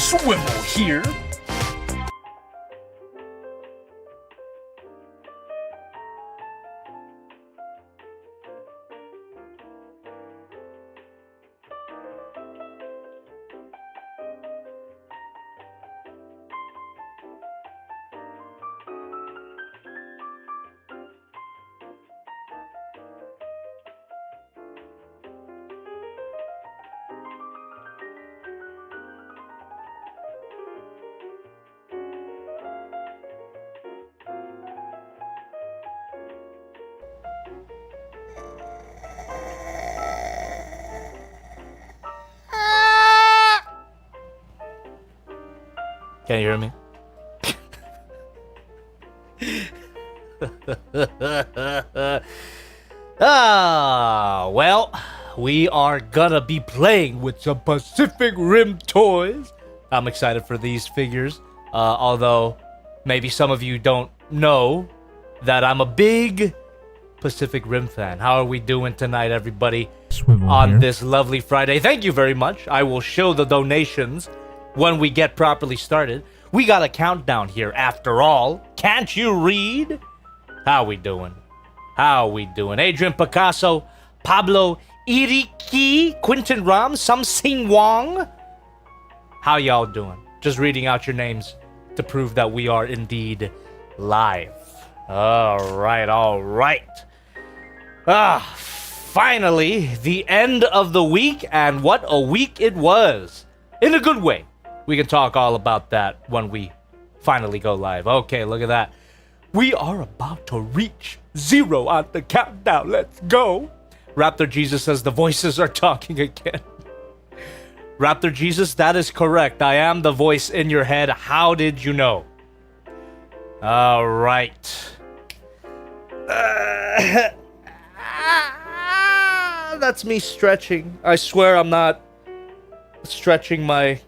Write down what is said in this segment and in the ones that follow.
Swivel here. Can you hear me? Well, we are gonna be playing with some Pacific Rim toys. I'm excited for these figures, although maybe some of you don't know that I'm a big Pacific Rim fan. How are we doing tonight, everybody? Swivel on here. this lovely Friday. Thank you very much. I will show the donations when we get properly started. We got a countdown here after all. Can't you read? How we doing? How we doing? Adrian Picasso, Pablo Iriki, Quinton Ram, Sing Wong. How y'all doing? Just reading out your names to prove that we are indeed live. All right. Finally, the end of the week, and what a week it was. In a good way. We can talk all about that when we finally go live. Okay, look at that. We are about to reach 0 on the countdown. Let's go. Raptor Jesus says the voices are talking again. Raptor Jesus, that is correct. I am the voice in your head. How did you know? All right. That's me stretching. I swear I'm not stretching my...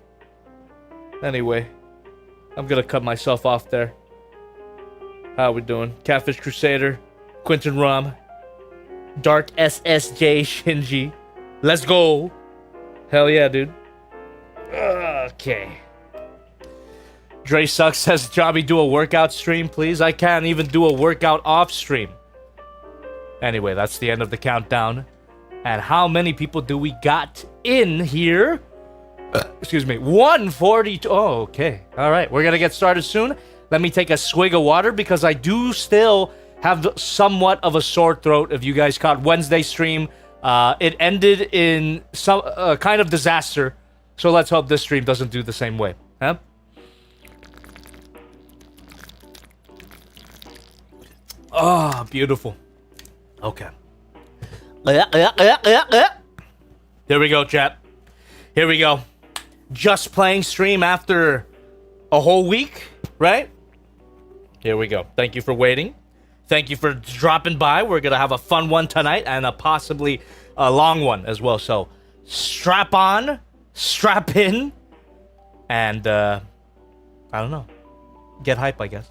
Anyway, I'm gonna cut myself off there. How we doing? Catfish Crusader, Quinton Rom, Dark SSJ Shinji. Let's go. Hell yeah, dude. Okay. Dre Sucks says, Jobby, do a workout stream, please. I can't even do a workout off stream. Anyway, that's the end of the countdown. And how many people do we got in here? Excuse me, 142. Oh, okay. All right, we're going to get started soon. Let me take a swig of water because I do still have somewhat of a sore throat. If you guys caught Wednesday stream, it ended in some kind of disaster. So let's hope this stream doesn't do the same way. Huh? Oh, beautiful. Okay. Here we go, chat. Here we go. Just playing stream after a whole week, right? Here we go. Thank you for waiting. Thank you for dropping by. We're going to have a fun one tonight and a possibly a long one as well. So strap on, strap in, and I don't know. Get hype, I guess.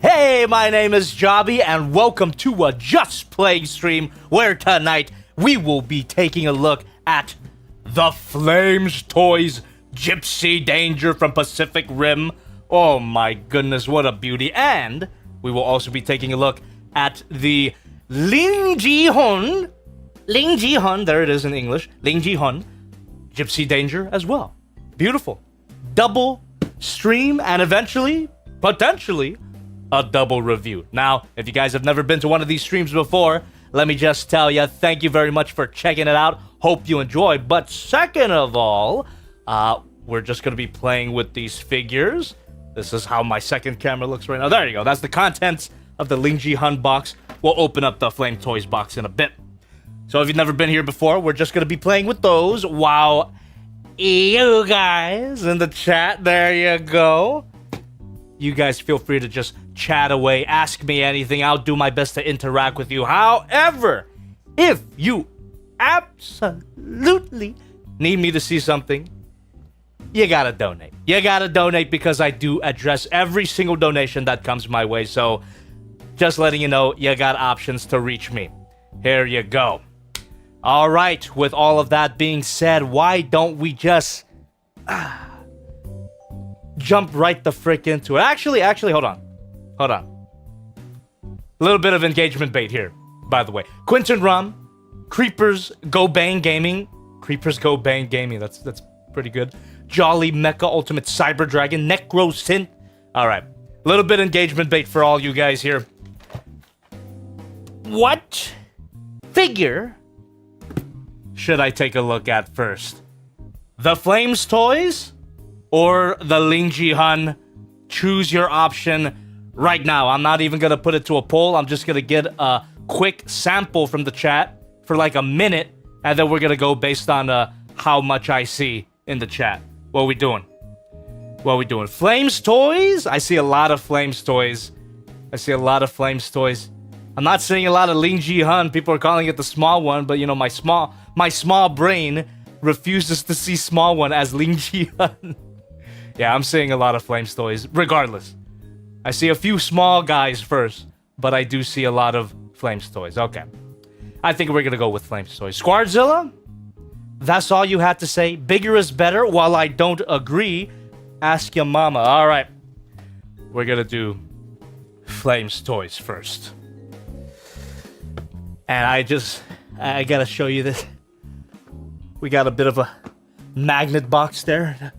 Hey, my name is Jobby, and welcome to a Just Playing stream, where tonight we will be taking a look at the Flames Toys Gipsy Danger from Pacific Rim. Oh my goodness, what a beauty. And we will also be taking a look at the LingJihun, there it is in English, LingJihun Gipsy Danger as well. Beautiful. Double stream, and eventually, potentially, a double review. Now, if you guys have never been to one of these streams before, let me just tell you, thank you very much for checking it out. Hope you enjoyed. But second of all, we're just going to be playing with these figures. This is how my second camera looks right now. There you go. That's the contents of the LingJihun box. We'll open up the Flame Toys box in a bit. So if you've never been here before, we're just going to be playing with those while you guys in the chat, there you go. You guys feel free to just chat away, ask me anything. I'll do my best to interact with you. However, if you absolutely need me to see something, you gotta donate. You gotta donate because I do address every single donation that comes my way. So just letting you know, you got options to reach me. Here you go. All right, with all of that being said, why don't we just jump right the frick into it? Actually, hold on. A little bit of engagement bait here, by the way. Quinton Rum, Creepers Go Bang Gaming. That's pretty good. Jolly Mecha Ultimate Cyber Dragon, Necro Synth. All right, a little bit of engagement bait for all you guys here. What figure should I take a look at first? The Flames Toys or the LingJihun? Choose your option right now. I'm not even going to put it to a poll. I'm just going to get a quick sample from the chat for like a minute, and then we're going to go based on how much I see in the chat. What are we doing? Flames Toys? I see a lot of Flames Toys. I'm not seeing a lot of LingJihun. People are calling it the small one, but you know, my small brain refuses to see small one as LingJihun. Yeah, I'm seeing a lot of Flames toys, regardless. I see a few small guys first, but I do see a lot of Flames toys. Okay. I think we're gonna go with Flames toys. Squardzilla? That's all you had to say? Bigger is better? While I don't agree, ask your mama. Alright. We're gonna do Flames toys first. And I gotta show you this. We got a bit of a magnet box there.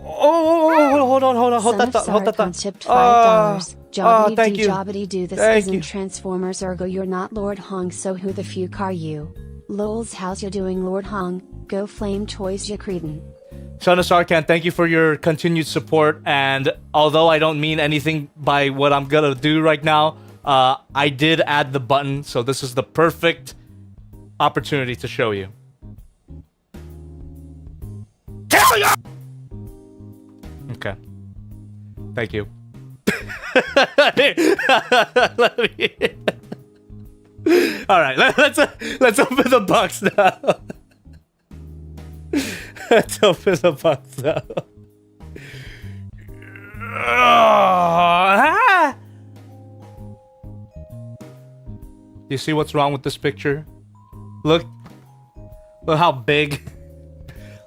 Hold on. Hold that thought. Tipped $5. Jobbity thank do you. jobbity do. This Thank isn't you. Transformers, ergo you're not Lord Hong, so who the fuck are you? Lol's how's you doing, Lord Hong? Go Flame Toys ya cretin. Son of Sarkhan, thank you for your continued support. And although I don't mean anything by what I'm gonna do right now, I did add the button, so this is the perfect opportunity to show you. Okay. Thank you. All right, let's open the box now. Let's open the box now. You see what's wrong with this picture? Look how big.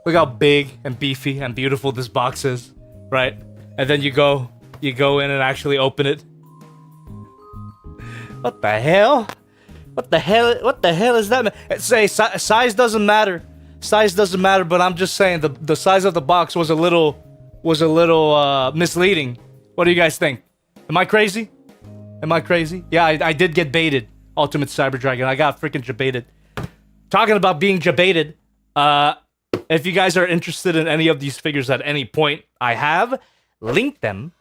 Look how big and beefy and beautiful this box is, right? And then you go in and actually open it. What the hell? What the hell is that? Say size doesn't matter. Size doesn't matter, but I'm just saying the size of the box was a little misleading. What do you guys think? Am I crazy? Am I crazy? Yeah, I did get baited. Ultimate Cyber Dragon. I got freaking jabaited. Talking about being jabaited, if you guys are interested in any of these figures at any point, I have linked them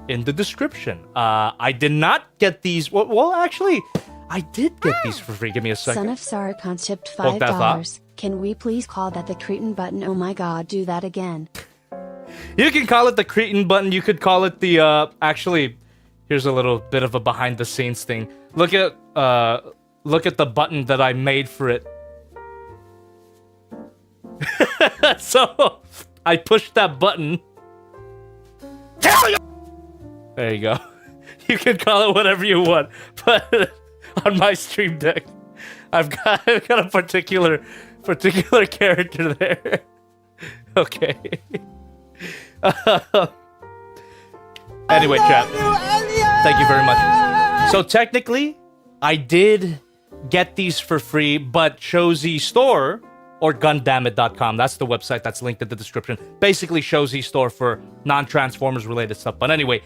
in the description. I did not get these. Well, actually, I did get these for free. Give me a second. Son of Sarkhan tipped Hold that thought. $5. Can we please call that the cretin button? Oh my god, do that again. You can call it the cretin button. You could call it the, actually, here's a little bit of a behind the scenes thing. Look at the button that I made for it. So, I pushed that button. There you go. You can call it whatever you want, but on my stream deck, I've got a particular character there. Okay. Anyway, chat. Thank you very much. So technically, I did get these for free, but Shozy Store or Gundamit.com, that's the website that's linked in the description. Basically, Shozy Store for non-Transformers related stuff. But anyway,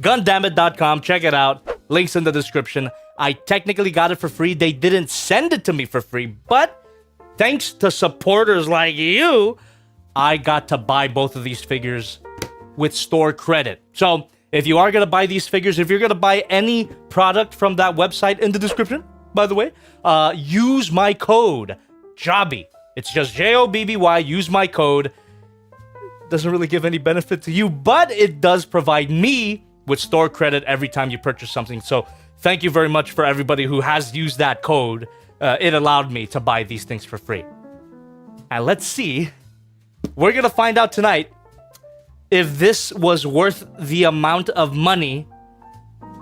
Gundamit.com, check it out. Links in the description. I technically got it for free. They didn't send it to me for free, but thanks to supporters like you, I got to buy both of these figures with store credit. So if you are going to buy these figures, if you're going to buy any product from that website in the description, by the way, use my code, JOBBY. It's just JOBBY. Use my code. Doesn't really give any benefit to you, but it does provide me with store credit every time you purchase something. So thank you very much for everybody who has used that code. It allowed me to buy these things for free. And let's see. We're going to find out tonight if this was worth the amount of money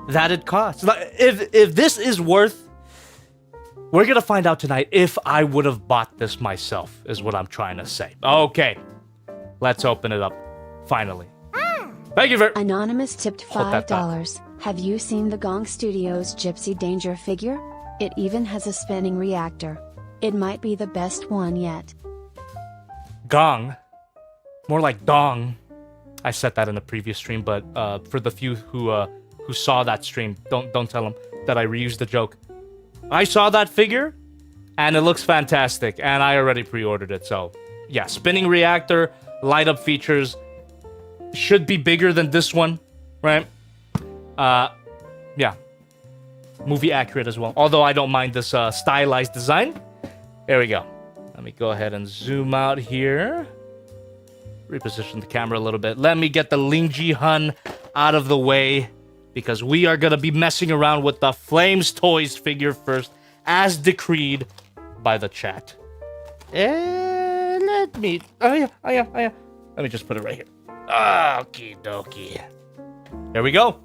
that it costs. If this is worth... We're going to find out tonight if I would have bought this myself, is what I'm trying to say. Okay. Let's open it up. Finally. Thank you very... Anonymous tipped $5. Have you seen the Gong Studios Gipsy Danger figure? It even has a spinning reactor. It might be the best one yet. Gong. More like dong. I said that in the previous stream, but for the few who saw that stream, don't tell them that I reused the joke. I saw that figure, and it looks fantastic, and I already pre-ordered it, so... Yeah, spinning reactor, light-up features, should be bigger than this one, right? Yeah. Movie accurate as well, although I don't mind this stylized design. There we go. Let me go ahead and zoom out here. Reposition the camera a little bit. Let me get the LingJihun out of the way, because we are going to be messing around with the Flames Toys figure first, as decreed by the chat. Let me... Oh yeah. Let me just put it right here. Okie dokie. Here we go.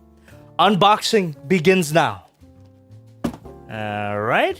Unboxing begins now. All right.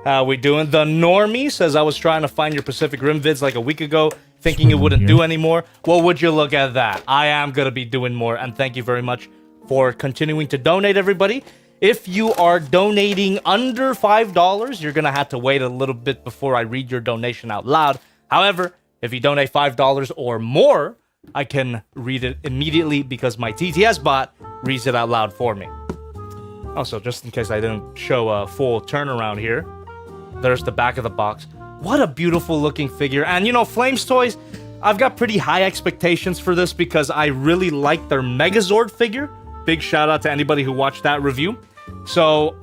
How we doing? The Normie says, I was trying to find your Pacific Rim vids like a week ago, thinking it wouldn't do anymore. Well, would you look at that? I am going to be doing more, and thank you very much for continuing to donate, everybody. If you are donating under $5, you're going to have to wait a little bit before I read your donation out loud. However, if you donate $5 or more, I can read it immediately because my TTS bot reads it out loud for me. Also, just in case I didn't show a full turnaround here, there's the back of the box. What a beautiful looking figure. And you know, Flames Toys, I've got pretty high expectations for this because I really like their Megazord figure. Big shout out to anybody who watched that review. So,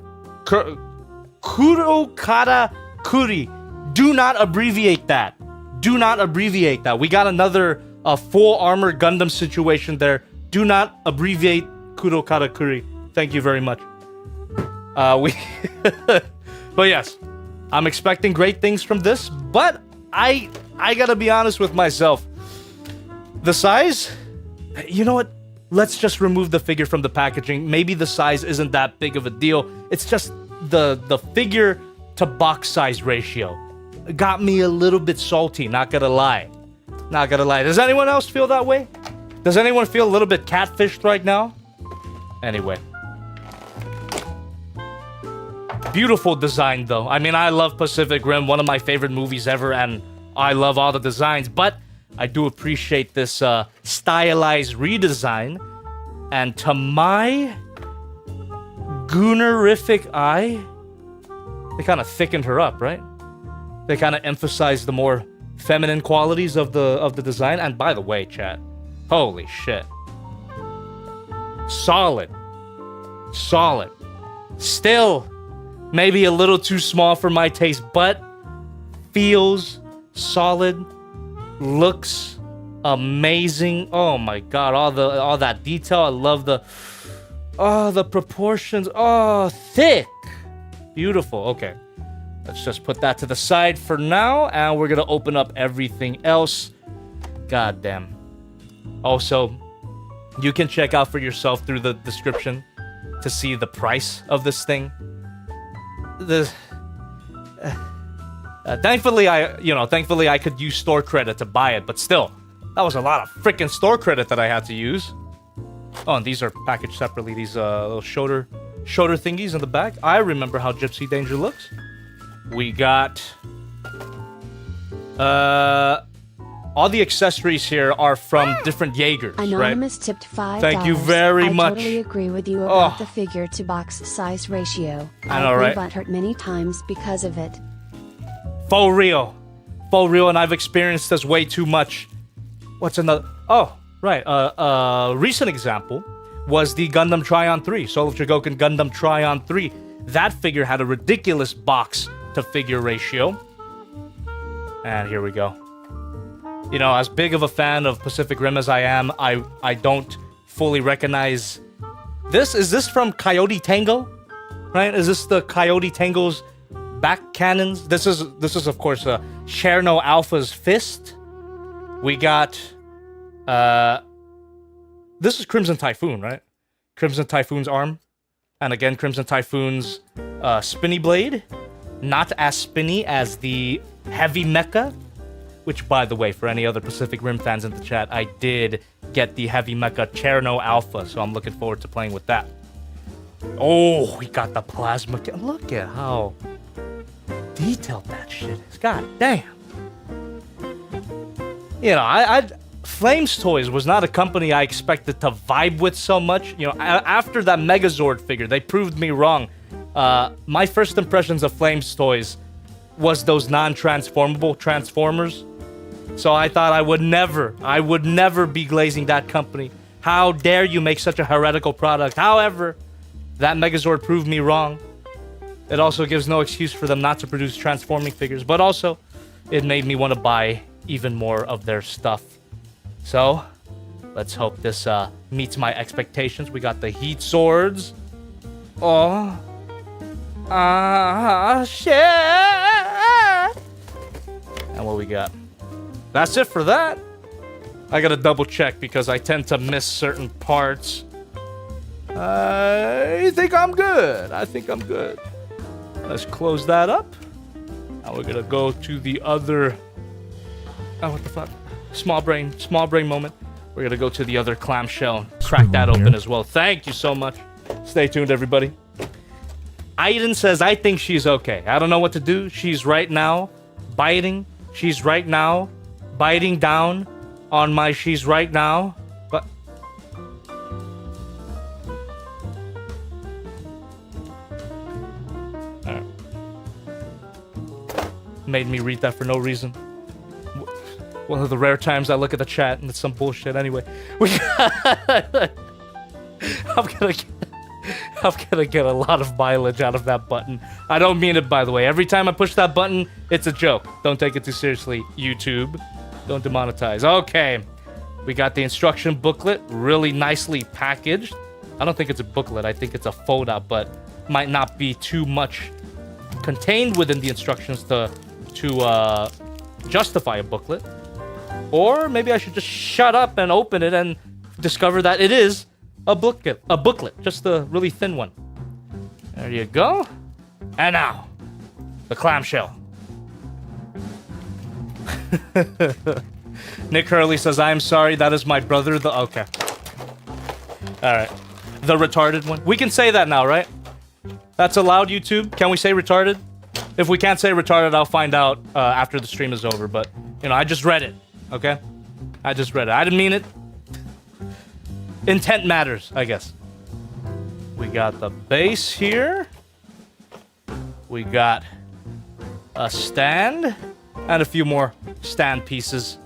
Kuro Kata Kuri. Do not abbreviate that. Do not abbreviate that. We got another full armor Gundam situation there. Do not abbreviate Kuro Kata Kuri. Thank you very much. But yes, I'm expecting great things from this, but I gotta be honest with myself. The size, you know what? Let's just remove the figure from the packaging. Maybe the size isn't that big of a deal. It's just the figure to box size ratio. It got me a little bit salty, not gonna lie. Not gonna lie. Does anyone else feel that way? Does anyone feel a little bit catfished right now? Anyway. Beautiful design, though. I mean, I love Pacific Rim, one of my favorite movies ever, and I love all the designs, but I do appreciate this stylized redesign. And to my goonerific eye, they kind of thickened her up, right? They kind of emphasized the more feminine qualities of the design. And by the way, chat, holy shit. Solid. Solid. Still, maybe a little too small for my taste, but feels solid, looks amazing. Oh my god, all that detail. I love the proportions. Oh, thick. Beautiful. Okay. Let's just put that to the side for now, and we're gonna open up everything else. God damn. Also, you can check out for yourself through the description to see the price of this thing. Thankfully I could use store credit to buy it, but still, that was a lot of freaking store credit that I had to use. Oh, and these are packaged separately. These little shoulder thingies in the back. I remember how Gipsy Danger looks. We got all the accessories here are from different Jaegers, Anonymous right? tipped $5. Thank you very much. I totally agree with you about the figure to box size ratio. I know, right? I've been butthurt many times because of it. For real, and I've experienced this way too much. What's another? Oh, right. Recent example was the Gundam Tryon 3, Soul of Chogokin Gundam Tryon 3. That figure had a ridiculous box to figure ratio. And here we go. You know, as big of a fan of Pacific Rim as I am, I don't fully recognize this. Is this from Coyote Tango? Right? Is this the Coyote Tango's back cannons? This is of course Cherno Alpha's fist. We got this is Crimson Typhoon, right? Crimson Typhoon's arm. And again, Crimson Typhoon's spinny blade. Not as spinny as the heavy mecha. Which, by the way, for any other Pacific Rim fans in the chat, I did get the heavy mecha Cherno Alpha, so I'm looking forward to playing with that. Oh, we got the plasma. Look at how detailed that shit is. God damn. You know, Flames Toys was not a company I expected to vibe with so much. You know, after that Megazord figure, they proved me wrong. My first impressions of Flames Toys was those non-transformable Transformers. So I thought I would never be glazing that company. How dare you make such a heretical product? However, that Megazord proved me wrong. It also gives no excuse for them not to produce transforming figures, but also it made me want to buy even more of their stuff. So, let's hope this meets my expectations. We got the heat swords. Oh. Shit. And what we got? That's it for that. I gotta double check because I tend to miss certain parts. I think I'm good. I think I'm good. Let's close that up. Now we're gonna go to the other... Oh, what the fuck? Small brain moment. We're gonna go to the other clamshell, crack that open as well. Thank you so much. Stay tuned, everybody. Aiden says, I think she's okay. I don't know what to do. She's right now biting. She's right now biting down on my she's right now. But Alright. Made me read that for no reason. One of the rare times I look at the chat and it's some bullshit anyway. I'm gonna get a lot of mileage out of that button. I don't mean it, by the way. Every time I push that button, it's a joke. Don't take it too seriously, YouTube. Don't demonetize. Okay. We got the instruction booklet, really nicely packaged. I don't think it's a booklet. I think it's a photo, but might not be too much contained within the instructions to justify a booklet. Or maybe I should just shut up and open it and discover that it is a booklet, just a really thin one. There you go. And now, the clamshell. Nick Hurley says, I'm sorry, that is my brother, okay. Alright. The retarded one. We can say that now, right? That's allowed, YouTube? Can we say retarded? If we can't say retarded, I'll find out after the stream is over, but, you know, I just read it. Okay? I just read it. I didn't mean it. Intent matters, I guess. We got the base here. We got a stand. And a few more stand pieces.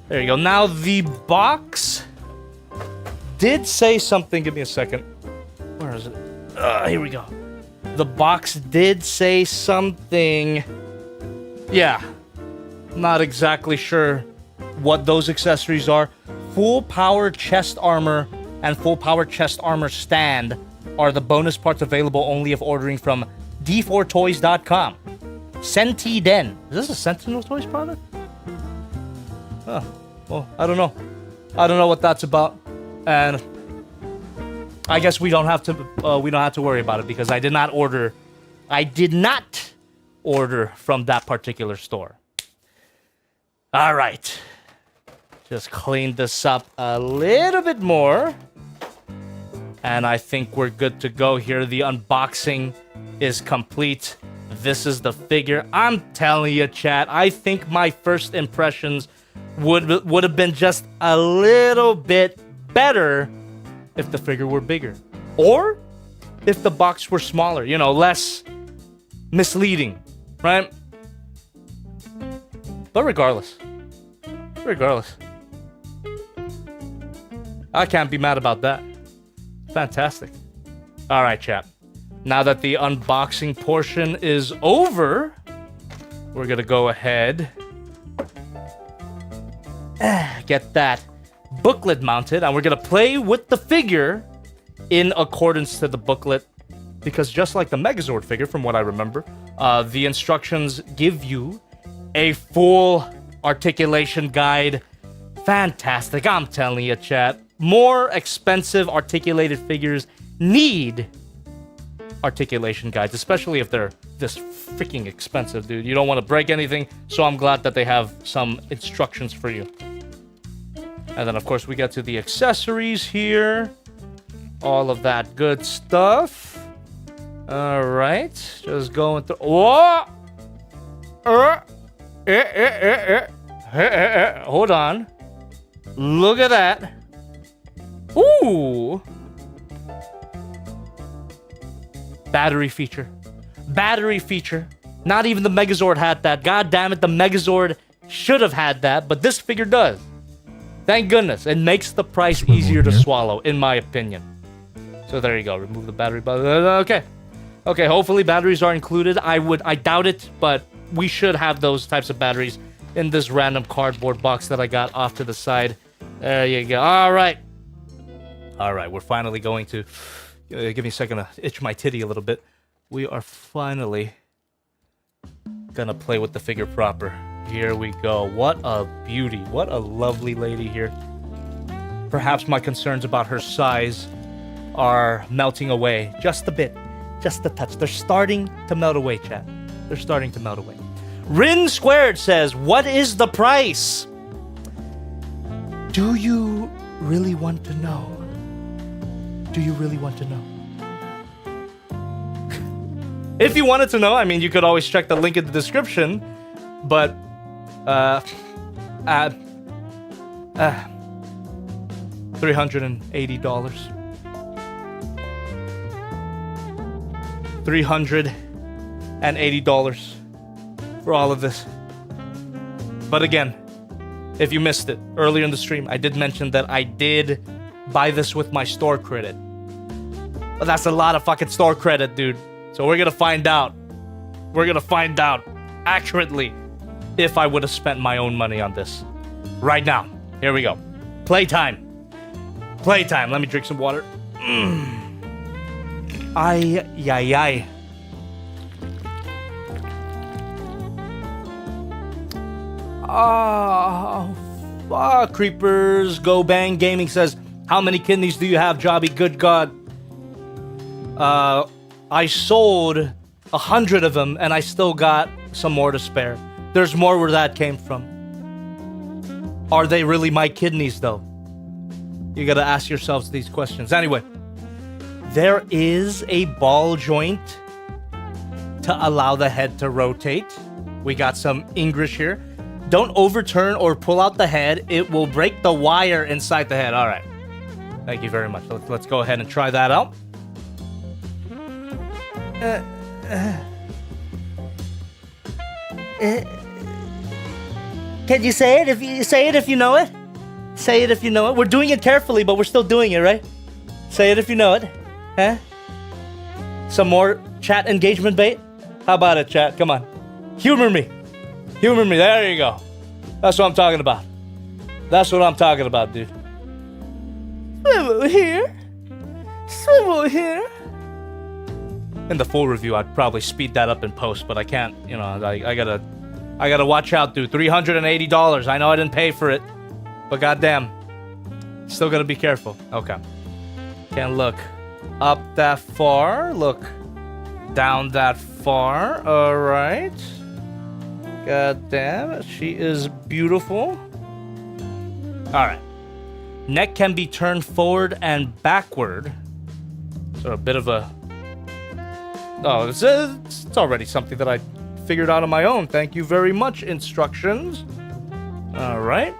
There you go. Now, the box did say something. Give me a second. Where is it? Here we go. The box did say something. Yeah. Not exactly sure what those accessories are. Full power chest armor and full power chest armor stand are the bonus parts available only if ordering from d4toys.com. Senti Den. Is this a Sentinel Toys product? Huh. Well, I don't know. I don't know what that's about. And I guess we don't have to worry about it because I did not order from that particular store. All right. Just clean this up a little bit more. And I think we're good to go here. The unboxing is complete. This is the figure. I'm telling you, chat, I think my first impressions would have been just a little bit better if the figure were bigger. Or if the box were smaller, you know, less misleading, right? But regardless, I can't be mad about that. Fantastic. All right, chat. Now that the unboxing portion is over, we're gonna go ahead, get that booklet mounted, and we're gonna play with the figure in accordance to the booklet, because just like the Megazord figure, from what I remember, the instructions give you a full articulation guide. Fantastic. I'm telling you, chat. More expensive articulated figures need articulation guides, especially if they're this freaking expensive, dude. You don't want to break anything, so I'm glad that they have some instructions for you. And then, of course, we get to the accessories here. All of that good stuff. All right. Just going through... Whoa! Hold on. Look at that. Ooh! Battery feature. Not even the Megazord had that. God damn it, the Megazord should have had that, but this figure does. Thank goodness. It makes the price easier to swallow, in my opinion. So there you go. Remove the battery. Okay. Okay, hopefully batteries are included. I doubt it, but we should have those types of batteries in this random cardboard box that I got off to the side. There you go. All right. All right, we're finally going to... give me a second to itch my titty a little bit. We are finally gonna play with the figure proper. Here we go. What a beauty. What a lovely lady here. Perhaps my concerns about her size are melting away just a bit. Just a touch. They're starting to melt away, chat. They're starting to melt away. Rin Squared says, what is the price? Do you really want to know? Do you really want to know? If you wanted to know, I mean, you could always check the link in the description, but, $380. $380 for all of this. But again, if you missed it earlier in the stream, I did mention that I did buy this with my store credit. But that's a lot of fucking store credit, dude. So we're gonna find out. We're gonna find out accurately if I would have spent my own money on this. Right now. Here we go. Playtime. Playtime. Let me drink some water. Ay, yay, yay. Oh, fuck. Creepers. Go Bang Gaming says, how many kidneys do you have, Jobby? Good God. I sold 100 of them, and I still got some more to spare. There's more where that came from. Are they really my kidneys, though? You gotta ask yourselves these questions. Anyway, there is a ball joint to allow the head to rotate. We got some English here. Don't overturn or pull out the head. It will break the wire inside the head. All right. Thank you very much. Let's go ahead and try that out. Can you say it if you know it? Say it if you know it. We're doing it carefully, but we're still doing it, right? Say it if you know it. Huh? Some more chat engagement bait? How about it, chat? Come on. Humor me. Humor me. There you go. That's what I'm talking about. That's what I'm talking about, dude. Swivel here. Swivel here. In the full review, I'd probably speed that up in post, but I can't. You know, I gotta watch out, dude. $380. I know I didn't pay for it, but goddamn, still gotta be careful. Okay. Can't look up that far. Look down that far. All right. Goddamn, she is beautiful. All right. Neck can be turned forward and backward. So a bit of a... Oh, it's already something that I figured out on my own. Thank you very much, instructions. All right.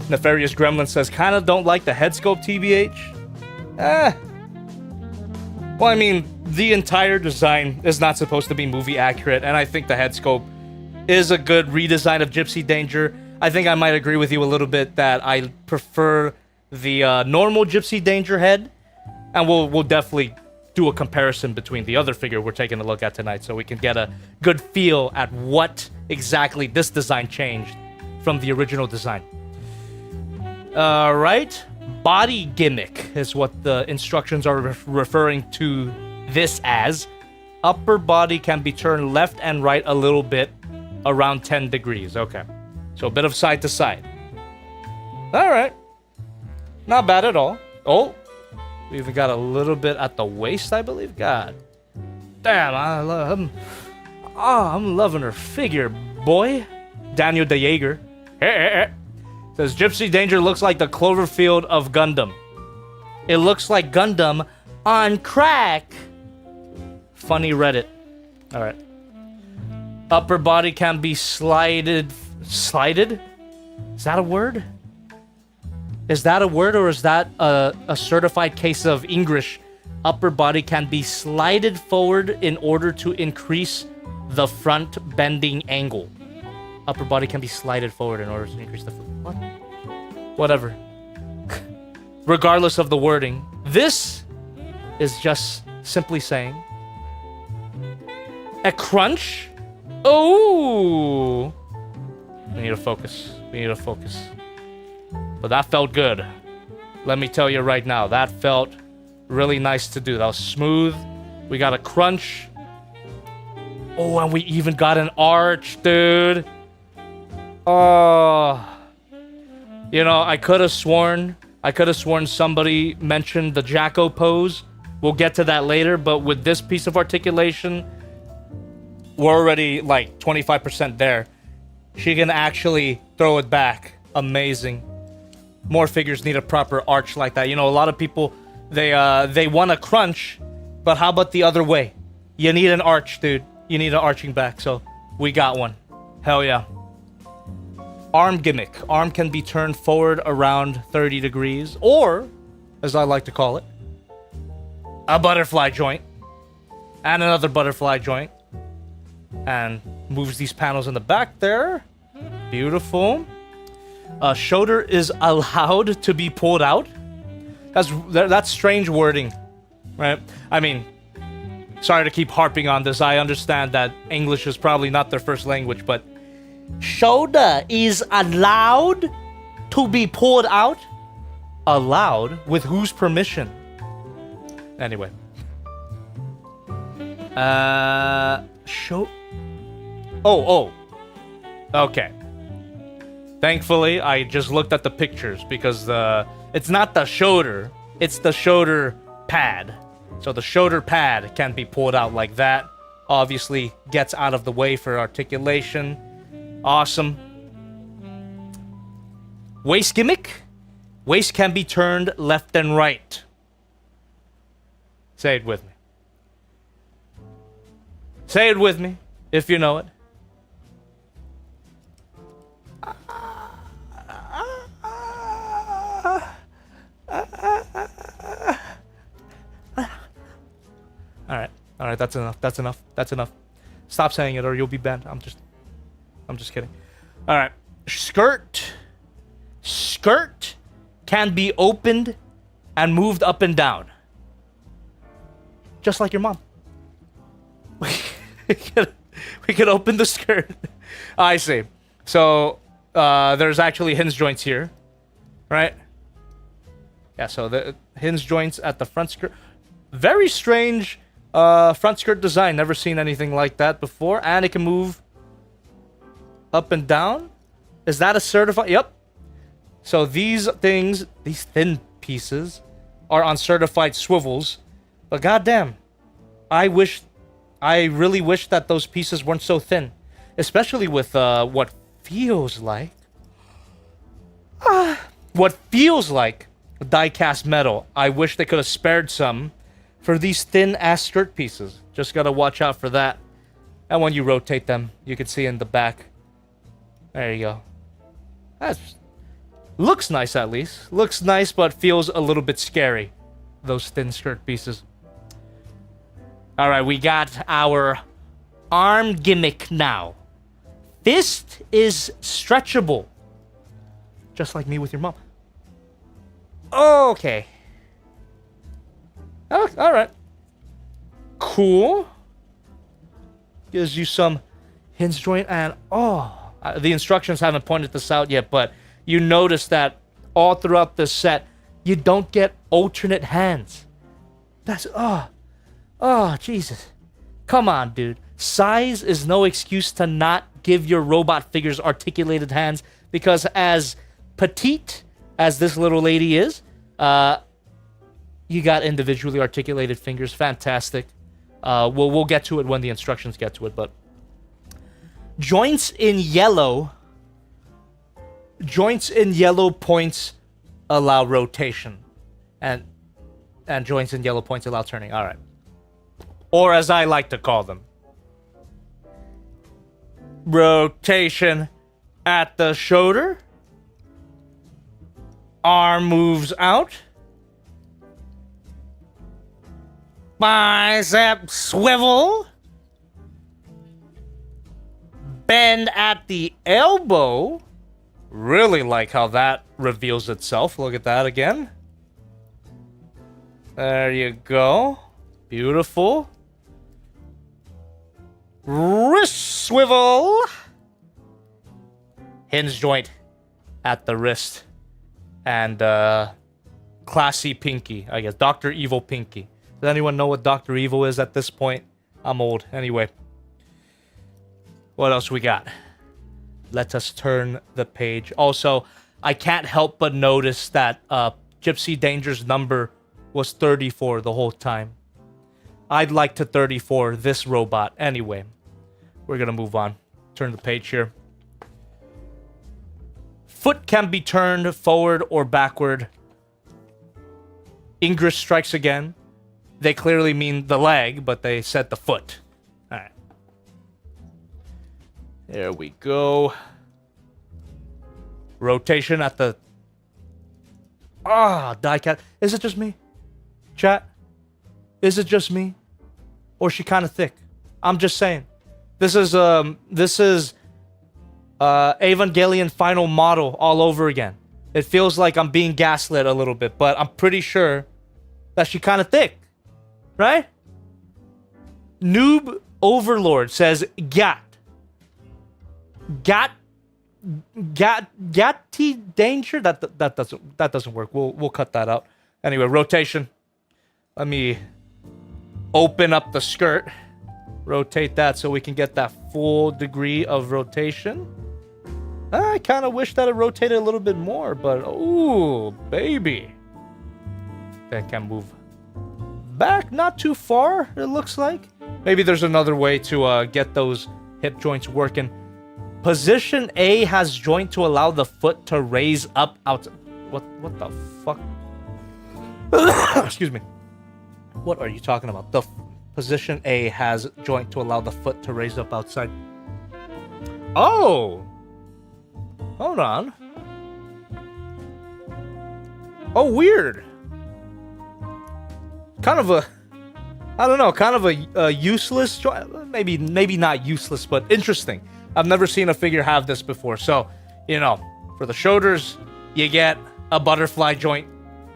Nefarious Gremlin says, kind of don't like the head sculpt, TBH. Well, I mean, the entire design is not supposed to be movie accurate, and I think the head sculpt is a good redesign of Gipsy Danger. I think I might agree with you a little bit that I prefer the normal Gipsy Danger head, and we'll definitely do a comparison between the other figure we're taking a look at tonight so we can get a good feel at what exactly this design changed from the original design. Alright, body gimmick is what the instructions are referring to this as. Upper body can be turned left and right a little bit, around 10 degrees. Okay, so a bit of side to side. Alright, not bad at all. Oh, we even got a little bit at the waist, I believe. God damn, I'm loving her figure, boy. Daniel De Jaeger says, Gipsy Danger looks like the Cloverfield of Gundam. It looks like Gundam on crack. Funny Reddit. All right. Upper body can be slided. Slided? Is that a word? Is that a word, or is that a certified case of English? Upper body can be slided forward in order to increase the front bending angle. Upper body can be slided forward in order to increase the... What? Whatever. Regardless of the wording, this is just simply saying... A crunch? Oh! We need to focus. We need to focus. But that felt good. Let me tell you right now, that felt really nice to do. That was smooth. We got a crunch. Oh, and we even got an arch, dude. Oh. You know, I could have sworn somebody mentioned the Jacko pose. We'll get to that later, but with this piece of articulation, we're already like 25% there. She can actually throw it back. Amazing. More figures need a proper arch like that. You know, a lot of people, they want to crunch, but how about the other way? You need an arch, dude. You need an arching back, so we got one. Hell yeah. Arm gimmick. Arm can be turned forward around 30 degrees, or, as I like to call it, a butterfly joint. And another butterfly joint. And moves these panels in the back there. Beautiful. Shoulder is allowed to be pulled out. That's strange wording, right? I mean, sorry to keep harping on this. I understand that English is probably not their first language, but shoulder is allowed to be pulled out? Allowed? With whose permission? Anyway. Oh. Okay. Thankfully, I just looked at the pictures because it's not the shoulder, it's the shoulder pad. So the shoulder pad can be pulled out like that. Obviously, gets out of the way for articulation. Awesome. Waist gimmick. Waist can be turned left and right. Say it with me. Say it with me, if you know it. All right, that's enough. Stop saying it or you'll be banned. I'm just kidding. All right. Skirt can be opened and moved up and down. Just like your mom. We could open the skirt. I see. So, there's actually hinge joints here. Right? Yeah, so the hinge joints at the front skirt. Very strange front skirt design. Never seen anything like that before. And it can move up and down. Is that a certified? Yep. So these things, these thin pieces, are on certified swivels. But goddamn, I really wish that those pieces weren't so thin. Especially with what feels like die-cast metal. I wish they could have spared some for these thin-ass skirt pieces. Just gotta watch out for that. And when you rotate them, you can see in the back. There you go. That looks nice, at least. Looks nice, but feels a little bit scary. Those thin skirt pieces. Alright, we got our arm gimmick now. Fist is stretchable. Just like me with your mom. Okay. Oh, alright. Cool. Gives you some hinge joint and... the instructions haven't pointed this out yet, but you notice that all throughout the set, you don't get alternate hands. That's... Jesus. Come on, dude. Size is no excuse to not give your robot figures articulated hands, because as petite as this little lady is, you got individually articulated fingers. Fantastic. We'll get to it when the instructions get to it, but joints in yellow points allow rotation, and joints in yellow points allow turning. All right, or as I like to call them, rotation at the shoulder. Arm moves out. Bicep swivel. Bend at the elbow. Really like how that reveals itself. Look at that again. There you go. Beautiful. Wrist swivel. Hinge joint at the wrist. And classy pinky, I guess. Dr. Evil pinky. Does anyone know what Dr. Evil is at this point? I'm old. Anyway. What else we got? Let us turn the page. Also, I can't help but notice that Gipsy Danger's number was 34 the whole time. I'd like to 34 this robot. Anyway, we're gonna move on. Turn the page here. Foot can be turned forward or backward. English strikes again. They clearly mean the leg, but they said the foot. Alright. There we go. Rotation at the... die cat. Is it just me? Chat? Is it just me? Or is she kind of thick? I'm just saying. This is Evangelion final model all over again. It feels like I'm being gaslit a little bit, but I'm pretty sure that she kind of thick. Right? Noob Overlord says Gat Danger. That doesn't work. We'll cut that out. Anyway, rotation. Let me open up the skirt. Rotate that so we can get that full degree of rotation. I kind of wish that it rotated a little bit more, but ooh, baby. That can move back not too far, it looks like. Maybe there's another way to get those hip joints working. Position A has joint to allow the foot to raise up out. What the fuck? Excuse me. What are you talking about? The position A has joint to allow the foot to raise up outside. Oh! Hold on. Oh, weird. Kind of a... I don't know, kind of a useless joint. Maybe not useless, but interesting. I've never seen a figure have this before. So, you know, for the shoulders, you get a butterfly joint,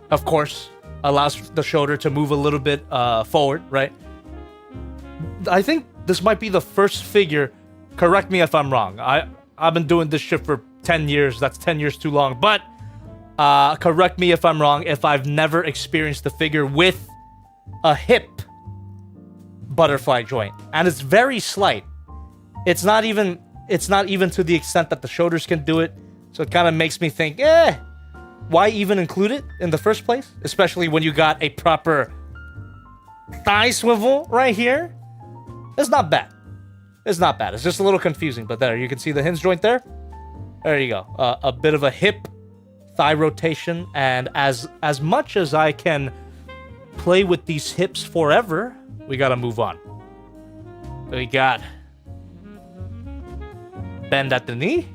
of course. Allows the shoulder to move a little bit forward, right? I think this might be the first figure. Correct me if I'm wrong. I've been doing this shit for 10 years. That's 10 years too long. But correct me if I'm wrong if I've never experienced the figure with a hip butterfly joint. And it's very slight. It's not even to the extent that the shoulders can do it. So it kind of makes me think, why even include it in the first place? Especially when you got a proper thigh swivel right here. It's not bad. It's not bad. It's just a little confusing. But there, you can see the hinge joint there. There you go. A bit of a hip thigh rotation. And as much as I can play with these hips forever, we gotta move on. We got bend at the knee.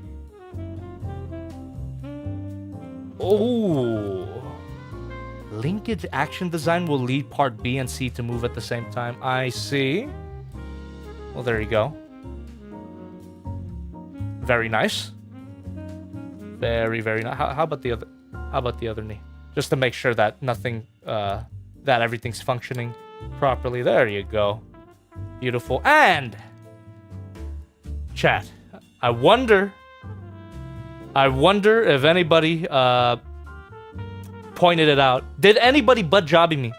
Oh. Linkage action design will lead part B and C to move at the same time. I see. Well, there you go. Very nice. Very, very nice. How about the other knee? Just to make sure that nothing that everything's functioning properly. There you go. Beautiful. And chat. I wonder if anybody pointed it out. Did anybody but Jobby me?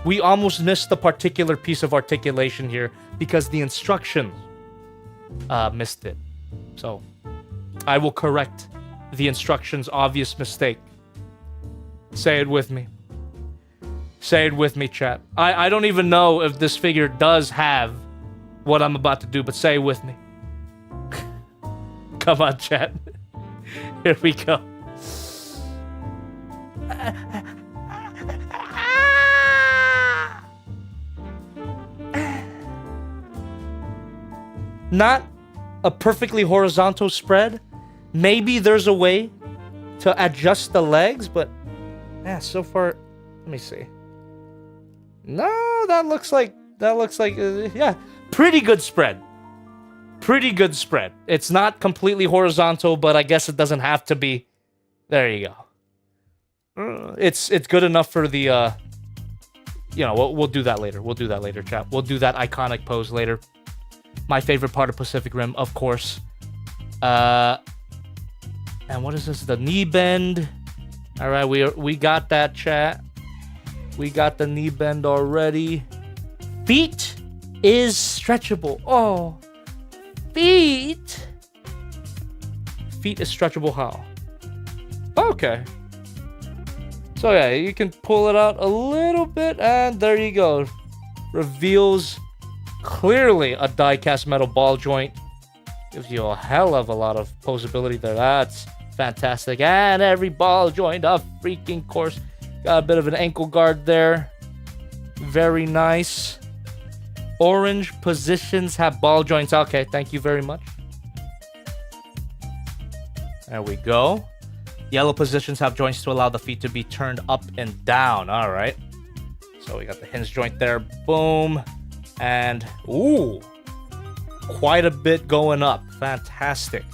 We almost missed the particular piece of articulation here because the instructions missed it. So I will correct the instructions' obvious mistake. Say it with me. Say it with me, chat. I don't even know if this figure does have what I'm about to do, but say it with me. Come on, chat. Here we go. Not a perfectly horizontal spread. Maybe there's a way to adjust the legs, but yeah, so far, let me see. No, that looks like yeah, pretty good spread. Pretty good spread. It's not completely horizontal, but I guess it doesn't have to be. There you go. It's good enough for the you know, we'll do that later. We'll do that later, chat. We'll do that iconic pose later. My favorite part of Pacific Rim, of course. And what is this? The knee bend. All right, we got that, chat. We got the knee bend already. Feet is stretchable. Oh, feet. Feet is stretchable how? Okay. So yeah, you can pull it out a little bit, and there you go. Reveals clearly a die-cast metal ball joint. Gives you a hell of a lot of posability there. That's fantastic. And every ball joint, of freaking course. Got a bit of an ankle guard there. Very nice. Orange positions have ball joints. Okay, thank you very much. There we go. Yellow positions have joints to allow the feet to be turned up and down. All right. So we got the hinge joint there. Boom. And, ooh, quite a bit going up. Fantastic.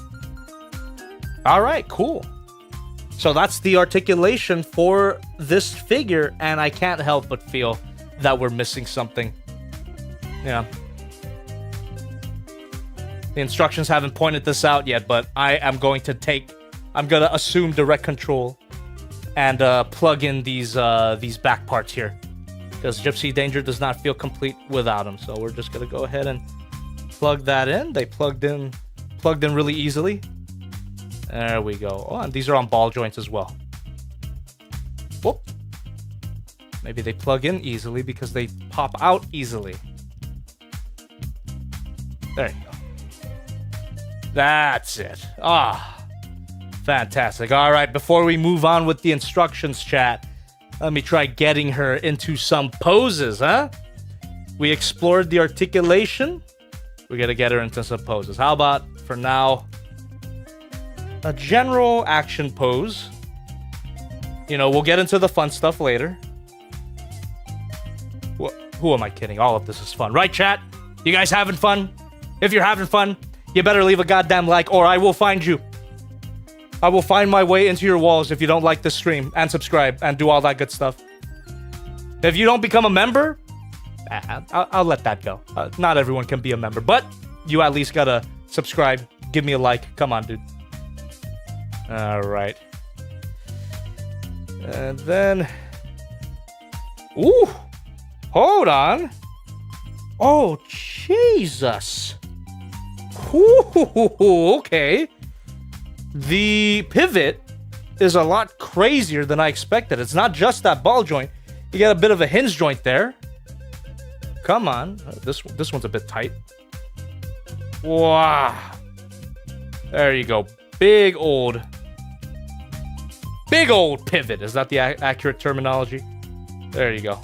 All right, cool. So that's the articulation for this figure, and I can't help but feel that we're missing something. Yeah. The instructions haven't pointed this out yet, but I am going to assume direct control and plug in these back parts here. Because Gipsy Danger does not feel complete without them. So we're just going to go ahead and plug that in. They plugged in really easily. There we go. Oh, and these are on ball joints as well. Whoop. Maybe they plug in easily because they pop out easily. There you go. That's it. Ah, fantastic. All right, before we move on with the instructions, chat, let me try getting her into some poses, huh? We explored the articulation. We're going to get her into some poses. How about, for now, a general action pose? You know, we'll get into the fun stuff later. Who am I kidding? All of this is fun. Right, chat? You guys having fun? If you're having fun, you better leave a goddamn like, or I will find you. I will find my way into your walls if you don't like this stream, and subscribe, and do all that good stuff. If you don't become a member, I'll let that go. Not everyone can be a member, but you at least gotta subscribe, give me a like. Come on, dude. All right. And then... Ooh! Hold on! Oh, Jesus! Ooh, okay. The pivot is a lot crazier than I expected. It's not just that ball joint. You get a bit of a hinge joint there. Come on. This one's a bit tight. Wow. There you go. Big old pivot. Is that the accurate terminology? There you go.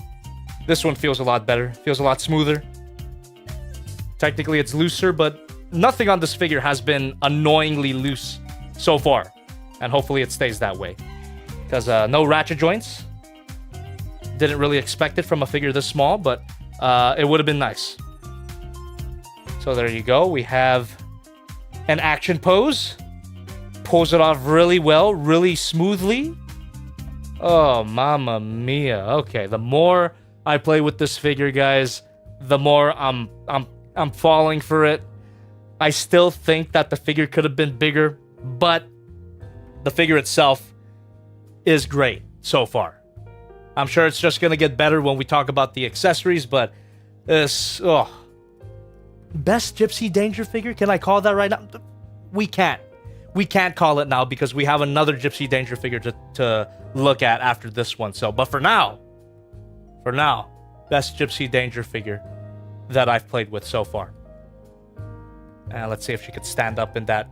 This one feels a lot better. Feels a lot smoother. Technically, it's looser, but nothing on this figure has been annoyingly loose so far. And hopefully it stays that way. Because no ratchet joints. Didn't really expect it from a figure this small, but it would have been nice. So there you go. We have an action pose. Pulls it off really well, really smoothly. Oh, mamma mia. Okay, the more I play with this figure, guys, the more I'm falling for it. I still think that the figure could have been bigger, but the figure itself is great so far. I'm sure it's just gonna get better when we talk about the accessories, but this, best Gipsy Danger figure? Can I call that right now? We can't. We can't call it now because we have another Gipsy Danger figure to look at after this one. So, but for now, best Gipsy Danger figure that I've played with so far. And let's see if she could stand up in that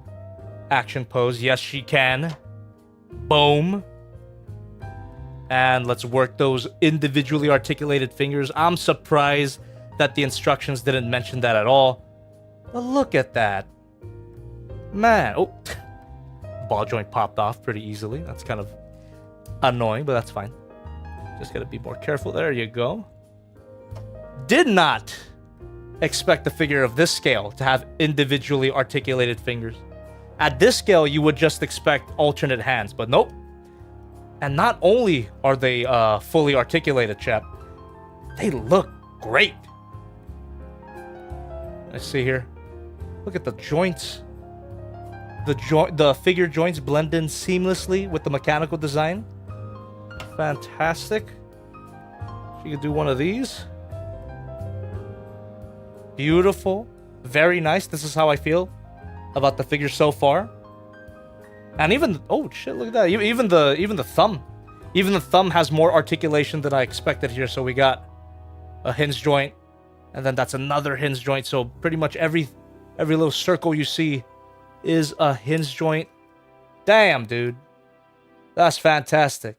action pose. Yes, she can. Boom. And let's work those individually articulated fingers. I'm surprised that the instructions didn't mention that at all. But look at that. Man. Oh. Ball joint popped off pretty easily. That's kind of annoying, but that's fine. Just gotta be more careful. There you go. Did not expect a figure of this scale to have individually articulated fingers. At this scale, you would just expect alternate hands, but nope. And not only are they fully articulated, chap, they look great. Let's see here. Look at the joints. The figure joints blend in seamlessly with the mechanical design. Fantastic. She could do one of these. Beautiful. Very nice. This is how I feel about the figure so far. And even, oh shit, look at that. Even the thumb. Even the thumb has more articulation than I expected here. So we got a hinge joint, and then that's another hinge joint. So pretty much every little circle you see is a hinge joint. Damn, dude. That's fantastic.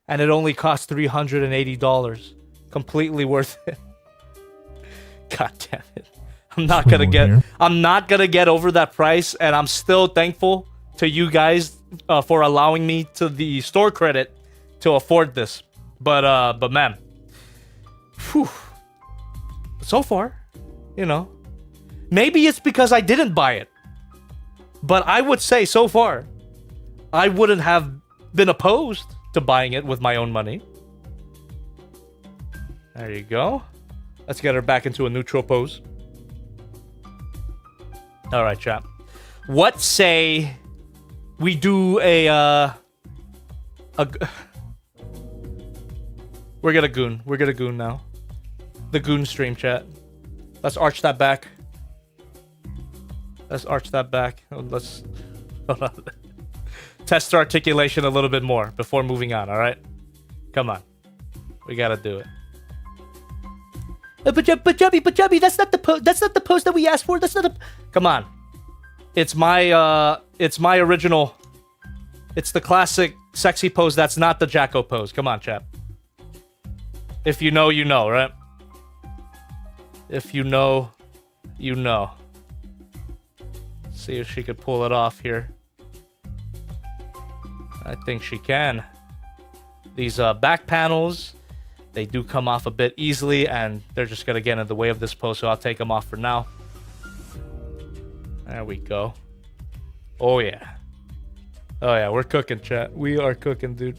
And it only costs $380. Completely worth it. God damn it. I'm not gonna get over that price, and I'm still thankful to you guys for allowing me to the store credit to afford this. But man, whew. So far, you know, maybe it's because I didn't buy it, but I would say so far, I wouldn't have been opposed to buying it with my own money. There you go. Let's get her back into a neutral pose. All right, chat. What say we do we're gonna goon. We're gonna goon now. The goon stream, chat. Let's arch that back. Let's arch that back. Let's hold on. Test our articulation a little bit more before moving on, all right? Come on. We gotta do it. But Chubby, that's not the pose that we asked for. That's not a... Come on. It's my original... It's the classic sexy pose. That's not the Jacko pose. Come on, chap. If you know, you know, right? If you know, you know. See if she could pull it off here. I think she can. These back panels, they do come off a bit easily, and they're just gonna get in the way of this pose, so I'll take them off for now. There we go. Oh yeah. Oh yeah, we're cooking, chat. We are cooking, dude.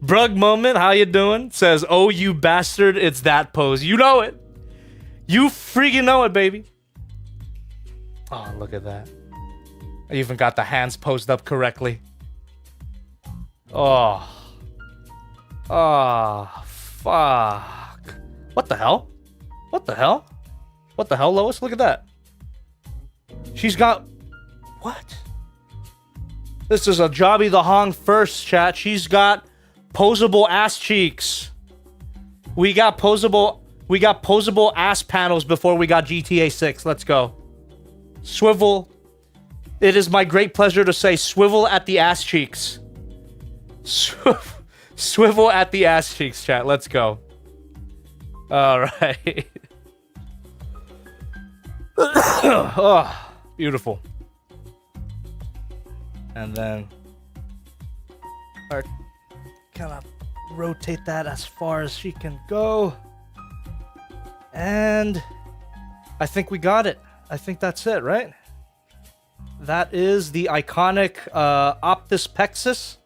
Brug Moment, how you doing? Says, oh, you bastard, it's that pose. You know it. You freaking know it, baby. Oh, look at that. I even got the hands posed up correctly. Oh. Oh, fuck. What the hell? What the hell? What the hell, Lois? Look at that. She's got... What? This is a Jobby the Hong first, chat. She's got posable ass cheeks. We got posable ass panels before we got GTA 6. Let's go. Swivel. It is my great pleasure to say swivel at the ass cheeks. Swivel at the ass cheeks, chat. Let's go. All right. Oh, beautiful. And then kind of rotate that as far as she can go. And I think we got it. I think that's it, right? That is the iconic Optus Pexis.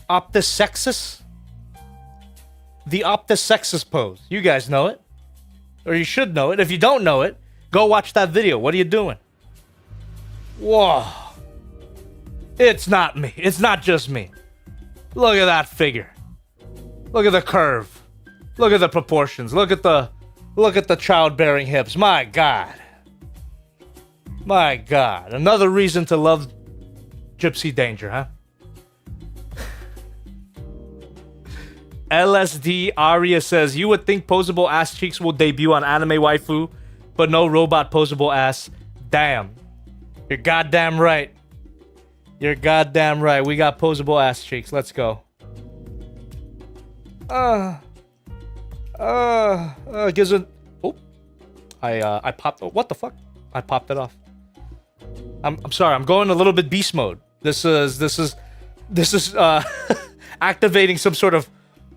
Optus Sexus. The Optus Sexus pose. You guys know it. Or you should know it. If you don't know it, go watch that video. What are you doing? Whoa. It's not me. It's not just me. Look at that figure. Look at the curve. Look at the proportions. Look at the childbearing hips. My God. My God. Another reason to love Gipsy Danger, huh? LSD Aria says, you would think posable ass cheeks will debut on Anime Waifu, but no robot posable ass. Damn. You're goddamn right. You're goddamn right. We got posable ass cheeks. Let's go. Gives it. Oh, I popped. Oh, what the fuck? I popped it off. I'm sorry. I'm going a little bit beast mode. This is activating some sort of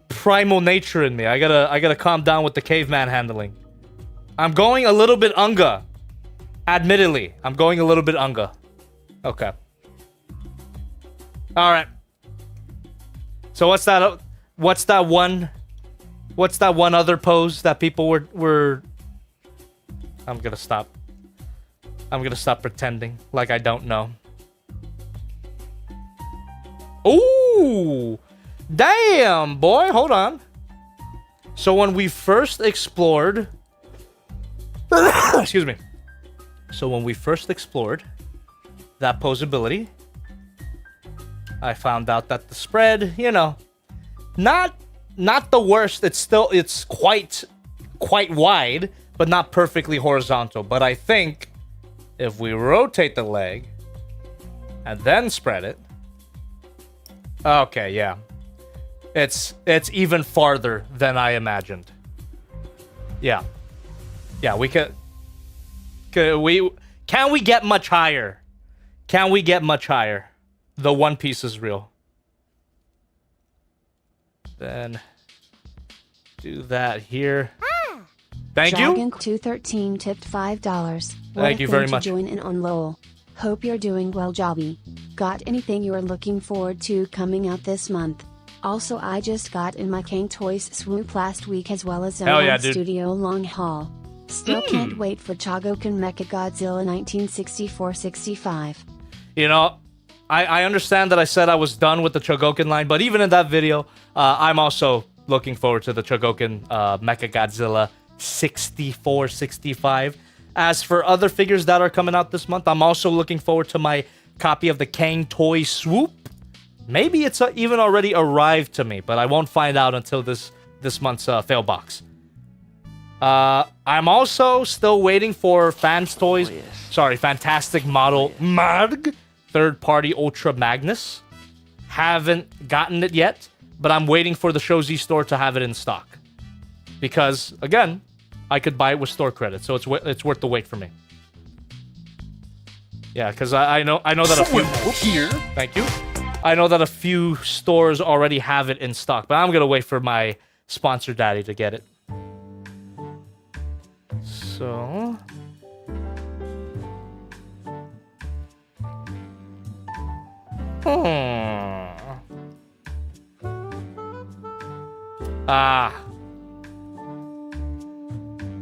primal nature in me. I gotta calm down with the caveman handling. I'm going a little bit unga. Admittedly, I'm going a little bit unga. Okay. All right. So what's that one other pose that people were I'm gonna stop pretending like I don't know. Ooh, damn, boy, hold on. So when we first explored... Excuse me. So when we first explored that posability, I found out that the spread, you know, not the worst. It's quite wide, but not perfectly horizontal. But I think if we rotate the leg and then spread it, okay, yeah, it's even farther than I imagined. Yeah, we can we get much higher? Can we get much higher? The One Piece is real. Then do that here. Thank you. Dragon213 tipped $5. Thank you very much. Join in on LOL. Hope you're doing well, Jobby. Got anything you're looking forward to coming out this month? Also, I just got in my King Toys swoop last week as well as Hell yeah, on dude. Studio Long Haul. Still can't wait for Chogokin Mechagodzilla 1964-65. You know, I understand that I said I was done with the Chogokin line, but even in that video, I'm also looking forward to the Chogokin Mechagodzilla 64-65. As for other figures that are coming out this month, I'm also looking forward to my copy of the Kang Toy Swoop. Maybe it's even already arrived to me, but I won't find out until this month's fail box. I'm also still waiting for Fantastic Model Mag, third-party Ultra Magnus. Haven't gotten it yet, but I'm waiting for the Show Z store to have it in stock. Because, again, I could buy it with store credit, so it's worth the wait for me. Yeah, because I know that a few... Here. Thank you. I know that a few stores already have it in stock, but I'm going to wait for my sponsor daddy to get it. So... I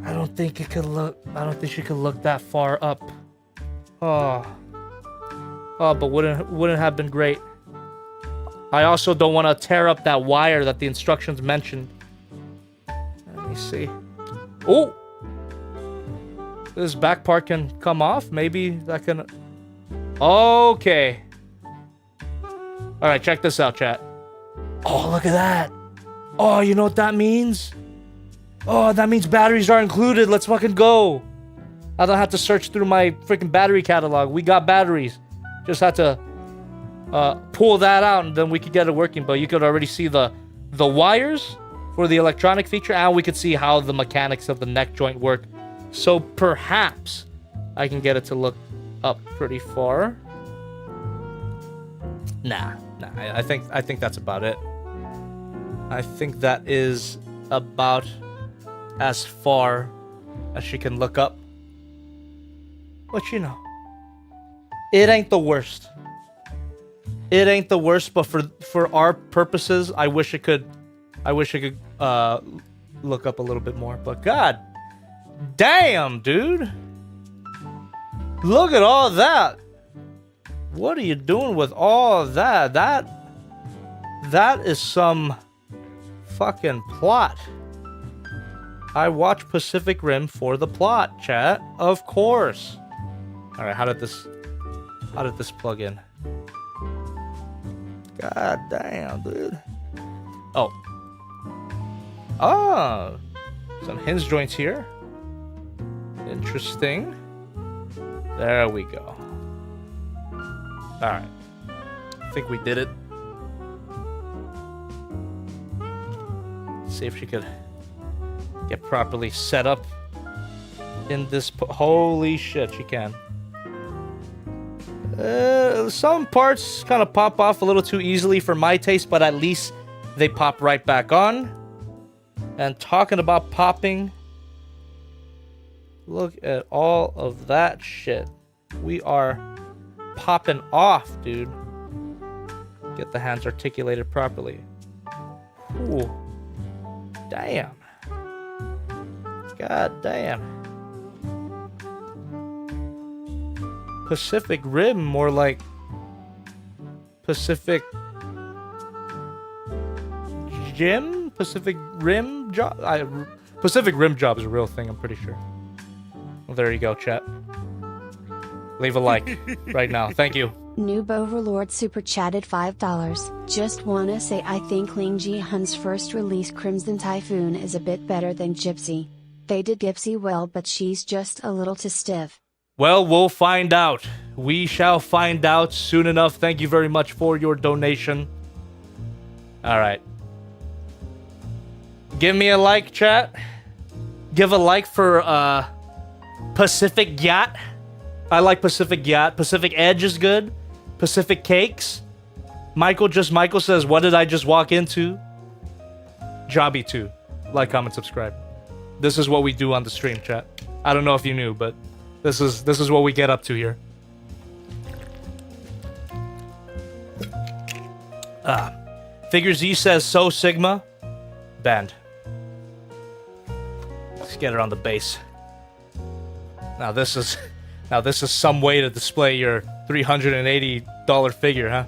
don't think it could look... I don't think she could look that far up. Oh, but wouldn't have been great. I also don't want to tear up that wire that the instructions mentioned. Let me see. Oh! This back part can come off. Maybe that can... Okay. Alright, check this out, chat. Oh, look at that. Oh, you know what that means? Oh, that means batteries are included. Let's fucking go. I don't have to search through my freaking battery catalog. We got batteries. Just had to pull that out and then we could get it working. But you could already see the wires for the electronic feature, and we could see how the mechanics of the neck joint work. So perhaps I can get it to look up pretty far. Nah. I think that's about it. I think that is about as far as she can look up. But you know, it ain't the worst. It ain't the worst, but for our purposes, I wish it could look up a little bit more. But god damn, dude. Look at all that. What are you doing with all that? That is some fucking plot. I watch Pacific Rim for the plot, chat. Of course. All right, how did this plug in? God damn, dude. Oh, some hinge joints here. Interesting. There we go. All right, I think we did it. See if she could get properly set up in this. Holy shit, she can. Some parts kind of pop off a little too easily for my taste, but at least they pop right back on. And talking about popping, look at all of that shit. We are popping off, dude. Get the hands articulated properly. Ooh. Damn. God damn. Pacific Rim, more like Pacific Gym? Pacific Rim Rim job? Pacific Rim job is a real thing, I'm pretty sure. Well, there you go, chat. Leave a like right now. Thank you. Noob Overlord super chatted $5. Just wanna say I think LingJihun's first release Crimson Typhoon is a bit better than Gipsy. They did Gipsy well, but she's just a little too stiff. Well, we'll find out. We shall find out soon enough. Thank you very much for your donation. Alright. Give me a like, chat. Give a like for Pacific Yacht. I like Pacific Yacht. Pacific Edge is good. Pacific Cakes. Michael says, what did I just walk into? Jobby 2. Like, comment, subscribe. This is what we do on the stream, chat. I don't know if you knew, but this is what we get up to here. Figure Z says, so Sigma. Banned. Let's get her on the base. Now this is some way to display your $380 figure, huh?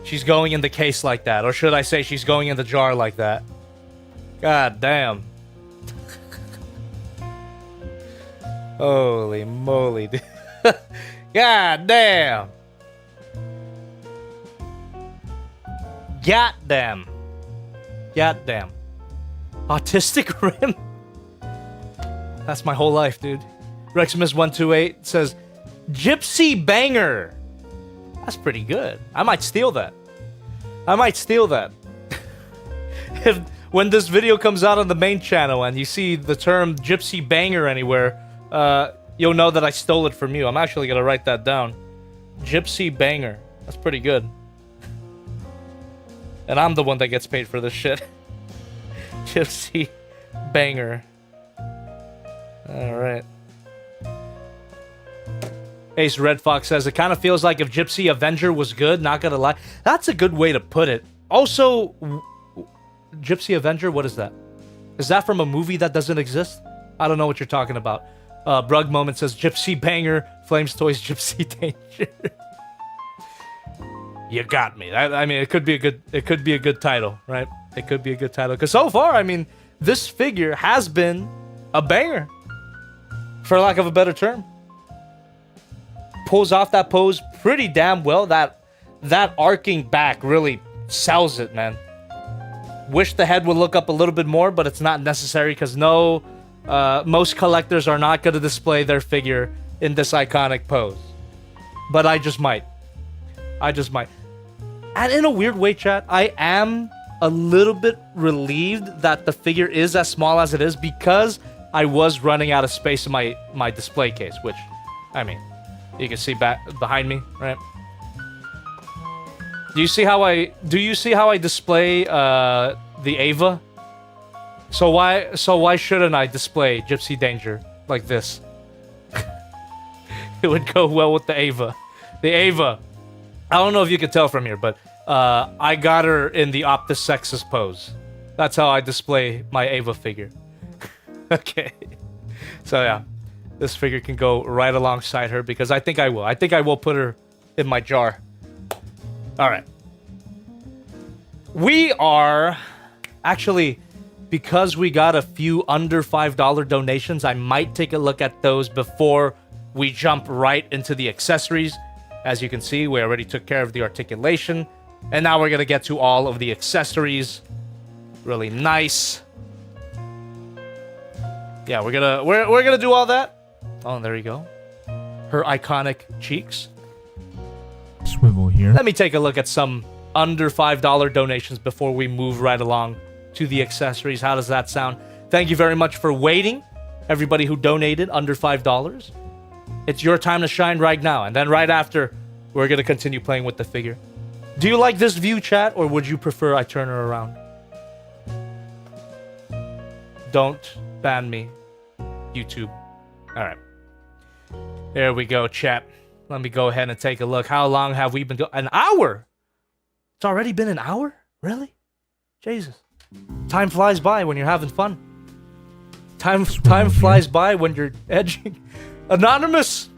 She's going in the case like that. Or should I say she's going in the jar like that? God damn. Holy moly. God damn. God damn. God damn. Autistic Rim? That's my whole life, dude. Reximus128 says, Gipsy Banger. That's pretty good. I might steal that. When this video comes out on the main channel and you see the term Gipsy Banger anywhere, you'll know that I stole it from you. I'm actually gonna write that down. Gipsy Banger. That's pretty good. And I'm the one that gets paid for this shit. Gipsy Banger. Alright. Ace Red Fox says, it kind of feels like if Gipsy Avenger was good, not gonna lie. That's a good way to put it. Also, Gipsy Avenger, what is that? Is that from a movie that doesn't exist? I don't know what you're talking about. Brug Moment says, Gipsy Banger, Flames Toys, Gipsy Danger. You got me. I mean, it could be a good title, right? It could be a good title. Because so far, I mean, this figure has been a banger. For lack of a better term. Pulls off that pose pretty damn well. That arcing back really sells it, man. Wish the head would look up a little bit more, but it's not necessary because most collectors are not going to display their figure in this iconic pose. But I just might. And in a weird way, chat, I am a little bit relieved that the figure is as small as it is because I was running out of space in my display case, which, I mean, you can see back behind me, right? Do you see how I display the Ava? So why shouldn't I display Gipsy Danger like this? It would go well with the Ava. The Ava. I don't know if you can tell from here, but I got her in the Optisexus pose. That's how I display my Ava figure. Okay. So yeah. This figure can go right alongside her because I think I will. I think I will put her in my jar. Alright. We are... Actually, because we got a few under $5 donations, I might take a look at those before we jump right into the accessories. As you can see, we already took care of the articulation. And now we're going to get to all of the accessories. Really nice. Yeah, we're gonna do all that. Oh, there you go. Her iconic cheeks. Swivel here. Let me take a look at some under $5 donations before we move right along to the accessories. How does that sound? Thank you very much for waiting, everybody who donated under $5. It's your time to shine right now. And then right after, we're going to continue playing with the figure. Do you like this view, chat, or would you prefer I turn her around? Don't ban me, YouTube. All right. There we go, chat. Let me go ahead and take a look. How long have we been doing? An hour? It's already been an hour? Really? Jesus. Time flies by when you're having fun. Time flies by when you're edging. Anonymous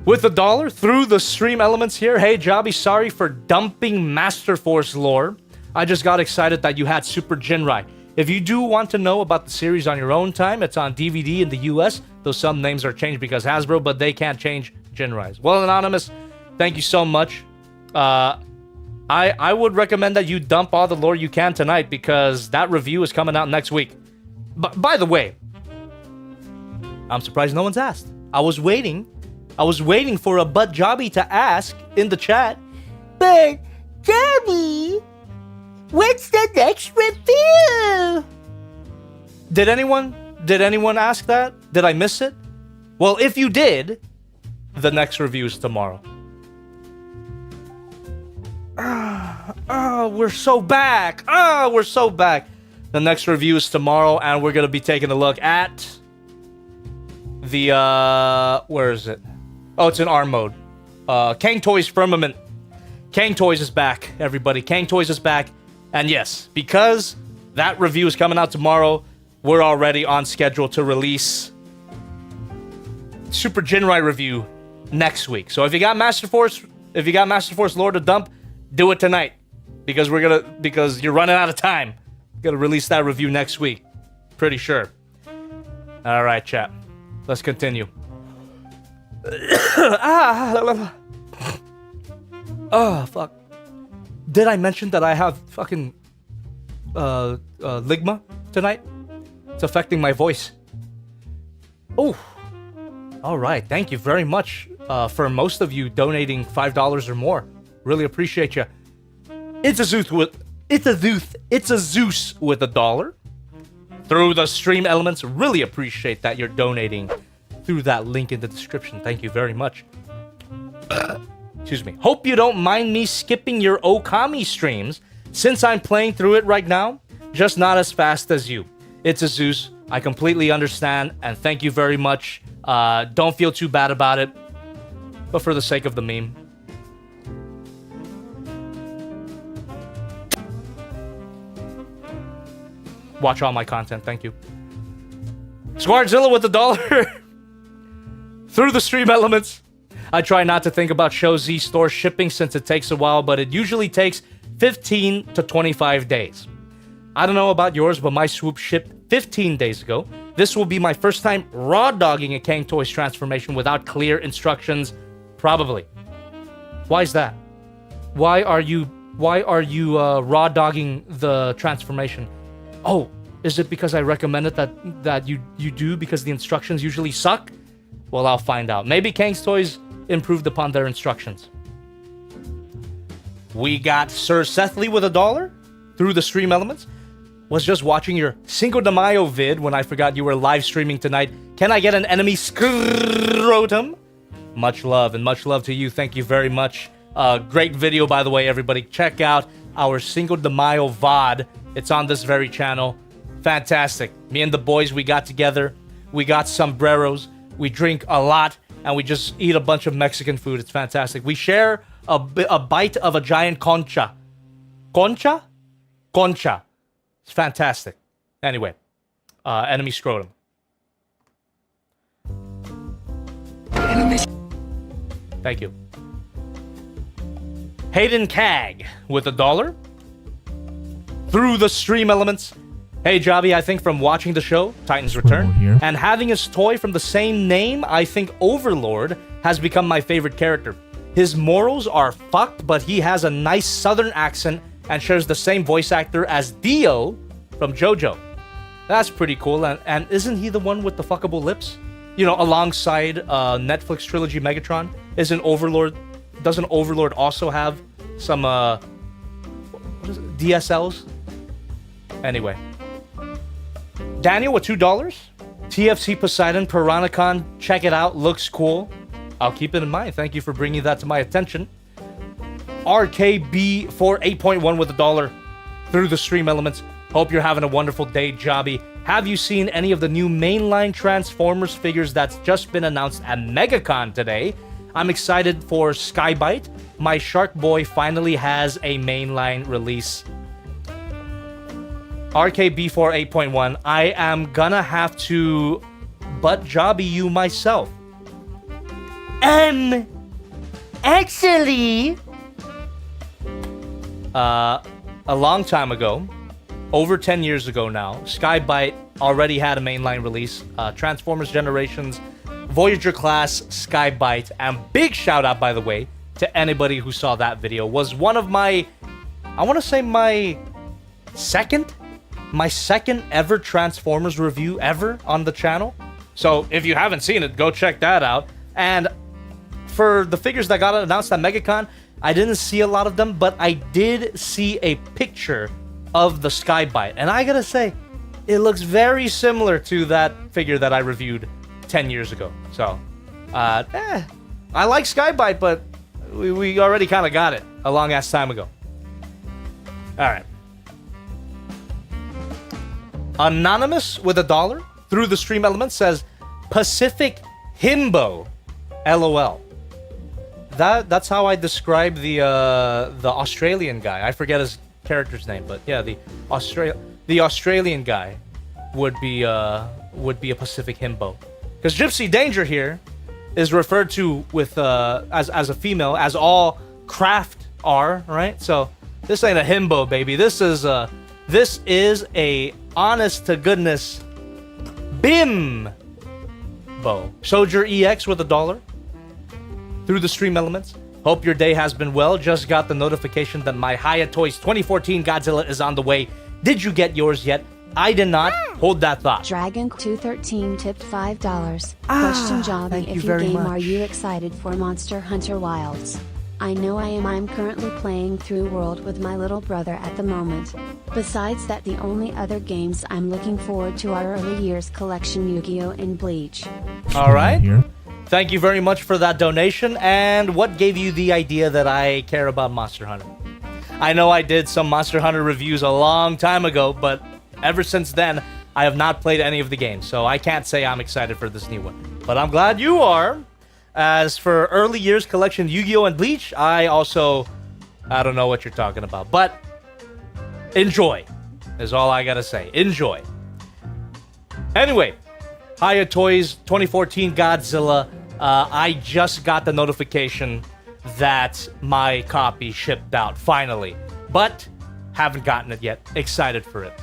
with $1 through the stream elements here. Hey, Jobby, sorry for dumping Master Force lore. I just got excited that you had Super Jinrai. If you do want to know about the series on your own time, it's on DVD in the US, though some names are changed because Hasbro, but they can't change Jinrais. Well, Anonymous, thank you so much. I would recommend that you dump all the lore you can tonight because that review is coming out next week. By the way, I'm surprised no one's asked. I was waiting for a Butt Jobby to ask in the chat. But Jobby, what's the next review? Did anyone ask that? Did I miss it? Well, if you did, the next review is tomorrow. We're so back. We're so back. The next review is tomorrow, and we're gonna be taking a look at the where is it? Oh, it's in ARM mode. Kang Toys Firmament. Kang Toys is back, everybody. Kang Toys is back. And yes, because that review is coming out tomorrow, we're already on schedule to release Super Jinrai review next week. So if you got Master Force lore to dump, do it tonight. Because you're running out of time. Gonna release that review next week. Pretty sure. Alright, chat. Let's continue. Oh, fuck. Did I mention that I have fucking ligma tonight? It's affecting my voice. Oh. Alright, thank you very much for most of you donating $5 or more. Really appreciate you. It's a Zeus with $1 through the stream elements. Really appreciate that you're donating through that link in the description. Thank you very much. Excuse me. Hope you don't mind me skipping your Okami streams since I'm playing through it right now, just not as fast as you. It's a Zeus. I completely understand, and thank you very much. Don't feel too bad about it, but for the sake of the meme. Watch all my content, thank you. Squartzilla with $1 through the stream elements. I try not to think about Show Z store shipping since it takes a while, but it usually takes 15 to 25 days. I don't know about yours, but my swoop shipped 15 days ago. This will be my first time raw dogging a Kang Toys transformation without clear instructions, probably. Why is that? Why are you raw dogging the transformation? Oh, is it because I recommended that you do because the instructions usually suck? Well, I'll find out. Maybe Kang Toys improved upon their instructions. We got Sir Sethley with $1 through the stream elements. Was just watching your Cinco de Mayo vid when I forgot you were live streaming tonight. Can I get an enemy scrotum? Much love, and much love to you. Thank you very much. Great video, by the way, everybody. Check out our Cinco de Mayo VOD. It's on this very channel. Fantastic. Me and the boys, we got together. We got sombreros. We drink a lot, and we just eat a bunch of Mexican food. It's fantastic. We share a bite of a giant concha. Concha? Concha. It's fantastic. Anyway, enemy scrotum. Thank you. Hayden Cag with $1 through the stream elements. Hey, Jobby, I think from watching the show, Titan's Return, and having his toy from the same name, I think Overlord has become my favorite character. His morals are fucked, but he has a nice southern accent and shares the same voice actor as Dio from JoJo. That's pretty cool, and isn't he the one with the fuckable lips? You know, alongside Netflix trilogy Megatron, doesn't Overlord also have some DSLs? Anyway. Daniel with $2. TFC Poseidon Piranacon, check it out, looks cool. I'll keep it in mind. Thank you for bringing that to my attention. RKB for 8.1 with $1 through the stream elements. Hope you're having a wonderful day, Jobby. Have you seen any of the new mainline Transformers figures that's just been announced at MegaCon today? I'm excited for Skybite. My Shark Boy finally has a mainline release. RKB for 8.1. I am gonna have to butt Jobby you myself. Actually... a long time ago, over 10 years ago now, Skybyte already had a mainline release. Transformers Generations, Voyager class, Skybyte, and big shout out, by the way, to anybody who saw that video. Was one of my, I want to say my second ever Transformers review ever on the channel. So if you haven't seen it, go check that out. And for the figures that got announced at MegaCon, I didn't see a lot of them, but I did see a picture of the Skybyte. And I gotta say, it looks very similar to that figure that I reviewed 10 years ago. So, I like Skybyte, but we already kind of got it a long ass time ago. Alright. Anonymous with $1 through the stream element says Pacific Himbo. LOL. That's how I describe the Australian guy. I forget his character's name, but yeah, the Australian guy would be a Pacific Himbo. Because Gipsy Danger here is referred to with as a female, as all craft are, right? So this ain't a himbo, baby. This is a honest to goodness bimbo. Soldier EX with $1 through the stream elements. Hope your day has been well. Just got the notification that my Hiya Toys 2014 Godzilla is on the way. Did you get yours yet? I did not. Hold that thought. Dragon213 tipped $5. Question, Jobby, if you game, are you excited for Monster Hunter Wilds? I know I am. I'm currently playing through World with my little brother at the moment. Besides that, the only other games I'm looking forward to are early years collection Yu-Gi-Oh! And Bleach. Alright. Thank you very much for that donation. And what gave you the idea that I care about Monster Hunter? I know I did some Monster Hunter reviews a long time ago, but ever since then, I have not played any of the games, so I can't say I'm excited for this new one. But I'm glad you are. As for early years collection Yu-Gi-Oh! And Bleach, I don't know what you're talking about. But enjoy is all I gotta say. Enjoy. Anyway, Hiya Toys 2014 Godzilla. I just got the notification that my copy shipped out, finally. But haven't gotten it yet. Excited for it.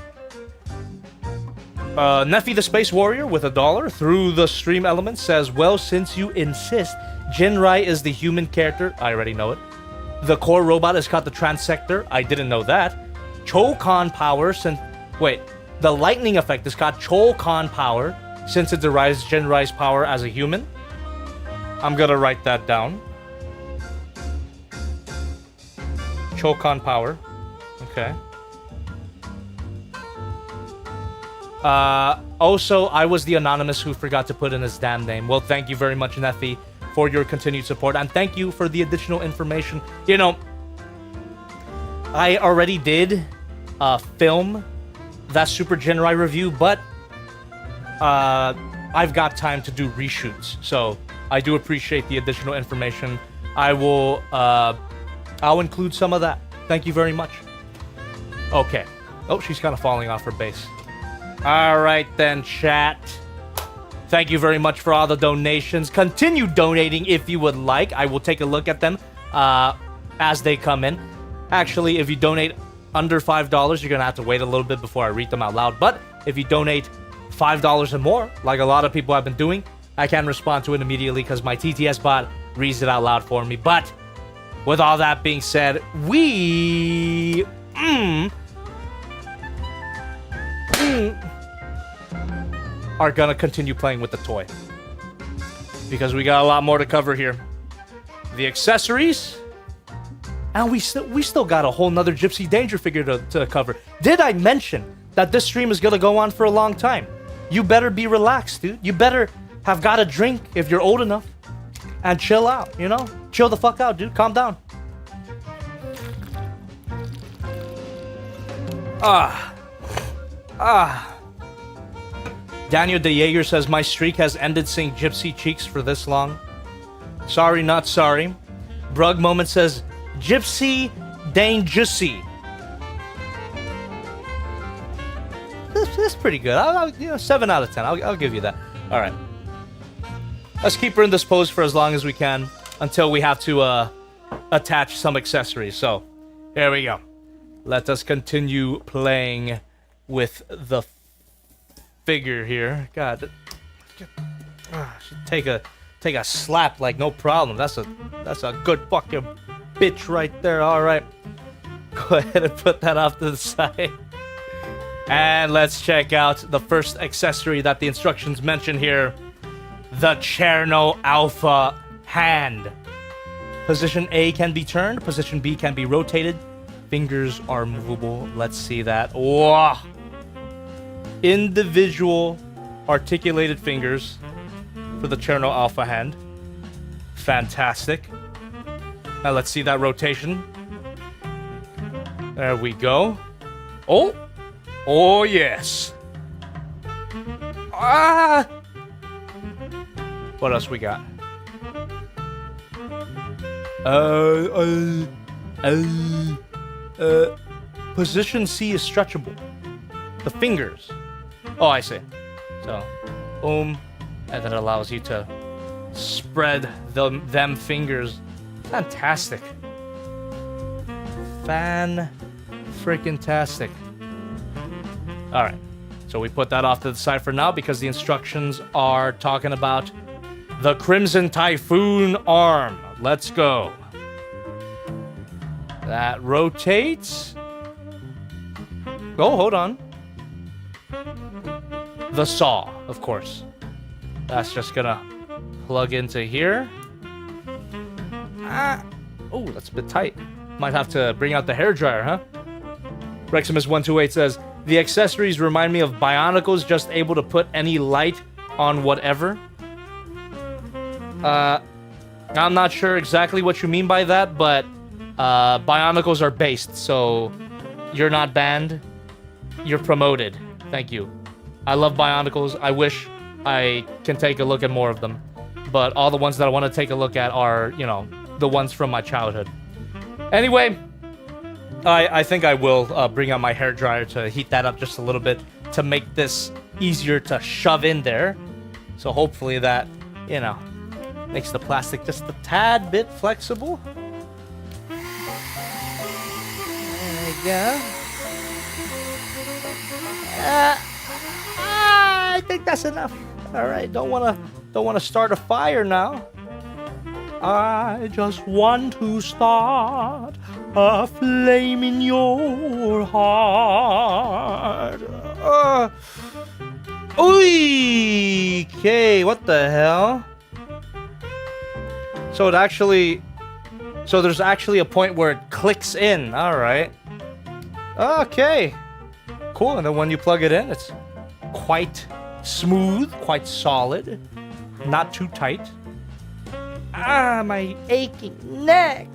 Neffy the Space Warrior with $1 through the stream element says, well, since you insist, Jinrai is the human character. I already know it. The core robot is called the Transector. I didn't know that. Chokan power since... Wait. The lightning effect is called Chokan power since it derives Jinrai's power as a human. I'm gonna write that down. Chokan power. Okay. Also, I was the anonymous who forgot to put in his damn name. Well, thank you very much, Neffy, for your continued support, and thank you for the additional information. You know, I already did film that Super Jinrai review, but I've got time to do reshoots, so I do appreciate the additional information. I'll include some of that. Thank you very much. Okay. Oh, she's kind of falling off her base. Alright then, chat. Thank you very much for all the donations. Continue donating if you would like. I will take a look at them as they come in. Actually, if you donate under $5, you're going to have to wait a little bit before I read them out loud. But if you donate $5 or more, like a lot of people have been doing, I can respond to it immediately because my TTS bot reads it out loud for me. But with all that being said, we... are gonna continue playing with the toy because we got a lot more to cover here. The accessories, and we still got a whole nother Gipsy Danger figure to cover. Did I mention that this stream is gonna go on for a long time? You better be relaxed, dude. You better have got a drink if you're old enough and chill out, you know? Chill the fuck out, dude. Calm down. Daniel De Jaeger says, my streak has ended seeing Gypsy cheeks for this long. Sorry, not sorry. Brug Moment says, Gipsy Danger. This is pretty good. 7 out of 10. I'll give you that. All right. Let's keep her in this pose for as long as we can until we have to attach some accessories. So, here we go. Let us continue playing with the figure here. God, should take a slap like no problem. That's a good fucking bitch right there. All right, go ahead and put that off to the side. And let's check out the first accessory that the instructions mention here. The Cherno Alpha hand. Position A can be turned. Position B can be rotated. Fingers are movable. Let's see that. Whoa. Individual articulated fingers for the Cherno Alpha hand. Fantastic. Now let's see that rotation. There we go. Oh. Oh, yes. Ah! What else we got? Position C is stretchable. The fingers. Oh, I see. So, boom. And that allows you to spread them fingers. Fantastic. Fan-freaking-tastic. Alright, so we put that off to the side for now because the instructions are talking about the Crimson Typhoon arm. Let's go. That rotates. Oh, hold on. The saw, of course. That's just gonna plug into here. Oh, that's a bit tight. Might have to bring out the hairdryer, huh? Reximus128 says, the accessories remind me of Bionicles, just able to put any light on whatever. I'm not sure exactly what you mean by that, but Bionicles are based, so you're not banned. You're promoted. Thank you. I love Bionicles. I wish I can take a look at more of them. But all the ones that I want to take a look at are, you know, the ones from my childhood. Anyway, I think I will bring out my hairdryer to heat that up just a little bit to make this easier to shove in there. So hopefully that, you know, makes the plastic just a tad bit flexible. There we go. I think that's enough. All right, don't wanna start a fire now. I just want to start a flame in your heart. Okay, what the hell? So there's actually a point where it clicks in. All right. Okay. Cool. And then when you plug it in, it's quite smooth, quite solid, not too tight. My aching neck.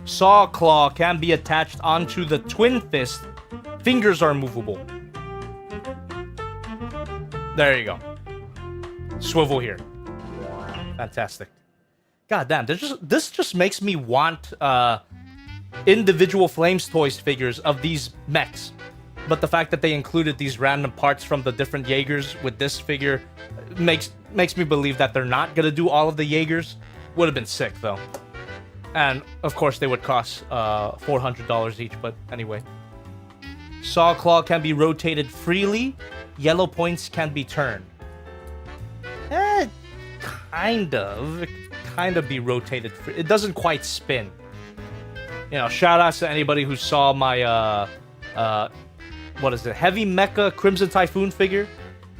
Saw claw can be attached onto the twin fist. Fingers are movable. There you go. Swivel here. Fantastic. God damn, this just makes me want individual Flames Toys figures of these mechs. But the fact that they included these random parts from the different Jaegers with this figure makes me believe that they're not gonna do all of the Jaegers. Would have been sick though. And of course they would cost $400 each, but anyway. Saw claw can be rotated freely. Yellow points can be turned. Kind of. It kind of be rotated. It doesn't quite spin. You know, shout outs to anybody who saw my what is it? Heavy Mecha Crimson Typhoon figure.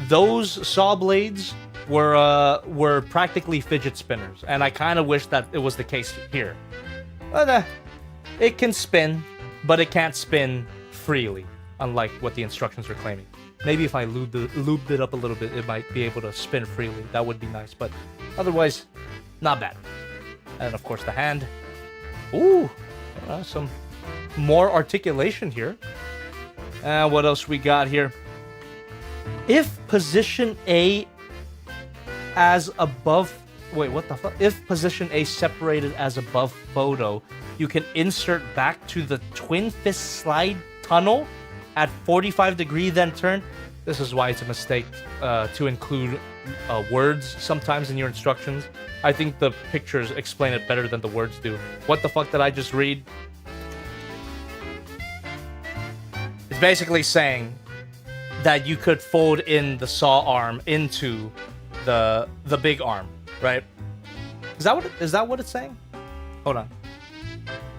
Those saw blades were practically fidget spinners, and I kind of wish that it was the case here. But it can spin, but it can't spin freely, unlike what the instructions are claiming. Maybe if I lubed it up a little bit, it might be able to spin freely. That would be nice, but otherwise, not bad. And of course, the hand. Ooh, some more articulation here. And what else we got here? If position A as above... Wait, what the fuck? If position A separated as above photo, you can insert back to the twin fist slide tunnel at 45 degree, then turn. This is why it's a mistake to include words sometimes in your instructions. I think the pictures explain it better than the words do. What the fuck did I just read? It's basically saying that you could fold in the saw arm into the big arm, right? Is that what it's saying? Hold on.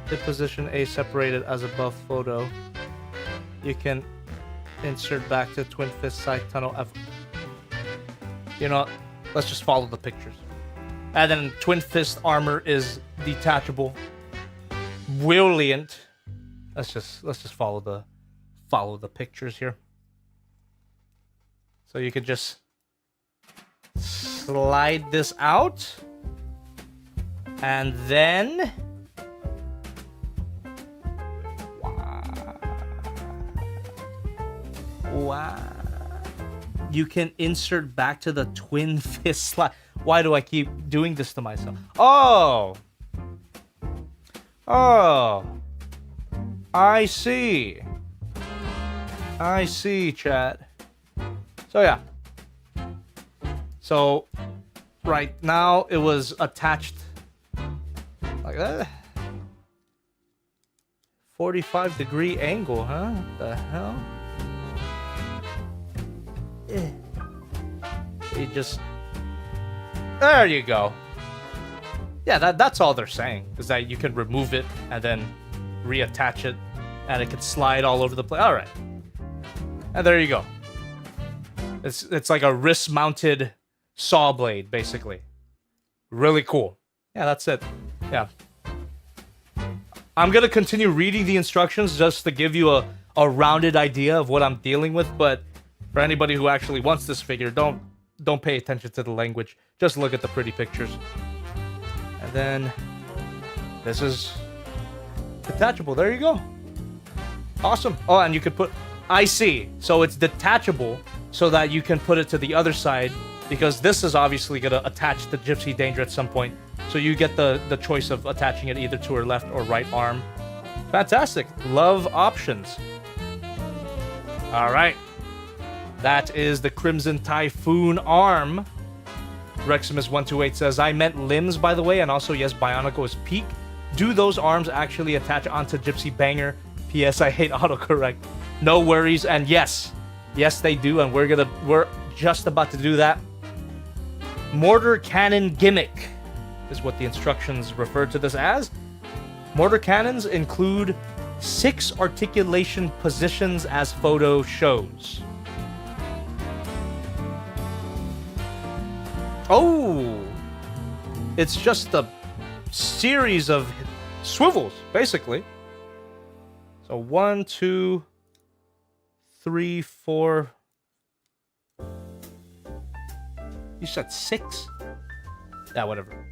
The position A separated as above photo. You can insert back to twin fist side tunnel F. You know, let's just follow the pictures. And then twin fist armor is detachable. Brilliant. Let's just follow the pictures here. So you could just slide this out. And then wow. You can insert back to the twin fist slide. Why do I keep doing this to myself? Oh, I see, chat. So yeah. So right now it was attached like that. 45-degree angle, huh? What the hell? You just... There you go. Yeah, that's all they're saying. Is that you can remove it and then reattach it. And it can slide all over the place. Alright. And there you go. It's like a wrist-mounted saw blade, basically. Really cool. Yeah, that's it. Yeah. I'm gonna continue reading the instructions just to give you a rounded idea of what I'm dealing with, but for anybody who actually wants this figure, don't pay attention to the language. Just look at the pretty pictures. And then this is detachable. There you go. Awesome. Oh, and you could put... I see. So it's detachable so that you can put it to the other side, because this is obviously going to attach the Gipsy Danger at some point. So you get the choice of attaching it either to her left or right arm. Fantastic. Love options. All right. That is the Crimson Typhoon arm. Reximus128 says, I meant limbs, by the way, and also, yes, Bionicle is peak. Do those arms actually attach onto Gipsy Banger? P.S. I hate autocorrect. No worries, and yes, they do, and we're just about to do that. Mortar cannon gimmick is what the instructions refer to this as. Mortar cannons include 6 articulation positions as photo shows. Oh, it's just a series of swivels, basically. So 1, 2, 3, 4. You said 6? Yeah, whatever.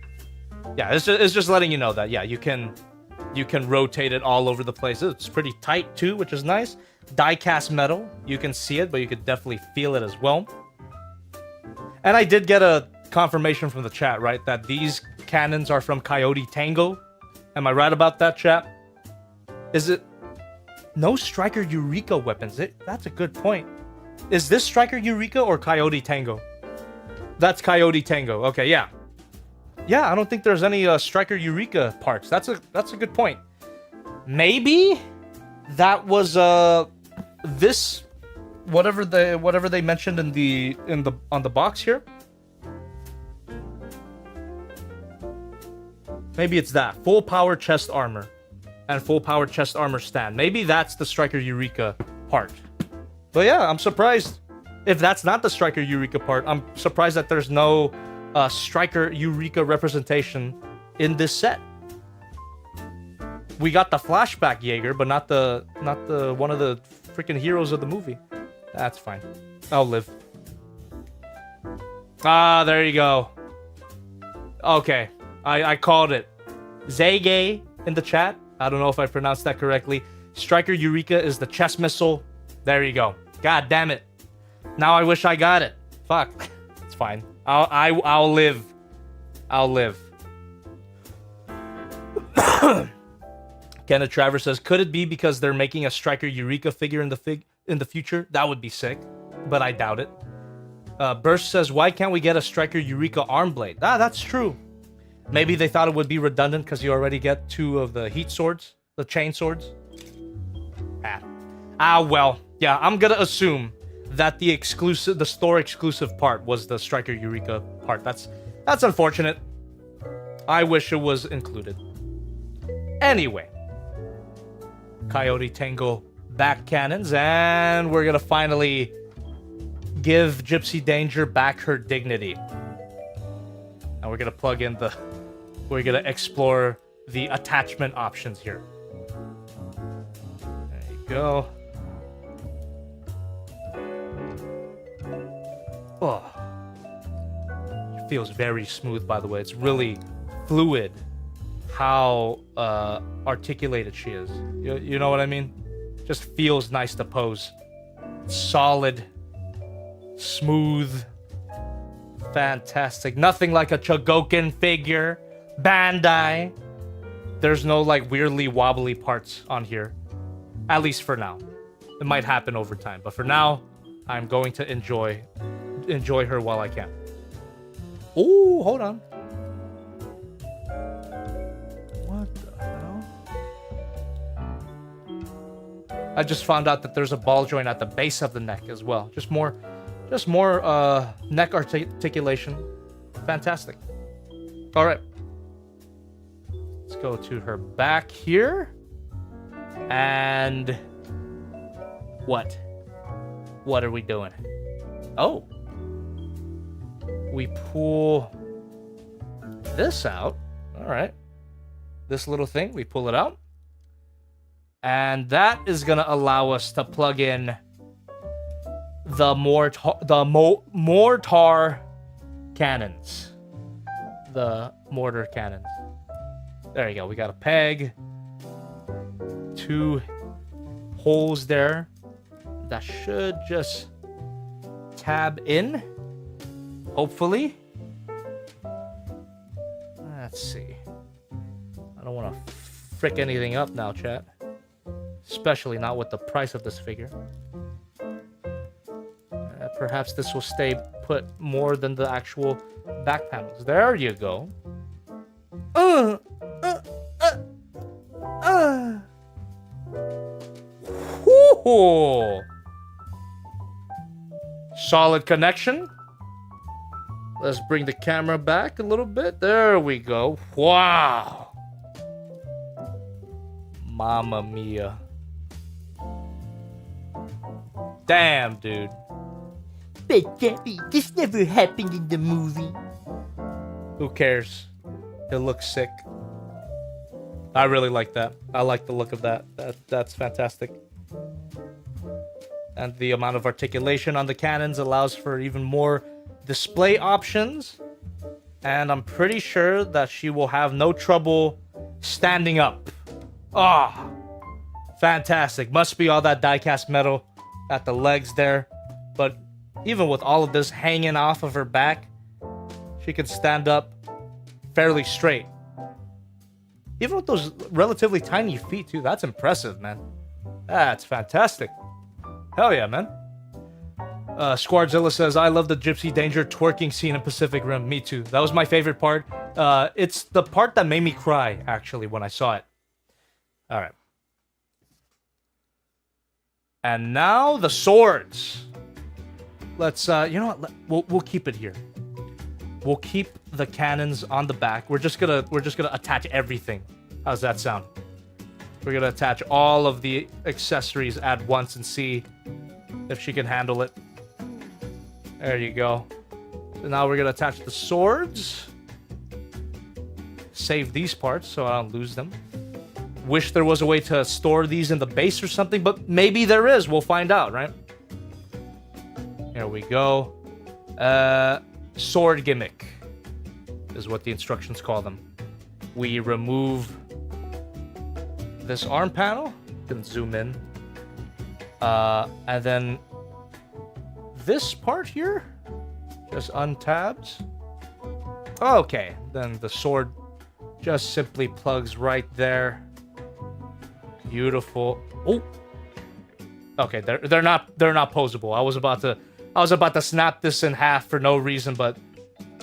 Yeah, it's just letting you know that, yeah, you can rotate it all over the place. It's pretty tight too, which is nice. Die-cast metal, you can see it, but you could definitely feel it as well. And I did get a confirmation from the chat, right, that these cannons are from Coyote Tango. Am I right about that, chat? Is it no Striker Eureka weapons? That's a good point. Is this Striker Eureka or Coyote Tango? That's Coyote Tango. Okay, yeah. Yeah, I don't think there's any Striker Eureka parts. That's a good point. Maybe that was this whatever they mentioned on the box here. Maybe it's that. Full power chest armor. And full power chest armor stand. Maybe that's the Striker Eureka part. But yeah, I'm surprised. If that's not the Striker Eureka part, I'm surprised that there's no Striker Eureka representation in this set. We got the flashback Jaeger, but not the one of the freaking heroes of the movie. That's fine. I'll live. Ah, there you go. Okay. I called it. Zege in the chat. I don't know if I pronounced that correctly. Striker Eureka is the chest missile. There you go. God damn it. Now I wish I got it. Fuck. It's fine. I'll live. I'll live. Kenneth Travers says, could it be because they're making a Striker Eureka figure in the future? That would be sick. but I doubt it. Burst says, why can't we get a Striker Eureka arm blade? Ah, that's true. Maybe they thought it would be redundant because you already get 2 of the heat swords, the chain swords. Well, yeah, I'm gonna assume that the store exclusive part was the Striker Eureka part. That's unfortunate. I wish it was included. Anyway, Coyote Tango back cannons, and we're gonna finally give Gipsy Danger back her dignity. And we're gonna plug in we're gonna explore the attachment options here. There you go. Oh, it feels very smooth, by the way. It's really fluid how articulated she is. You know what I mean? Just feels nice to pose. Solid, smooth, fantastic. Nothing like a Chogokin figure. Bandai. There's no like weirdly wobbly parts on here. At least for now. It might happen over time, but for now, I'm going to enjoy her while I can. Oh, hold on. What the hell? I just found out that there's a ball joint at the base of the neck as well. Just more neck articulation. Fantastic. All right. Let's go to her back here. And what? What are we doing? Oh. We pull this out. All right. This little thing, we pull it out. And that is going to allow us to plug in the mortar cannons. The mortar cannons. There you go. We got a peg. 2 holes there. That should just tab in. Hopefully. Let's see. I don't want to frick anything up now, chat. Especially not with the price of this figure. Perhaps this will stay put more than the actual back panels. There you go. Woo-hoo. Solid connection. Let's bring the camera back a little bit. There we go. Wow. Mamma mia. Damn, dude. But Debbie, this never happened in the movie. Who cares? It looks sick. I really like that. I like the look of that. That's fantastic. And the amount of articulation on the cannons allows for even more display options. And I'm pretty sure that she will have no trouble standing up. Ah, fantastic. Must be all that die-cast metal at the legs there. But even with all of this hanging off of her back, she can stand up fairly straight. Even with those relatively tiny feet, too. That's impressive, man. That's fantastic. Hell yeah, man. Squardzilla says, I love the Gipsy Danger twerking scene in Pacific Rim. Me too. That was my favorite part. It's the part that made me cry, actually, when I saw it. All right. And now the swords. Let's, you know what? We'll keep it here. We'll keep the cannons on the back. We're just gonna attach everything. How's that sound? We're gonna attach all of the accessories at once and see if she can handle it. There you go. So now we're gonna attach the swords. Save these parts so I don't lose them. Wish there was a way to store these in the base or something, but maybe there is. We'll find out, right? Here we go. Sword gimmick is what the instructions call them. We remove this arm panel. You can zoom in. And then this part here just untabs. Okay, then the sword just simply plugs right there. Beautiful. Oh, okay. They're not posable. I was about to I was about to snap this in half for no reason, but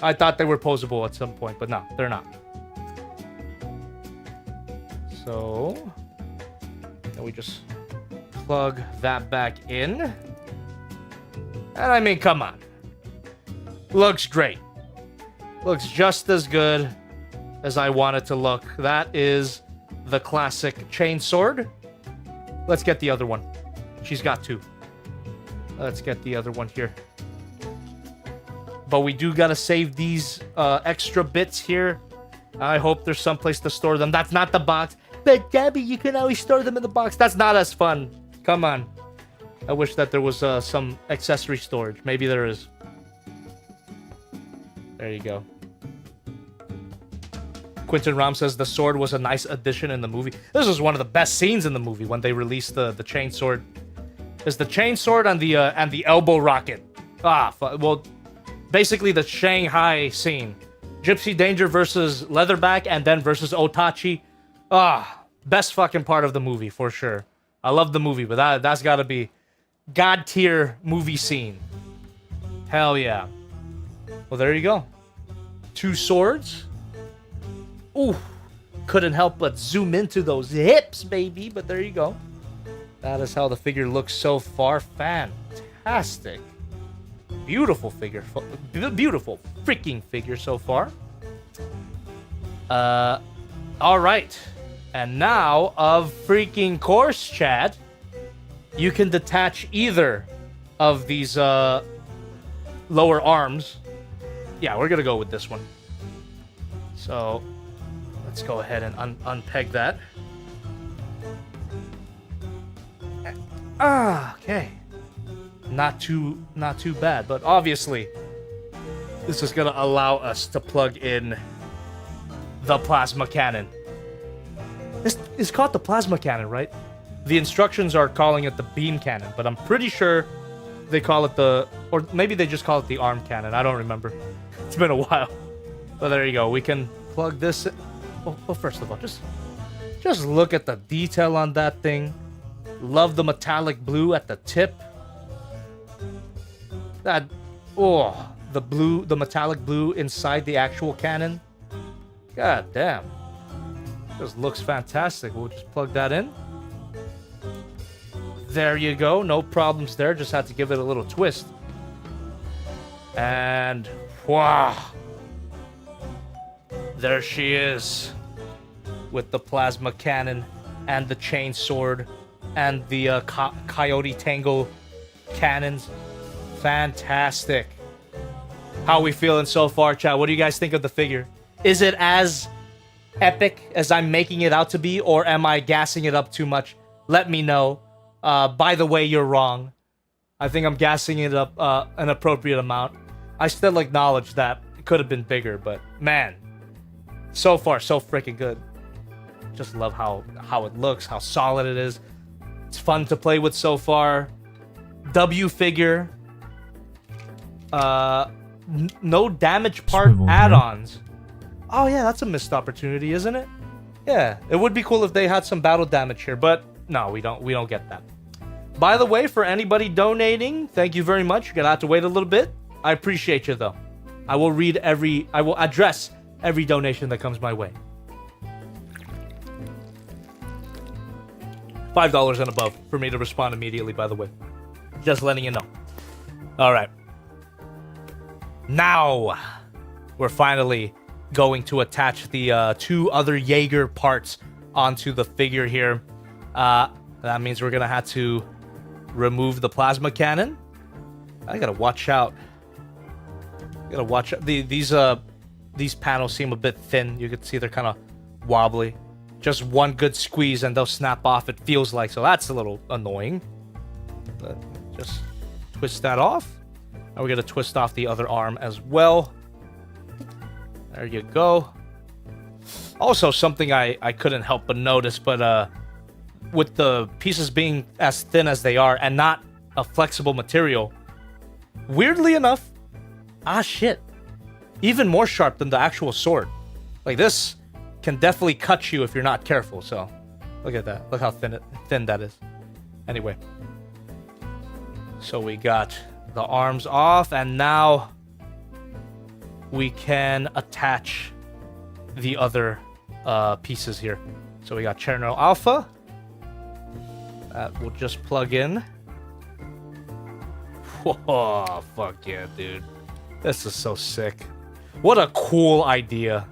I thought they were posable at some point, but no, they're not. So, then we just plug that back in. And I mean, come on. Looks great. Looks just as good as I want it to look. That is the classic chainsword. Let's get the other one. She's got two. Let's get the other one here. But we do gotta save these extra bits here. I hope there's someplace to store them. That's not the box. But Gabby, you can always store them in the box. That's not as fun. Come on. I wish that there was some accessory storage. Maybe there is. There you go. Quentin Ram says the sword was a nice addition in the movie. This was one of the best scenes in the movie when they released the chain sword. There's the chain sword and the elbow rocket. Well, basically the Shanghai scene. Gipsy Danger versus Leatherback and then versus Otachi. Best fucking part of the movie for sure. I love the movie, but that's gotta be God tier movie scene. Hell yeah. Well, there you go. Two swords. Ooh, couldn't help but zoom into those hips, baby. But there you go. That is how the figure looks so far. Fantastic. Beautiful figure. Beautiful freaking figure so far. All right. And now, of freaking course, chat, you can detach either of these lower arms. Yeah, we're gonna go with this one. So, let's go ahead and unpeg that. Okay. Not too bad, but obviously, this is gonna allow us to plug in the plasma cannon. It's called the plasma cannon, right? The instructions are calling it the beam cannon, but I'm pretty sure they call it or maybe they just call it the arm cannon. I don't remember. It's been a while. But there you go. We can plug this in. Well, first of all, just look at the detail on that thing. Love the metallic blue at the tip. The metallic blue inside the actual cannon. God damn. Just looks fantastic. We'll just plug that in. There you go. No problems there. Just had to give it a little twist. And wow. There she is. With the plasma cannon and the chain sword and the Coyote Tango cannons. Fantastic. How are we feeling so far, chat? What do you guys think of the figure? Is it as epic as I'm making it out to be, or am I gassing it up too much? Let me know. By the way, you're wrong. I think I'm gassing it up an appropriate amount. I still acknowledge that it could have been bigger, but man, so far so freaking good. Just love how it looks, how solid it is. It's fun to play with so far. W figure. No damage part add-ons. Oh yeah, that's a missed opportunity, isn't it? Yeah, it would be cool if they had some battle damage here, but no, we don't get that. By the way, for anybody donating, thank you very much. You're gonna have to wait a little bit. I appreciate you though. I will address every donation that comes my way. $5 and above for me to respond immediately, by the way. Just letting you know. All right. Now, we're finally going to attach the two other Jaeger parts onto the figure here. That means we're gonna have to remove the plasma cannon. I gotta watch out. These panels seem a bit thin. You can see they're kind of wobbly. Just one good squeeze and they'll snap off, it feels like. So that's a little annoying. But just twist that off. And we're gonna twist off the other arm as well. There you go. Also, something I couldn't help but notice, but with the pieces being as thin as they are and not a flexible material, weirdly enough, even more sharp than the actual sword. Like this can definitely cut you if you're not careful. So look at that. Look how thin that is. Anyway, so we got the arms off, and now we can attach the other pieces here. So we got Cherno Alpha. That will just plug in. Whoa, fuck yeah, dude. This is so sick. What a cool idea.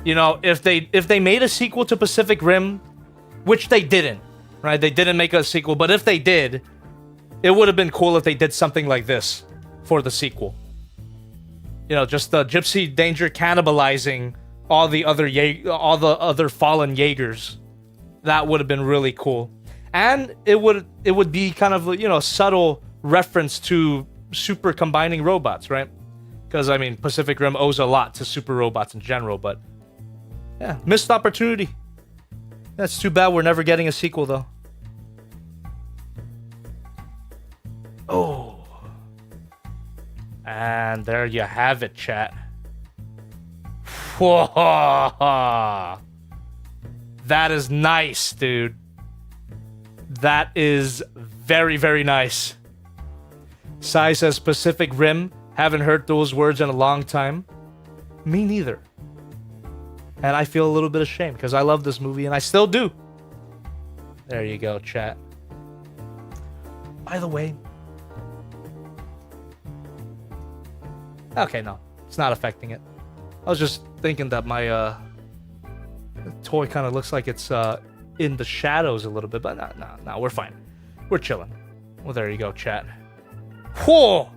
You know, if they made a sequel to Pacific Rim, which they didn't, right? They didn't make a sequel, but if they did, it would have been cool if they did something like this for the sequel. You know, just the Gipsy Danger cannibalizing all the other fallen Jaegers. That would have been really cool. And it would be kind of, you know, subtle reference to super combining robots, right? Because, I mean, Pacific Rim owes a lot to super robots in general, but yeah, missed opportunity. That's too bad we're never getting a sequel, though. Oh. And there you have it, chat. Whoa. That is nice, dude. That is very, very nice. Sai says Pacific Rim. Haven't heard those words in a long time. Me neither. And I feel a little bit ashamed because I love this movie and I still do. There you go, chat. By the way. Okay, no. It's not affecting it. I was just thinking that my toy kind of looks like it's in the shadows a little bit, but no, we're fine. We're chilling. Well, there you go, chat. Whoa!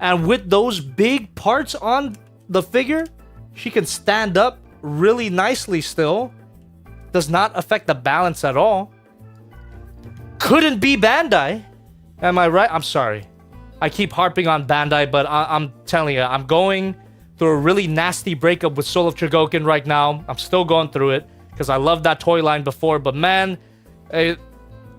And with those big parts on the figure, she can stand up really nicely still. Does not affect the balance at all. Couldn't be Bandai. Am I right? I'm sorry. I keep harping on Bandai, but I'm telling you, I'm going through a really nasty breakup with Soul of Chogokin right now. I'm still going through it because I loved that toy line before, but man, a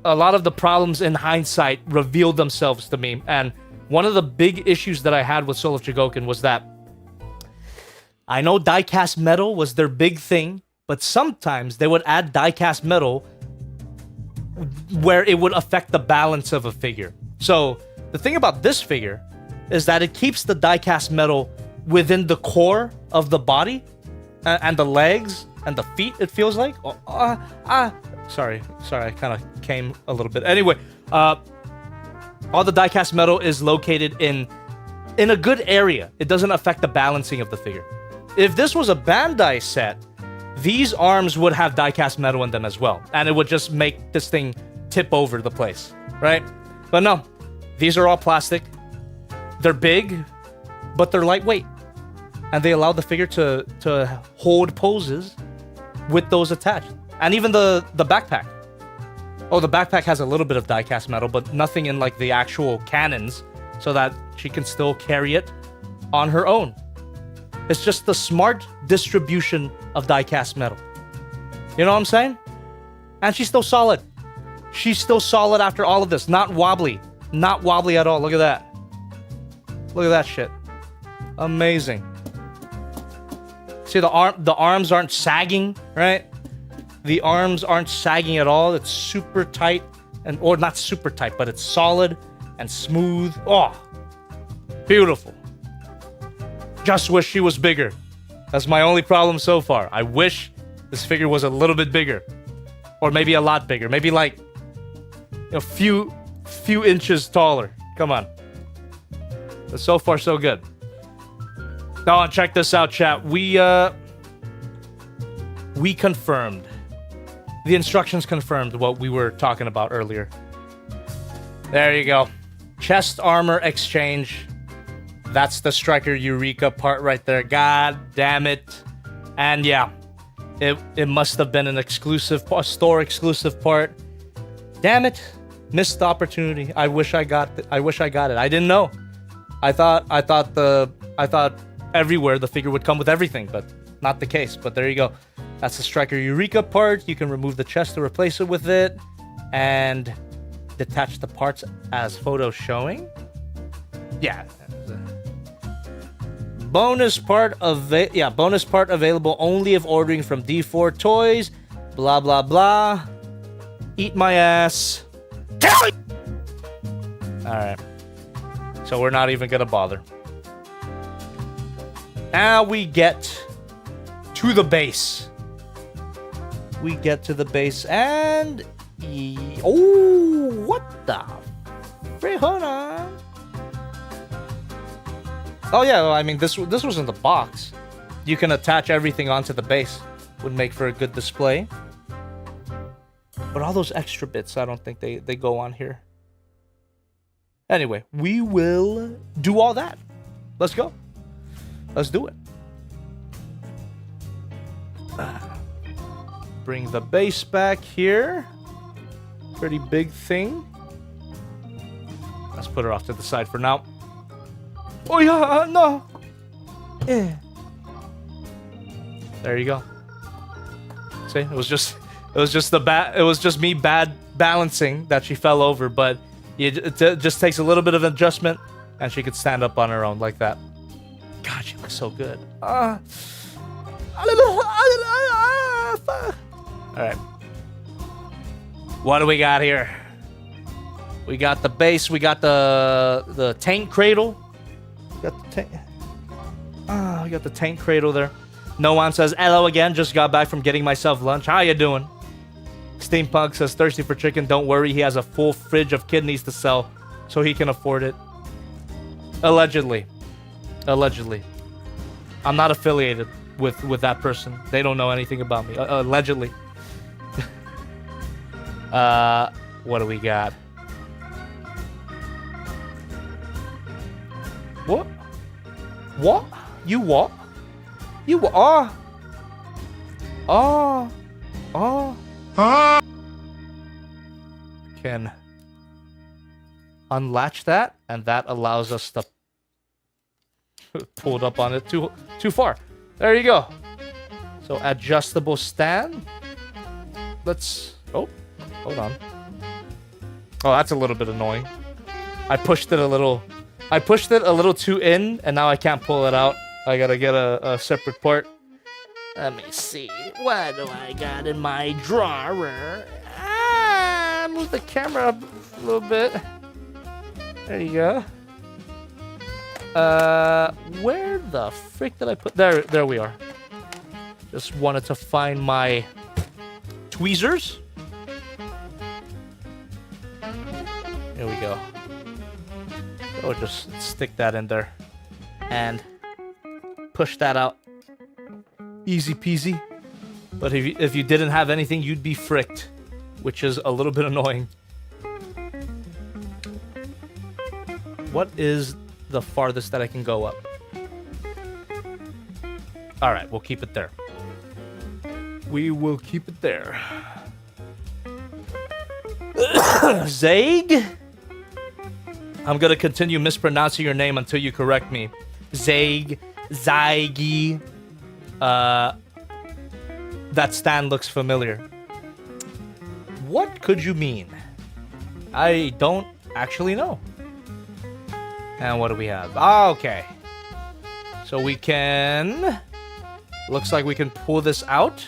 lot of the problems in hindsight revealed themselves to me. And one of the big issues that I had with Soul of Chogokin was that I know die-cast metal was their big thing, but sometimes they would add die-cast metal where it would affect the balance of a figure. So the thing about this figure is that it keeps the die-cast metal within the core of the body and the legs and the feet, it feels like. Sorry, I kind of came a little bit. Anyway, all the die-cast metal is located in a good area. It doesn't affect the balancing of the figure. If this was a Bandai set, these arms would have die-cast metal in them as well, and it would just make this thing tip over the place, right? But no, these are all plastic. They're big, but they're lightweight, and they allow the figure to hold poses with those attached. And even the backpack. Oh, the backpack has a little bit of die-cast metal, but nothing in like the actual cannons, so that she can still carry it on her own. It's just the smart distribution of die-cast metal. You know what I'm saying? And she's still solid. She's still solid after all of this. Not wobbly. Not wobbly at all. Look at that. Look at that shit. Amazing. See, the arms aren't sagging, right? The arms aren't sagging at all. It's super tight, or not super tight, but it's solid and smooth. Oh, beautiful. Just wish she was bigger. That's my only problem so far. I wish this figure was a little bit bigger, or maybe a lot bigger. Maybe like a few inches taller. Come on. But so far, so good. Now, check this out, chat. We confirmed. The instructions confirmed what we were talking about earlier. There you go. Chest armor exchange. That's the Striker Eureka part right there. God damn it. And yeah, it must have been an exclusive, a store exclusive part. Damn it. Missed the opportunity. I wish I got it. I didn't know. I thought everywhere the figure would come with everything, but not the case. But there you go. That's the Striker Eureka part. You can remove the chest to replace it with it, and detach the parts as photos showing. Yeah. Bonus part available only if ordering from D4 Toys. Blah blah blah. Eat my ass. Alright. So we're not even gonna bother. Now we get to the base. We get to the base and... Oh, what the... Hold on. Oh yeah, well, I mean, this was in the box. You can attach everything onto the base. Would make for a good display. But all those extra bits, I don't think they go on here. Anyway, we will do all that. Let's go. Let's do it. Bring the base back here. Pretty big thing. Let's put her off to the side for now. Oh yeah, no. Yeah. There you go. See, it was just me bad balancing that she fell over, but it just takes a little bit of adjustment, and she could stand up on her own like that. God, she looks so good. All right. What do we got here? We got the base. We got the tank cradle. We got the tank. We got the tank cradle there. No one says hello again. Just got back from getting myself lunch. How you doing? Steampunk says thirsty for chicken. Don't worry, he has a full fridge of kidneys to sell, so he can afford it. Allegedly. Allegedly. I'm not affiliated with that person. They don't know anything about me. Allegedly. What do we got? What? What? You what? You what? Oh. Oh. Oh. Can unlatch that, and that allows us to pull it up on it too far. There you go. So adjustable stand. Let's... Oh, hold on. Oh, that's a little bit annoying. I pushed it a little too in, and now I can't pull it out. I gotta get a separate part. Let me see. What do I got in my drawer? Move the camera up a little bit. There you go. Where the frick did I put... There we are. Just wanted to find my tweezers. Here we go. So just stick that in there. And push that out. Easy peasy. But if you didn't have anything, you'd be fricked. Which is a little bit annoying. What is the farthest that I can go up? Alright, we'll keep it there. We will keep it there. Zaig? I'm gonna continue mispronouncing your name until you correct me. Zaig, Zaigi. That stand looks familiar. What could you mean? I don't actually know. And what do we have? Okay. So we can... Looks like we can pull this out.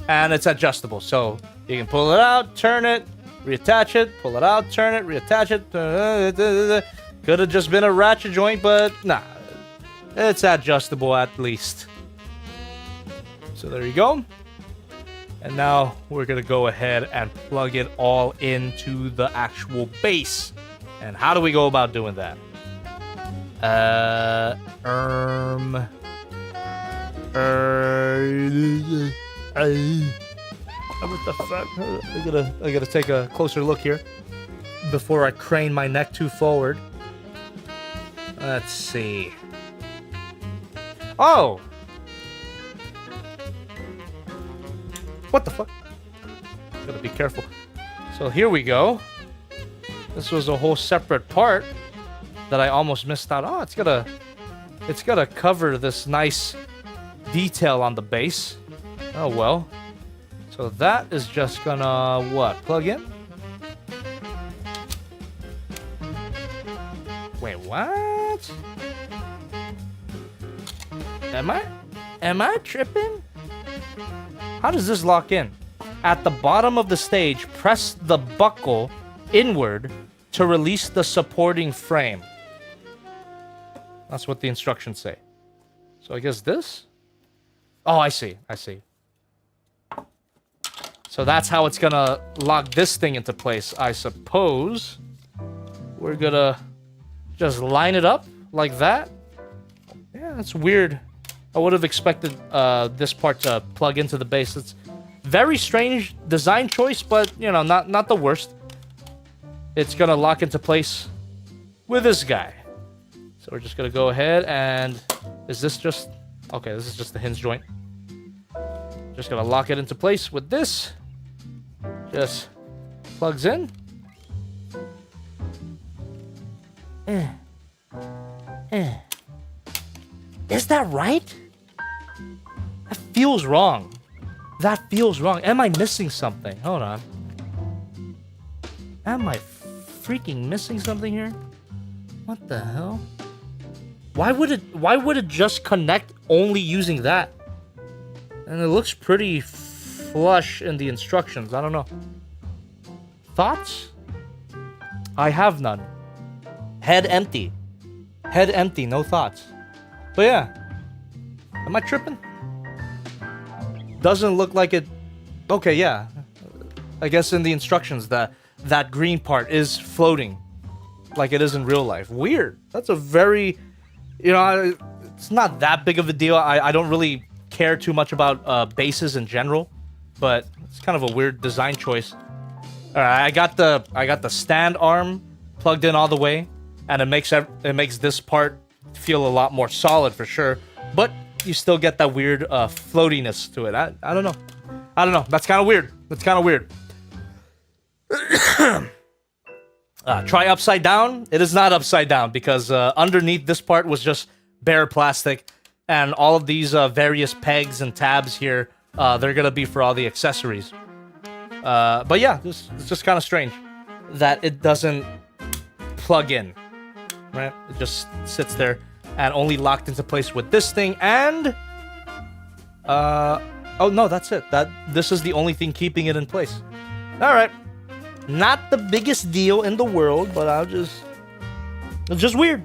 And it's adjustable. So you can pull it out, turn it, reattach it, pull it out, turn it, reattach it. Could have just been a ratchet joint, but nah. It's adjustable at least. So there you go. And now we're going to go ahead and plug it all into the actual base. And how do we go about doing that? What the fuck? I gotta take a closer look here before I crane my neck too forward. Let's see. Oh! What the fuck? Gotta be careful. So here we go. This was a whole separate part that I almost missed out. Oh, it's gotta cover this nice detail on the base. Oh well. So that is just gonna what? Plug in? Wait, what? Am I tripping? How does this lock in? At the bottom of the stage, press the buckle inward to release the supporting frame. That's what the instructions say. So I guess this? Oh, I see. I see. So that's how it's gonna lock this thing into place. I suppose we're gonna just line it up like that. Yeah, that's weird. I would have expected this part to plug into the base. It's very strange design choice, but you know, not the worst. It's gonna lock into place with this guy. So we're just gonna go ahead and is this just okay? This is just the hinge joint. Just gonna lock it into place with this. Just plugs in. Is that right? That feels wrong. That feels wrong. Am I missing something? Hold on. Am I freaking missing something here? What the hell? Why would it just connect only using that? And it looks pretty flush in the instructions. I don't know. Thoughts? I have none. Head empty. Head empty, no thoughts. But yeah. Am I tripping? Doesn't look like it. Okay, yeah. I guess in the instructions that green part is floating like it is in real life. Weird. That's a very, you know, it's not that big of a deal. I don't really care too much about bases in general, but it's kind of a weird design choice. All right, I got the stand arm plugged in all the way, and it makes this part feel a lot more solid for sure. But you still get that weird floatiness to it. I don't know. I don't know. That's kind of weird. That's kind of weird. Try upside down. It is not upside down because underneath this part was just bare plastic, and all of these various pegs and tabs here, they're gonna be for all the accessories. But yeah, it's just kind of strange that it doesn't plug in, right? It just sits there and only locked into place with this thing and oh no, that's it. This is the only thing keeping it in place. All right. Not the biggest deal in the world, but it's just weird.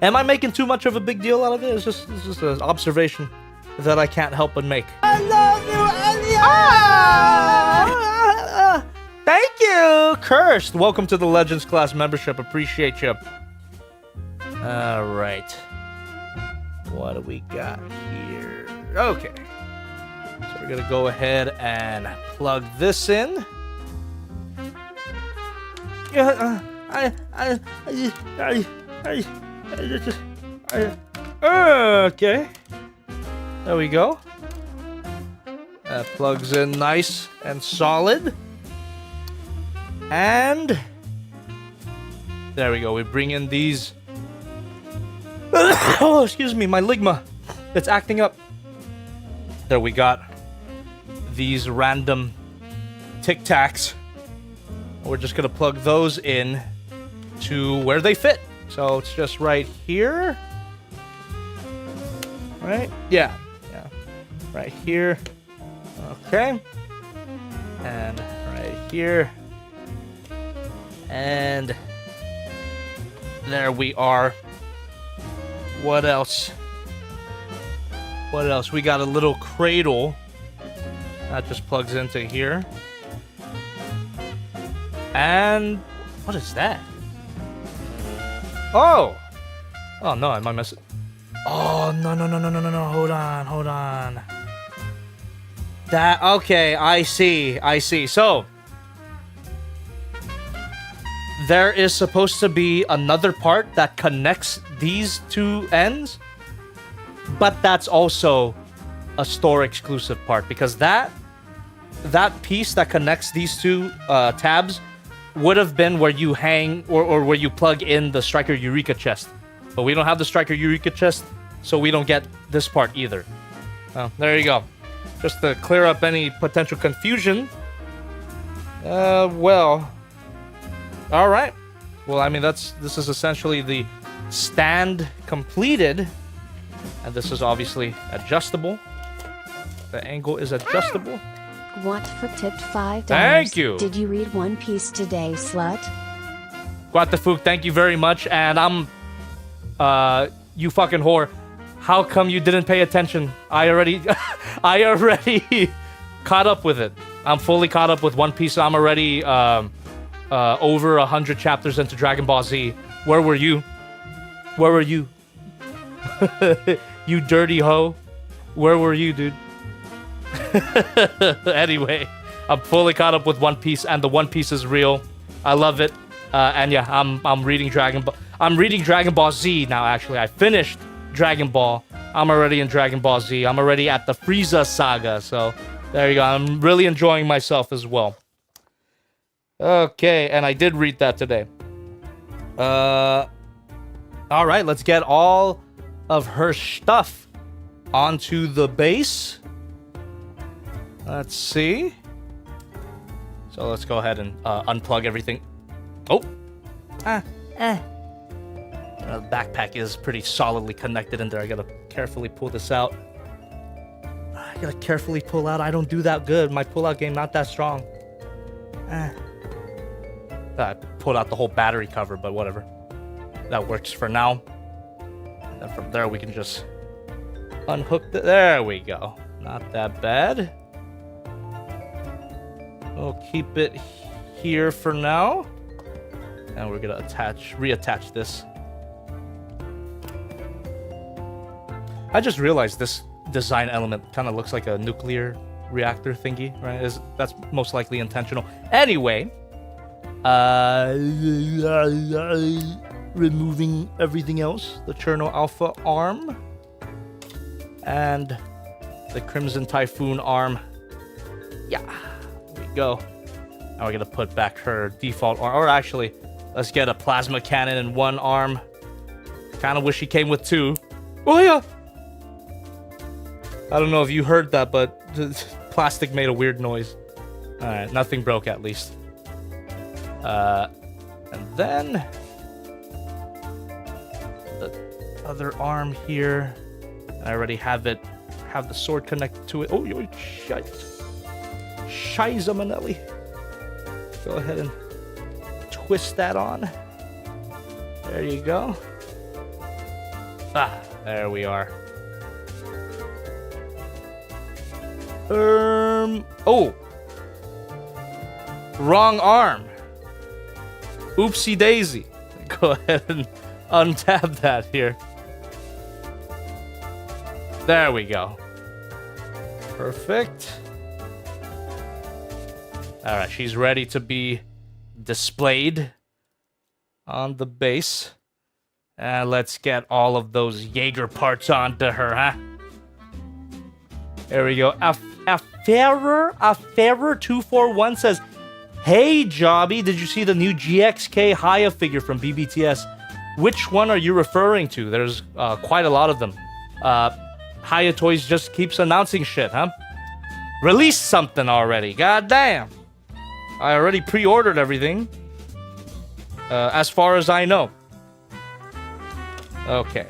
Am I making too much of a big deal out of it? It's just an observation that I can't help but make. I love you, Elia! Thank you, Cursed. Welcome to the Legends class membership. Appreciate you. All right. What do we got here? Okay. So we're gonna go ahead and plug this in. Okay. There we go. That plugs in nice and solid. And there we go. We bring in these. Oh, excuse me, my ligma. It's acting up. There we got these random Tic Tacs. We're just gonna plug those in to where they fit. So it's just right here. Right? Yeah. Right here. Okay. And right here. And there we are. What else? What else? We got a little cradle that just plugs into here. And what is that? Oh! Oh no, am I missing? Oh no. Hold on. That okay, I see. So there is supposed to be another part that connects these two ends, but that's also a store exclusive part because that piece that connects these two tabs would have been where you hang or where you plug in the Striker Eureka chest. But we don't have the Striker Eureka chest, so we don't get this part either. Oh, there you go. Just to clear up any potential confusion. Well. Alright. Well, I mean, this is essentially the stand completed. And this is obviously adjustable. The angle is adjustable. Want for tipped $5. Thank you. Did you read One Piece today, slut? Guatafuk, thank you very much. And I'm, you fucking whore. How come you didn't pay attention? I already caught up with it. I'm fully caught up with One Piece. I'm already over 100 chapters into Dragon Ball Z. Where were you? Where were you? You dirty hoe. Where were you, dude? Anyway, I'm fully caught up with One Piece, and the One Piece is real. I love it. And yeah, I'm reading Dragon Ball. I'm reading Dragon Ball Z now. Actually, I finished Dragon Ball. I'm already in Dragon Ball Z. I'm already at the Frieza saga. So there you go. I'm really enjoying myself as well. Okay, and I did read that today. All right, let's get all of her stuff onto the base. Let's see. So let's go ahead and unplug everything. Oh. The backpack is pretty solidly connected in there. I gotta carefully pull this out. I gotta carefully pull out. I don't do that good. My pull-out game not that strong. I pulled out the whole battery cover, but whatever. That works for now. And then from there we can just unhook the... There we go. Not that bad. We'll keep it here for now. And we're gonna reattach this. I just realized this design element kind of looks like a nuclear reactor thingy, right? That's most likely intentional. Anyway, removing everything else, the Cherno Alpha arm and the Crimson Typhoon arm. Yeah, there we go. Now we're gonna put back her default arm, or actually, let's get a plasma cannon in one arm. Kind of wish she came with two. Oh yeah. I don't know if you heard that, but plastic made a weird noise. Alright, nothing broke at least. And then the other arm here. I already have the sword connected to it. Oh, yo, shite. Shiza Manelli. Go ahead and twist that on. There you go. There we are. Oh. Wrong arm. Oopsie daisy. Go ahead and untab that here. There we go. Perfect. Alright, she's ready to be displayed on the base. And let's get all of those Jaeger parts onto her, huh? There we go. Affarer241 says, "Hey, Jobby, did you see the new GXK Haya figure from BBTS? Which one are you referring to? There's quite a lot of them. Haya Toys just keeps announcing shit, huh? Release something already. God damn. I already pre-ordered everything. As far as I know. Okay.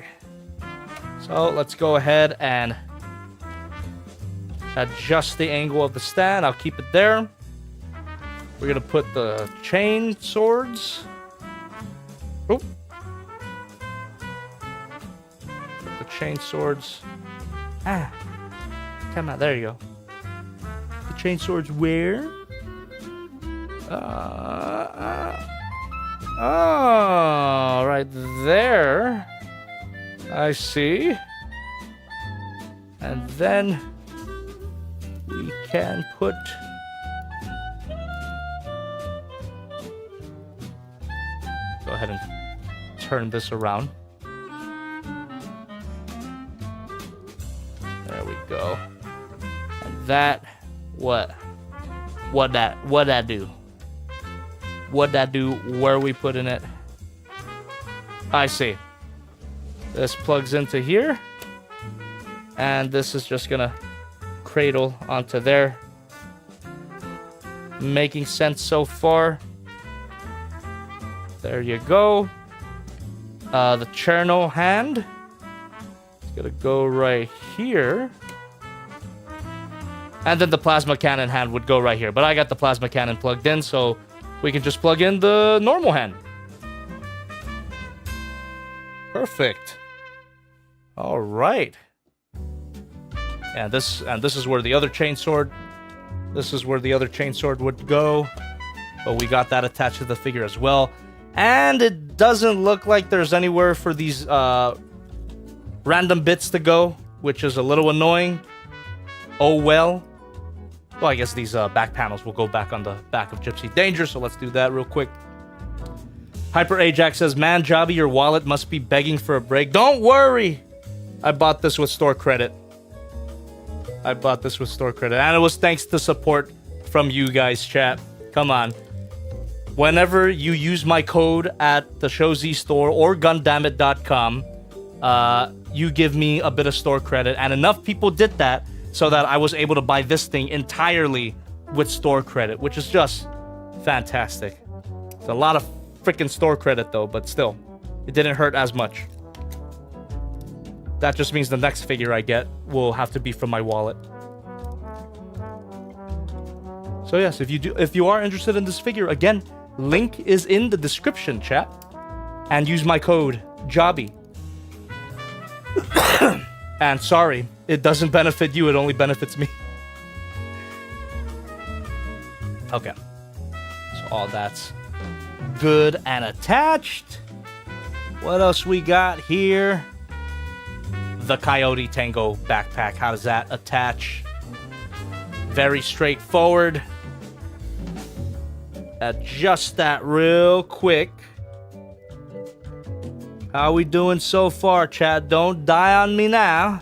So let's go ahead and adjust the angle of the stand. I'll keep it there. We're gonna put the chain swords. Oh. Put the chain swords. Come on, there you go. The chain swords where? Oh, right there. I see. And then we can put go ahead and turn this around. There we go. And that what that do? What'd that do? Where are we putting it? I see. This plugs into here. And this is just gonna cradle onto there. Making sense so far. There you go. The Cherno hand is gonna go right here. And then the plasma cannon hand would go right here. But I got the plasma cannon plugged in, so we can just plug in the normal hand. Perfect. All right. And this is where the other chainsword. This is where the other chainsword would go. But we got that attached to the figure as well. And it doesn't look like there's anywhere for these random bits to go, which is a little annoying. Oh well. Well, I guess these back panels will go back on the back of Gipsy Danger, so let's do that real quick. Hyper Ajax says, man, Jobby, your wallet must be begging for a break. Don't worry! I bought this with store credit. And it was thanks to support from you guys, chat. Come on. Whenever you use my code at the Show Z store or gundamit.com, you give me a bit of store credit. And enough people did that so that I was able to buy this thing entirely with store credit, which is just fantastic. It's a lot of freaking store credit though, but still, it didn't hurt as much. That just means the next figure I get will have to be from my wallet. So yes, if you are interested in this figure, again, link is in the description, chat. And use my code Jobby. And sorry, it doesn't benefit you, it only benefits me. Okay. So all that's good and attached. What else we got here? The Coyote Tango backpack. How does that attach? Very straightforward. Adjust that real quick. How we doing so far, chat? Don't die on me now.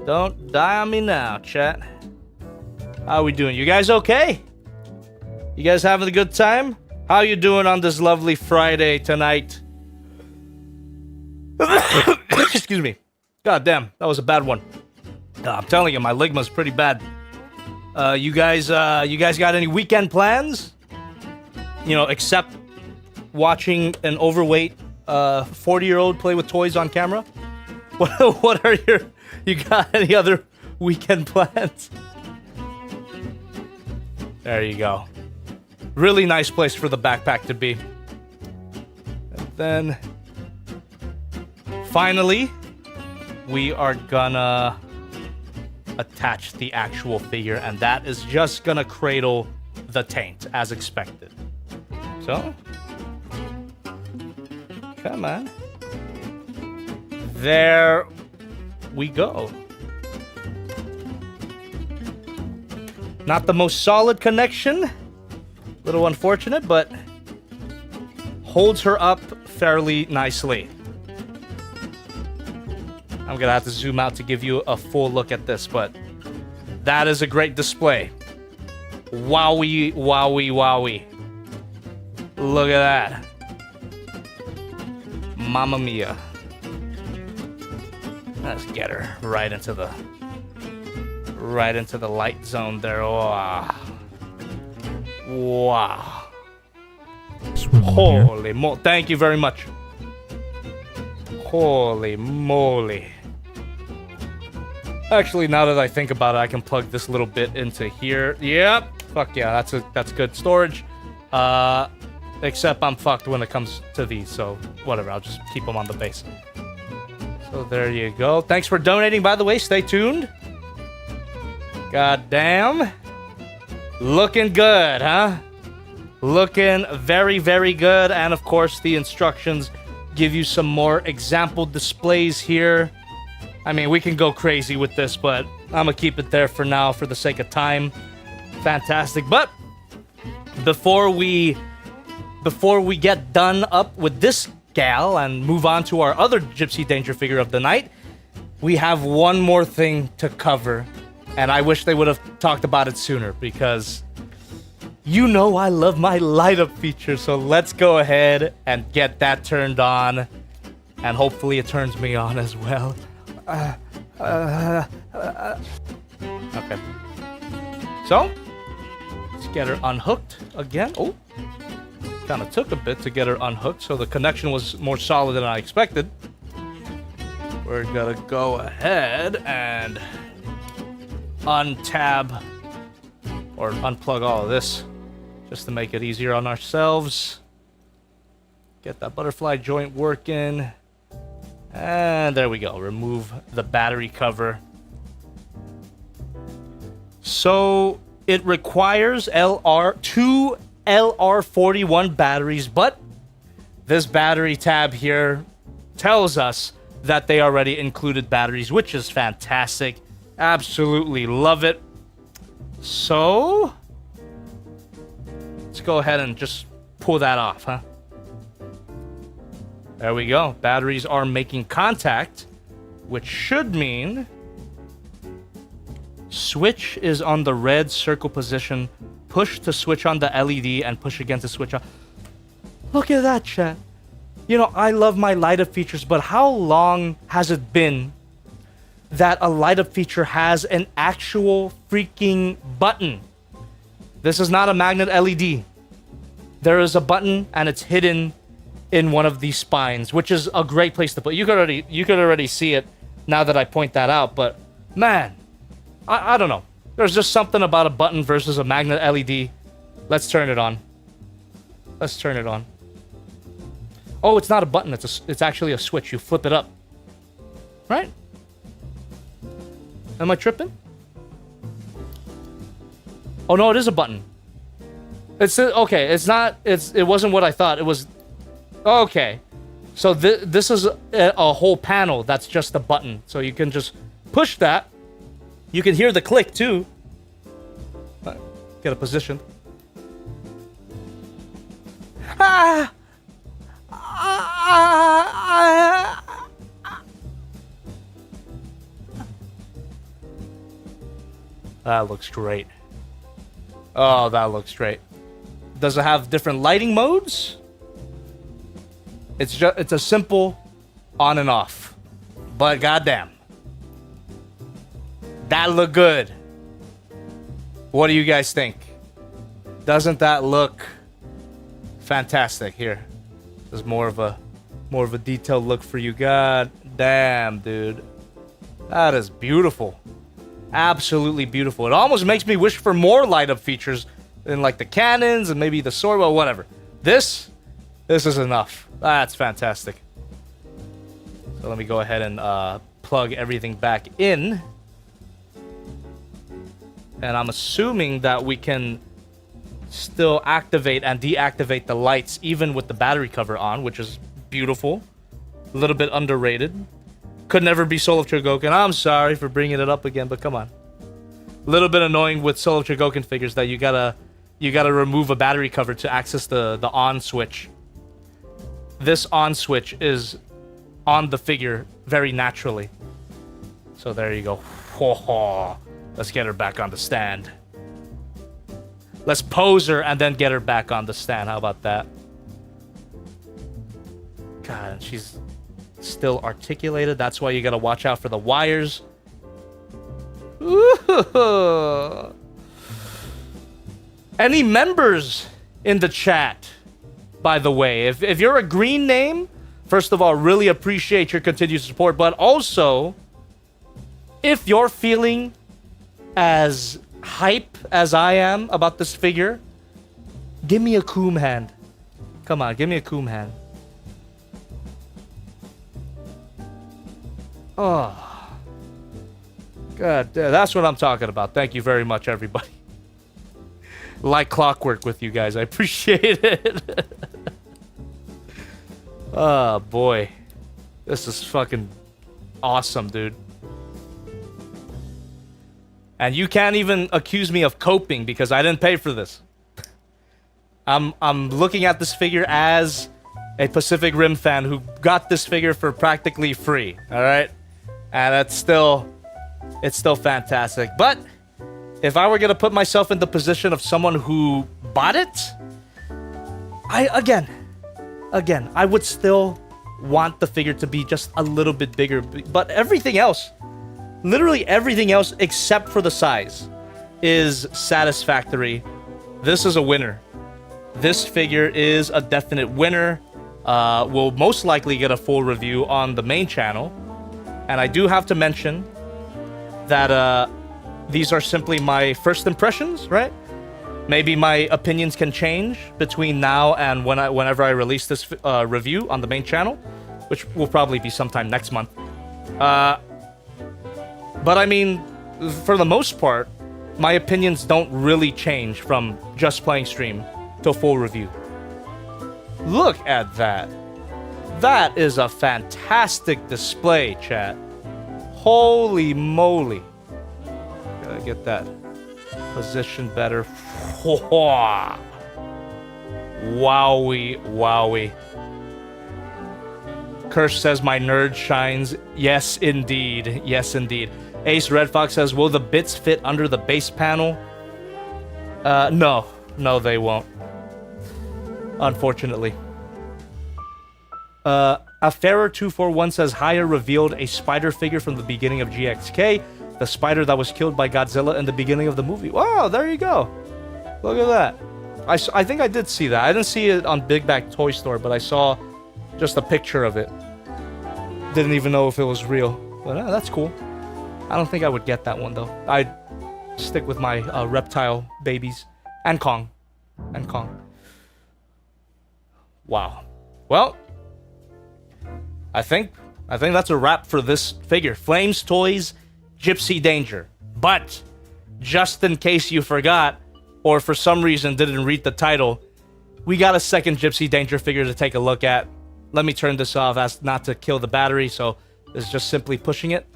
Don't die on me now, chat. How we doing? You guys okay? You guys having a good time? How you doing on this lovely Friday tonight? Excuse me. God damn, that was a bad one. I'm telling you, my ligma's pretty bad. You guys got any weekend plans? You know, except watching an overweight 40-year-old play with toys on camera? What are you got any other weekend plans? There you go. Really nice place for the backpack to be. And then finally, we are gonna attach the actual figure, and that is just gonna cradle the taint as expected. So, come on. There we go. Not the most solid connection. Little unfortunate, but holds her up fairly nicely. I'm gonna have to zoom out to give you a full look at this, but that is a great display. Wowie, wowie, wowie. Look at that. Mamma mia. Let's get her right into the light zone there. Wow. Wow. Holy moly. Thank you very much. Holy moly. Actually, now that I think about it, I can plug this little bit into here. Yep. Fuck yeah, that's good storage. Except I'm fucked when it comes to these, so whatever, I'll just keep them on the base. So there you go. Thanks for donating, by the way. Stay tuned. God damn. Looking good, huh? Looking very, very good. And of course, the instructions give you some more example displays here. I mean, we can go crazy with this, but I'm gonna keep it there for now for the sake of time. Fantastic. But before we get done up with this gal and move on to our other Gipsy Danger figure of the night, we have one more thing to cover. And I wish they would have talked about it sooner, because you know I love my light up feature. So let's go ahead and get that turned on. And hopefully it turns me on as well. Okay. So, let's get her unhooked again. Oh, kind of took a bit to get her unhooked, so the connection was more solid than I expected. We're gonna go ahead and untab or unplug all of this just to make it easier on ourselves. Get that butterfly joint working. And there we go. Remove the battery cover. So it requires two LR41 batteries, but this battery tab here tells us that they already included batteries, which is fantastic. Absolutely love it. So let's go ahead and just pull that off, huh? There we go. Batteries are making contact, which should mean switch is on the red circle position. Push to switch on the LED and push again to switch on. Look at that, chat. You know, I love my light up features, but how long has it been that a light up feature has an actual freaking button? This is not a magnet LED. There is a button and it's hidden in one of these spines, which is a great place to put. You could already see it now that I point that out, but man, I don't know. There's just something about a button versus a magnet LED. Let's turn it on. Let's turn it on. Oh, it's not a button. It's actually a switch. You flip it up. Right? Am I tripping? Oh no, it is a button. It's okay. It's not. It wasn't what I thought. It was. Okay. So this is a whole panel that's just a button. So you can just push that. You can hear the click too. Get a position. Ah! That looks great. Oh, that looks great. Does it have different lighting modes? It's a simple on and off. But goddamn. That look good. What do you guys think? Doesn't that look fantastic? Here. There's more of a detailed look for you. God damn, dude. That is beautiful. Absolutely beautiful. It almost makes me wish for more light up features in like the cannons and maybe the sword, well, whatever. This is enough. That's fantastic. So let me go ahead and plug everything back in. And I'm assuming that we can still activate and deactivate the lights even with the battery cover on, which is beautiful. A little bit underrated. Could never be Soul of Chogokin. I'm sorry for bringing it up again, but come on. A little bit annoying with Soul of Chogokin figures that you gotta remove a battery cover to access the on switch. This on switch is on the figure very naturally. So there you go. Let's get her back on the stand. Let's pose her and then get her back on the stand. How about that? God, she's still articulated. That's why you gotta watch out for the wires. Ooh. Any members in the chat, by the way? If you're a green name, first of all, really appreciate your continued support. But also, if you're feeling as hype as I am about this figure, give me a coom hand. Come on, give me a coom hand. Oh. God, that's what I'm talking about. Thank you very much, everybody. Like clockwork with you guys. I appreciate it. Oh, boy. This is fucking awesome, dude. And you can't even accuse me of coping because I didn't pay for this. I'm looking at this figure as a Pacific Rim fan who got this figure for practically free. All right, and it's still fantastic. But if I were gonna put myself in the position of someone who bought it, I would still want the figure to be just a little bit bigger. But everything else. Literally everything else except for the size is satisfactory. This is a winner. This figure is a definite winner. We'll most likely get a full review on the main channel. And I do have to mention that these are simply my first impressions, right? Maybe my opinions can change between now and whenever I release this review on the main channel. which will probably be sometime next month. But I mean, for the most part, my opinions don't really change from just playing stream to full review. Look at that. That is a fantastic display, chat. Holy moly. Gotta get that position better. Wowie, wowie. Kirsch says my nerd shines. Yes, indeed. Yes, indeed. Ace Red Fox says, will the bits fit under the base panel? No. No, they won't. Unfortunately. Affarer241 says, Haya revealed a spider figure from the beginning of GXK. The spider that was killed by Godzilla in the beginning of the movie. Wow, there you go. Look at that. I think I did see that. I didn't see it on Big Bag Toy Store, but I saw just a picture of it. Didn't even know if it was real. But that's cool. I don't think I would get that one, though. I'd stick with my reptile babies. And Kong. And Kong. Wow. Well, I think that's a wrap for this figure. Flames Toys Gipsy Danger. But, just in case you forgot, or for some reason didn't read the title, we got a second Gipsy Danger figure to take a look at. Let me turn this off as not to kill the battery, so it's just simply pushing it.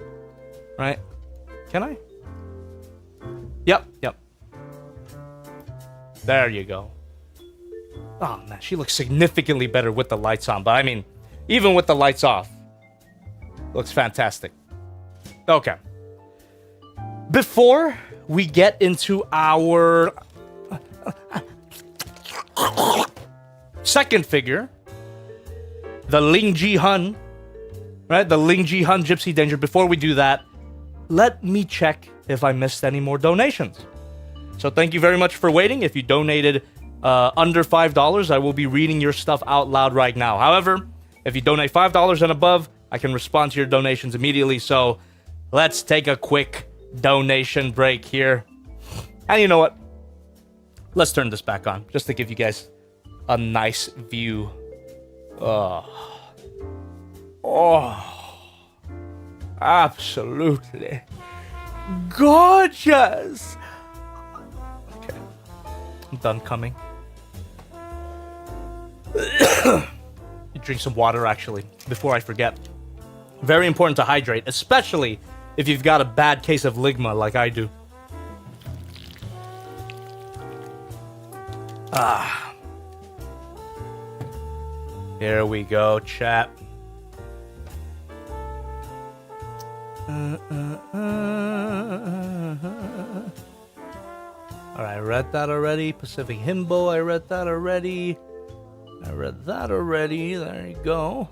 Right? Can I? Yep. There you go. Oh, man, she looks significantly better with the lights on, but I mean, even with the lights off, looks fantastic. Okay. Before we get into our second figure, the LingJihun, right? The LingJihun Gipsy Danger. Before we do that, let me check if I missed any more donations. So thank you very much for waiting. If you donated under $5, I will be reading your stuff out loud right now. However, if you donate $5 and above, I can respond to your donations immediately. So let's take a quick donation break here. And you know what? Let's turn this back on just to give you guys a nice view. Oh, absolutely gorgeous. Okay, I'm done coming. Drink some water, actually, before I forget. Very important to hydrate, especially if you've got a bad case of ligma like I do. Here we go, chat. Alright, I read that already. Pacific Himbo, I read that already. There you go.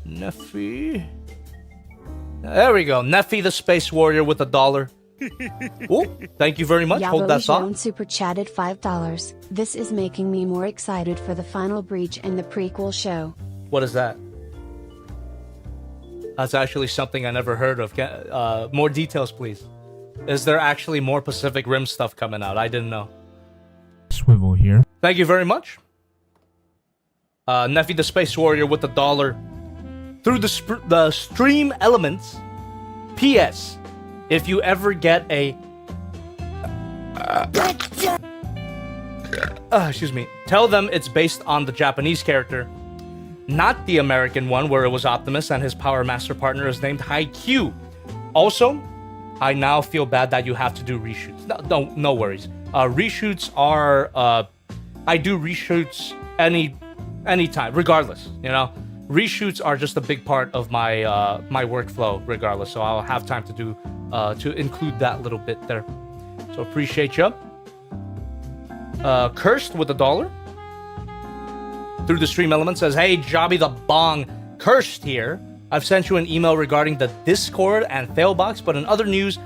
Neffy. There we go. Neffy the Space Warrior with $1. Oh, thank you very much. Hold that thought. Super chatted $5. This is making me more excited for the final breach and the prequel show. What is that? That's actually something I never heard of. More details, please. Is there actually more Pacific Rim stuff coming out? I didn't know. Swivel here. Thank you very much. Neffy the Space Warrior with $1. Through the stream elements. P.S. If you ever get a... excuse me. Tell them it's based on the Japanese character, not the American one where it was Optimus and his Power Master partner is named Haikyuu. Also, I now feel bad that you have to do reshoots. No worries. Reshoots are... I do reshoots anytime, regardless, you know? Reshoots are just a big part of my my workflow, regardless. So I'll have time to do to include that little bit there. So appreciate you. Cursed with $1 through the stream element says, "Hey, Jobby the Bong, Cursed here. I've sent you an email regarding the Discord and Failbox, but in other news,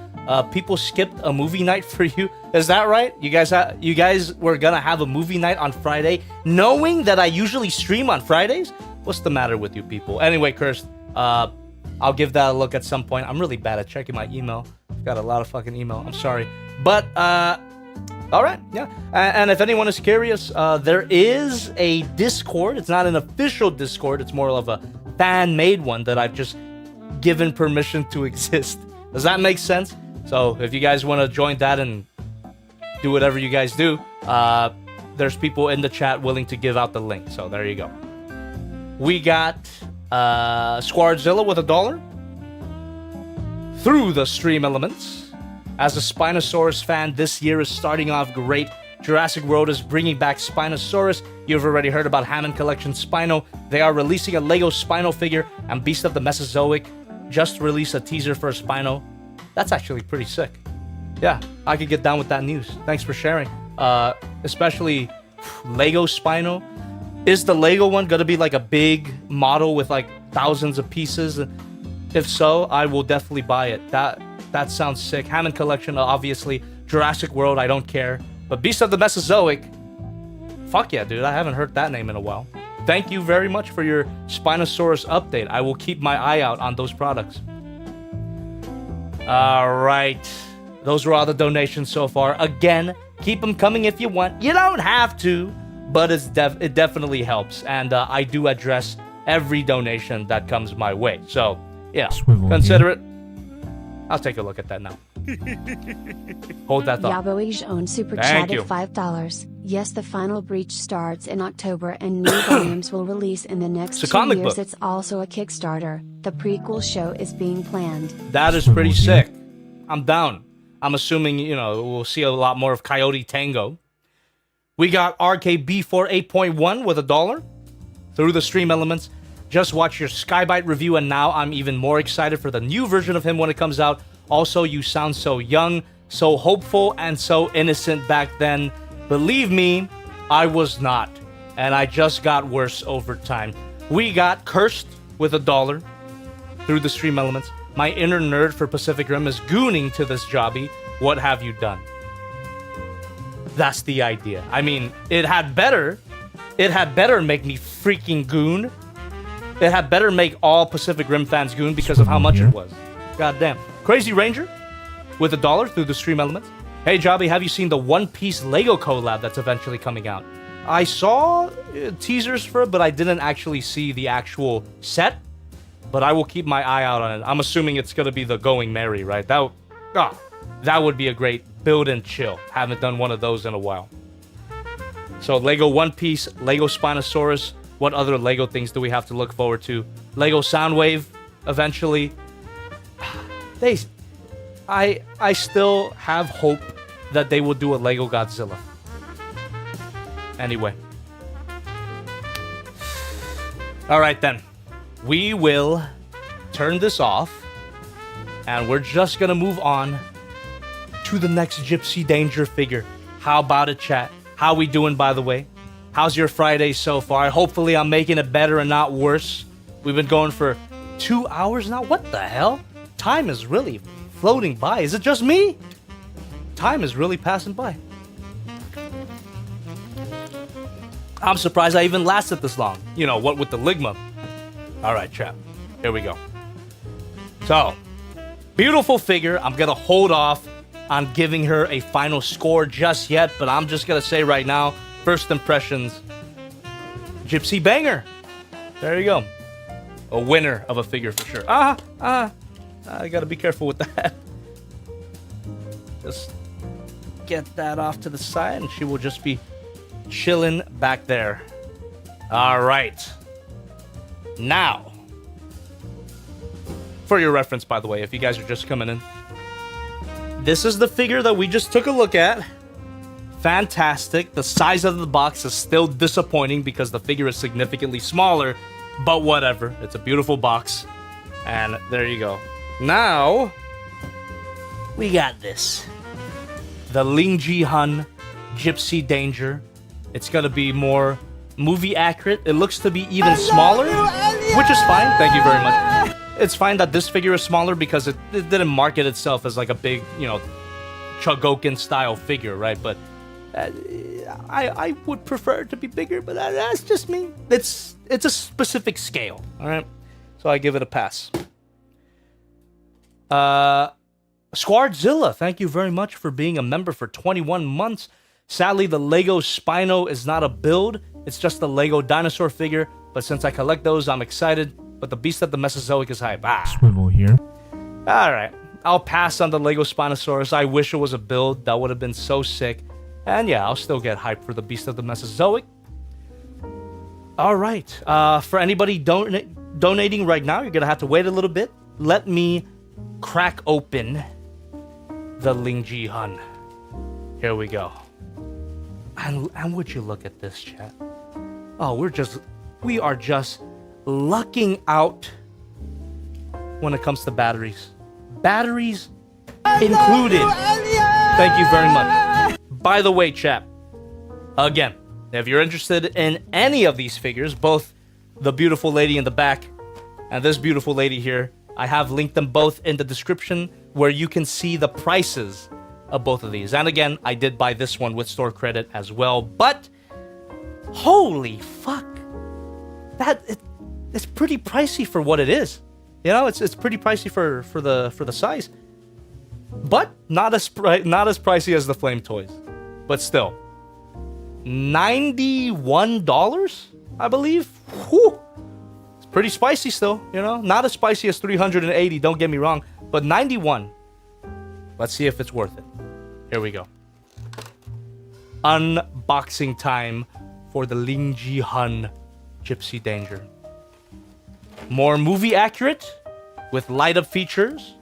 people skipped a movie night for you. Is that right? You guys were gonna have a movie night on Friday, knowing that I usually stream on Fridays? What's the matter with you people? Anyway, Cursed, I'll give that a look at some point. I'm really bad at checking my email. I've got a lot of fucking email. I'm sorry. But, all right, yeah. And if anyone is curious, there is a Discord. It's not an official Discord. It's more of a fan-made one that I've just given permission to exist. Does that make sense? So if you guys want to join that and do whatever you guys do, there's people in the chat willing to give out the link. So there you go. We got Squardzilla with $1 through the stream elements. As a Spinosaurus fan, this year is starting off great. Jurassic World is bringing back Spinosaurus. You've already heard about Hammond Collection Spino. They are releasing a Lego Spino figure, and Beast of the Mesozoic just released a teaser for a Spino. That's actually pretty sick. Yeah, I could get down with that news. Thanks for sharing. Especially Lego Spino. Is the Lego one gonna be like a big model with like thousands of pieces? If so, I will definitely buy it. That sounds sick. Hammond Collection, obviously. Jurassic World, I don't care. But Beast of the Mesozoic, fuck yeah, dude. I haven't heard that name in a while. Thank you very much for your Spinosaurus update. I will keep my eye out on those products. All right. Those were all the donations so far. Again, keep them coming if you want. You don't have to, but it definitely helps. And I do address every donation that comes my way. So, yeah, consider it. I'll take a look at that now. Hold that thought. LingJihun super Thank chatted you. $5. Yes, the final breach starts in October and new volumes will release in the next It's a 2 comic years. book. It's also a Kickstarter. The prequel show is being planned. That is pretty sick. I'm down. I'm assuming, we'll see a lot more of Coyote Tango. We got RKB4 8.1 with $1 through the stream elements. Just watch your Skybite review, and now I'm even more excited for the new version of him when it comes out. Also, you sound so young, so hopeful, and so innocent back then. Believe me, I was not. And I just got worse over time. We got Cursed with $1 through the stream elements. My inner nerd for Pacific Rim is gooning to this jobby. What have you done? That's the idea. I mean, it had better make me freaking goon. It had better make all Pacific Rim fans goon because of how much it was. God damn. Crazy Ranger with $1 through the stream elements. Hey, Jobby, have you seen the One Piece Lego collab that's eventually coming out? I saw teasers for it, but I didn't actually see the actual set. But I will keep my eye out on it. I'm assuming it's going to be the Going Merry, right? That would be a great build and chill. Haven't done one of those in a while. So Lego One Piece, Lego Spinosaurus. What other Lego things do we have to look forward to? Lego Soundwave, eventually. I still have hope that they will do a Lego Godzilla. Anyway. All right, then. We will turn this off, and we're just going to move on to the next Gipsy Danger figure. How about it, chat? How we doing, by the way? How's your Friday so far? Hopefully I'm making it better and not worse. We've been going for 2 hours now. What the hell? Time is really floating by. Is it just me? Time is really passing by. I'm surprised I even lasted this long. What with the Ligma. All right, chat. Here we go. So, beautiful figure. I'm going to hold off on giving her a final score just yet, but I'm just going to say right now, first impressions, Gipsy Banger. There you go. A winner of a figure for sure. I got to be careful with that. Just get that off to the side, and she will just be chilling back there. All right. Now, for your reference, by the way, if you guys are just coming in, this is the figure that we just took a look at. Fantastic. The size of the box is still disappointing because the figure is significantly smaller, but whatever. It's a beautiful box. And there you go. Now, we got this. The LingJihun Gipsy Danger. It's going to be more movie accurate. It looks to be even smaller, which is fine. Thank you very much. It's fine that this figure is smaller because it didn't market itself as like a big, Chogokin style figure, right? But I would prefer it to be bigger, but that's just me. It's a specific scale, all right? So I give it a pass. Squardzilla, thank you very much for being a member for 21 months. Sadly, the Lego Spino is not a build. It's just a Lego dinosaur figure. But since I collect those, I'm excited. but the Beast of the Mesozoic is hype. Swivel here. Alright, I'll pass on the Lego Spinosaurus. I wish it was a build. That would have been so sick. And yeah, I'll still get hyped for the Beast of the Mesozoic. Alright, for anybody donating right now, you're gonna have to wait a little bit. Let me crack open the LingJihun. Here we go. And would you look at this, chat? Oh, we are just lucking out when it comes to batteries. Batteries included. Thank you very much. By the way, chat, again, if you're interested in any of these figures, both the beautiful lady in the back and this beautiful lady here, I have linked them both in the description where you can see the prices of both of these. And again, I did buy this one with store credit as well, but holy fuck, it's pretty pricey for what it is. You know, it's pretty pricey for the size, but not as pricey as the Flame toys, but still, $91, I believe. Whew. It's pretty spicy still. You know, not as spicy as 380. Don't get me wrong, but 91. Let's see if it's worth it. Here we go. Unboxing time for the LingJihun Gipsy Danger. More movie accurate with light up features.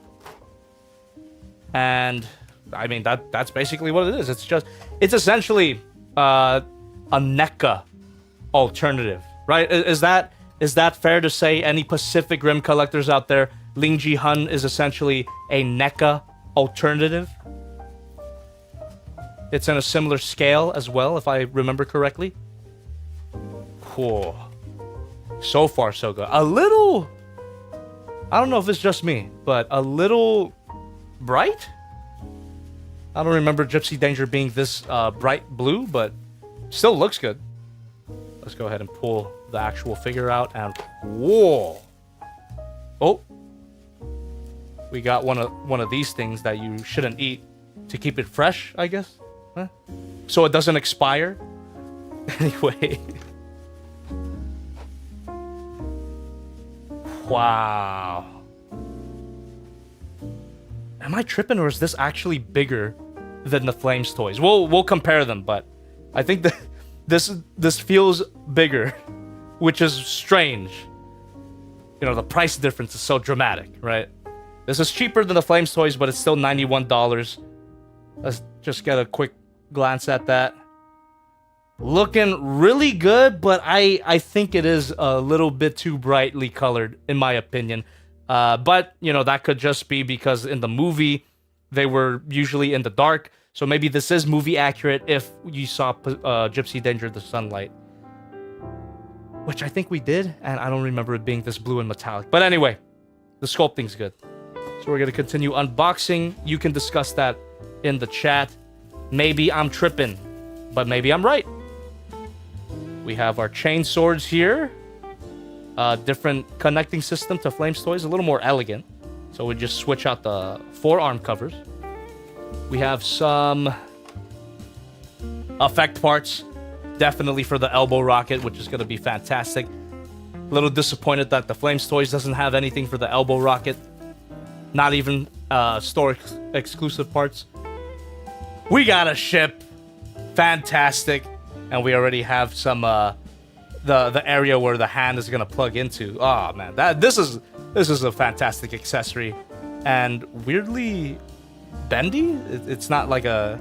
And I mean that's basically what it is. It's essentially a NECA alternative, right? Is that fair to say? Any Pacific Rim collectors out there, LingJihun is essentially a NECA alternative. It's in a similar scale as well, if I remember correctly. Cool. So far, so good. A little... I don't know if it's just me, but a little bright? I don't remember Gipsy Danger being this bright blue, but still looks good. Let's go ahead and pull the actual figure out, and whoa! Oh! We got one of these things that you shouldn't eat to keep it fresh, I guess. Huh? So it doesn't expire. Anyway. Wow. Am I tripping, or is this actually bigger than the Flames toys? We'll compare them, but I think that this feels bigger, which is strange. You know, the price difference is so dramatic, right? This is cheaper than the Flames toys, but it's still $91. Let's just get a quick glance at that. Looking really good, but I think it is a little bit too brightly colored, in my opinion. But, you know, that could just be because in the movie, they were usually in the dark. So maybe this is movie accurate if you saw Gipsy Danger the Sunlight. Which I think we did, and I don't remember it being this blue and metallic. But anyway, the sculpting's good. So we're going to continue unboxing. You can discuss that in the chat. Maybe I'm tripping, but maybe I'm right. We have our chain swords here. Different connecting system to Flames toys. A little more elegant. So we just switch out the forearm covers. We have some effect parts. Definitely for the elbow rocket, which is going to be fantastic. A little disappointed that the Flames toys doesn't have anything for the elbow rocket. Not even store exclusive parts. We got a ship. Fantastic. And we already have some the area where the hand is gonna plug into. Oh man, this is a fantastic accessory, and weirdly bendy. It's not like a.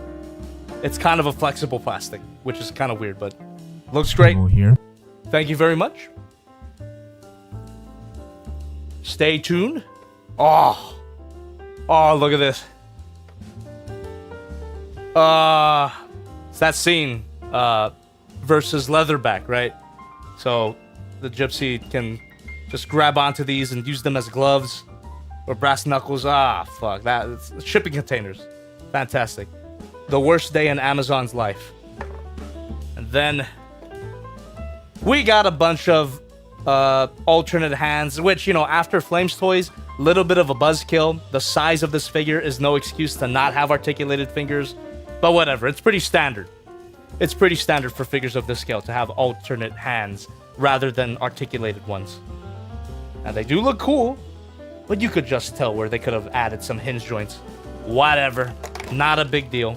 It's kind of a flexible plastic, which is kind of weird, but looks great. Here. Thank you very much. Stay tuned. Oh, look at this. It's that scene versus Leatherback, right? So the Gypsy can just grab onto these and use them as gloves or brass knuckles. Fuck that. It's shipping containers. Fantastic. The worst day in Amazon's life. And then we got a bunch of alternate hands, which, you know, after Flames toys, little bit of a buzzkill. The size of this figure is no excuse to not have articulated fingers, but whatever. It's pretty standard. It's pretty standard for figures of this scale to have alternate hands rather than articulated ones. And they do look cool, but you could just tell where they could have added some hinge joints. Whatever. Not a big deal.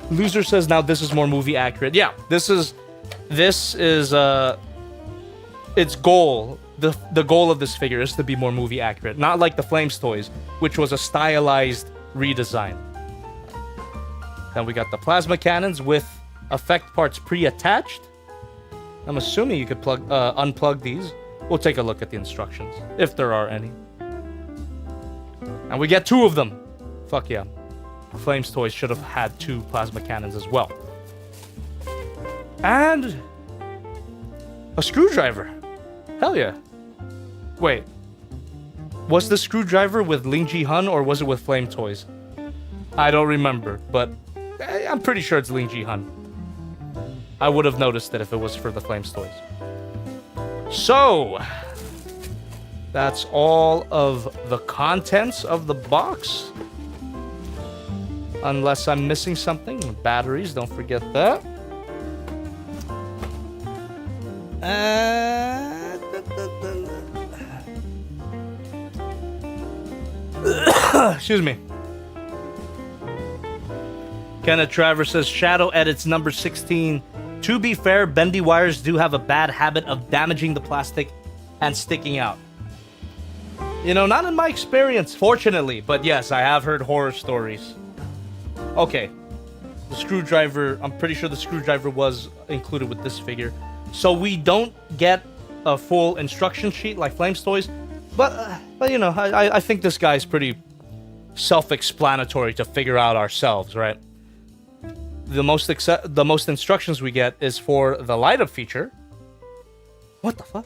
Loser says now this is more movie accurate. Yeah, this is its goal. The goal of this figure is to be more movie accurate, not like the Flames toys, which was a stylized redesign. Then we got the plasma cannons with effect parts pre-attached. I'm assuming you could unplug these. We'll take a look at the instructions, if there are any. And we get 2 of them. Fuck yeah. Flames toys should have had 2 plasma cannons as well. And a screwdriver. Hell yeah. Wait. Was the screwdriver with LingJihun or was it with Flame Toys? I don't remember, but I'm pretty sure it's LingJihun. I would have noticed it if it was for the Flames Toys. So, that's all of the contents of the box. Unless I'm missing something. Batteries, don't forget that. Excuse me. Kenneth Travers says, Shadow edits number 16. To be fair, bendy wires do have a bad habit of damaging the plastic and sticking out. You know, not in my experience, fortunately. But yes, I have heard horror stories. Okay. The screwdriver, I'm pretty sure the screwdriver was included with this figure. So we don't get a full instruction sheet like Flames Toys. But you know, I think this guy is pretty self-explanatory to figure out ourselves, right? The most instructions we get is for the light up feature. What the fuck?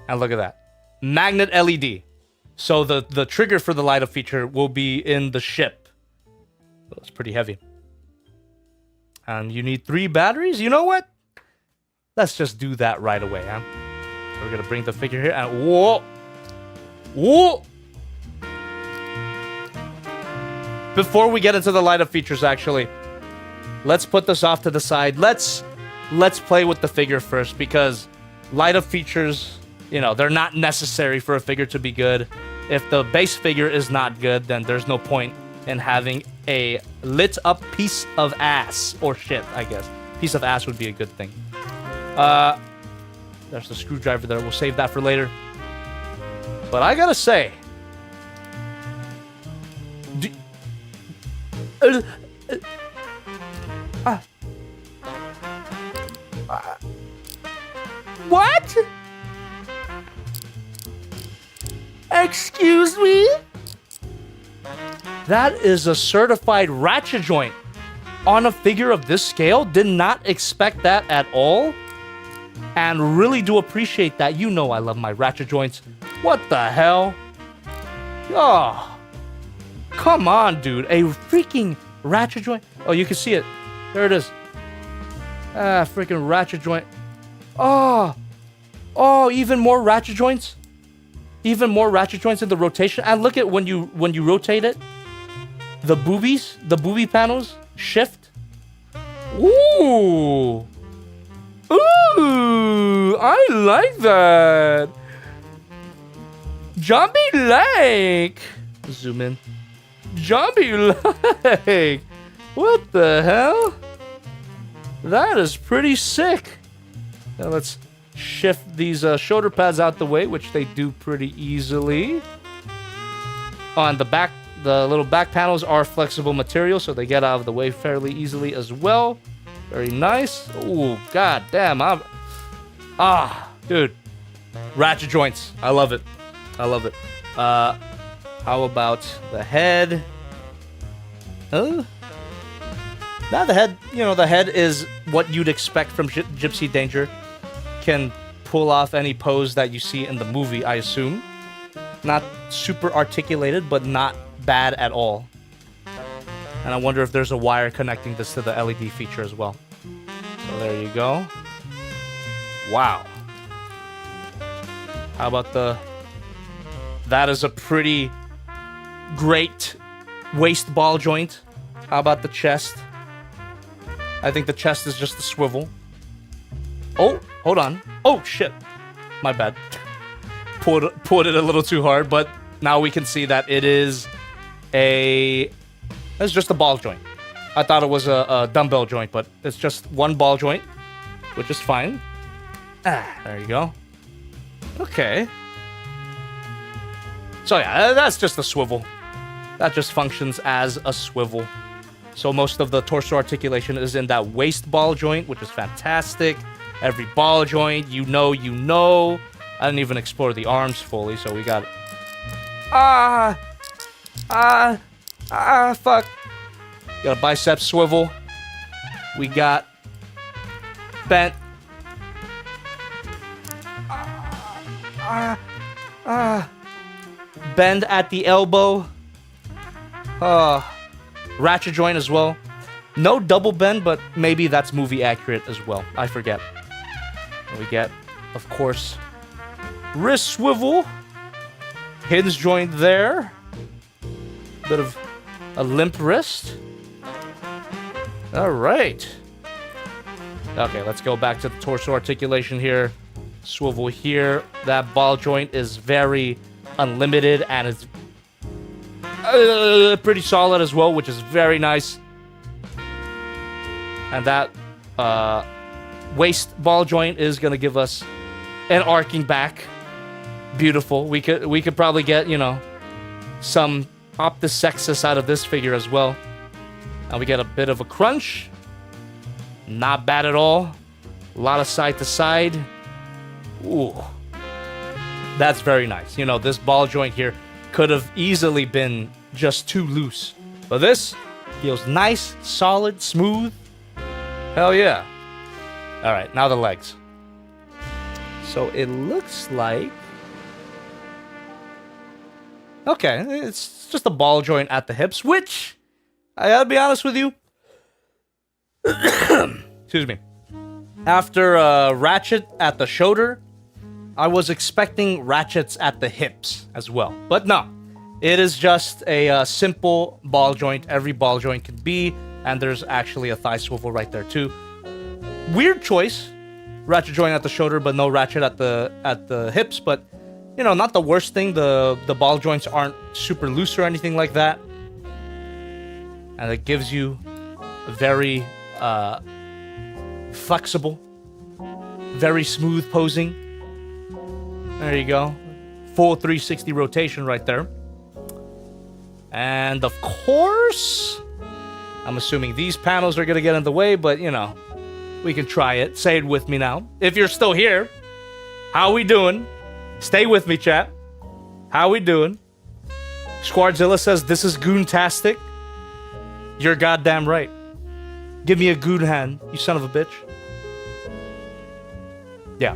And look at that. Magnet LED. So the trigger for the light up feature will be in the ship. Well, it's pretty heavy. And you need 3 batteries? You know what? Let's just do that right away, huh? We're gonna bring the figure here and whoa! Whoa! Before we get into the light up features, actually, let's put this off to the side. Let's play with the figure first, because light up features, you know, they're not necessary for a figure to be good. If the base figure is not good, then there's no point in having a lit up piece of ass or shit, I guess. Piece of ass would be a good thing. There's the screwdriver there. We'll save that for later. But I gotta say, what? Excuse me? That is a certified ratchet joint on a figure of this scale. Did not expect that at all. And really do appreciate that. You know I love my ratchet joints. What the hell? Oh, come on, dude. A freaking ratchet joint. Oh, you can see it. There it is. Freaking ratchet joint. Oh, even more ratchet joints. Even more ratchet joints in the rotation. And look at when you rotate it. The booby panels shift. Ooh. Ooh, I like that. Zombie-like. Zoom in. Zombie-like. What the hell? That is pretty sick. Now let's shift these shoulder pads out the way, which they do pretty easily. On the back, the little back panels are flexible material, so they get out of the way fairly easily as well. Very nice. Ooh, god damn. Dude. Ratchet joints. I love it. I love it. How about the head? Now the head, you know, the head is what you'd expect from Gipsy Danger. Can pull off any pose that you see in the movie, I assume. Not super articulated, but not bad at all. And I wonder if there's a wire connecting this to the LED feature as well. So there you go. Wow. How about that is a pretty great waist ball joint. How about the chest? I think the chest is just the swivel. Oh, hold on. Oh, shit. My bad. Pulled it a little too hard, but now we can see that it is it's just a ball joint. I thought it was a dumbbell joint, but it's just one ball joint, which is fine. There you go. Okay. So yeah, that's just a swivel. That just functions as a swivel. So most of the torso articulation is in that waist ball joint, which is fantastic. Every ball joint, you know. I didn't even explore the arms fully, so we got... fuck. Got a bicep swivel. We got... bent. Bend at the elbow. Ratchet joint as well. No double bend, but maybe that's movie accurate as well. I forget. And we get, of course, wrist swivel. Hinge joint there. Bit of a limp wrist. All right. Okay, let's go back to the torso articulation here. Swivel here. That ball joint is very unlimited and it's pretty solid as well, which is very nice. And that waist ball joint is gonna give us an arcing back. Beautiful. We could probably get, you know, some optisexus out of this figure as well. And we get a bit of a crunch. Not bad at all. A lot of side to side. Ooh. That's very nice. You know, this ball joint here could have easily been just too loose. But this feels nice, solid, smooth. Hell yeah. All right, now the legs. So it looks like... okay, it's just a ball joint at the hips, which, I gotta be honest with you. Excuse me. After ratchet at the shoulder, I was expecting ratchets at the hips as well. But no, it is just a simple ball joint. Every ball joint can be, and there's actually a thigh swivel right there too. Weird choice. Ratchet joint at the shoulder, but no ratchet at the hips. But, you know, not the worst thing. The ball joints aren't super loose or anything like that. And it gives you a very flexible, very smooth posing. There you go. Full 360 rotation right there. And of course, I'm assuming these panels are going to get in the way, but you know, we can try it. Say it with me now. If you're still here, how we doing? Stay with me, chat. How we doing? Squadzilla says, this is goontastic. You're goddamn right. Give me a goon hand, you son of a bitch. Yeah.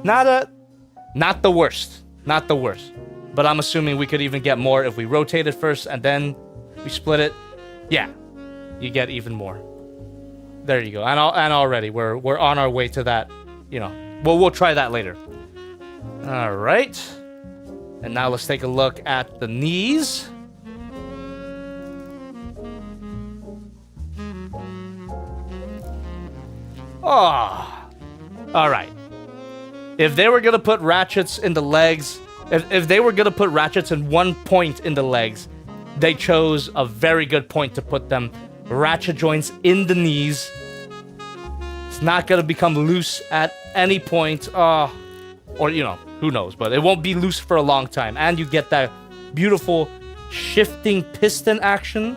Not the worst. Not the worst. But I'm assuming we could even get more if we rotate it first and then we split it. Yeah. You get even more. There you go. And already we're on our way to that, you know. Well, we'll try that later. All right. And now let's take a look at the knees. Oh. All right. If they were going to put ratchets in the legs, if they were going to put ratchets in one point in the legs, they chose a very good point to put them. Ratchet joints in the knees. It's not going to become loose at any point. Or, you know, who knows. But it won't be loose for a long time. And you get that beautiful shifting piston action,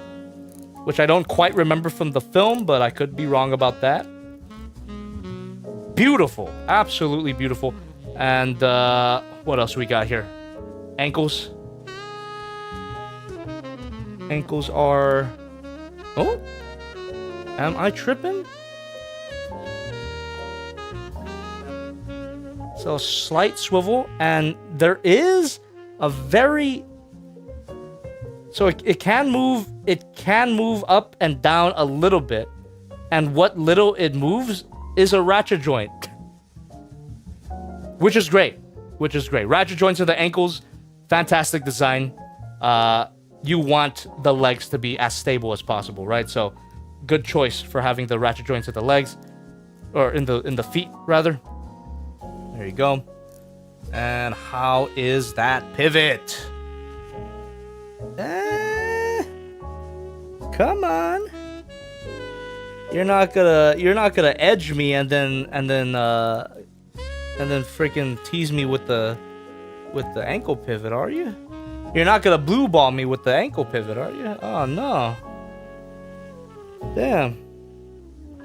which I don't quite remember from the film, but I could be wrong about that. Beautiful. Absolutely beautiful. And what else we got here? Ankles. Ankles are... oh? Am I tripping? So slight swivel, and there is a very... so it can move up and down a little bit, and what little it moves is a ratchet joint, which is great. Ratchet joints in the ankles, fantastic design. You want the legs to be as stable as possible, right? So good choice for having the ratchet joints at the legs. or in the feet rather. There you go. And how is that pivot? Come on. You're not gonna edge me and then freaking tease me with the ankle pivot, are you? You're not gonna blue ball me with the ankle pivot, are you? Oh no. Damn.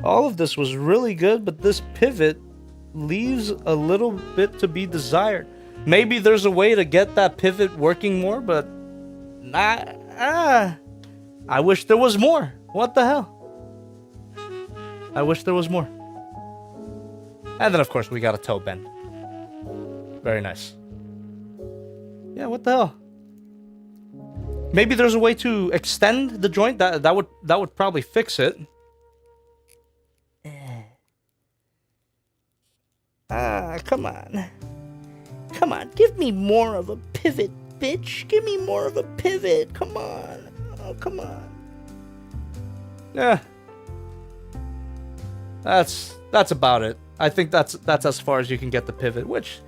All of this was really good, but this pivot leaves a little bit to be desired. Maybe there's a way to get that pivot working more, but I wish there was more. What the hell? I wish there was more. And then, of course, we got a toe bend. Very nice. Yeah, what the hell? Maybe there's a way to extend the joint. That would probably fix it. Come on. Come on, give me more of a pivot, bitch. Give me more of a pivot. Come on. Oh, come on. Yeah. That's about it. I think that's as far as you can get the pivot, which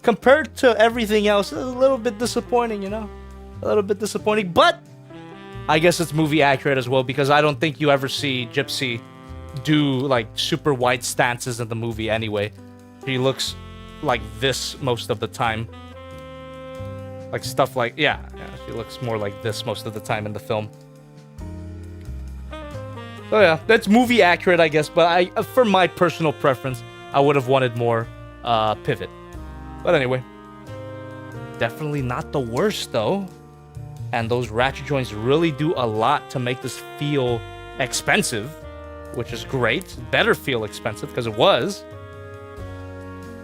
compared to everything else, is a little bit disappointing, you know? A little bit disappointing, but I guess it's movie accurate as well, because I don't think you ever see Gipsy do like super wide stances in the movie anyway. She looks like this most of the time. Like stuff like, yeah, she looks more like this most of the time in the film. So yeah, that's movie accurate, I guess, but for my personal preference, I would have wanted more pivot. But anyway, definitely not the worst though. And those ratchet joints really do a lot to make this feel expensive, which is great. Better feel expensive because it was.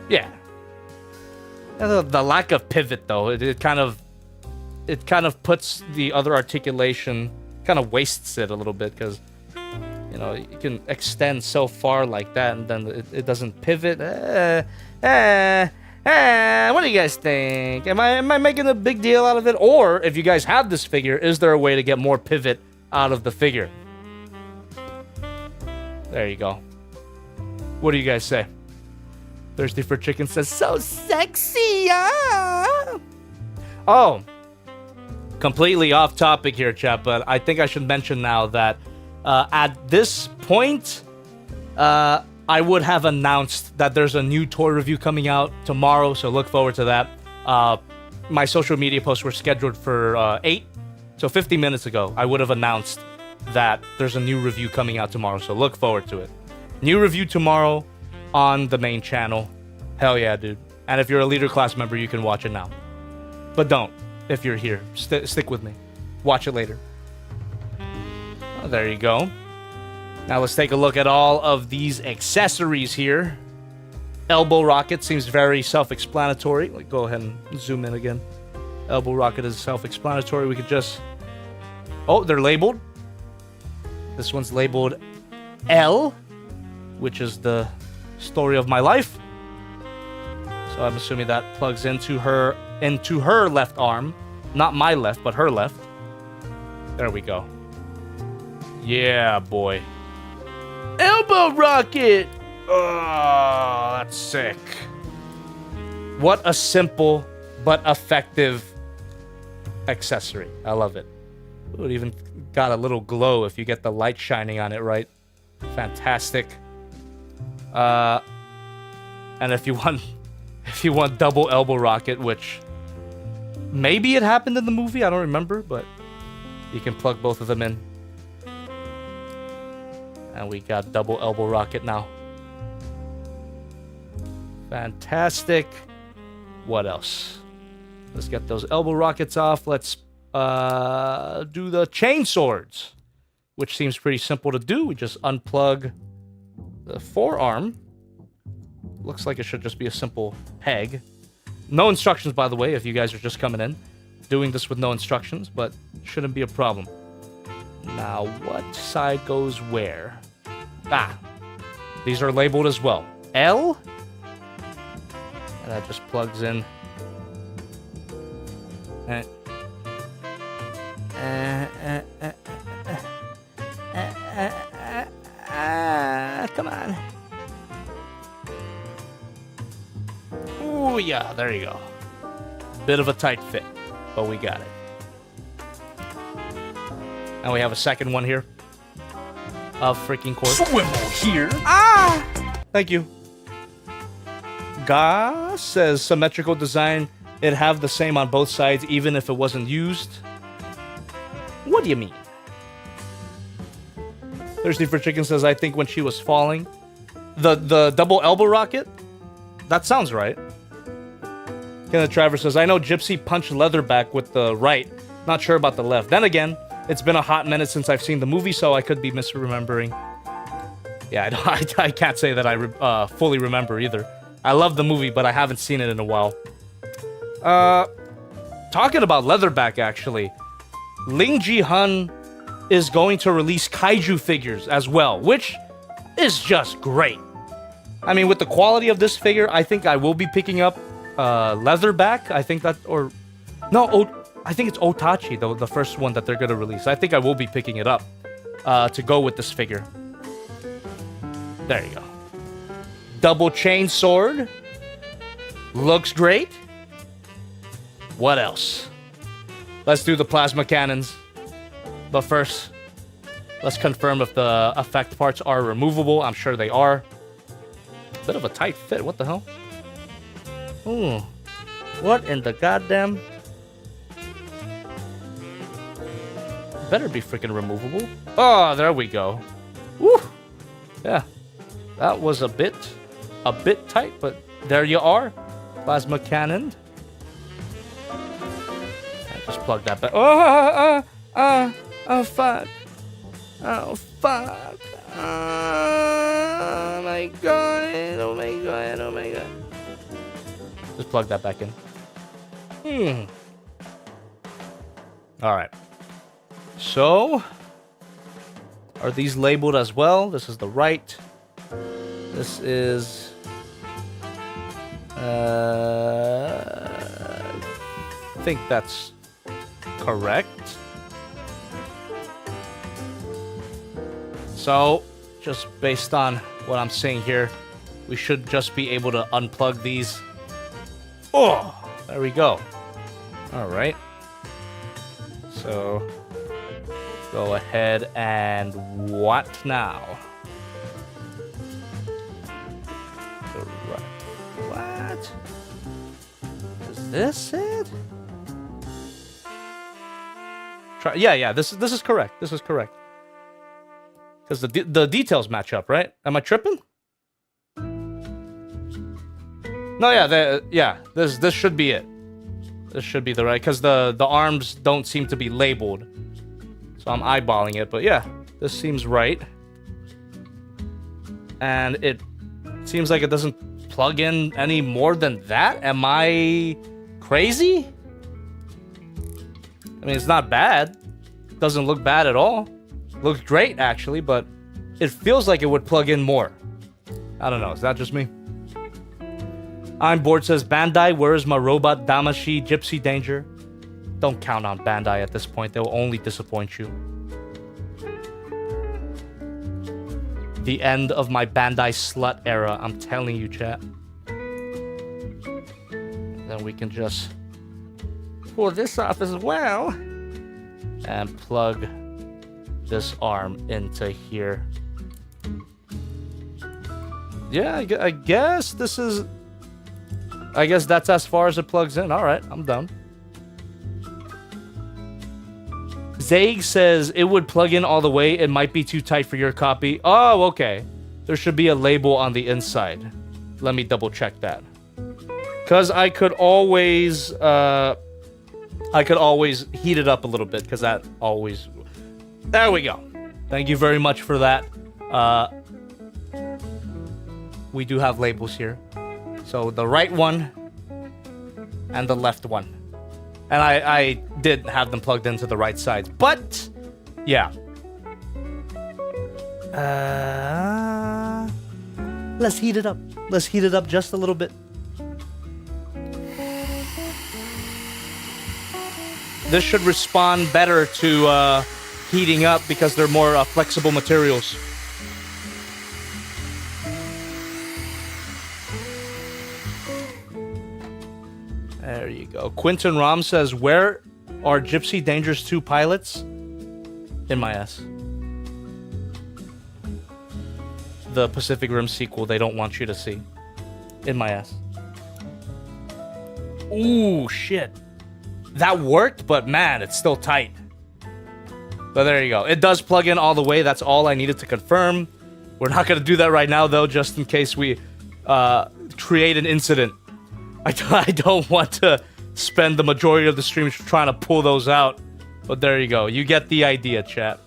Yeah. The lack of pivot though, it kind of puts the other articulation, kind of wastes it a little bit, because you know, you can extend so far like that and then it doesn't pivot. What do you guys think? Am I making a big deal out of it? Or if you guys have this figure, is there a way to get more pivot out of the figure? There you go. What do you guys say? Thirsty for Chicken says, so sexy, yeah. Oh, completely off topic here, chat, but I think I should mention now that at this point, I would have announced that there's a new toy review coming out tomorrow, so look forward to that. My social media posts were scheduled for 8, so 50 minutes ago, I would have announced that there's a new review coming out tomorrow, so look forward to it. New review tomorrow on the main channel. Hell yeah, dude. And if you're a leader class member, you can watch it now. But don't, if you're here. Stick with me. Watch it later. Oh, there you go. Now let's take a look at all of these accessories here. Elbow rocket seems very self-explanatory. Like, go ahead and zoom in again. Elbow rocket is self-explanatory. We could just... Oh, they're labeled. This one's labeled L, which is the story of my life. So I'm assuming that plugs into her left arm. Not my left, but her left. There we go. Yeah, boy. Elbow rocket! Oh, that's sick. What a simple but effective accessory. I love it. Ooh, it even got a little glow if you get the light shining on it, right? Fantastic. And if you want double elbow rocket, which maybe it happened in the movie, I don't remember, but you can plug both of them in. And we got double elbow rocket now. Fantastic. What else? Let's get those elbow rockets off. Let's do the chain swords, which seems pretty simple to do. We just unplug the forearm. Looks like it should just be a simple peg. No instructions, by the way, if you guys are just coming in. Doing this with no instructions, but shouldn't be a problem. Now, what side goes where? Ah, these are labeled as well. L. And that just plugs in. Come on. Ooh, yeah, there you go. Bit of a tight fit, but we got it. And we have a second one here. Of freaking course. Swivel here. Thank you. Ga says symmetrical design. It'd have the same on both sides even if it wasn't used. What do you mean? Thirsty for Chicken says, I think when she was falling. The double elbow rocket? That sounds right. Kenneth Travers says, I know Gypsy punched Leatherback with the right. Not sure about the left. Then again, it's been a hot minute since I've seen the movie, so I could be misremembering. Yeah, I can't say that I fully remember either. I love the movie, but I haven't seen it in a while. Talking about Leatherback, actually. LingJihun is going to release kaiju figures as well, which is just great. I mean, with the quality of this figure, I think I will be picking up Leatherback. I think that, or no, I think it's Otachi, though, the first one that they're going to release. I think I will be picking it up to go with this figure. There you go. Double chain sword. Looks great. What else? Let's do the plasma cannons. But first, let's confirm if the effect parts are removable. I'm sure they are. Bit of a tight fit. What the hell? Ooh. What in the goddamn... Better be freaking removable. Oh, there we go. Woo! Yeah. That was a bit tight, but there you are. Plasma cannon. I just plugged that back. Oh, fuck. Oh, fuck. Oh, my God. Oh, my God. Oh, my God. Just plug that back in. Alright. So, are these labeled as well? This is the right. This is... I think that's correct. So, just based on what I'm seeing here, we should just be able to unplug these. Oh, there we go. All right. So, go ahead and what now? What? Is this it? Yeah. This is correct. This is correct. Because the details match up, right? Am I tripping? No, yeah. This should be it. This should be the right, because the arms don't seem to be labeled. So I'm eyeballing it, but yeah, this seems right. And it seems like it doesn't plug in any more than that. Am I crazy? I mean, it's not bad. It doesn't look bad at all. Looks great, actually, but it feels like it would plug in more. I don't know. Is that just me? I'm bored says, Bandai, where is my robot Damashi Gipsy Danger? Don't count on Bandai at this point. They will only disappoint you. The end of my Bandai slut era. I'm telling you, chat. Then we can just pull this off as well. And plug this arm into here. Yeah, I guess this is... I guess that's as far as it plugs in. Alright, I'm done. Zaig says it would plug in all the way. It might be too tight for your copy. Oh, okay. There should be a label on the inside. Let me double check that. Because I could always heat it up a little bit, because that always... There we go. Thank you very much for that. We do have labels here. So the right one and the left one. And I did have them plugged into the right sides. But, yeah. Let's heat it up. Let's heat it up just a little bit. This should respond better to heating up because they're more flexible materials. There you go. Quinton Rom says, where are Gipsy Danger's 2 pilots? In my ass. The Pacific Rim sequel they don't want you to see. In my ass. Ooh, shit. That worked, but man, it's still tight. But there you go. It does plug in all the way. That's all I needed to confirm. We're not going to do that right now, though, just in case we create an incident. I don't want to spend the majority of the stream trying to pull those out. But there you go. You get the idea, chat.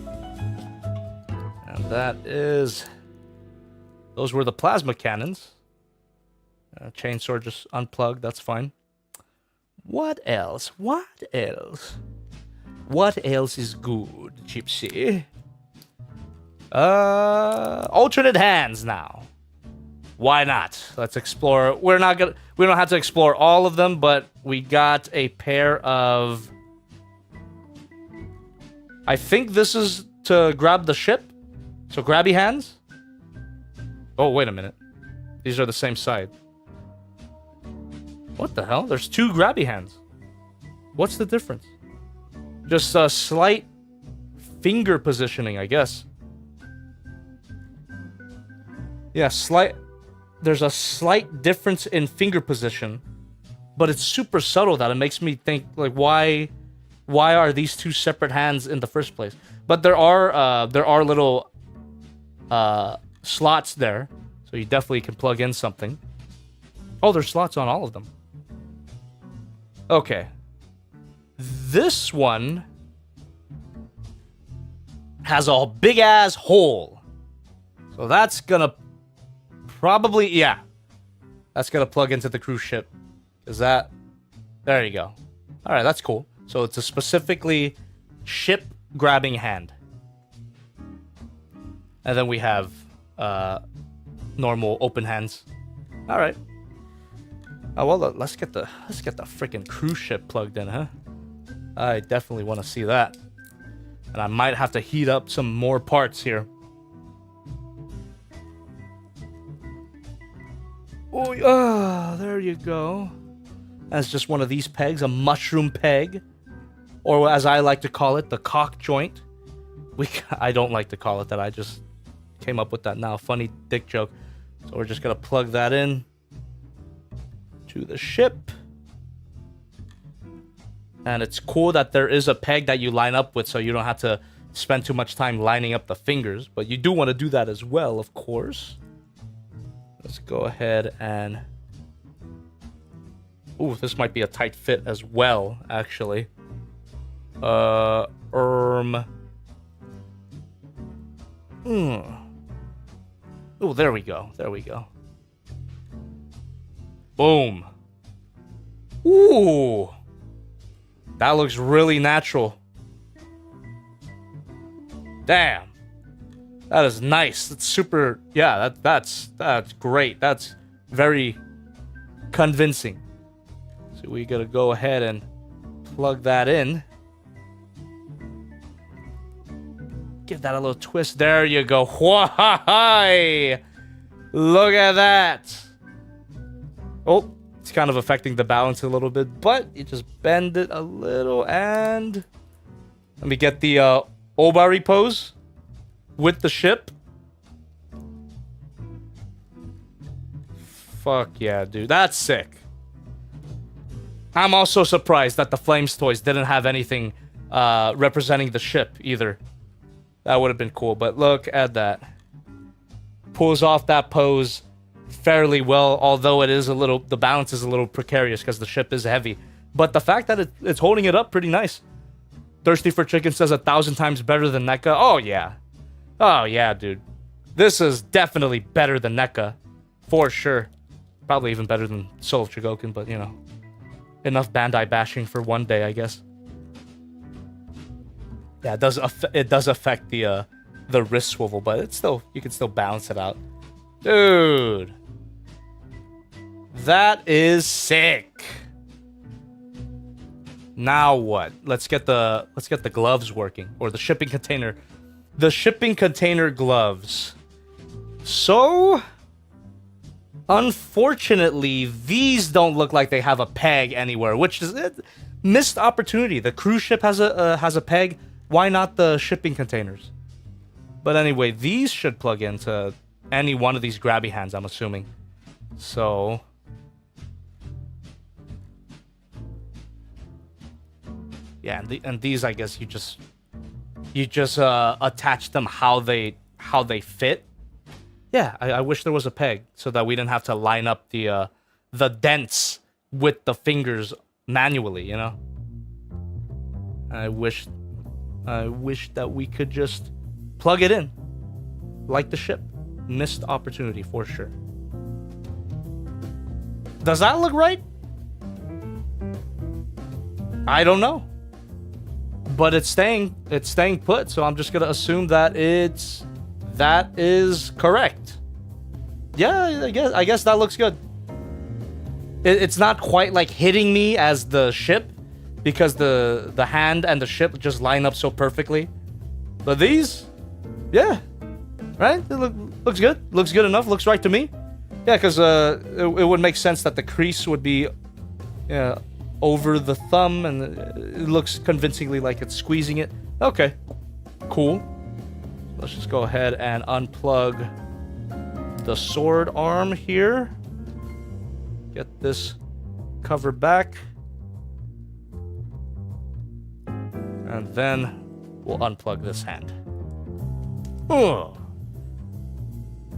And that is... Those were the plasma cannons. Chainsaw just unplugged. That's fine. What else? What else? What else is good, Gypsy? Alternate hands now. Why not? Let's explore. We don't have to explore all of them, but we got a pair of... I think this is to grab the ship. So grabby hands. Oh, wait a minute. These are the same side. What the hell? There's 2 grabby hands. What's the difference? Just a slight finger positioning, I guess. Yeah, there's a slight difference in finger position, but it's super subtle that it makes me think, like, why are these 2 separate hands in the first place? But there are little slots there, so you definitely can plug in something. Oh, there's slots on all of them. Okay. This one has a big ass hole. So that's gonna probably, yeah. That's gonna plug into the cruise ship. Is that, there you go. Alright, that's cool. So it's a specifically ship grabbing hand. And then we have normal open hands. Alright. Oh well, let's get the freaking cruise ship plugged in, huh? I definitely want to see that. And I might have to heat up some more parts here. Oh, there you go. That's just one of these pegs, a mushroom peg. Or as I like to call it, the cock joint. I don't like to call it that, I just came up with that now. Funny dick joke. So we're just gonna plug that in to the ship. And it's cool that there is a peg that you line up with, so you don't have to spend too much time lining up the fingers. But you do want to do that as well, of course. Let's go ahead and... Ooh, this might be a tight fit as well, actually. Oh, there we go. There we go. Boom. Ooh. That looks really natural. Damn. That is nice. That's super... Yeah, that's great. That's very convincing. So we gotta go ahead and plug that in. Give that a little twist. There you go. Why? Look at that. Oh, it's kind of affecting the balance a little bit, but you just bend it a little and... Let me get the Obari pose with the ship. Fuck yeah, dude. That's sick. I'm also surprised that the Flames toys didn't have anything representing the ship either. That would have been cool, but look at that. Pulls off that pose fairly well, although it is a little, the balance is a little precarious because the ship is heavy. But the fact that it's holding it up pretty nice. Thirsty for Chicken says 1,000 times better than NECA. Oh yeah. Oh yeah, dude. This is definitely better than NECA. For sure. Probably even better than Soul of Chogokin, but you know. Enough Bandai bashing for one day, I guess. Yeah, it does affect the wrist swivel, but it's still, you can still balance it out. Dude. That is sick. Now what? Let's get the gloves working, or the shipping container. The shipping container gloves. So Unfortunately, these don't look like they have a peg anywhere, which is missed opportunity. The cruise ship has a peg. Why not the shipping containers? But anyway, these should plug into any one of these grabby hands, I'm assuming. So yeah, and these, I guess you just attach them how they fit. Yeah, I wish there was a peg so that we didn't have to line up the dents with the fingers manually, you know? I wish that we could just plug it in like the ship. Missed opportunity for sure. Does that look right? I don't know. But it's staying put, so I'm just gonna assume that that is correct. Yeah, I guess that looks good. It's not quite like hitting me as the ship, because the hand and the ship just line up so perfectly. But these, yeah, right? It looks good. Looks good enough. Looks right to me. Yeah, because it would make sense that the crease would be over the thumb, and it looks convincingly like it's squeezing it. Okay, cool. Let's just go ahead and unplug the sword arm here. Get this cover back. And then we'll unplug this hand. Oh.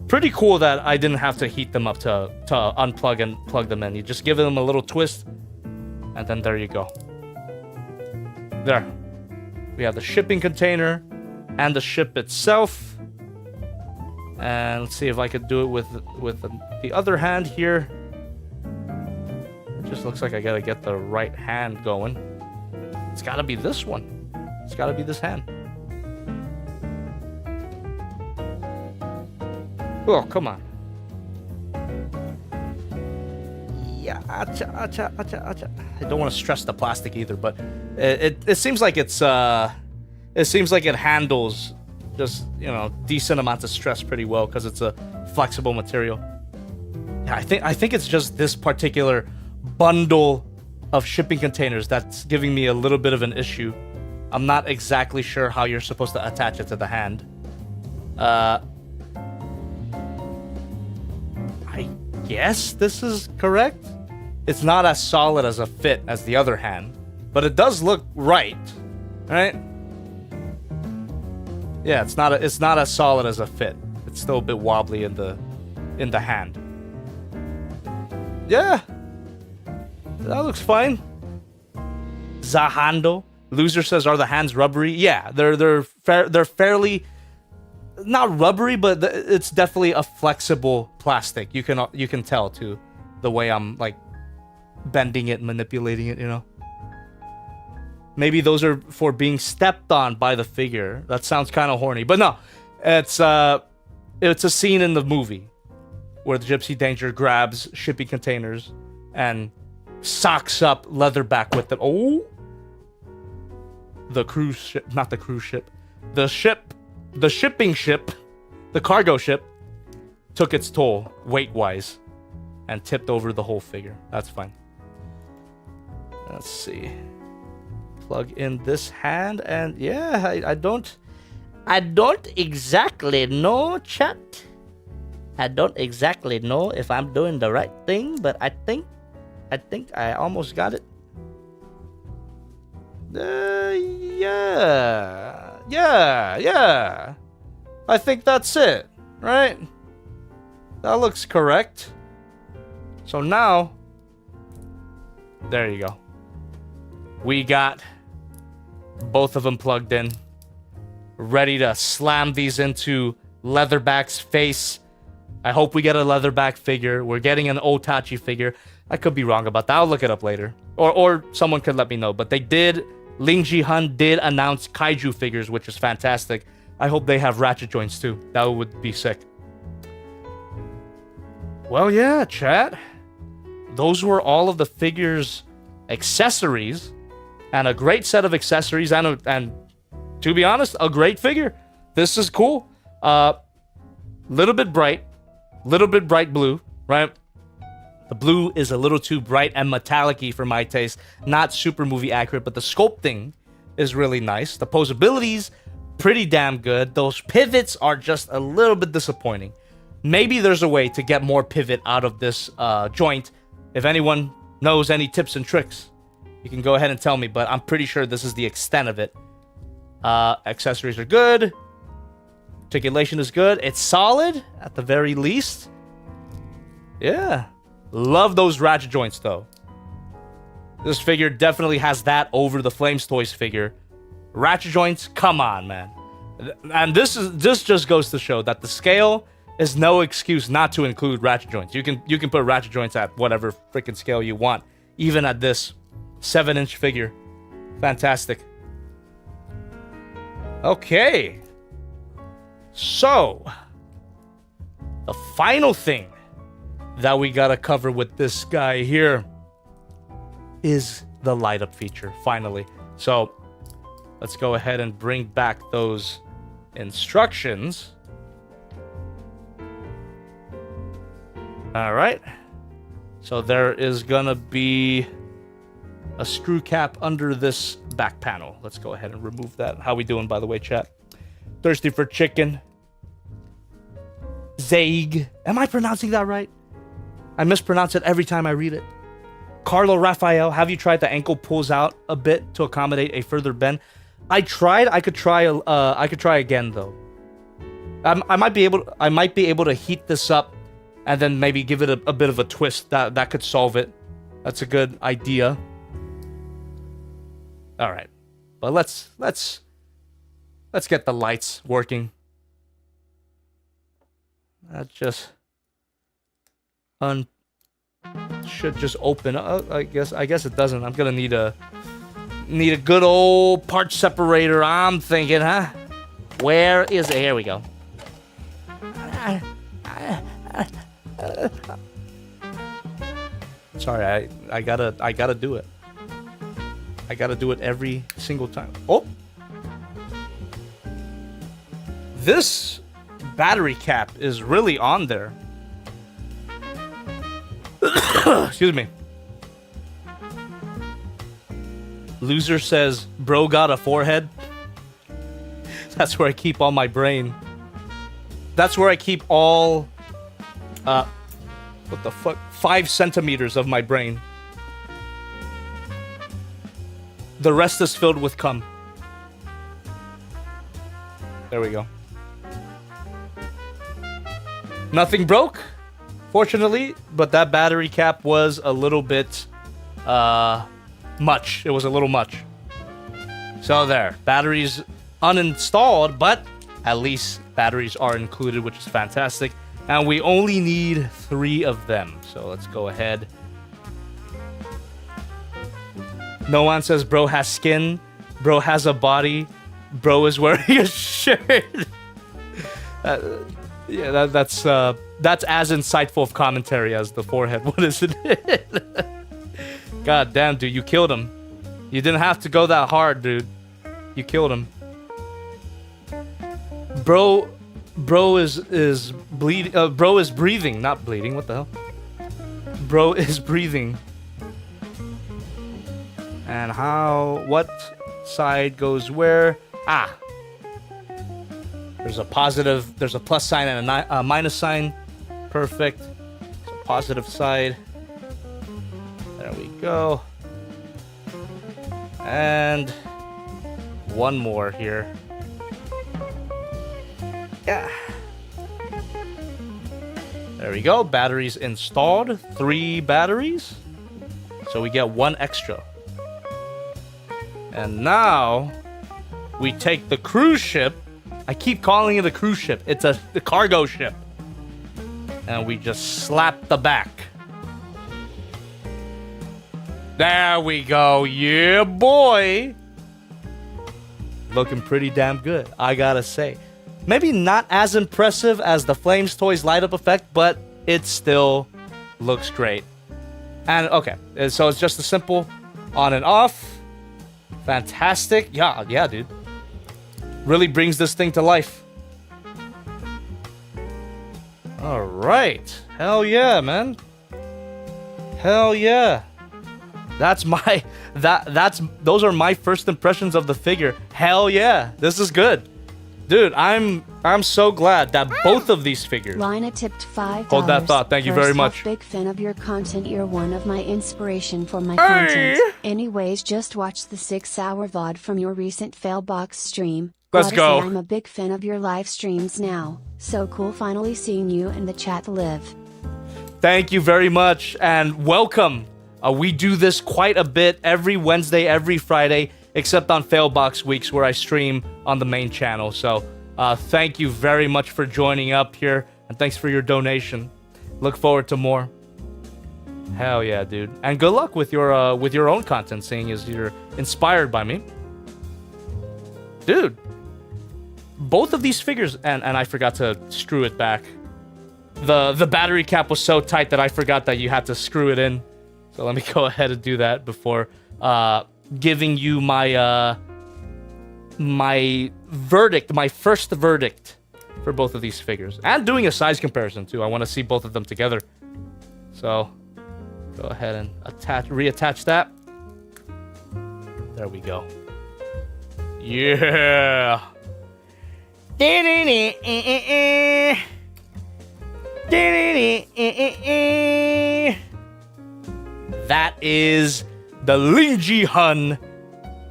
Pretty cool that I didn't have to heat them up to unplug and plug them in. You just give them a little twist, and then there you go. There. We have the shipping container and the ship itself. And let's see if I could do it with the other hand here. It just looks like I gotta get the right hand going. It's gotta be this one. It's gotta be this hand. Oh, come on. Yeah, acha, acha, acha, acha. I don't want to stress the plastic either, but it seems like it handles just, decent amounts of stress pretty well because it's a flexible material. Yeah, I think it's just this particular bundle of shipping containers that's giving me a little bit of an issue. I'm not exactly sure how you're supposed to attach it to the hand. I guess this is correct. It's not as solid as a fit as the other hand, but it does look right, right? Yeah, it's not as solid as a fit. It's still a bit wobbly in the hand. Yeah, that looks fine. Zahando Loser says, "Are the hands rubbery?" Yeah, they're fairly not rubbery, but it's definitely a flexible plastic. You can tell too, the way I'm like bending it, manipulating it. Maybe those are for being stepped on by the figure. That sounds kind of horny, but no, it's a scene in the movie where the Gipsy Danger grabs shipping containers and socks up Leatherback with them. Oh, the cruise ship, not the cruise ship, the shipping ship, the cargo ship took its toll weight-wise and tipped over the whole figure. That's fine. Let's see. Plug in this hand, and yeah, I don't exactly know, chat. I don't exactly know if I'm doing the right thing, but I think I almost got it. Yeah. I think that's it, right? That looks correct. So now, there you go. We got both of them plugged in, ready to slam these into Leatherback's face. I hope we get a Leatherback figure. We're getting an Otachi figure. I could be wrong about that. I'll look it up later. Or someone could let me know. But LingJihun did announce Kaiju figures, which is fantastic. I hope they have ratchet joints too. That would be sick. Well, yeah, chat. Those were all of the figures' accessories. And a great set of accessories. And to be honest, a great figure. This is cool. Little bit bright blue. right? The blue is a little too bright and metallic-y for my taste. Not super movie accurate, but the sculpting is really nice. The posability's pretty damn good. Those pivots are just a little bit disappointing. Maybe there's a way to get more pivot out of this joint. If anyone knows any tips and tricks, you can go ahead and tell me, but I'm pretty sure this is the extent of it. Accessories are good. Articulation is good. It's solid, at the very least. Yeah. Love those ratchet joints, though. This figure definitely has that over the Flames Toys figure. Ratchet joints, come on, man. And this just goes to show that the scale is no excuse not to include ratchet joints. You can put ratchet joints at whatever freaking scale you want, even at this 7-inch figure. Fantastic. Okay. So, the final thing that we gotta cover with this guy here is the light up feature, finally. So, let's go ahead and bring back those instructions. All right. So there is gonna be a screw cap under this back panel. Let's go ahead and remove that. How we doing, by the way, chat? Thirsty for chicken. Zaig. Am I pronouncing that right? I mispronounce it every time I read it. Carlo Raphael, have you tried the ankle pulls out a bit to accommodate a further bend? I tried. I could try again though. I might be able to heat this up and then maybe give it a bit of a twist. That could solve it. That's a good idea. All right, but let's get the lights working. That just should just open up. I guess it doesn't. I'm gonna need a good old part separator. I'm thinking, huh? Where is it? Here we go. Sorry, I gotta do it. I gotta do it every single time. Oh, this battery cap is really on there. Excuse me. Loser says, bro got a forehead. That's where I keep all my brain. That's where I keep all, what the fuck? 5 centimeters of my brain. The rest is filled with cum. There we go. Nothing broke, fortunately, but that battery cap was a little bit, much. It was a little much. So there, batteries uninstalled, but at least batteries are included, which is fantastic. And we only need 3 of them. So let's go ahead. No one says bro has skin, bro has a body, bro is wearing a shirt. Yeah, that's as insightful of commentary as the forehead. What is it? God damn, dude, you killed him. You didn't have to go that hard, dude. You killed him. Bro is bleeding. Bro is breathing, not bleeding. What the hell? Bro is breathing. And what side goes where? Ah. There's a positive, there's a plus sign and a minus sign. Perfect. So positive side. There we go. And one more here. Yeah. There we go. Batteries installed. 3 batteries. So we get 1 extra. And now we take the cruise ship. I keep calling it a cruise ship. It's the cargo ship. And we just slap the back. There we go. Yeah, boy. Looking pretty damn good, I gotta say. Maybe not as impressive as the Flames Toys light up effect, but it still looks great. And okay, so it's just a simple on and off. Fantastic. Yeah, dude. Really brings this thing to life. All right. Hell yeah, man. Hell yeah. Those are my first impressions of the figure. Hell yeah. This is good. Dude, I'm so glad that both of these figures. Lina tipped $5. Hold that thought. Thank you very First off, much. big fan of your content. You're one of my inspiration for my Hey! content. Anyways, just watched the 6-hour VOD from your recent Failbox stream. Let's Gotta go. say, I'm a big fan of your live streams now. So cool finally seeing you in the chat live. Thank you very much and welcome. We do this quite a bit every Wednesday, every Friday, except on Failbox weeks where I stream on the main channel. So thank you very much for joining up here and thanks for your donation. Look forward to more. Hell yeah, dude. And good luck with your own content, seeing as you're inspired by me. Dude, both of these figures, and I forgot to screw it back. The battery cap was so tight that I forgot that you had to screw it in. So let me go ahead and do that before giving you my my verdict, my first verdict for both of these figures. And doing a size comparison too. I want to see both of them together. So go ahead and reattach that. There we go. Yeah. That is the LingJihun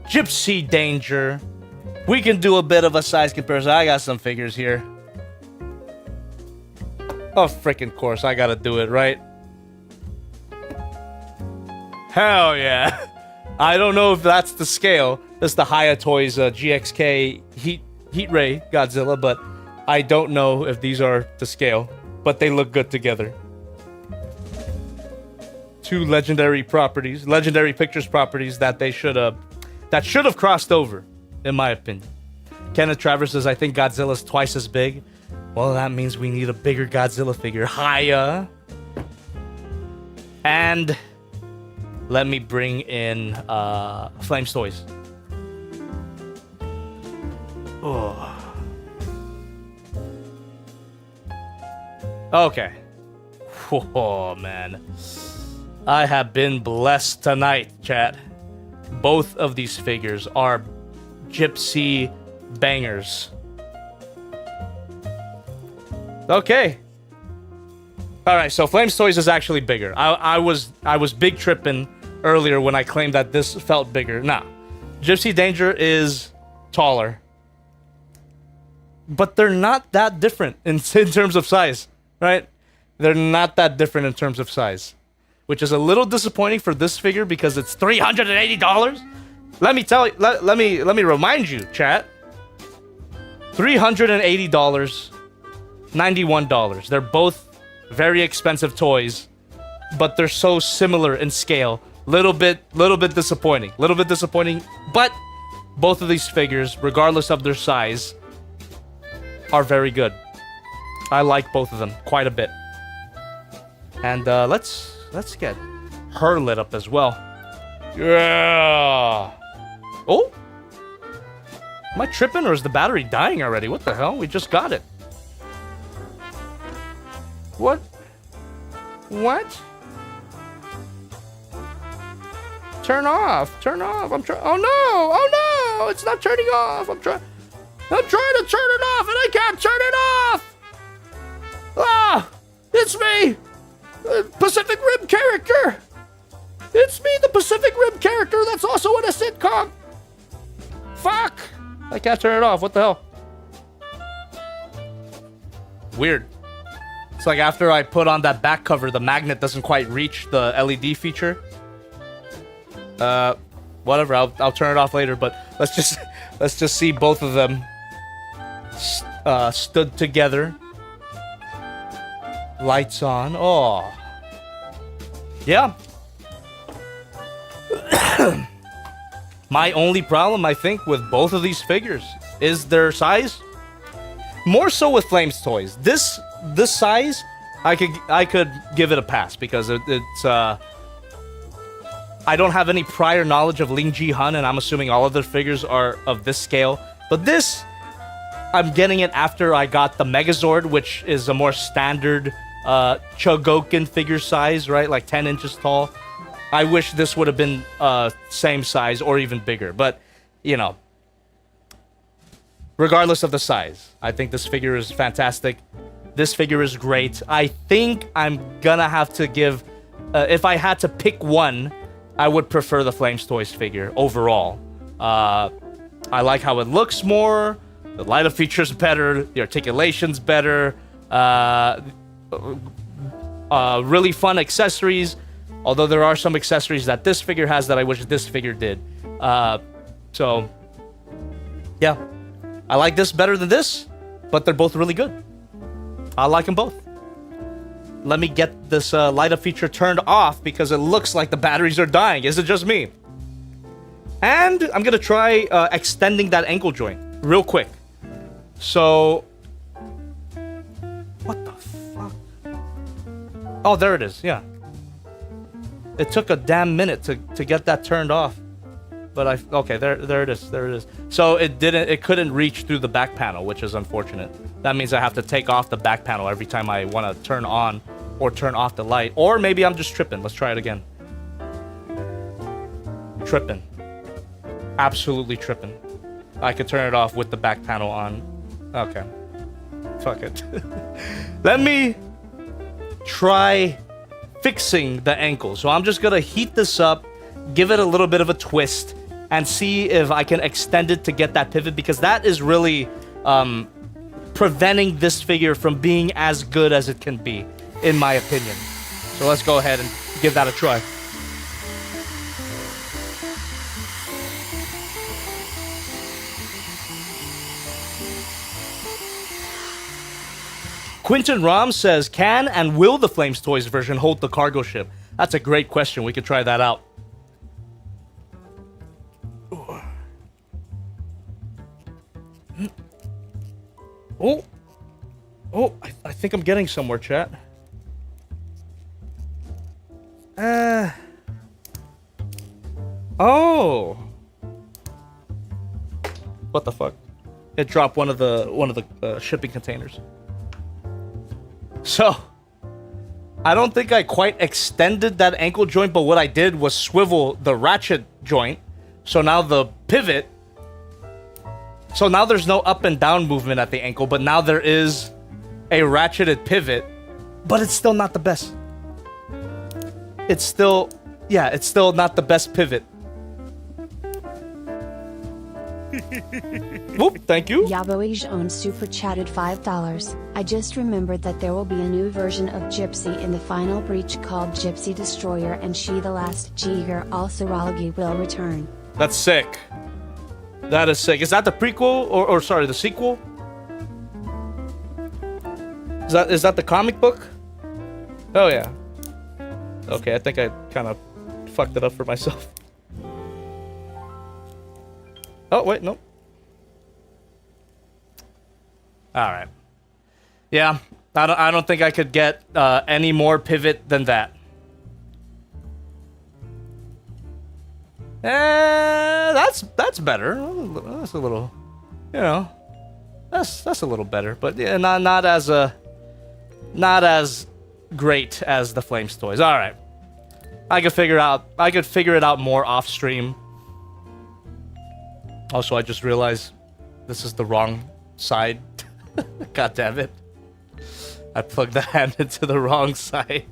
Gipsy Danger. We can do a bit of a size comparison. I got some figures here. Oh, freaking course. I gotta do it, right? Hell yeah. I don't know if that's the scale. That's the Hayatoy's GXK Heat Ray Godzilla, but I don't know if these are to scale. But they look good together. Two legendary properties, legendary pictures properties that they should have crossed over, in my opinion. Kenneth Travers says, I think Godzilla's twice as big. Well, that means we need a bigger Godzilla figure. Hiya. And let me bring in Flames Toys. Oh. Okay. Oh, man. I have been blessed tonight, chat. Both of these figures are Gypsy bangers. Okay. Alright, so Flames Toys is actually bigger. I was big tripping earlier when I claimed that this felt bigger. Nah. Gypsy Danger is taller. But they're not that different in terms of size, right? They're not that different in terms of size. Which is a little disappointing for this figure because it's $380. Let me tell you, let me remind you, chat. $380, $91. They're both very expensive toys, but they're so similar in scale. Little bit disappointing. But both of these figures, regardless of their size, are very good. I like both of them quite a bit. And let's get her lit up as well. Yeah. Oh. Am I tripping or is the battery dying already? What the hell? We just got it. What? What? Turn off. I'm trying. Oh no. It's not turning off. I'm trying to turn it off and I can't turn it off. Ah, it's me. Pacific Rim character! It's me, the Pacific Rim character that's also in a sitcom! Fuck! I can't turn it off, what the hell? Weird. It's like after I put on that back cover, the magnet doesn't quite reach the LED feature. Whatever, I'll turn it off later, but let's just see both of them stood together. Lights on. Oh. Yeah. My only problem, I think, with both of these figures is their size. More so with Flames Toys. This size, I could give it a pass because it's I don't have any prior knowledge of LingJihun, and I'm assuming all of their figures are of this scale. But this I'm getting it after I got the Megazord, which is a more standard Chogokin figure size, right? Like 10 inches tall. I wish this would have been same size or even bigger, but you know, regardless of the size, I think this figure is fantastic. This figure is great. I think I'm gonna have to give, if I had to pick one, I would prefer the Flames Toys figure overall. I like how it looks more, the light up features better, the articulation's better, really fun accessories. Although there are some accessories that this figure has that I wish this figure did. So, yeah. I like this better than this, but they're both really good. I like them both. Let me get this light up feature turned off because it looks like the batteries are dying. Is it just me? And I'm going to try extending that ankle joint real quick. So, what the fuck? Oh, there it is. Yeah. It took a damn minute to get that turned off, but okay, there it is. So it couldn't reach through the back panel, which is unfortunate. That means I have to take off the back panel every time I want to turn on or turn off the light, or maybe I'm just tripping. Let's try it again. Tripping, absolutely tripping. I could turn it off with the back panel on. Okay, fuck it. Let me try fixing the ankle. So I'm just gonna heat this up, give it a little bit of a twist, and see if I can extend it to get that pivot, because that is really preventing this figure from being as good as it can be, in my opinion. So let's go ahead and give that a try. Quinton Rom says, can and will the Flames Toys version hold the cargo ship? That's a great question. We could try that out. Oh. Oh, I think I'm getting somewhere, chat. Oh. What the fuck? It dropped one of the shipping containers. So, I don't think I quite extended that ankle joint, but what I did was swivel the ratchet joint. So now the pivot. So now there's no up and down movement at the ankle, but now there is a ratcheted pivot, but it's still not the best. It's still not the best pivot. Whoop, thank you. LingJihun super chatted $5. I just remembered that there will be a new version of Gypsy in the final breach called Gypsy Destroyer, and she the last Jiger also Ralgi will return. That's sick. That is sick. Is that the prequel or sorry, the sequel? Is that the comic book? Oh yeah. Okay, I think I kind of fucked it up for myself. Oh wait, nope. All right. Yeah, I don't think I could get any more pivot than that. That's better. That's a little, you know, that's a little better, but yeah, not as great as the Flames Toys. All right, I could figure it out more off stream. Also, I just realized this is the wrong side. God damn it. I plugged the hand into the wrong side.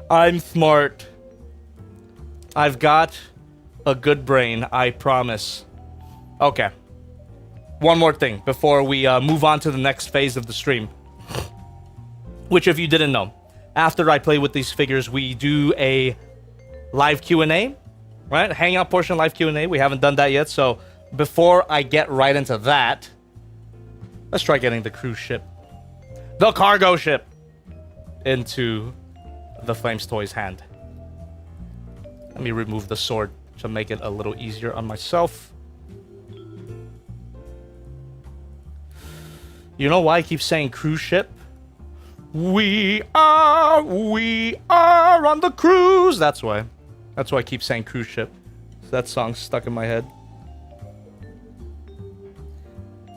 I'm smart. I've got a good brain, I promise. Okay. One more thing before we move on to the next phase of the stream. Which, if you didn't know, after I play with these figures, we do a live Q&A, right? Hangout portion, live Q&A. We haven't done that yet, so before I get right into that, let's try getting the cruise ship, the cargo ship, into the Flames Toys hand. Let me remove the sword to make it a little easier on myself. You know why I keep saying cruise ship? We are on the cruise. That's why I keep saying cruise ship. That song's stuck in my head.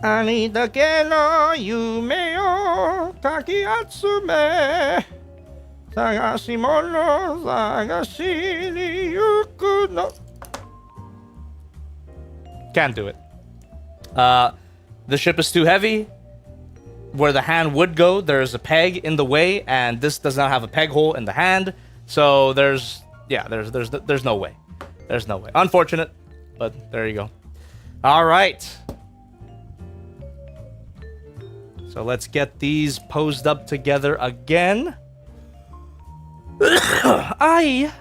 Ani dake no yume o kakiatsume. Sagashimono sagashi ni yuku no. Can't do it. The ship is too heavy. Where the hand would go, there's a peg in the way, and this does not have a peg hole in the hand. So there's no way. There's no way. Unfortunate, but there you go. All right. So let's get these posed up together again. My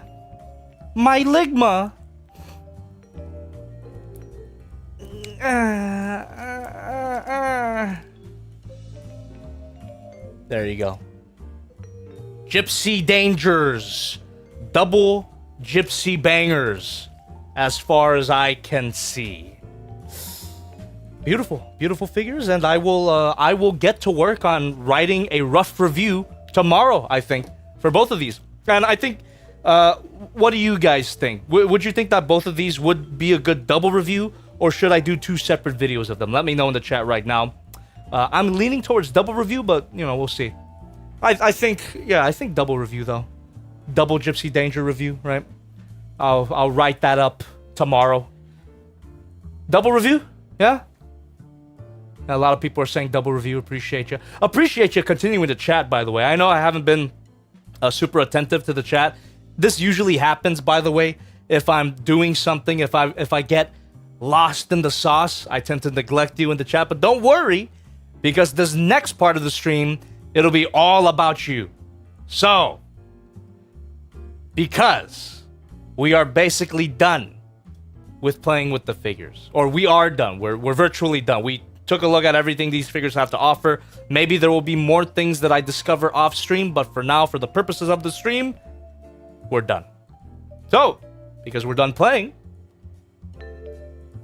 ligma. There you go. Gipsy Dangers. Double Gypsy Bangers. As far as I can see. Beautiful. Beautiful figures. And I will get to work on writing a rough review tomorrow, I think, for both of these. And I think, what do you guys think? Would you think that both of these would be a good double review? Or should I do two separate videos of them? Let me know in the chat right now. I'm leaning towards double review, but, you know, we'll see. I think double review, though. Double Gypsy Danger review, right? I'll write that up tomorrow. Double review? Yeah? A lot of people are saying double review. Appreciate you. Appreciate you continuing to chat, by the way. I know I haven't been super attentive to the chat. This usually happens, by the way, if I'm doing something, if I get lost in the sauce, I tend to neglect you in the chat. But don't worry, because this next part of the stream, it'll be all about you. So, because we are basically done with playing with the figures, or we are done. We're virtually done. We took a look at everything these figures have to offer. Maybe there will be more things that I discover off stream, but for now, for the purposes of the stream, we're done. So, because we're done playing,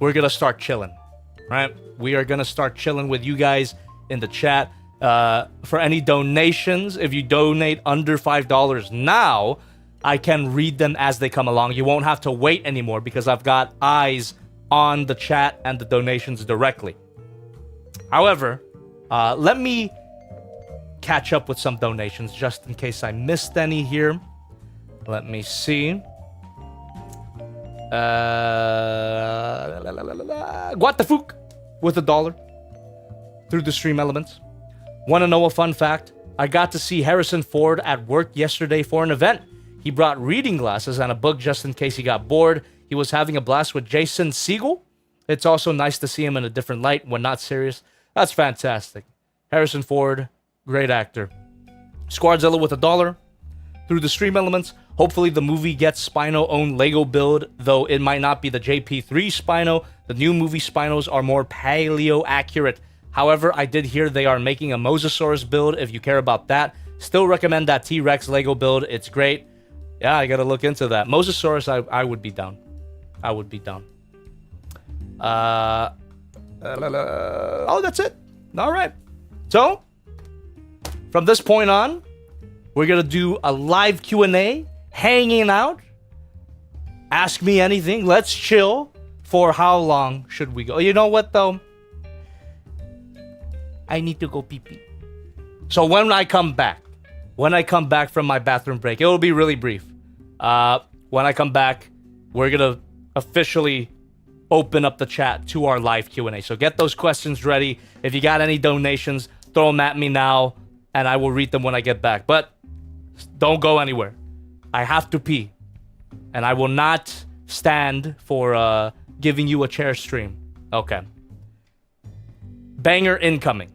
we're gonna start chilling, right? We are gonna start chilling with you guys in the chat. For any donations, if you donate under $5 now, I can read them as they come along. You won't have to wait anymore because I've got eyes on the chat and the donations directly. However, let me catch up with some donations just in case I missed any here. Let me see. Guatafuk with $1 through the stream elements. Want to know a fun fact? I got to see Harrison Ford at work yesterday for an event. He brought reading glasses and a book just in case he got bored. He was having a blast with Jason Segel. It's also nice to see him in a different light when not serious. That's fantastic. Harrison Ford, great actor. Squadzilla with $1 through the stream elements. Hopefully the movie gets Spino own Lego build, though it might not be the JP3 Spino. The new movie Spinos are more paleo accurate. However, I did hear they are making a Mosasaurus build if you care about that. Still recommend that T-Rex Lego build. It's great. Yeah, I gotta look into that. Mosasaurus, I would be down. I would be down. Oh, that's it. All right. So, from this point on, we're gonna do a live Q&A, hanging out. Ask me anything. Let's chill. For how long should we go? You know what, though? I need to go pee-pee. So when I come back from my bathroom break, it will be really brief. When I come back, we're gonna officially open up the chat to our live Q&A. So get those questions ready. If you got any donations, throw them at me now, and I will read them when I get back. But don't go anywhere. I have to pee, and I will not stand for giving you a chair stream. Okay. Banger incoming.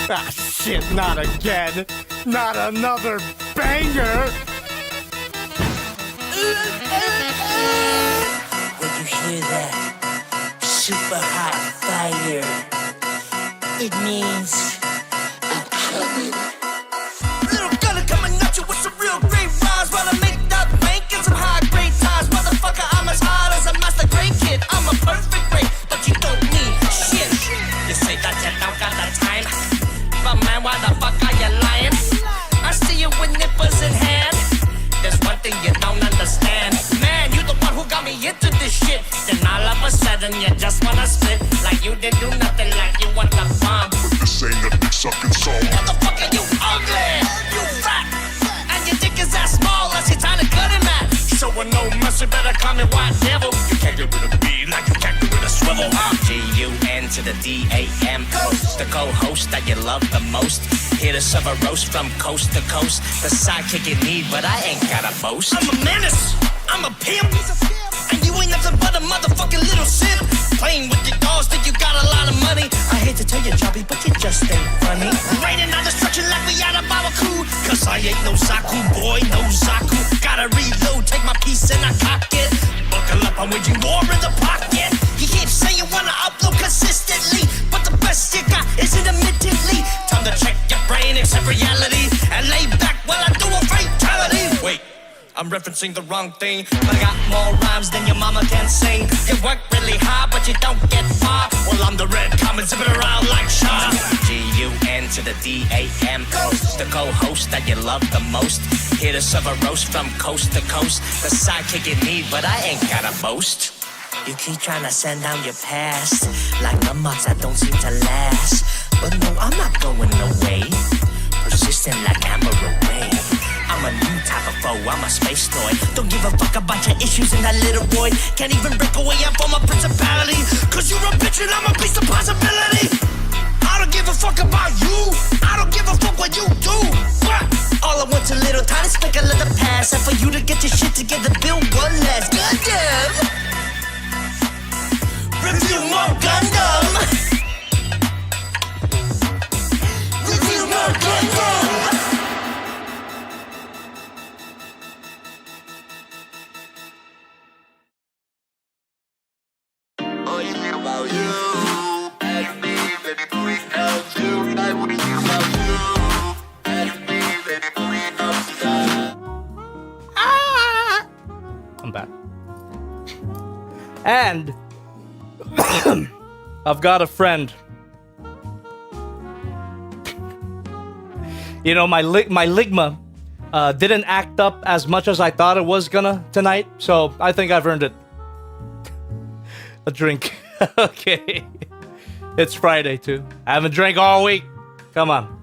Ah, shit, not again. Not another banger. When you hear that super hot fire, it means I'm coming. Little gunner coming at you with some real great rhymes. While I make that bank and some high grade ties. Motherfucker, I'm as hard as a master grade kid. I'm a perfect grade, but you don't need shit. You say that you don't got the time, but man, why the fuck are you lying? I see you with nippers in hand. There's one thing you don't understand. Man, you the one who got me into this shit. Then all of a sudden sudden you just wanna spit like you didn't do nothing, like you want the bomb. But this ain't a dick sucking song. Motherfucker, you ugly, you fat, and your dick is as small as your tiny cut him at. So with no mercy, better call me white devil. You can't get rid of me like you can't get rid of swivel. G-U-N to the D-A-M, coast, the co-host that you love the most. Here to serve a roast from coast to coast. The sidekick you need, but I ain't got a boast. I'm a menace, I'm a pimp, and you ain't nothing but a motherfucking little simp. Playing with your dolls, think you got a lot of money. I hate to tell you, Chubby, but you just ain't funny. Raining on destruction like we out of Babaku. Cause I ain't no Zaku, boy, no Zaku. Gotta reload, take my piece and I cock it. Buckle up, I'm waging war in the pocket. You keep saying you wanna upload consistently, but the best you got is intermittently. Time to check your brain, accept reality, and lay back while I do a fatality. Wait, I'm referencing the wrong thing. I got more rhymes than your mama can sing. You work really hard, but you don't get far. Well, I'm the red comet zipping around like Sean. G-U-N to the D-A-M, coast, the co-host that you love the most. Here to serve a roast from coast to coast. The sidekick you need, but I ain't got a boast. You keep trying to send down your past like the months that don't seem to last. But no, I'm not going away. Persistent like amber away. I'm a new type of foe, I'm a space toy. Don't give a fuck about your issues in that little boy. Can't even break away up from a principality. Cause you're a bitch and I'm a piece of possibility. I don't give a fuck about you. I don't give a fuck what you do. But all I want's a little tiny speckle of the past. And for you to get your shit together, build one last. Goddamn. Review more Gundam. Review more Gundam. I'm back. And I've got a friend. You know, my ligma didn't act up as much as I thought it was gonna tonight, so I think I've earned it. A drink. Okay. It's Friday, too. I haven't drank all week. Come on.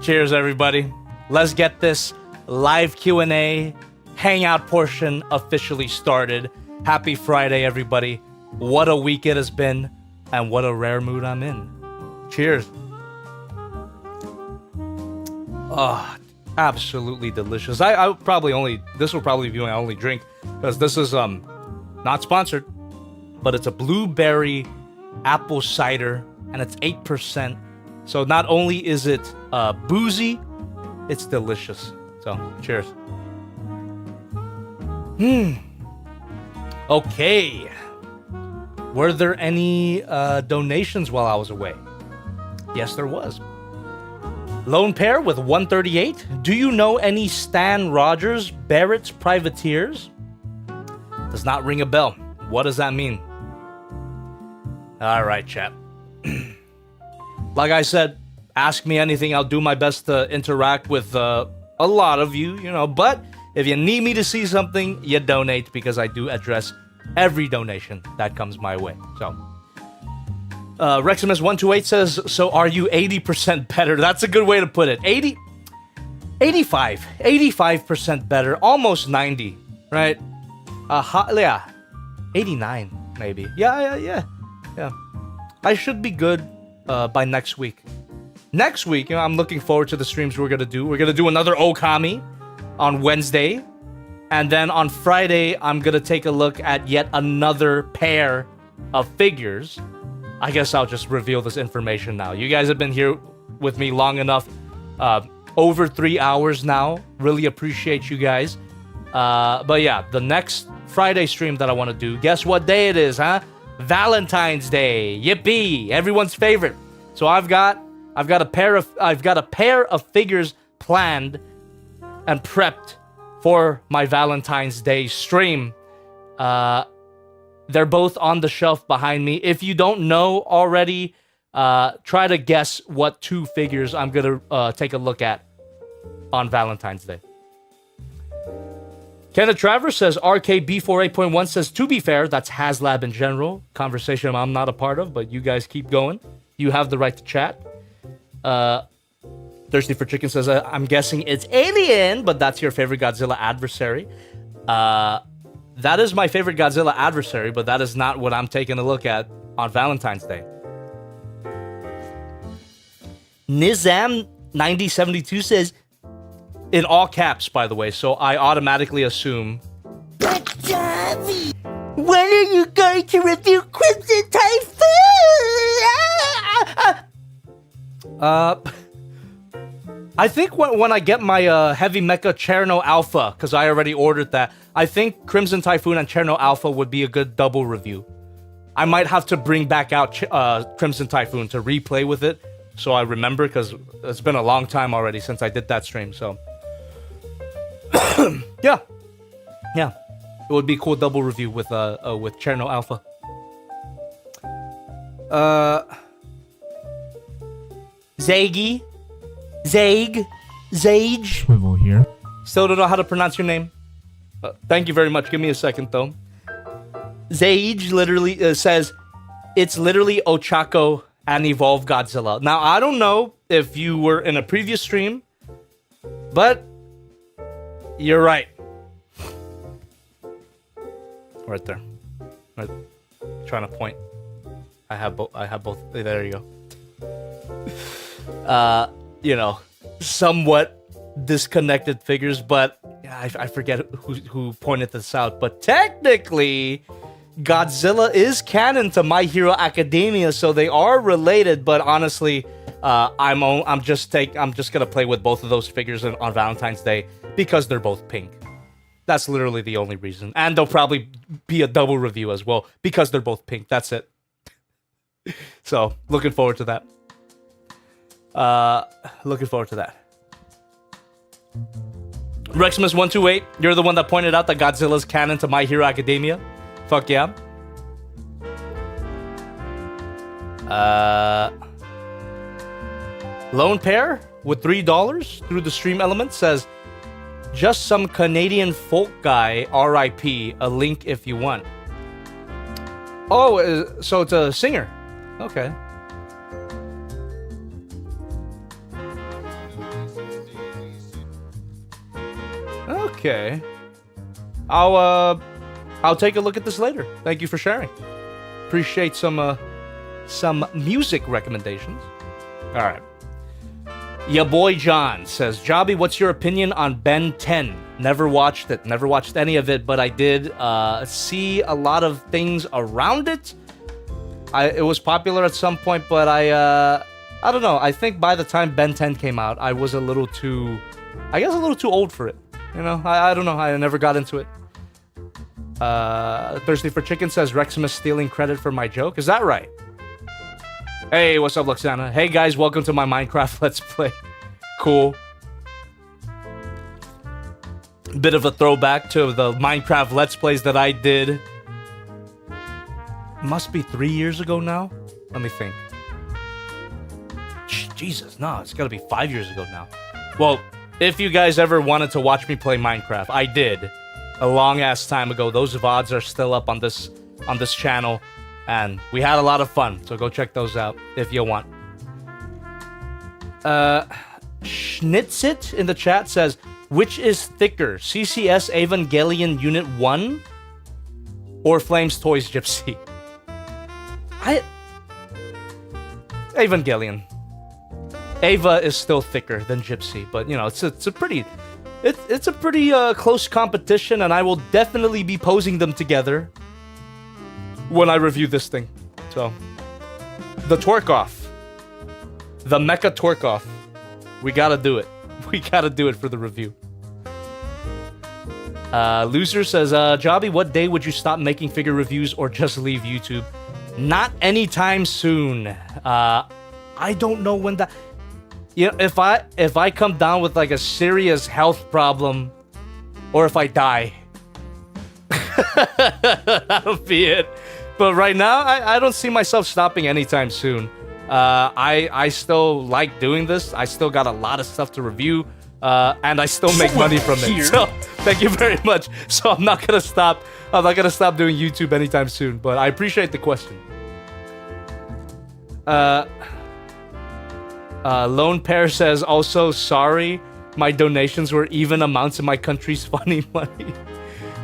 Cheers, everybody. Let's get this live Q&A hangout portion officially started. Happy Friday, everybody. What a week it has been, and what a rare mood I'm in. Cheers. Oh, absolutely delicious. I probably only, this will probably be my only drink, because this is not sponsored, but it's a blueberry apple cider, and it's 8%. So not only is it boozy, it's delicious. So, cheers. Okay. Were there any donations while I was away? Yes, there was. Lone Pair with 138. Do you know any Stan Rogers Barrett's Privateers? Does not ring a bell. What does that mean? All right, chat. Like I said, ask me anything. I'll do my best to interact with a lot of you, you know. But if you need me to see something, you donate, because I do address every donation that comes my way. So, Reximus128 says, so are you 80% better? That's a good way to put it. 85% better, almost 90, right? Yeah, 89 maybe. Yeah. I should be good by next week. Next week, you know, I'm looking forward to the streams we're gonna do. We're gonna do another Okami on Wednesday, and then on Friday, I'm gonna take a look at yet another pair of figures. I guess I'll just reveal this information now. You guys have been here with me long enough, over 3 hours now. Really appreciate you guys. But yeah, the next Friday stream that I want to do, guess what day it is, huh? Valentine's Day. Yippee! Everyone's favorite. So I've got a pair of figures planned and prepped for my Valentine's Day stream. They're both on the shelf behind me. If you don't know already, try to guess what two figures I'm gonna take a look at on Valentine's Day. Kenneth Travers says RKB48.1 says, to be fair, that's HasLab in general. Conversation I'm not a part of, but you guys keep going. You have the right to chat. Thirsty for Chicken says, I'm guessing it's Alien, but that's your favorite Godzilla adversary. That is my favorite Godzilla adversary, but that is not what I'm taking a look at on Valentine's Day. Nizam9072 says, in all caps, by the way, so I automatically assume. But Javi, when are you going to review Crimson Typhoon? I think when I get my Heavy Mecha Cherno Alpha, because I already ordered that, I think Crimson Typhoon and Cherno Alpha would be a good double review. I might have to bring back out Crimson Typhoon to replay with it, so I remember, because it's been a long time already since I did that stream, so... yeah, it would be a cool double review with Cherno Alpha. Zage, Swivel here. still don't know how to pronounce your name. Thank you very much. Give me a second though. Zage literally says it's literally Ochako and Evolve Godzilla. Now I don't know if you were in a previous stream, but you're right. Right there. Right. Trying to point. I have both. There you go. You know, somewhat disconnected figures, but I forget who pointed this out. But technically, Godzilla is canon to My Hero Academia, so they are related. But honestly, I'm just gonna play with both of those figures on Valentine's Day because they're both pink. That's literally the only reason, and there'll probably be a double review as well because they're both pink. That's it. So looking forward to that. Reximus128, you're the one that pointed out that Godzilla's canon to My Hero Academia. Fuck yeah. Lone Pair with $3 through the stream element says, just some Canadian folk guy, RIP, a link if you want. Oh, so it's a singer. Okay. Okay. I'll take a look at this later. Thank you for sharing. Appreciate some music recommendations. All right. Ya boy John says, Jobby, what's your opinion on Ben 10? Never watched it. Never watched any of it, but I did see a lot of things around it. It was popular at some point, but I don't know. I think by the time Ben 10 came out, I was a little too old for it. You know, I don't know. I never got into it. Thirsty for Chicken says, Reximus stealing credit for my joke. Is that right? Hey, what's up, Luxana? Hey, guys, welcome to my Minecraft Let's Play. Cool. Bit of a throwback to the Minecraft Let's Plays that I did. Must be 3 years ago now? Let me think. Jesus, no, it's gotta be 5 years ago now. Well, if you guys ever wanted to watch me play Minecraft, I did. A long-ass time ago. Those VODs are still up on this channel. And we had a lot of fun, so go check those out if you want. Schnitzit in the chat says, which is thicker, CCS Evangelion Unit 1 or Flames Toys Gypsy? Evangelion. Ava is still thicker than Gypsy, but you know, it's a pretty close competition, and I will definitely be posing them together when I review this thing. So, the Torque-Off. The Mecha Torque-Off. We gotta do it. We gotta do it for the review. Loser says, Jobby, what day would you stop making figure reviews or just leave YouTube? Not anytime soon. I don't know when that... You know, if I come down with like a serious health problem, or if I die, that'll be it. But right now, I don't see myself stopping anytime soon. I still like doing this. I still got a lot of stuff to review. and I still make money from it. So thank you very much. So I'm not gonna stop. I'm not gonna stop doing YouTube anytime soon. But I appreciate the question. Lone Pair says also sorry. My donations were even amounts of my country's funny money.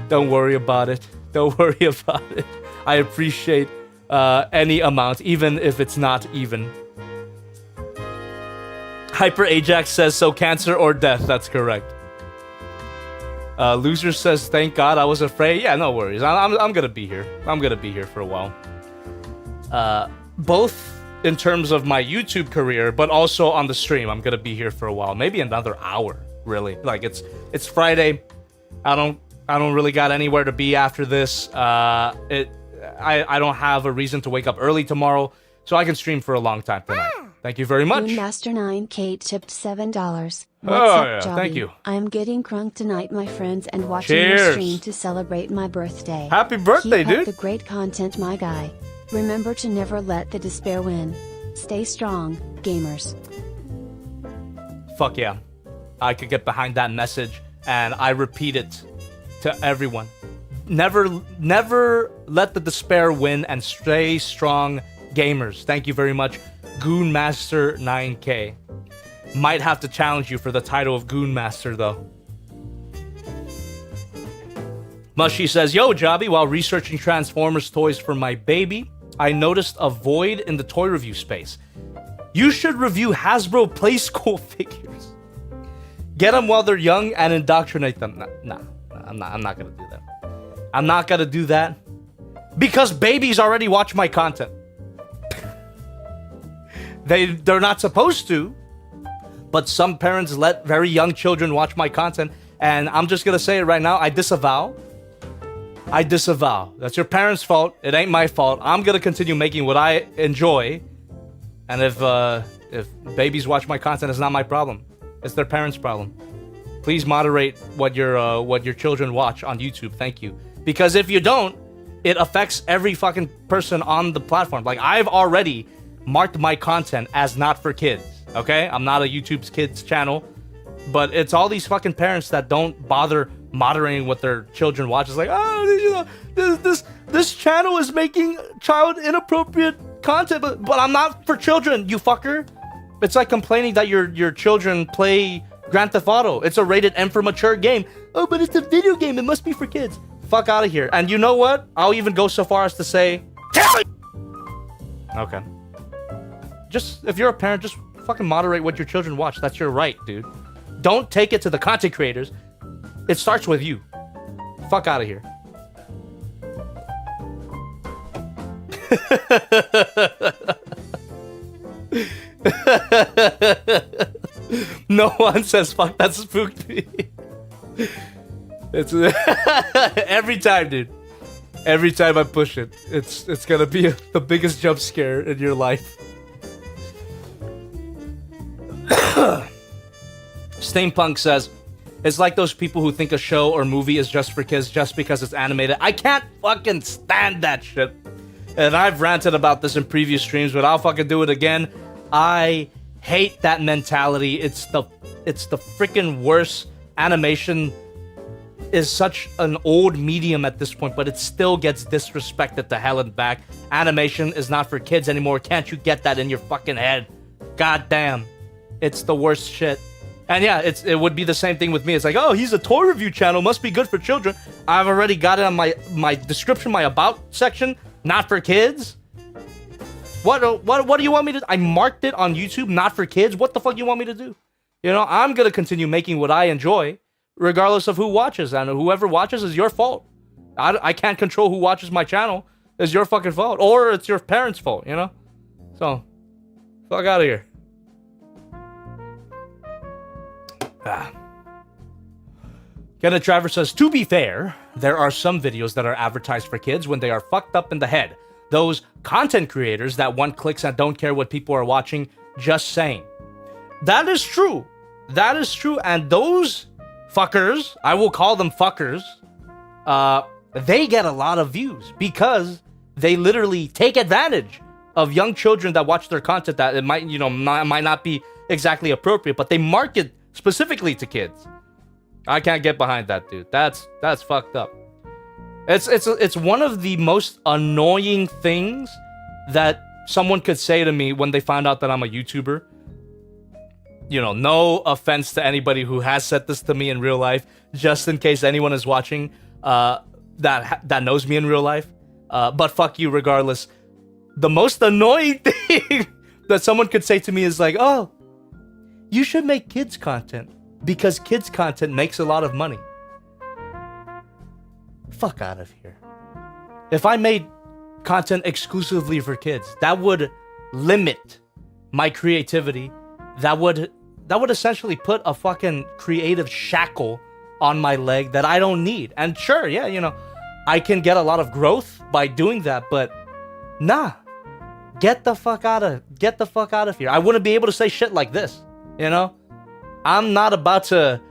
Don't worry about it. Don't worry about it. I appreciate any amount, even if it's not even. Hyper Ajax says, so cancer or death. That's correct. Loser says, thank God I was afraid. Yeah, no worries. I'm gonna be here. I'm gonna be here for a while. Both in terms of my YouTube career, but also on the stream. I'm gonna be here for a while. Maybe another hour, really. Like it's Friday. I don't really got anywhere to be after this. I don't have a reason to wake up early tomorrow, so I can stream for a long time tonight. Thank you very much. Master 9K tipped $7. What's Oh, up, yeah, Jobby? thank you. I'm getting crunk tonight, my friends, and watching your Cheers. stream to celebrate my birthday. Happy birthday, Keep up dude. the great content, my guy. Remember to never let the despair win. Stay strong, gamers. Fuck yeah. I could get behind that message, and I repeat it to everyone. Never let the despair win, and stay strong, gamers. Thank you very much, Goonmaster 9K. Might have to challenge you for the title of Goonmaster, though. Mushy says, yo, Jobby, while researching Transformers toys for my baby, I noticed a void in the toy review space. You should review Hasbro Play School figures. Get them while they're young and indoctrinate them. Nah, I'm not gonna do that. I'm not gonna do that because babies already watch my content. They're not supposed to, but some parents let very young children watch my content, and I'm just gonna say it right now. I disavow. That's your parents' fault. It ain't my fault. I'm gonna continue making what I enjoy, and if babies watch my content, it's not my problem. It's their parents' problem. Please moderate what your children watch on YouTube. Thank you. Because if you don't, it affects every fucking person on the platform. Like, I've already marked my content as not for kids. Okay, I'm not a YouTube's kids channel, but it's all these fucking parents that don't bother moderating what their children watch. It's like, oh, this channel is making child inappropriate content, but I'm not for children, you fucker. It's like complaining that your children play Grand Theft Auto. It's a rated M for mature game. Oh, but it's a video game. It must be for kids. Fuck out of here. And you know what? I'll even go so far as to say, okay. Just, if you're a parent, just fucking moderate what your children watch. That's your right, dude. Don't take it to the content creators. It starts with you. Fuck out of here. No one says fuck, that spooked me. It's every time, dude. Every time I push it, it's gonna be the biggest jump scare in your life. Steampunk says, it's like those people who think a show or movie is just for kids just because it's animated. I can't fucking stand that shit. And I've ranted about this in previous streams, but I'll fucking do it again. I hate that mentality. It's the freaking worst. Animation is such an old medium at this point, but it still gets disrespected to hell and back. Animation is not for kids anymore. Can't you get that in your fucking head? God damn. It's the worst shit. And yeah, it would be the same thing with me. It's like, oh, he's a toy review channel, must be good for children. I've already got it on my description, my about section, not for kids. What do you want me to do? I marked it on YouTube, not for kids. What the fuck you want me to do? You know, I'm gonna continue making what I enjoy, regardless of who watches, and whoever watches is your fault. I can't control who watches my channel. It's your fucking fault, or it's your parents' fault. You know, so fuck out of here. Kenneth Travers says, to be fair, there are some videos that are advertised for kids when they are fucked up in the head. Those content creators that want clicks and don't care what people are watching, just saying. That is true. That is true. And those fuckers, I will call them fuckers, they get a lot of views because they literally take advantage of young children that watch their content that it might not be exactly appropriate, but they market specifically to kids. I can't get behind that, dude. That's fucked up. It's one of the most annoying things that someone could say to me when they find out that I'm a YouTuber. You know, no offense to anybody who has said this to me in real life, just in case anyone is watching that knows me in real life. But fuck you regardless. The most annoying thing that someone could say to me is like, oh, you should make kids content because kids content makes a lot of money. Fuck out of here. If I made content exclusively for kids, that would limit my creativity. That would essentially put a fucking creative shackle on my leg that I don't need. And sure, yeah, you know, I can get a lot of growth by doing that, but nah. Get the fuck out of here. I wouldn't be able to say shit like this, you know? I'm not about to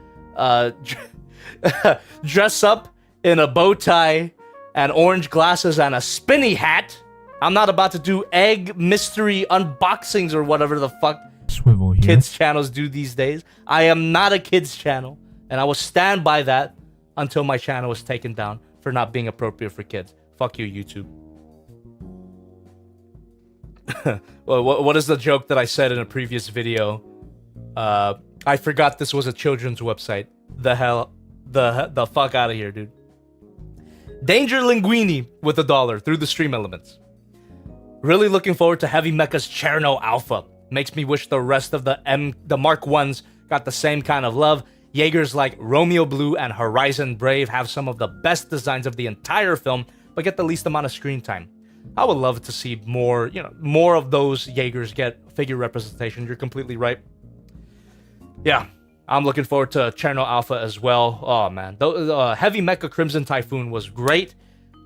dress up in a bow tie and orange glasses and a spinny hat. I'm not about to do egg mystery unboxings or whatever the fuck Swivel here. kids channels do these days. I am not a kids channel, and I will stand by that until my channel is taken down for not being appropriate for kids. Fuck you, YouTube. Well, what is the joke that I said in a previous video? I forgot this was a children's website. The fuck out of here, dude. Danger Linguini with $1 through the stream elements. Really looking forward to Heavy Mecha's Cherno Alpha. Makes me wish the rest of the Mark 1s got the same kind of love. Jaegers like Romeo Blue and Horizon Brave have some of the best designs of the entire film, but get the least amount of screen time. I would love to see more of those Jaegers get figure representation. You're completely right. Yeah, I'm looking forward to Cherno Alpha as well. Oh man, Heavy Mecha Crimson Typhoon was great.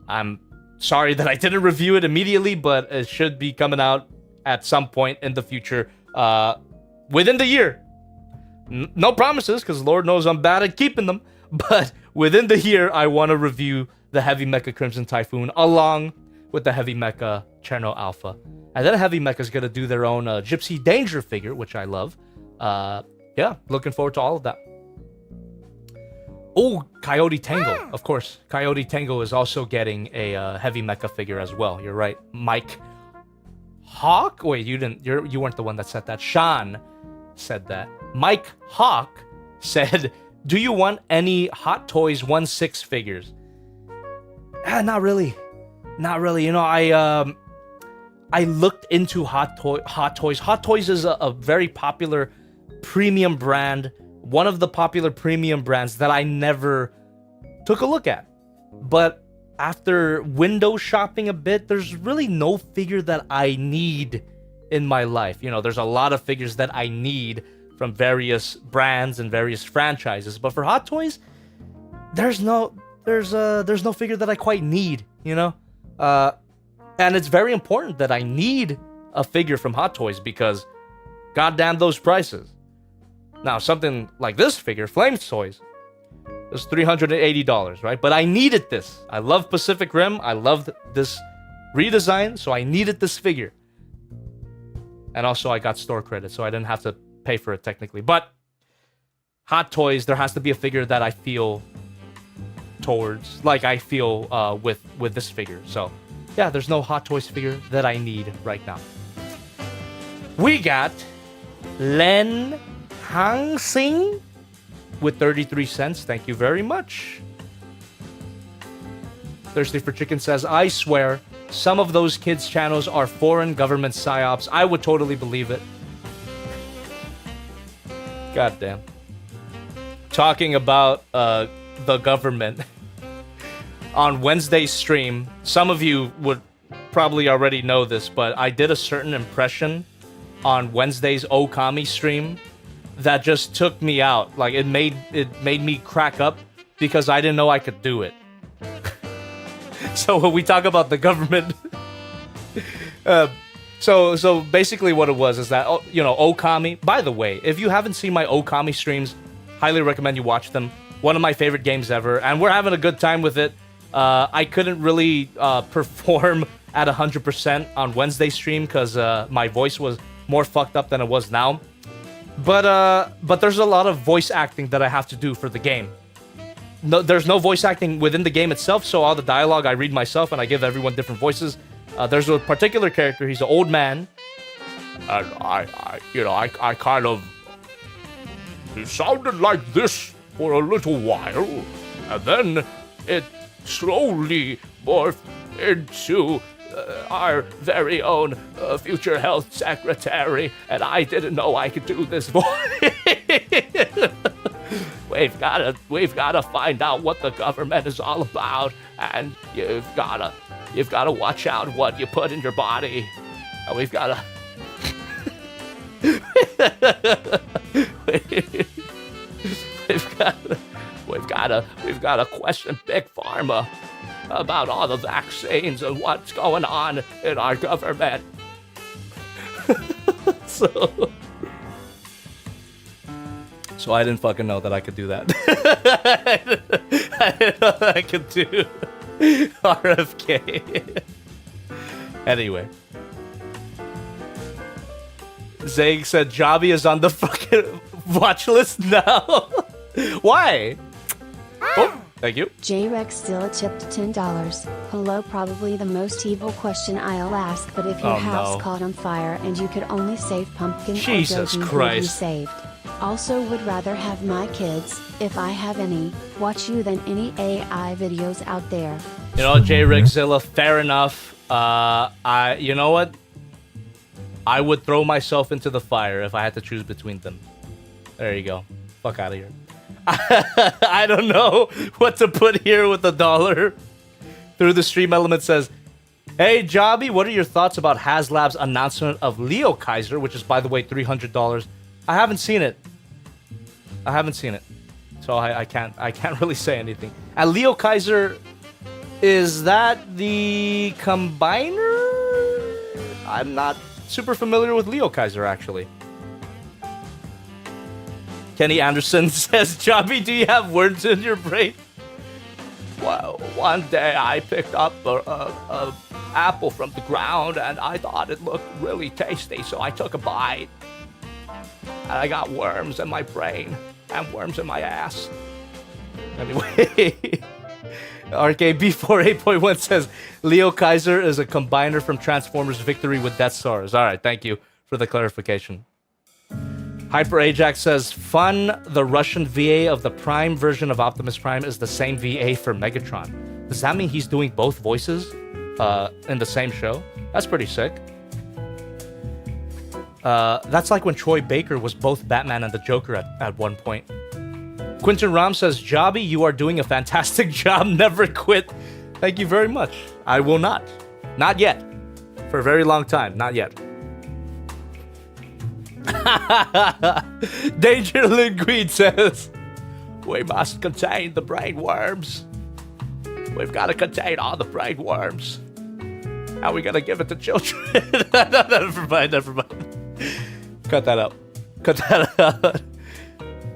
I'm sorry that I didn't review it immediately, but it should be coming out at some point in the future, within the year. No promises, because Lord knows I'm bad at keeping them. But within the year, I want to review the Heavy Mecha Crimson Typhoon along with the Heavy Mecha Cherno Alpha. And then Heavy Mecha's going to do their own Gipsy Danger figure, which I love. Yeah, looking forward to all of that. Oh, Coyote Tango, of course. Coyote Tango is also getting a Heavy Mecha figure as well. You're right. Mike Hawk? Wait, you weren't the one that said that. Sean said that. Mike Hawk said, do you want any Hot Toys 1/6 figures? Not really. Not really. You know, I looked into Hot Toys. Hot Toys is a very popular premium brand. One of the popular premium brands that I never took a look at. But after window shopping a bit, there's really no figure that I need in my life. You know, there's a lot of figures that I need from various brands and various franchises. But for Hot Toys, there's no figure that I quite need, you know? And it's very important that I need a figure from Hot Toys because goddamn those prices. Now, something like this figure, Flames Toys, is $380, right? But I needed this. I love Pacific Rim. I loved this redesign, so I needed this figure. And also, I got store credit, so I didn't have to pay for it technically. But Hot Toys, there has to be a figure that I feel towards, like I feel with this figure. So, yeah, there's no Hot Toys figure that I need right now. We got Len Hang Sing with 33 cents. Thank you very much. Thirsty for Chicken says, I swear, some of those kids' channels are foreign government psyops. I would totally believe it. Goddamn. Talking about the government. On Wednesday's stream, some of you would probably already know this, but I did a certain impression on Wednesday's Okami stream that just took me out. Like, it made me crack up because I didn't know I could do it. So when we talk about the government, so basically what it was is that, you know, Okami. By the way, if you haven't seen my Okami streams, highly recommend you watch them. One of my favorite games ever, and we're having a good time with it. I couldn't really perform at 100% on Wednesday's stream because my voice was more fucked up than it was now. But there's a lot of voice acting that I have to do for the game. No, there's no voice acting within the game itself, so all the dialogue I read myself, and I give everyone different voices. There's a particular character. He's an old man, and I kind of. He sounded like this for a little while, and then it slowly morphed into our very own future health secretary, and I didn't know I could do this voice. We've gotta find out what the government is all about, and you've gotta watch out what you put in your body. And we've gotta question Big Pharma about all the vaccines and what's going on in our government. So I didn't fucking know that I could do that. I didn't know that I could do RFK. Anyway. Zayg said Jobby is on the fucking watch list now. Why? Oh, thank you. J-Rex still tipped $10. Hello, probably the most evil question I'll ask, but if your house caught on fire and you could only save pumpkin Jesus or Doji, Christ. who you saved? Also would rather have my kids, if I have any, watch you than any AI videos out there. You know, J-Rexzilla, fair enough. You know what? I would throw myself into the fire if I had to choose between them. There you go. Fuck out of here. I don't know what to put here with $1. Through the stream element says, hey, Jobby, what are your thoughts about HasLab's announcement of Leo Kaiser, which is, by the way, $300? I haven't seen it. So I can't really say anything. And Leo Kaiser, is that the combiner? I'm not super familiar with Leo Kaiser, actually. Kenny Anderson says, Jobby, do you have worms in your brain? Well, one day I picked up a apple from the ground and I thought it looked really tasty, so I took a bite. And I got worms in my brain and worms in my ass. Anyway, RKB4 8.1 says, Leo Kaiser is a combiner from Transformers Victory with Death Stars. All right, thank you for the clarification. Hyper Ajax says, fun, the Russian VA of the Prime version of Optimus Prime is the same VA for Megatron. Does that mean he's doing both voices in the same show? That's pretty sick. That's like when Troy Baker was both Batman and the Joker at one point. Quentin Ram says, Jobby, you are doing a fantastic job. Never quit. Thank you very much. I will not. Not yet. For a very long time. Not yet. Danger Linguine says, we must contain the brain worms. We've got to contain all the brain worms. How are we going to give it to children? Never mind. Cut that out.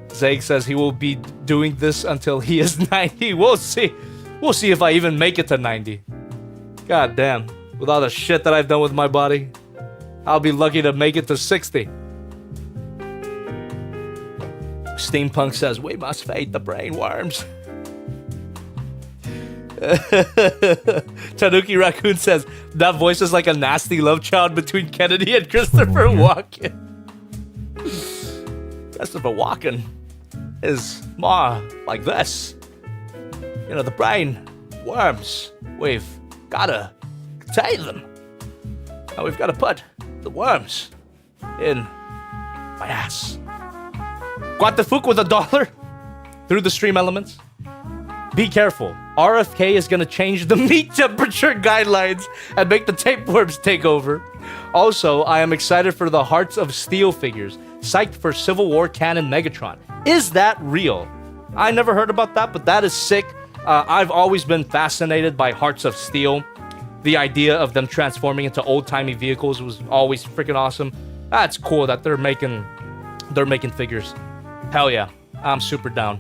Zayg says he will be doing this until he is 90. We'll see. We'll see if I even make it to 90. God damn. With all the shit that I've done with my body, I'll be lucky to make it to 60. Steampunk says, we must fade the brain worms. Tanuki Raccoon says, that voice is like a nasty love child between Kennedy and Christopher Walken. Christopher Walken is more like this. You know, the brain worms, we've gotta contain them. And we've gotta put the worms in my ass. Guatafuk with $1 through the stream elements. Be careful. RFK is gonna change the meat temperature guidelines and make the tapeworms take over. Also, I am excited for the Hearts of Steel figures. Psyched for Civil War canon Megatron. Is that real? I never heard about that, but that is sick. I've always been fascinated by Hearts of Steel. The idea of them transforming into old-timey vehicles was always freaking awesome. That's cool that they're making figures. Hell yeah, I'm super down.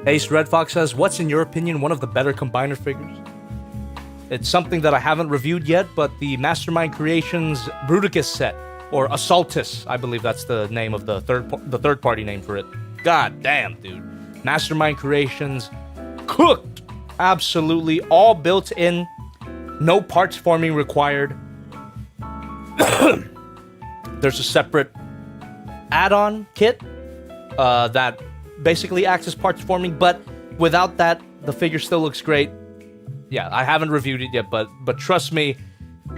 Ace Red Fox says, what's in your opinion one of the better combiner figures? It's something that I haven't reviewed yet, but the Mastermind Creations Bruticus set, or Assaultus, I believe that's the name of the third party name for it. God damn, dude. Mastermind Creations, cooked. Absolutely, all built in, no parts forming required. There's a separate add-on kit that basically acts as parts forming, but without that, the figure still looks great. Yeah, I haven't reviewed it yet, but trust me,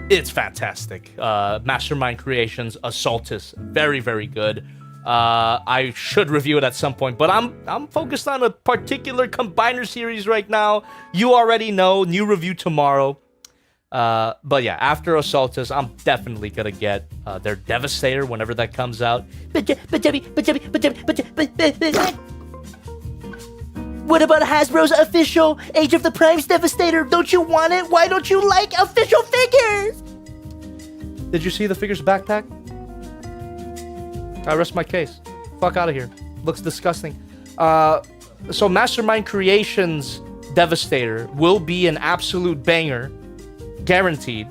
it's fantastic. Mastermind Creations Assaultus, very, very good. I should review it at some point, but I'm focused on a particular combiner series right now. You already know, new review tomorrow. But yeah, after Assaultus, I'm definitely gonna get their Devastator whenever that comes out. What about Hasbro's official Age of the Primes Devastator? Don't you want it? Why don't you like official figures? Did you see the figure's backpack? I rest my case. Fuck out of here. Looks disgusting. So Mastermind Creations Devastator will be an absolute banger. Guaranteed.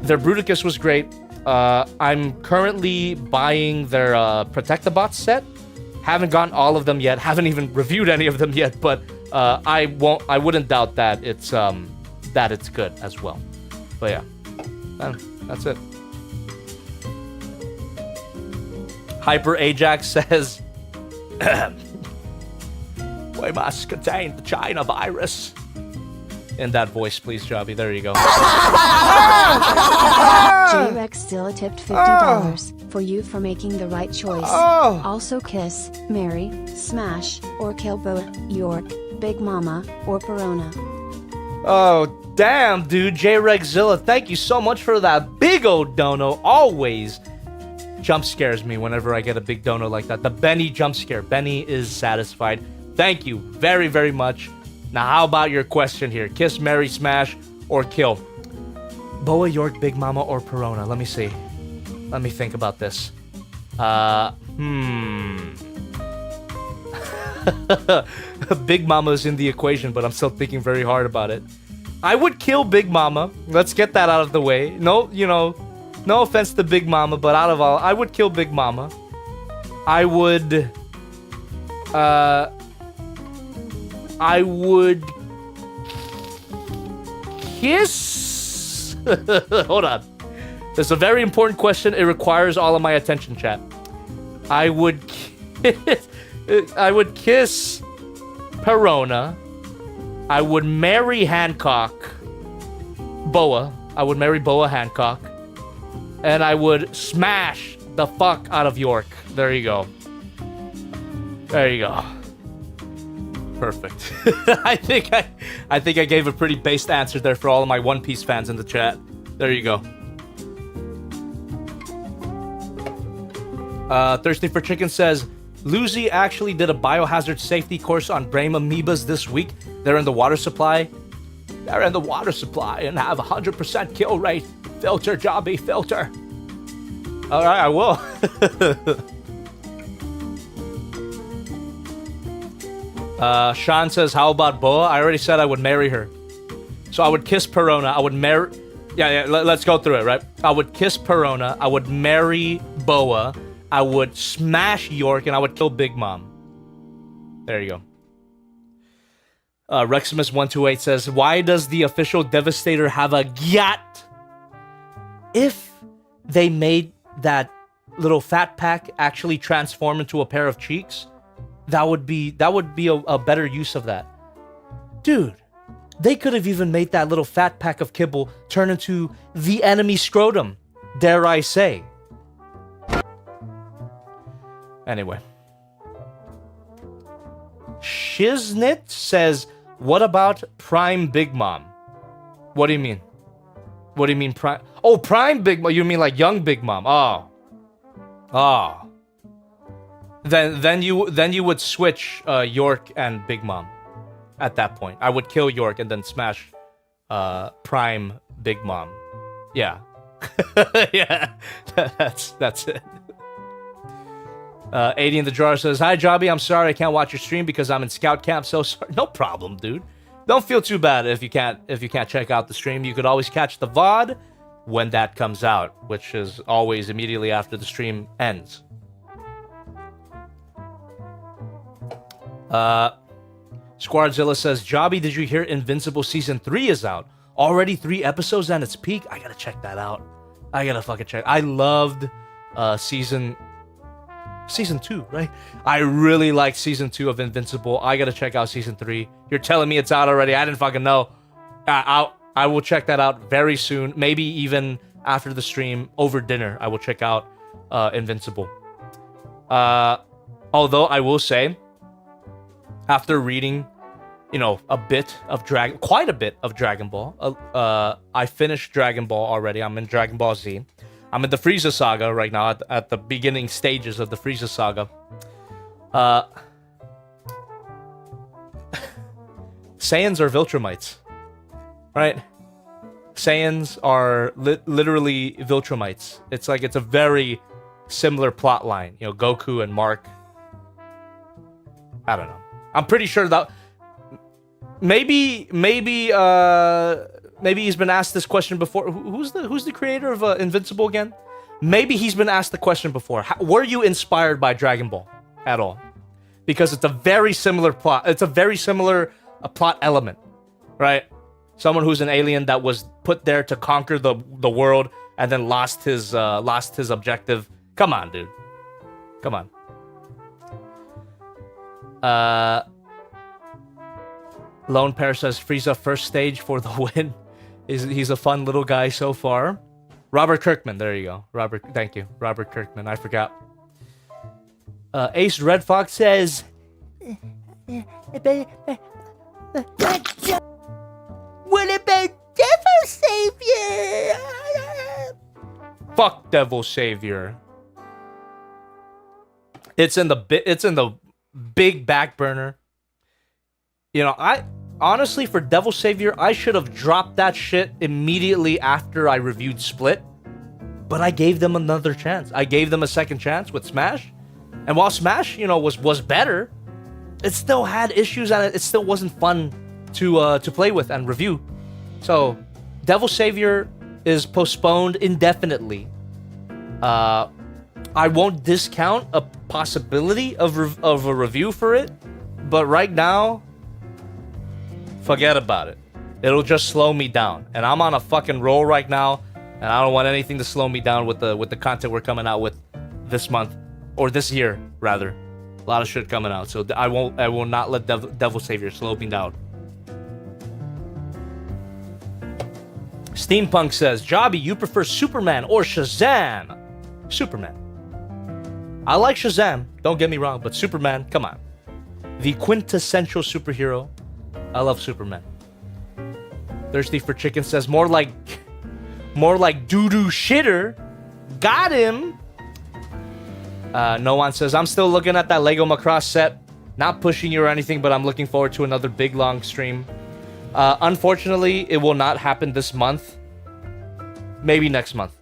Their Bruticus was great. I'm currently buying their Protectabots set. Haven't gotten all of them yet. Haven't even reviewed any of them yet, but I wouldn't doubt that it's good as well. But yeah. That's it. Hyper Ajax says, we must contain the China virus. In that voice, please, Jobby. There you go. J-Rex still tipped $50 for you for making the right choice. Also kiss, marry, smash, or kill Boa, York, Big Mama, or Perona. Oh, damn, dude. J-Rexzilla, thank you so much for that big old dono. Always jump scares me whenever I get a big dono like that. The Benny jump scare. Benny is satisfied. Thank you very, very much. Now, how about your question here? Kiss, marry, smash, or kill? Boa, York, Big Mama, or Perona? Let me see. Let me think about this. Big Mama is in the equation, but I'm still thinking very hard about it. I would kill Big Mama. Let's get that out of the way. No, no offense to Big Mama, but out of all, I would kill Big Mama. I would kiss. Hold on. This is a very important question. It requires all of my attention, chat. I would kiss Perona. I would marry Hancock. Boa. I would marry Boa Hancock. And I would smash the fuck out of York. There you go. There you go. Perfect. I think I gave a pretty based answer there for all of my One Piece fans in the chat. There you go. Thirsty for Chicken says, Lucy actually did a biohazard safety course on Brain amoebas this week. They're in the water supply. They're in the water supply and have 100% kill rate. Filter, Jobby, filter. All right, I will. Sean says, how about Boa? I already said I would marry her. So I would kiss Perona. I would marry... Yeah, let's go through it, right? I would kiss Perona. I would marry Boa. I would smash York, and I would kill Big Mom. There you go. Reximus128 says, why does the official Devastator have a gyat? If they made that little fat pack actually transform into a pair of cheeks, that would be a better use of that. Dude, they could have even made that little fat pack of kibble turn into the enemy scrotum, dare I say. Anyway. Shiznit says, what about Prime Big Mom? What do you mean? What do you mean Prime? Oh, Prime Big Mom. You mean like young Big Mom? Oh. Then you would switch York and Big Mom at that point. I would kill York and then smash Prime Big Mom. Yeah. Yeah. That's it. 80 in the jar says, hi Jobby, I'm sorry I can't watch your stream because I'm in scout camp. So sorry. No problem, dude. don't feel too bad if you can't check out the stream. You could always catch the VOD when that comes out, which is always immediately after the stream ends. Squadzilla says, Jobby, did you hear Invincible Season 3 is out? Already 3 episodes and its peak? I gotta check that out. I gotta fucking check. I loved season 2, right? I really liked Season 2 of Invincible. I gotta check out Season 3. You're telling me it's out already. I didn't fucking know. I will check that out very soon. Maybe even after the stream, over dinner, I will check out Invincible. Although I will say, after reading, quite a bit of Dragon Ball. I finished Dragon Ball already. I'm in Dragon Ball Z. I'm in the Frieza Saga right now, at the beginning stages of the Frieza Saga. Saiyans are Viltrumites, right? Saiyans are literally Viltrumites. It's a very similar plot line. Goku and Mark. I don't know. I'm pretty sure that maybe he's been asked this question before. Who's the creator of Invincible again? Maybe he's been asked the question before. Were you inspired by Dragon Ball at all? Because it's a very similar plot. It's a very similar plot element, right? Someone who's an alien that was put there to conquer the world and then lost his objective. Come on, dude. Come on. Lone Pair says Frieza first stage for the win. He's a fun little guy so far. Robert Kirkman, there you go. Thank you. Robert Kirkman, I forgot. Ace Red Fox says what about Devil Savior? Fuck Devil Savior. It's in the big back burner. I honestly, for Devil Savior, I should have dropped that shit immediately after I reviewed Split. But I gave them another chance. I gave them a second chance with Smash. And while Smash, was better, it still had issues and it still wasn't fun to play with and review. So, Devil Savior is postponed indefinitely. I won't discount a possibility of a review for it, but right now, forget about it. It'll just slow me down, and I'm on a fucking roll right now, and I don't want anything to slow me down with the content we're coming out with this month, or this year rather. A lot of shit coming out, so I will not let Devil Savior slow me down. Steampunk says, Jobby, you prefer Superman or Shazam? Superman. I like Shazam, don't get me wrong, but Superman, come on. The quintessential superhero. I love Superman. Thirsty for Chicken says, more like doo-doo shitter. Got him. No one says, I'm still looking at that Lego Macross set. Not pushing you or anything, but I'm looking forward to another big long stream. Unfortunately, it will not happen this month. Maybe next month.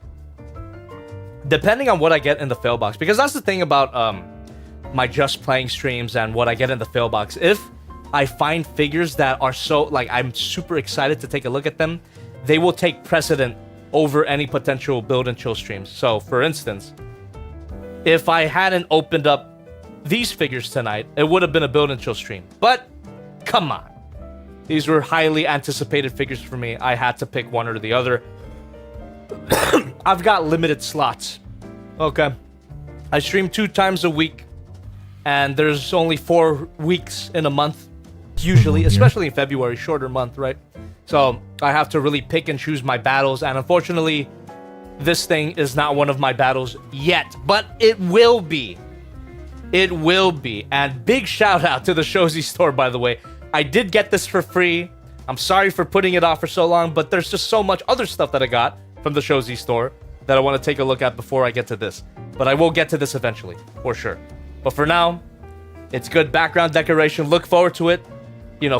Depending on what I get in the fail box. Because that's the thing about my Just Playing streams and what I get in the fail box. If I find figures that are so, I'm super excited to take a look at them, they will take precedent over any potential build and chill streams. So, for instance, if I hadn't opened up these figures tonight, it would have been a build and chill stream. But, come on. These were highly anticipated figures for me. I had to pick one or the other. I've got limited slots. Okay. I stream 2 times a week, and there's only 4 weeks in a month. Usually, especially in February, shorter month, right? So I have to really pick and choose my battles, and unfortunately, this thing is not one of my battles yet, but it will be. It will be. And big shout out to the Shozy store, by the way. I did get this for free. I'm sorry for putting it off for so long, but there's just so much other stuff that I got from the Shozy store that I want to take a look at before I get to this. But I will get to this eventually, for sure. But for now, it's good background decoration. Look forward to it.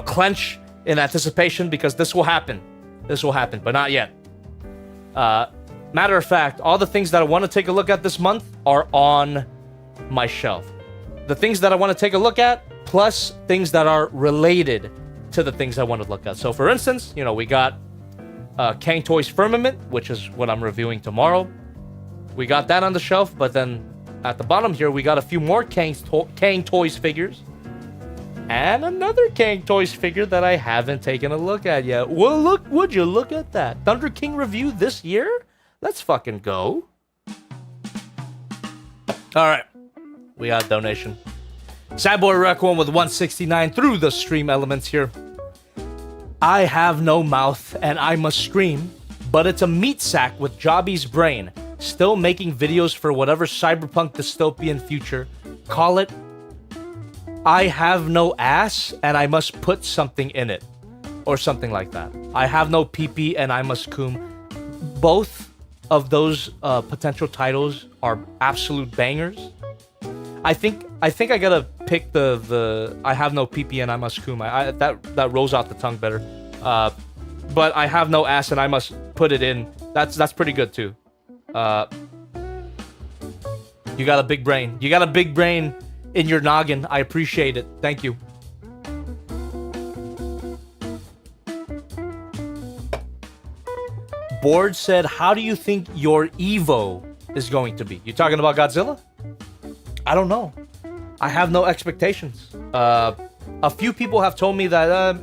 Clench in anticipation because this will happen. This will happen, but not yet. Matter of fact, all the things that I want to take a look at this month are on my shelf. The things that I want to take a look at, plus things that are related to the things I want to look at. So for instance, you know, we got Kang Toys Firmament, which is what I'm reviewing tomorrow. We got that on the shelf, but then at the bottom here, we got a few more Kang Toys figures. And another Kang Toys figure that I haven't taken a look at yet. Well, would you look at that? Thunder King review this year? Let's fucking go. Alright. We got a donation. Sadboy Requiem with 169 through the stream elements here. I have no mouth and I must scream, but it's a meat sack with Jobby's brain, still making videos for whatever cyberpunk dystopian future. Call it I have no ass and I must put something in it. Or something like that. I have no pee-pee and I must coom. Both of those potential titles are absolute bangers. I think I gotta pick the I have no pee-pee and I must coom. That rolls off the tongue better. But I have no ass and I must put it in. That's pretty good too. You got a big brain. You got a big brain in your noggin. I appreciate it. Thank you. Board said, how do you think your Evo is going to be? You talking about Godzilla? I don't know. I have no expectations. A few people have told me that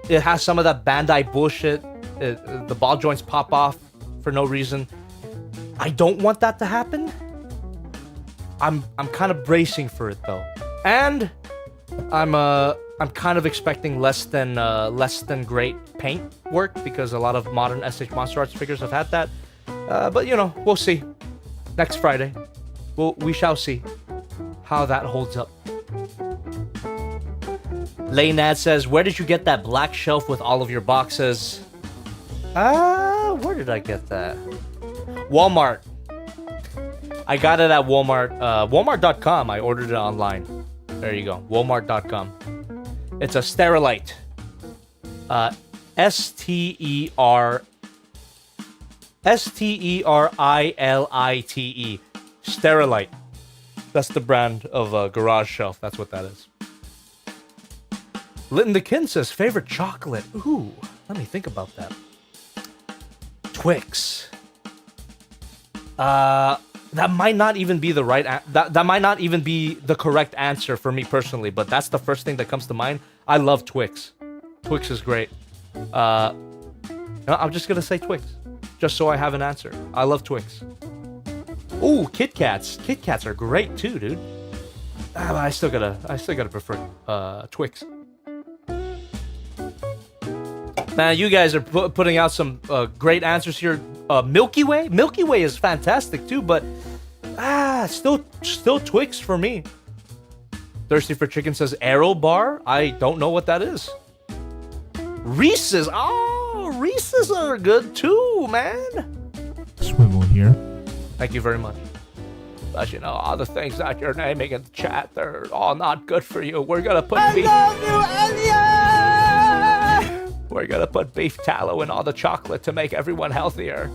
it has some of that Bandai bullshit. The ball joints pop off for no reason. I don't want that to happen. I'm kind of bracing for it though, and I'm kind of expecting less than great paint work because a lot of modern SH Monster Arts figures have had that. But you know, we'll see. Next Friday, we shall see how that holds up. Laynad says, "Where did you get that black shelf with all of your boxes?" Where did I get that? Walmart. I got it at Walmart. Walmart.com. I ordered it online. There you go. Walmart.com. It's a Sterilite. Sterilite. Sterilite. That's the brand of garage shelf. That's what that is. Litton the Kin says, favorite chocolate. Ooh, let me think about that. Twix. That might not even be the right that might not even be the correct answer for me personally, but that's the first thing that comes to mind. I love Twix. Twix is great. I'm just gonna say Twix, just so I have an answer. I love Twix. Ooh, Kit Kats. Kit Kats are great too, dude. But I still gotta prefer Twix. Man, you guys are putting out some great answers here. Milky Way? Milky Way is fantastic too, but still Twix for me. Thirsty for Chicken says Aero Bar. I don't know what that is. Reese's. Oh, Reese's are good too, man. Swivel here. Thank you very much. But you know, all the things that you're naming in the chat, they're all not good for you. We're gonna put beef. Love you, Anya! We're gonna put beef tallow in all the chocolate to make everyone healthier.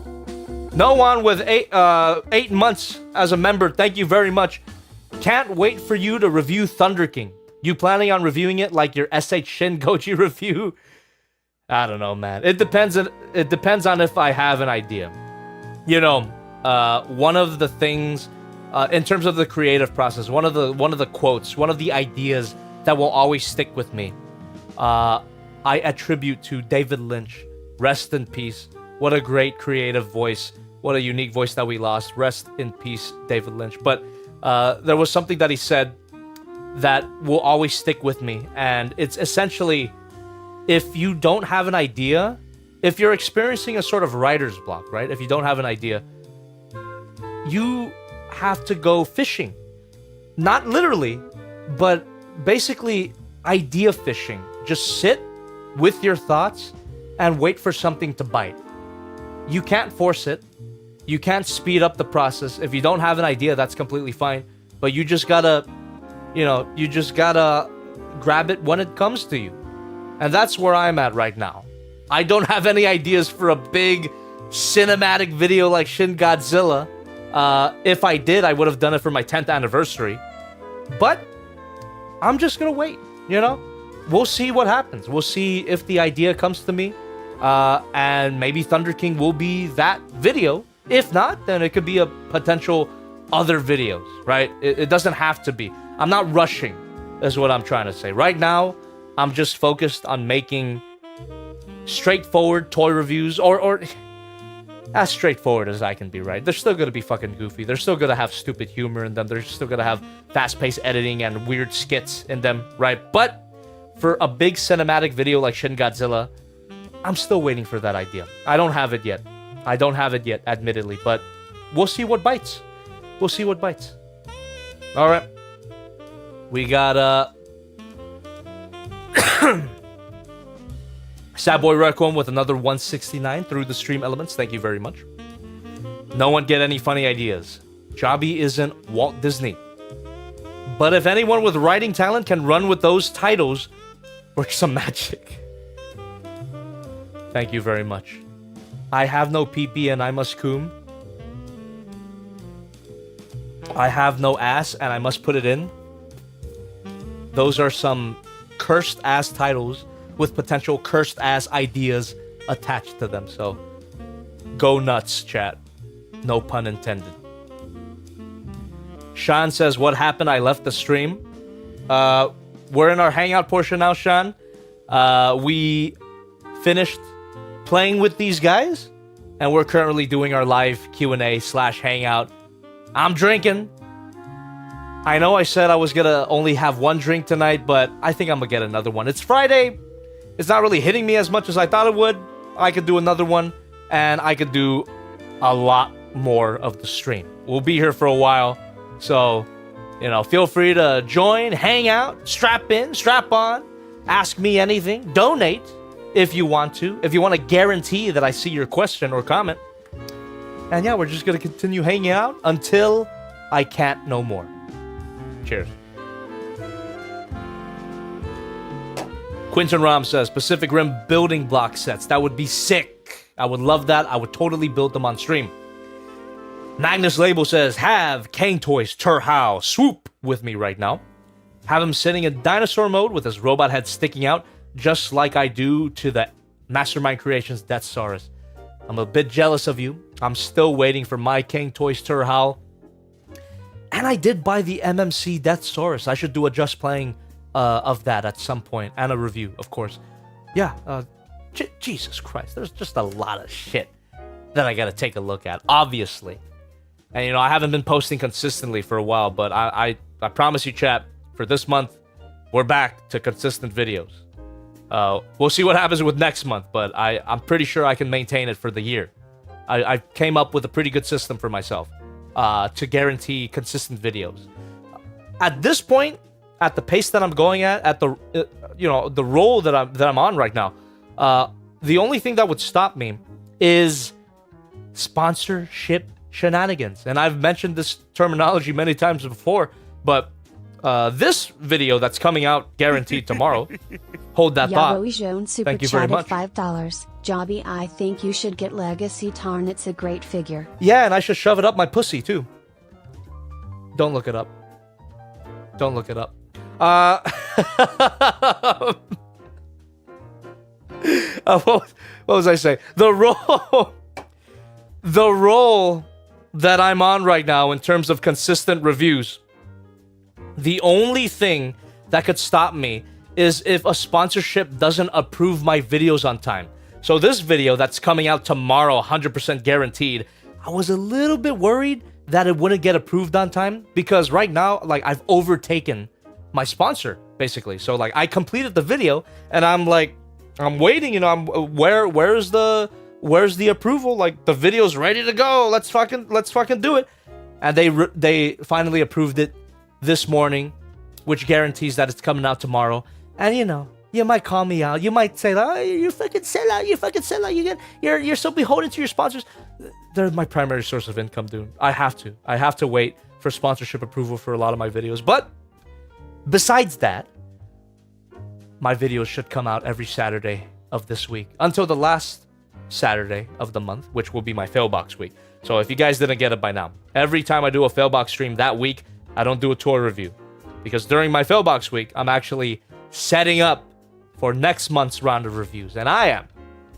No one with 8 months as a member, thank you very much. Can't wait for you to review Thunder King. You planning on reviewing it like your SH Shin Goji review? I don't know, man. It depends on if I have an idea. You know, one of the things in terms of the creative process, one of the quotes, one of the ideas that will always stick with me, I attribute to David Lynch. Rest in peace. What a great creative voice. What a unique voice that we lost. Rest in peace, David Lynch. But there was something that he said that will always stick with me. And it's essentially, if you don't have an idea, if you're experiencing a sort of writer's block, right? If you don't have an idea, you have to go fishing. Not literally, but basically idea fishing. Just sit with your thoughts and wait for something to bite. You can't force it. You can't speed up the process. If you don't have an idea, that's completely fine. But you just gotta, grab it when it comes to you. And that's where I'm at right now. I don't have any ideas for a big cinematic video like Shin Godzilla. If I did, I would have done it for my 10th anniversary. But I'm just gonna wait, you know? we'll see what happens. We'll see if the idea comes to me. And maybe Thunder King will be that video. If not, then it could be a potential other videos, right? It doesn't have to be. I'm not rushing, is what I'm trying to say. Right now, I'm just focused on making straightforward toy reviews, or as straightforward as I can be, right? They're still gonna be fucking goofy. They're still gonna have stupid humor in them. They're still gonna have fast-paced editing and weird skits in them, right? But for a big cinematic video like Shin Godzilla, I'm still waiting for that idea. I don't have it yet. Admittedly, but we'll see what bites. We'll see what bites. All right. We got Sad Boy Requiem with another 169 through the stream elements. Thank you very much. No one get any funny ideas. Jobby isn't Walt Disney. But if anyone with writing talent can run with those titles, work some magic. Thank you very much. I have no pee-pee and I must coom. I have no ass and I must put it in. Those are some cursed-ass titles with potential cursed-ass ideas attached to them. So, go nuts, chat. No pun intended. Sean says, what happened? I left the stream. We're in our Hangout portion now, Sean. We finished playing with these guys, and we're currently doing our live Q&A/Hangout. I'm drinking. I know I said I was gonna only have one drink tonight, but I think I'm gonna get another one. It's Friday. It's not really hitting me as much as I thought it would. I could do another one, and I could do a lot more of the stream. We'll be here for a while, so, you know, feel free to join, hang out, strap in, strap on, ask me anything, donate if you want to. If you want to guarantee that I see your question or comment. And yeah, we're just gonna continue hanging out until I can't no more. Cheers. Quinton Ram says, Pacific Rim building block sets. That would be sick. I would love that. I would totally build them on stream. Magnus Label says, have Kang Toys Turhao swoop with me right now. Have him sitting in dinosaur mode with his robot head sticking out, just like I do to the Mastermind Creations Deathsaurus. I'm a bit jealous of you. I'm still waiting for my Kang Toys Turhao. And I did buy the MMC Deathsaurus. I should do a just playing of that at some point, and a review, of course. Yeah, Jesus Christ, there's just a lot of shit that I gotta take a look at, obviously. And, you know, I haven't been posting consistently for a while, but I promise you, chat, for this month, we're back to consistent videos. We'll see what happens with next month, but I'm pretty sure I can maintain it for the year. I came up with a pretty good system for myself to guarantee consistent videos. At this point, at the pace that I'm going at the the role that I'm on right now, the only thing that would stop me is sponsorship shenanigans. And I've mentioned this terminology many times before, but this video that's coming out guaranteed tomorrow, hold that thought. Thank you very much. $5. Jobby, I think you should get Legacy Tarn. It's a great figure. Yeah, and I should shove it up my pussy too. Don't look it up. Don't look it up. What was I saying? The role that I'm on right now in terms of consistent reviews, the only thing that could stop me is if a sponsorship doesn't approve my videos on time. So this video that's coming out tomorrow, 100% guaranteed, I was a little bit worried that it wouldn't get approved on time, because right now, like, I've overtaken my sponsor, basically. So, like, I completed the video, and I'm like, I'm waiting, you know, where's the approval? Like, the video's ready to go. Let's fucking do it. And they finally approved it this morning, which guarantees that it's coming out tomorrow. And, you know, you might call me out. You might say, oh, you fucking sellout. You fucking sellout. You're so beholden to your sponsors. They're my primary source of income, dude. I have to wait for sponsorship approval for a lot of my videos. But besides that, my videos should come out every Saturday of this week until the last Saturday of the month, which will be my Failbox week. So if you guys didn't get it by now, every time I do a Failbox stream that week, I don't do a tour review, because during my Failbox week, I'm actually setting up for next month's round of reviews. And I am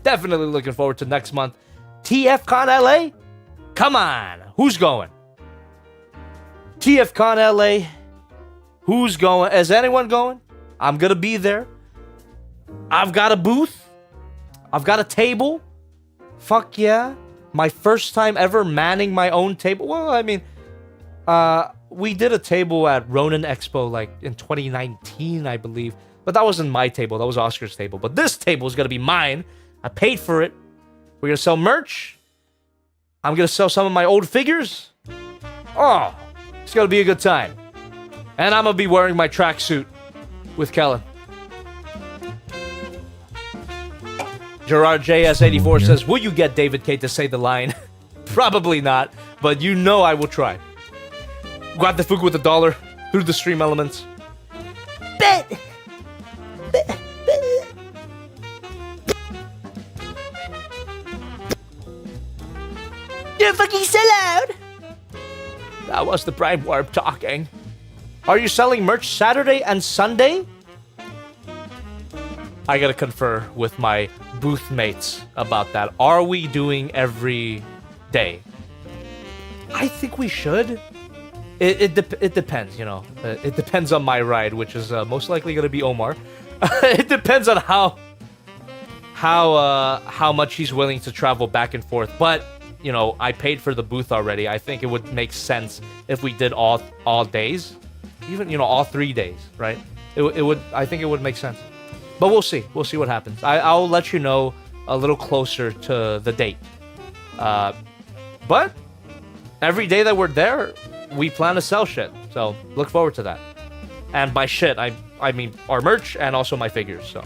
definitely looking forward to next month. TFCon LA? Come on. Who's going? TFCon LA. Who's going? Is anyone going? I'm going to be there. I've got a booth. I've got a table. Fuck yeah. My first time ever manning my own table. Well, I mean, we did a table at Ronin Expo like in 2019, I believe. But that wasn't my table. That was Oscar's table. But this table is going to be mine. I paid for it. We're going to sell merch. I'm going to sell some of my old figures. Oh, it's going to be a good time. And I'm going to be wearing my tracksuit with Kellen. Gerard JS84 says, will you get David K to say the line? Probably not, but you know I will try. Got the Fuku with $1 through the stream elements. Bet! You're fucking sellout! That was the Prime Warp talking. Are you selling merch Saturday and Sunday? I gotta confer with my booth mates about that. Are we doing every day? I think we should. It depends, you know. It depends on my ride, which is most likely gonna be Omar. It depends on how much he's willing to travel back and forth. But you know, I paid for the booth already. I think it would make sense if we did all days, even all 3 days, right? It would. I think it would make sense. But we'll see. We'll see what happens. I'll let you know a little closer to the date. But every day that we're there, we plan to sell shit. So look forward to that. And by shit, I mean our merch and also my figures. So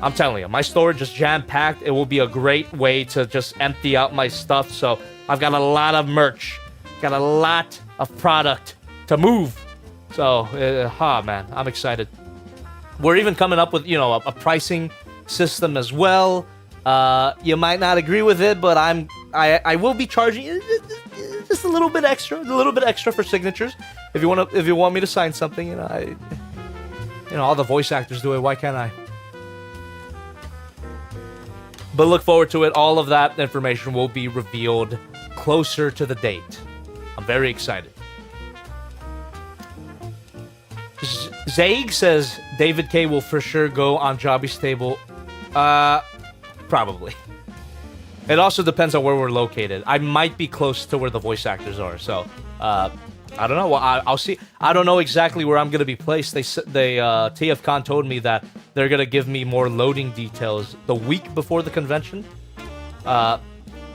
I'm telling you, my storage is jam-packed. It will be a great way to just empty out my stuff. So I've got a lot of merch. Got a lot of product to move. So, man, I'm excited. We're even coming up with, a pricing system as well. You might not agree with it, but I will be charging just a little bit extra for signatures. If you want me to sign something, all the voice actors do it. Why can't I? But look forward to it. All of that information will be revealed closer to the date. I'm very excited. Zaig says David K will for sure go on Jobby's table. Probably. It also depends on where we're located. I might be close to where the voice actors are, so I don't know. Well, I'll see. I don't know exactly where I'm gonna be placed. They TFCon told me that they're gonna give me more loading details the week before the convention.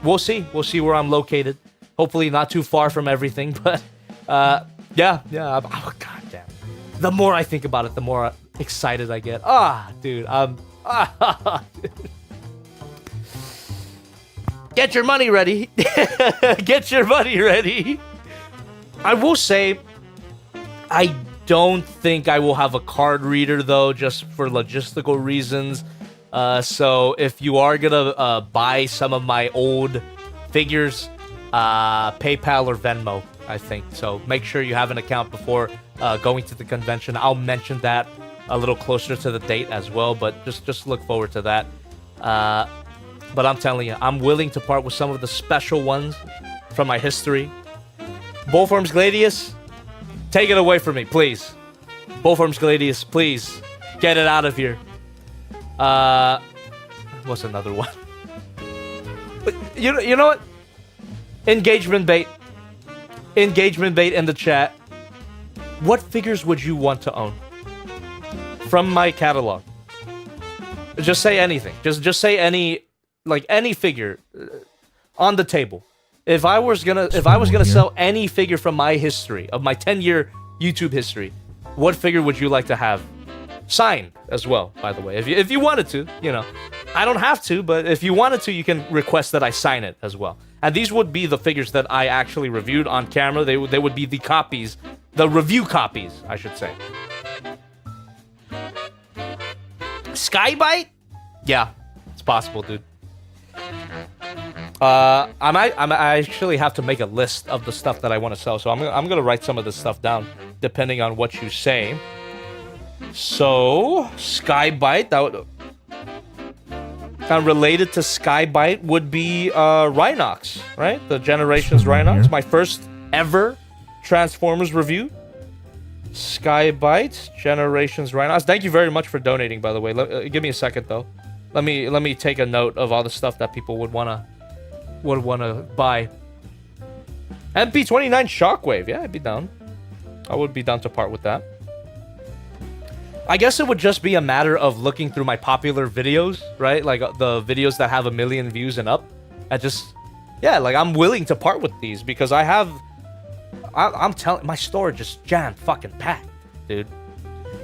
We'll see. We'll see where I'm located. Hopefully, not too far from everything. But yeah. Oh, God damn. The more I think about it, the more excited I get. Dude, Get your money ready. Get your money ready. I will say, I don't think I will have a card reader, though, just for logistical reasons. So if you are gonna buy some of my old figures, PayPal or Venmo, I think. So make sure you have an account before going to the convention. I'll mention that a little closer to the date as well, but just look forward to that. But I'm telling you, I'm willing to part with some of the special ones from my history. Bullforms Gladius, take it away from me, please. Bullforms Gladius, please. Get it out of here. What's another one? But you know what? Engagement bait. Engagement bait in the chat. What figures would you want to own from my catalog? Just say anything. Just say any figure on the table. If I was gonna sell any figure from my history, of my 10-year YouTube history, what figure would you like to have signed as well, by the way? If you wanted to, I don't have to, but if you wanted to, you can request that I sign it as well. And these would be the figures that I actually reviewed on camera. They would be the copies, the review copies, I should say. Skybite? Yeah, it's possible, dude. I actually have to make a list of the stuff that I want to sell, so I'm gonna write some of this stuff down, depending on what you say. So, Skybite, that would... Kind of related to Skybite would be Rhinox, right? The Generations Rhinox. My first ever Transformers review. Skybite, Generations Rhinox. Thank you very much for donating, by the way. Give me a second, though. Let me take a note of all the stuff that people would wanna buy. MP29 Shockwave. Yeah, I'd be down. I would be down to part with that. I guess it would just be a matter of looking through my popular videos, right? Like the videos that have 1 million views and up. Like I'm willing to part with these because I'm telling, my storage is jam fucking packed, dude.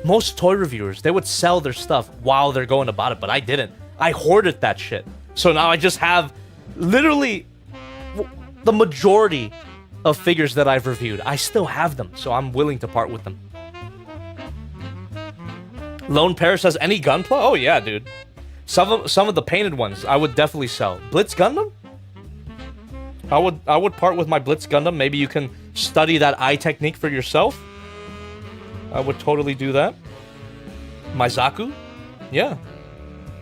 Most toy reviewers, they would sell their stuff while they're going about it, but I didn't. I hoarded that shit. So now I just have literally the majority of figures that I've reviewed. I still have them, so I'm willing to part with them. Lone Paris has any Gunpla? Oh yeah, dude. Some of the painted ones I would definitely sell. Blitz Gundam? I would part with my Blitz Gundam. Maybe you can study that eye technique for yourself. I would totally do that. My Zaku? Yeah.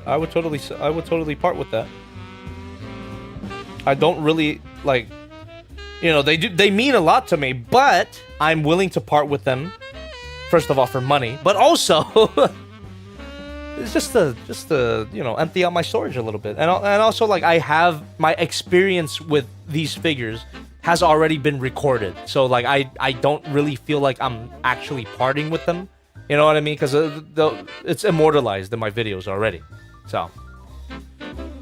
I would totally part with that. I don't really like, they mean a lot to me, but I'm willing to part with them. First of all, for money, but also it's just to empty out my storage a little bit, and also like I have my experience with these figures has already been recorded, so like I don't really feel like I'm actually parting with them. You know what I mean? Because it's immortalized in my videos already. So,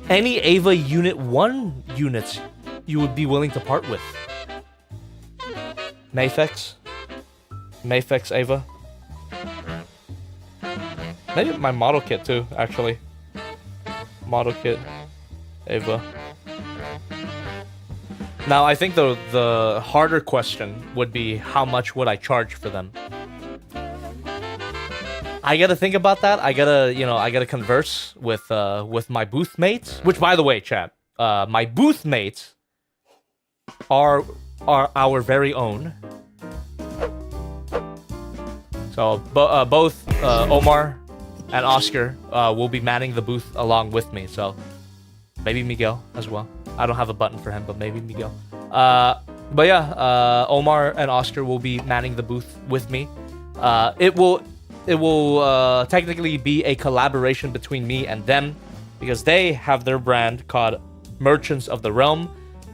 any Ava Unit 1 units you would be willing to part with? Mafex Ava. Maybe my model kit too, actually. Model kit, Ava. Now, I think the harder question would be how much would I charge for them? I gotta think about that. I gotta converse with my booth mates. Which, by the way, chat, my booth mates are our very own. So both Omar and Oscar will be manning the booth along with me. So maybe Miguel as well. I don't have a button for him, but maybe Miguel. But yeah, Omar and Oscar will be manning the booth with me. It will technically be a collaboration between me and them because they have their brand called Merchants of the Realm,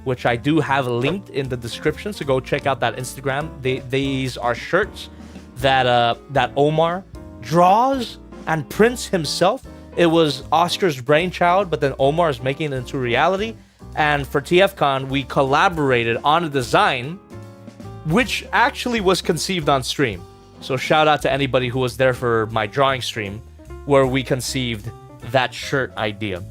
which I do have linked in the description. So go check out that Instagram. These are shirts that Omar draws and prints himself. It was Oscar's brainchild, but then Omar is making it into reality. And for TFCon, we collaborated on a design, which actually was conceived on stream. So shout out to anybody who was there for my drawing stream, where we conceived that shirt idea.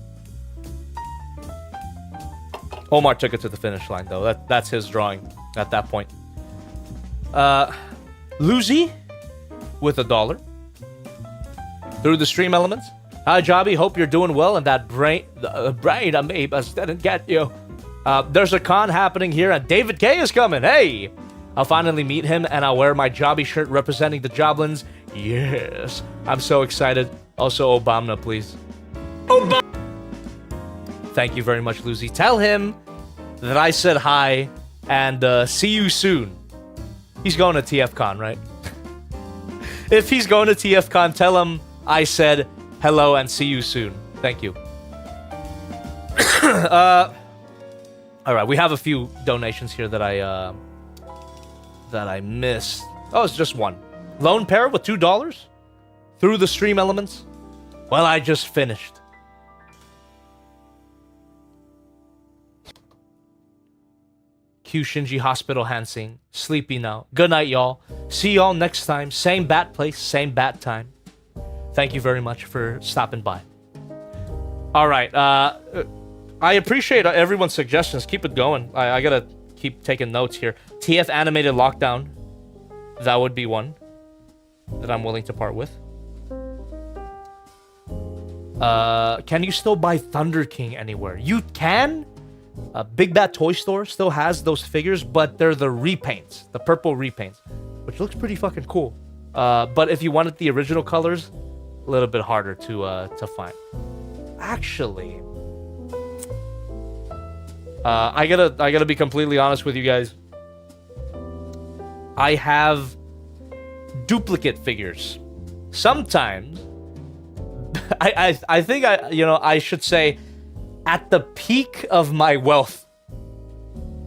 Omar took it to the finish line, though. That's his drawing at that point. Lucy with $1 through the stream elements. Hi, Jobby. Hope you're doing well. And that brain amoebas didn't get you. There's a con happening here, and David K is coming. Hey, I'll finally meet him, and I'll wear my Jobby shirt representing the Joblins. Yes, I'm so excited. Also, Obama, please. Obama. Thank you very much, Lucy. Tell him that I said hi, and see you soon. He's going to TFCon, right? If he's going to TFCon, tell him I said hello and see you soon. Thank you. All right, we have a few donations here that I missed. Oh, it's just one. Lone Pair with $2 through the stream elements. Well, I just finished. Q Shinji Hospital Hansing. Sleepy now. Good night, y'all. See y'all next time. Same bat place, same bat time. Thank you very much for stopping by. All right. I appreciate everyone's suggestions. Keep it going. I gotta keep taking notes here. TF Animated Lockdown. That would be one that I'm willing to part with. Can you still buy Thunder King anywhere? You can. Big Bat Toy Store still has those figures, but they're the repaints, the purple repaints, which looks pretty fucking cool. But if you wanted the original colors, a little bit harder to find. Actually, I gotta be completely honest with you guys. I have duplicate figures. Sometimes, I think I should say, at the peak of my wealth,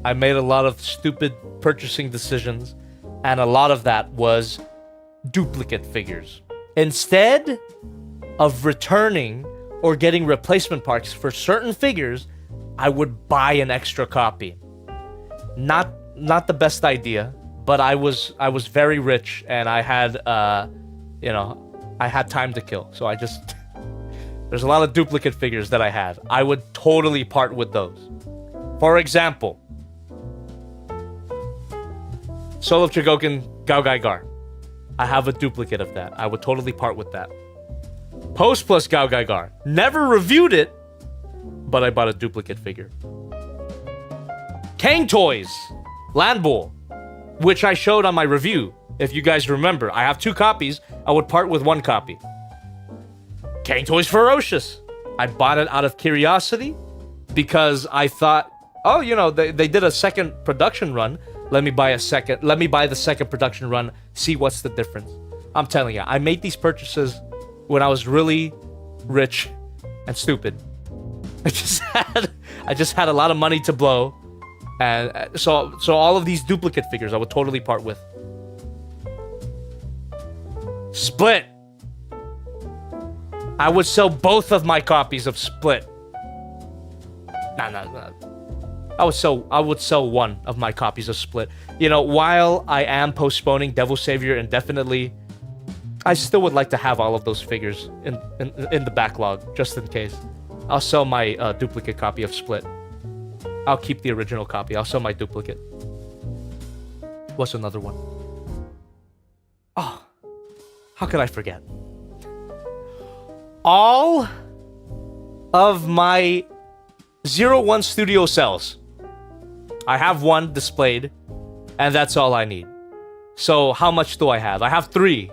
I made a lot of stupid purchasing decisions, and a lot of that was duplicate figures. Instead of returning or getting replacement parts for certain figures, I would buy an extra copy. Not the best idea, but I was very rich and I had I had time to kill. So I just there's a lot of duplicate figures that I had. I would totally part with those. For example, Soul of Chogokin Gao Gai Gar. I have a duplicate of that. I would totally part with that. Post plus Gao Gai Gar. Never reviewed it, but I bought a duplicate figure. Kang Toys Land Bull, which I showed on my review. If you guys remember, I have 2 copies. I would part with 1 copy. Kang Toys Ferocious. I bought it out of curiosity because I thought, oh, they did a second production run. Let me buy the second production run, see what's the difference. I'm telling you, I made these purchases when I was really rich and stupid. I just had a lot of money to blow. And so all of these duplicate figures I would totally part with. Split. I would sell both of my copies of Split. No. I would sell 1 of my copies of Split. While I am postponing Devil Savior indefinitely, I still would like to have all of those figures in the backlog, just in case. I'll sell my duplicate copy of Split. I'll keep the original copy. I'll sell my duplicate. What's another one? Oh, how could I forget? All of my 01 Studio cells. I have 1 displayed, and that's all I need. So how much do I have? I have 3.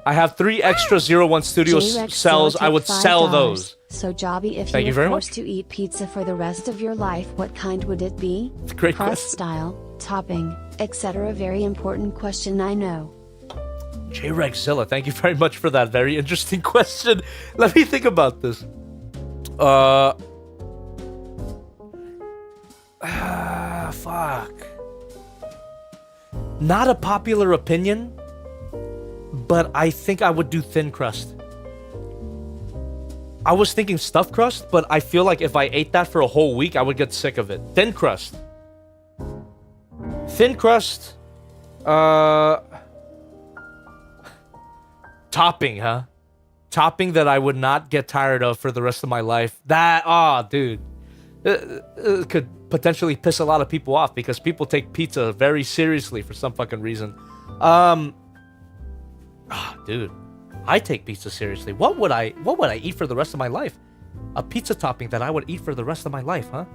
I have 3 extra 01 Studio cells. I would sell those. So, Jobby, if Thank you you were very forced much. to eat pizza for the rest of your life, what kind would it be? It's a great Crust question. style, topping, etc. Very important question, I know. J-Rexzilla, thank you very much for that very interesting question. Let me think about this. Fuck. Not a popular opinion, but I think I would do thin crust. I was thinking stuffed crust, but I feel like if I ate that for a whole week, I would get sick of it. Thin crust. Thin crust. Topping, huh? Topping that I would not get tired of for the rest of my life. Dude. It could potentially piss a lot of people off because people take pizza very seriously for some fucking reason. Dude. I take pizza seriously. What would I eat for the rest of my life? A pizza topping that I would eat for the rest of my life, huh?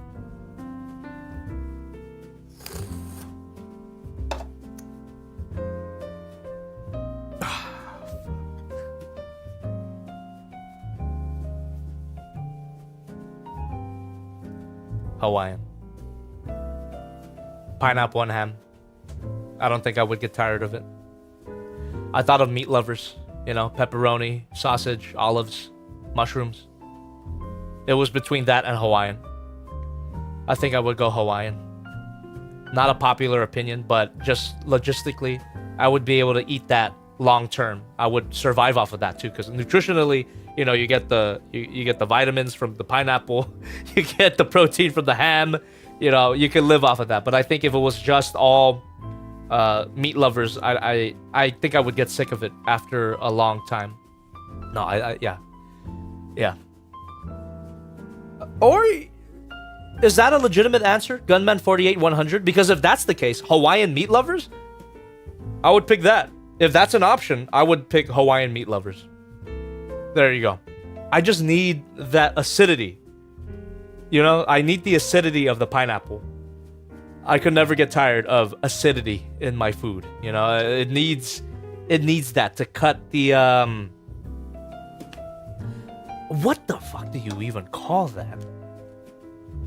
Hawaiian. Pineapple and ham. I don't think I would get tired of it. I thought of meat lovers. Pepperoni, sausage, olives, mushrooms. It was between that and Hawaiian. I think I would go Hawaiian. Not a popular opinion, but just logistically, I would be able to eat that long term. I would survive off of that too, because nutritionally, you get the you get the vitamins from the pineapple, you get the protein from the ham. You can live off of that. But I think if it was just all meat lovers, I think I would get sick of it after a long time. No, yeah. Or is that a legitimate answer, Gunman 48100? Because if that's the case, Hawaiian meat lovers, I would pick that. If that's an option, I would pick Hawaiian meat lovers. There you go. I just need that acidity. I need the acidity of the pineapple. I could never get tired of acidity in my food. It needs It needs that to cut the what the fuck do you even call that?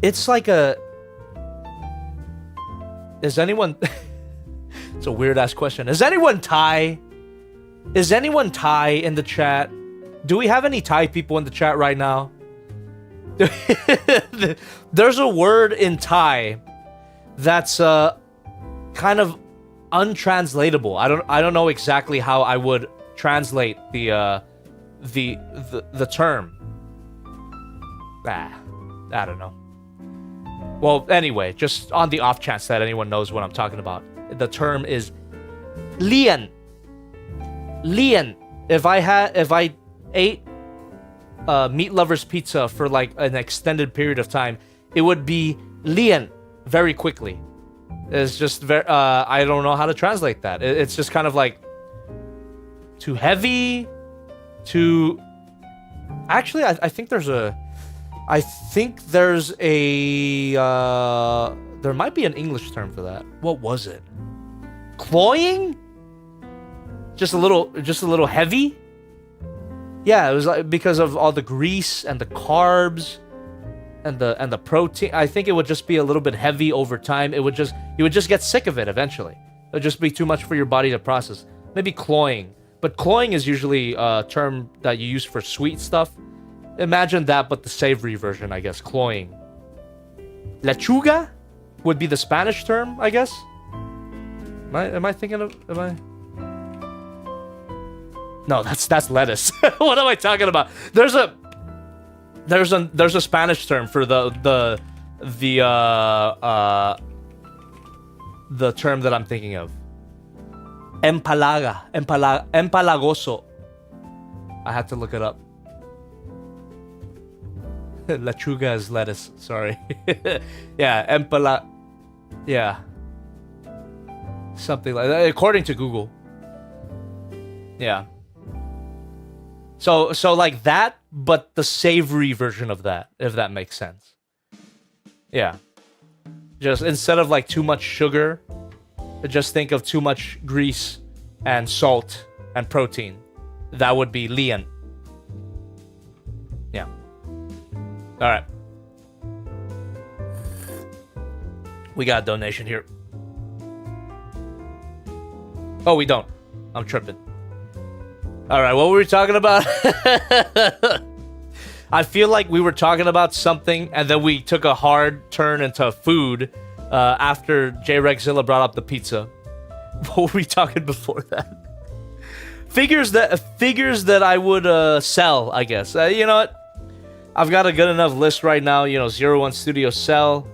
It's like a... Is anyone... It's a weird ass question. Is anyone Thai? Is anyone Thai in the chat? Do we have any Thai people in the chat right now? There's a word in Thai that's kind of untranslatable. I don't know exactly how I would translate the term. I don't know. Well, anyway, just on the off chance that anyone knows what I'm talking about, the term is lian. Lian. If I ate meat lovers pizza for like an extended period of time, it would be lian very quickly. It's just very I don't know how to translate that. It's just kind of like too heavy, too... Actually, I think there's a... there might be an English term for that. What was it? Cloying? Just a little heavy? Yeah, it was like because of all the grease and the carbs and the protein. I think it would just be a little bit heavy over time. You would just get sick of it eventually. It would just be too much for your body to process. Maybe cloying. But cloying is usually a term that you use for sweet stuff. Imagine that, but the savory version, I guess. Cloying. Lechuga would be the Spanish term, I guess. Am I thinking of... No, that's lettuce. What am I talking about? There's a Spanish term for the term that I'm thinking of. Empalagoso. I had to look it up. Lechuga is lettuce. Sorry. Yeah, yeah. Something like that, according to Google. Yeah. So like that, but the savory version of that, if that makes sense. Yeah. Just instead of like too much sugar, just think of too much grease and salt and protein. That would be lian. Yeah. All right. We got a donation here. Oh, we don't. I'm tripping. All right, what were we talking about? I feel like we were talking about something, and then we took a hard turn into food after J-Rexzilla brought up the pizza. What were we talking before that? Figures that I would sell, I guess. You know what? I've got a good enough list right now. You know, 01 Studio sell.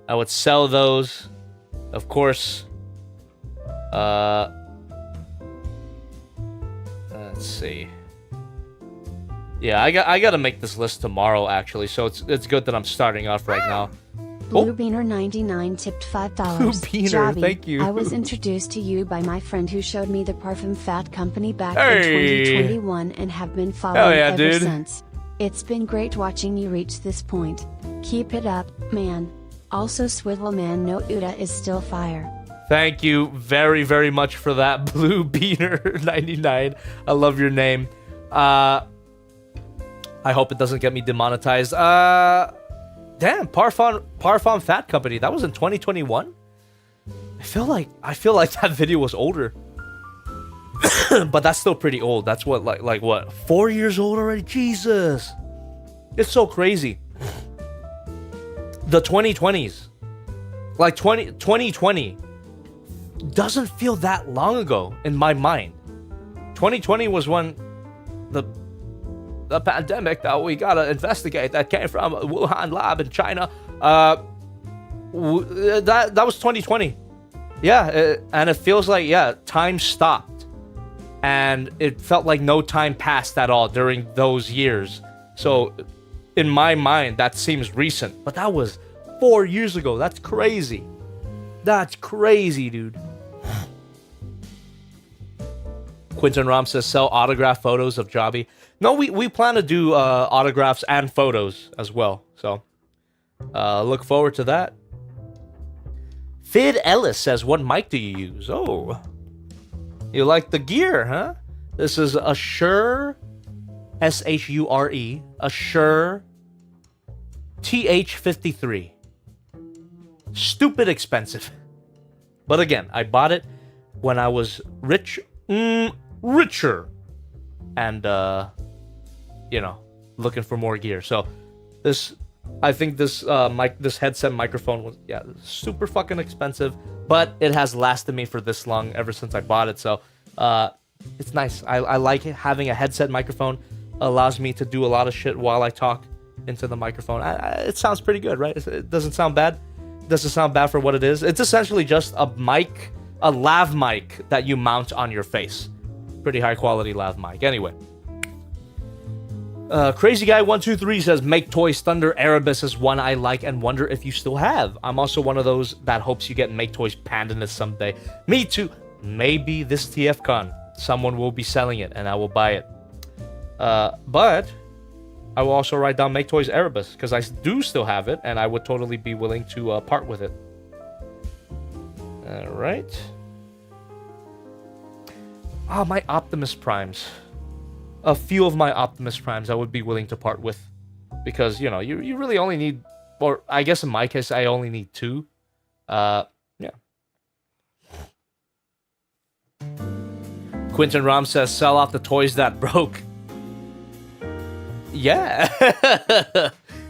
I would sell those, of course. Let's see. Yeah, I gotta make this list tomorrow, actually. So it's good that I'm starting off right now. Blue Beaner 99 tipped $5. Blue Beaner, Javi, thank you. I was introduced to you by my friend who showed me the Parfum Fat Company back Hey. in 2021 and have been following yeah, ever dude. since. It's been great watching you reach this point. Keep it up, man. Also, Swivel Man no Uda is still fire. Thank you very, very much for that, Blue Beaner 99. I love your name. I hope it doesn't get me demonetized. Damn, Parfum Fat Company. That was in 2021. I feel like that video was older. But that's still pretty old. That's what like what? 4 years old already? Jesus. It's so crazy. The 2020s. Like 2020 doesn't feel that long ago in my mind. 2020 was when the pandemic that we gotta investigate that came from Wuhan lab in China. That was 2020. Yeah, and it feels like time stopped, and it felt like no time passed at all during those years. So, in my mind, that seems recent, but that was 4 years ago. That's crazy. That's crazy, dude. Quinton Rom says, sell autograph photos of Javi. No, we plan to do autographs and photos as well. So, look forward to that. Fid Ellis says, what mic do you use? Oh. You like the gear, huh? This is a Shure, S-H-U-R-E, a Shure TH53. Stupid expensive. But again, I bought it when I was richer. And, you know, looking for more gear. So, I think this this headset microphone was, yeah, super fucking expensive. But it has lasted me for this long ever since I bought it. So, it's nice. I like it. Having a headset microphone allows me to do a lot of shit while I talk into the microphone. It sounds pretty good, right? It doesn't sound bad. It doesn't sound bad for what it is. It's essentially just a mic, a lav mic that you mount on your face. Pretty high quality lav mic. Anyway. Crazy Guy 123 says, Make Toys Thunder Erebus is one I like and wonder if you still have. I'm also one of those that hopes you get Make Toys Pandanus someday. Me too. Maybe this TFCon. Someone will be selling it and I will buy it. But I will also write down Make Toys Erebus because I do still have it and I would totally be willing to part with it. Alright. Ah, my Optimus Primes. A few of my Optimus Primes I would be willing to part with. Because, you know, you really only need... Or, I guess in my case, I only need 2. Yeah. Quentin Rom says, sell off the toys that broke. Yeah.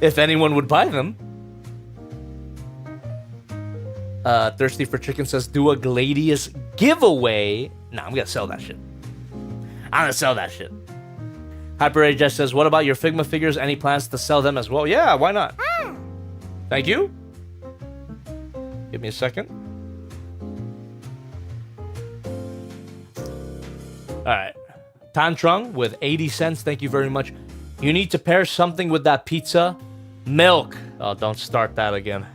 If anyone would buy them. Thirsty for Chicken says, do a Gladius giveaway. Nah, I'm gonna sell that shit. I'm gonna sell that shit. Hyper AJ says, what about your Figma figures? Any plans to sell them as well? Yeah, why not? Thank you. Give me a second. Alright. Tantrung with 80 cents. Thank you very much. You need to pair something with that pizza. Milk. Oh, don't start that again.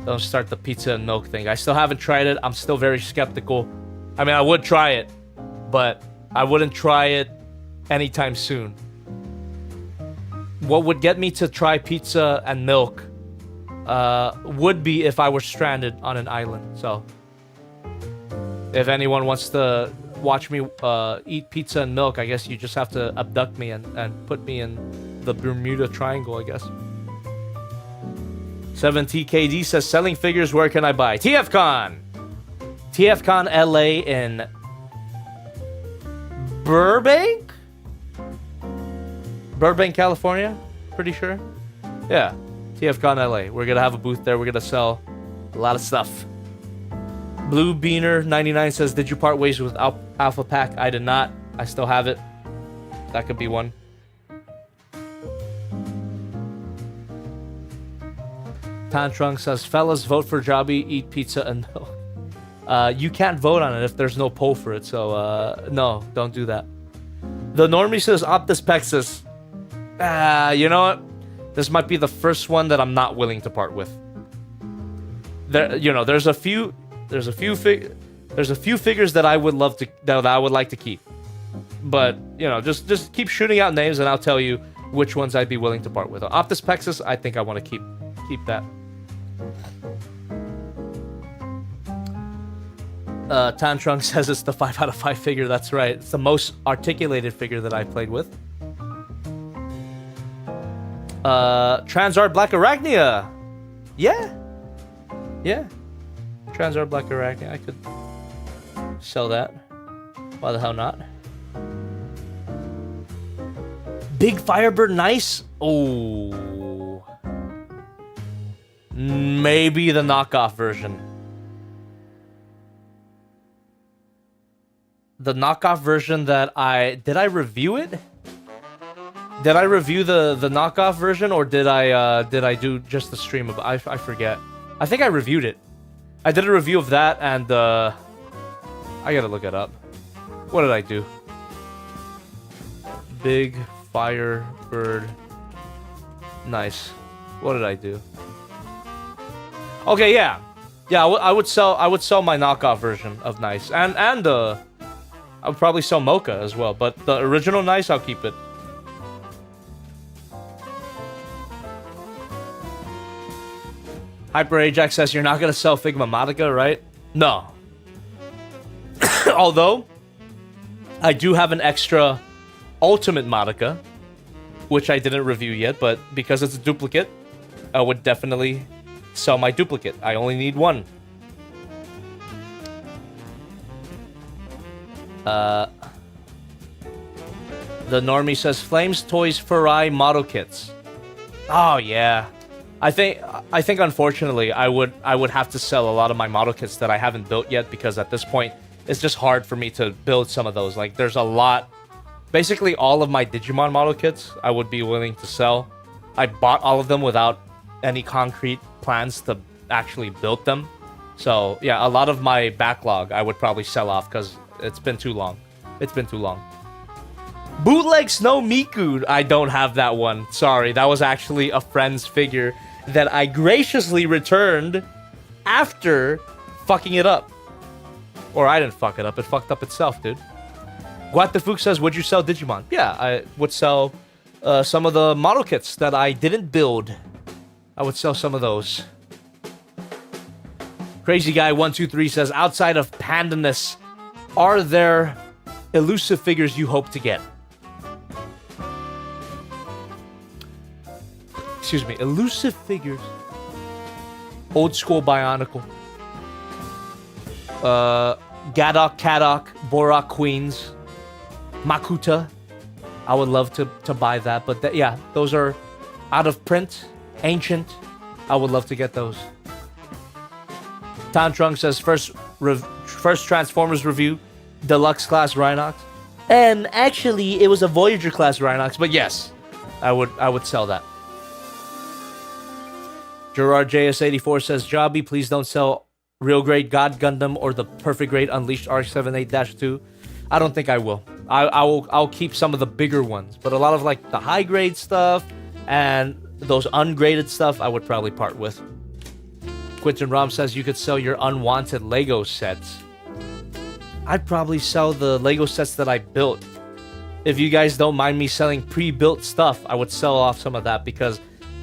Don't start the pizza and milk thing. I still haven't tried it. I'm still very skeptical. I mean, I would try it, but I wouldn't try it anytime soon. What would get me to try pizza and milk would be if I were stranded on an island. So, if anyone wants to watch me eat pizza and milk, I guess you just have to abduct me and put me in the Bermuda Triangle, I guess. 7TKD says, selling figures, where can I buy? TFCon! TFCon LA in Burbank? Burbank, California? Pretty sure. Yeah. TFCon LA. We're gonna have a booth there. We're gonna sell a lot of stuff. Blue Beaner 99 says, did you part ways with Alpha Pack? I did not. I still have it. That could be one. Tantrung says, fellas, vote for Jobby, eat pizza and milk. You can't vote on it if there's no poll for it, so no, don't do that. The Normie says, Optus Pexus. You know what? This might be the first one that I'm not willing to part with. There, you know, there's a few figures that I would love to, that I would like to keep. But, you know, just keep shooting out names and I'll tell you which ones I'd be willing to part with. Optus Pexus, I think I want to keep that. Tantrung says it's the 5 out of 5 figure. That's right. It's the most articulated figure that I played with. Transart Black Arachnia. Yeah. Transart Black Arachnia. I could sell that. Why the hell not? Big Firebird Nice. Oh. Maybe the knockoff version. The knockoff version that did I review it? Did I review the knockoff version, or did I do just the stream of it? I forget. I think I reviewed it. I did a review of that, and I gotta look it up. What did I do? Big Firebird. Nice. What did I do? Okay, yeah. I would sell my knockoff version of Nice, and I would probably sell Mocha as well, but the original Nice, I'll keep it. Hyper Ajax says, you're not gonna sell Figma Madoka, right? No. Although, I do have an extra Ultimate Madoka, which I didn't review yet, but because it's a duplicate, I would definitely sell my duplicate. I only need one. The normie says Flames Toys Furai model kits. Oh yeah. I think unfortunately I would have to sell a lot of my model kits that I haven't built yet, because at this point it's just hard for me to build some of those. Like there's a lot, basically all of my Digimon model kits I would be willing to sell. I bought all of them without any concrete plans to actually build them. So yeah, a lot of my backlog I would probably sell off because it's been too long. It's been too long. Bootleg Snow Miku. I don't have that one. Sorry, that was actually a friend's figure that I graciously returned after fucking it up. Or I didn't fuck it up. It fucked up itself, dude. Guatefuk says, would you sell Digimon? Yeah, I would sell some of the model kits that I didn't build. I would sell some of those. Crazy Guy 123 says, outside of Pandanus, are there elusive figures you hope to get? Excuse me, elusive figures. Old school Bionicle. Gadok, Kadok, Borak Queens, Makuta. I would love to buy that, but yeah, those are out of print, ancient. I would love to get those. Town Trunk says first Transformers review, deluxe class Rhinox, and actually it was a Voyager class Rhinox, but yes, I would sell that. Gerard JS84 says, Jobby, please don't sell Real Grade God Gundam or the Perfect Grade Unleashed RX-78-2. I don't think I will. I'll keep some of the bigger ones, but a lot of like the high grade stuff and those ungraded stuff I would probably part with. Quentin Rom says you could sell your unwanted Lego sets. I'd probably sell the Lego sets that I built. If you guys don't mind me selling pre-built stuff, I would sell off some of that because,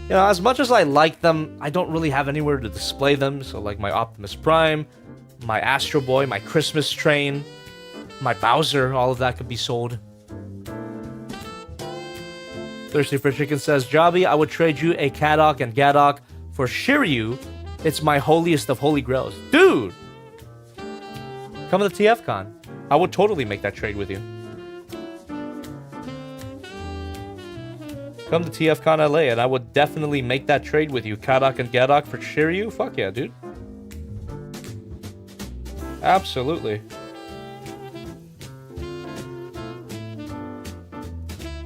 you know, as much as I like them, I don't really have anywhere to display them. So like my Optimus Prime, my Astro Boy, my Christmas Train, my Bowser, all of that could be sold. Thirsty for Chicken says, Jobby, I would trade you a Kadok and Gadok for Shiryu. It's my holiest of holy grails. Dude! Come to the TFCon. I would totally make that trade with you. Come to TFCon LA and I would definitely make that trade with you. Kadok and Gadok for Shiryu? Fuck yeah, dude. Absolutely.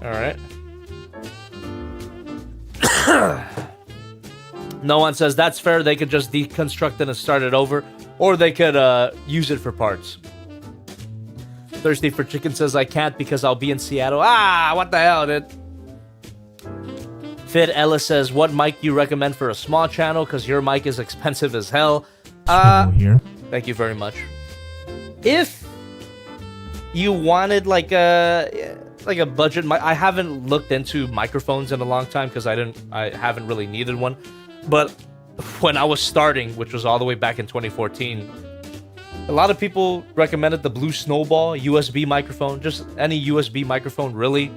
Alright. No one says that's fair. They could just deconstruct it and start it over. Or they could use it for parts. Thirsty for Chicken says I can't because I'll be in Seattle. Ah, what the hell, dude? Fit Ellis says, what mic do you recommend for a small channel? Because your mic is expensive as hell. Here. Thank you very much. If you wanted like a budget mic, I haven't looked into microphones in a long time because I haven't really needed one. But when I was starting, which was all the way back in 2014, a lot of people recommended the Blue Snowball USB microphone. Just any USB microphone, really.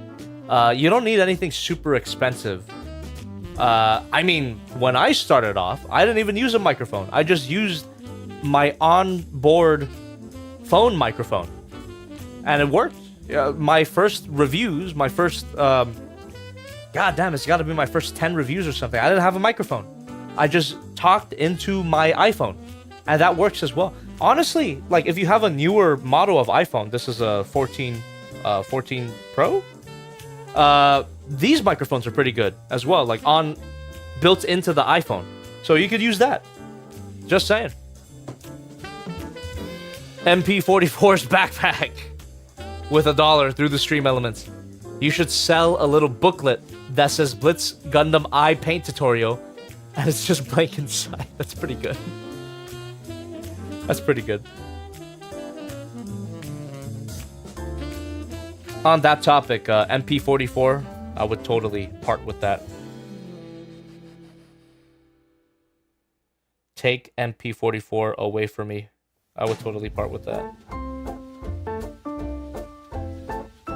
You don't need anything super expensive. I mean, when I started off, I didn't even use a microphone. I just used my onboard phone microphone. And it worked. My first reviews, my first... God damn, it's got to be my first 10 reviews or something. I didn't have a microphone. I just talked into my iPhone. And that works as well. Honestly, like, if you have a newer model of iPhone, this is a 14 Pro? These microphones are pretty good as well, like built into the iPhone. So you could use that. Just saying. MP44's backpack with $1 through the stream elements. You should sell a little booklet that says Blitz Gundam Eye paint tutorial, and it's just blank inside. That's pretty good. That's pretty good. On that topic, MP44, I would totally part with that. Take MP44 away from me. I would totally part with that.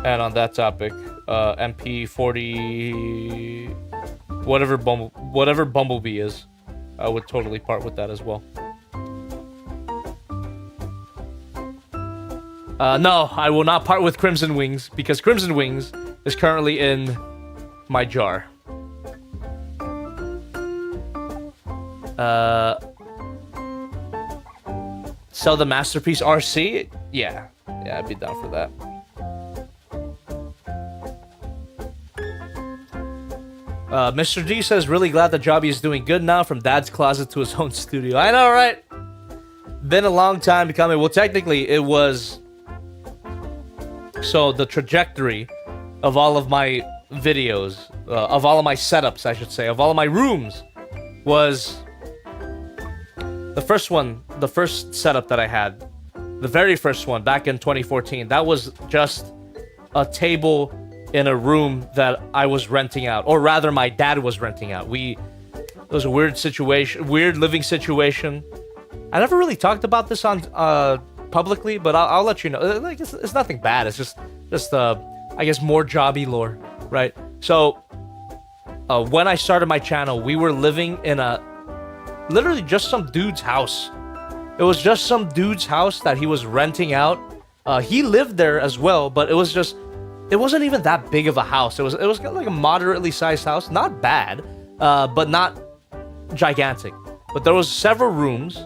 And on that topic, MP40, whatever Bumblebee is, I would totally part with that as well. No, I will not part with Crimson Wings because Crimson Wings is currently in my jar. Sell the Masterpiece RC? Yeah, I'd be down for that. Mr. D says, really glad that Jobby is doing good now from dad's closet to his own studio. I know, right? Been a long time coming. Well, technically, it was... So, the trajectory of all of my videos, of all of my setups, I should say, of all of my rooms, was... The first setup that I had, the very first one, back in 2014, that was just a table in a room that I was renting out, or rather my dad was renting out. It was a weird situation, weird living situation. I never really talked about this on publicly, but I'll let you know. Like it's nothing bad. It's just I guess more Jobby lore, right? So when I started my channel, we were living in literally just some dude's house. It was just some dude's house that he was renting out. He lived there as well, but it wasn't even that big of a house. It was kind of like a moderately sized house. Not bad, but not gigantic. But there was several rooms,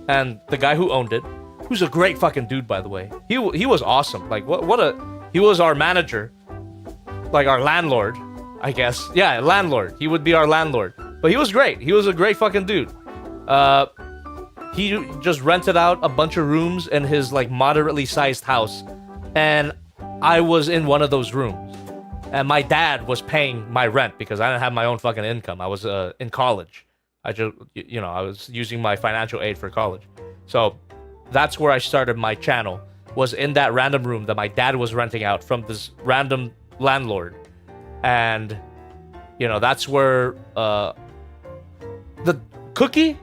and the guy who owned it, who's a great fucking dude, by the way. He was awesome. Like, he was our manager. Like, our landlord, I guess. Yeah, landlord. He would be our landlord. But he was great. He was a great fucking dude. He just rented out a bunch of rooms in his, like, moderately sized house. And I was in one of those rooms, and my dad was paying my rent because I didn't have my own fucking income. I was in college. I was using my financial aid for college. So that's where I started my channel, was in that random room that my dad was renting out from this random landlord. And, that's where the Cookie,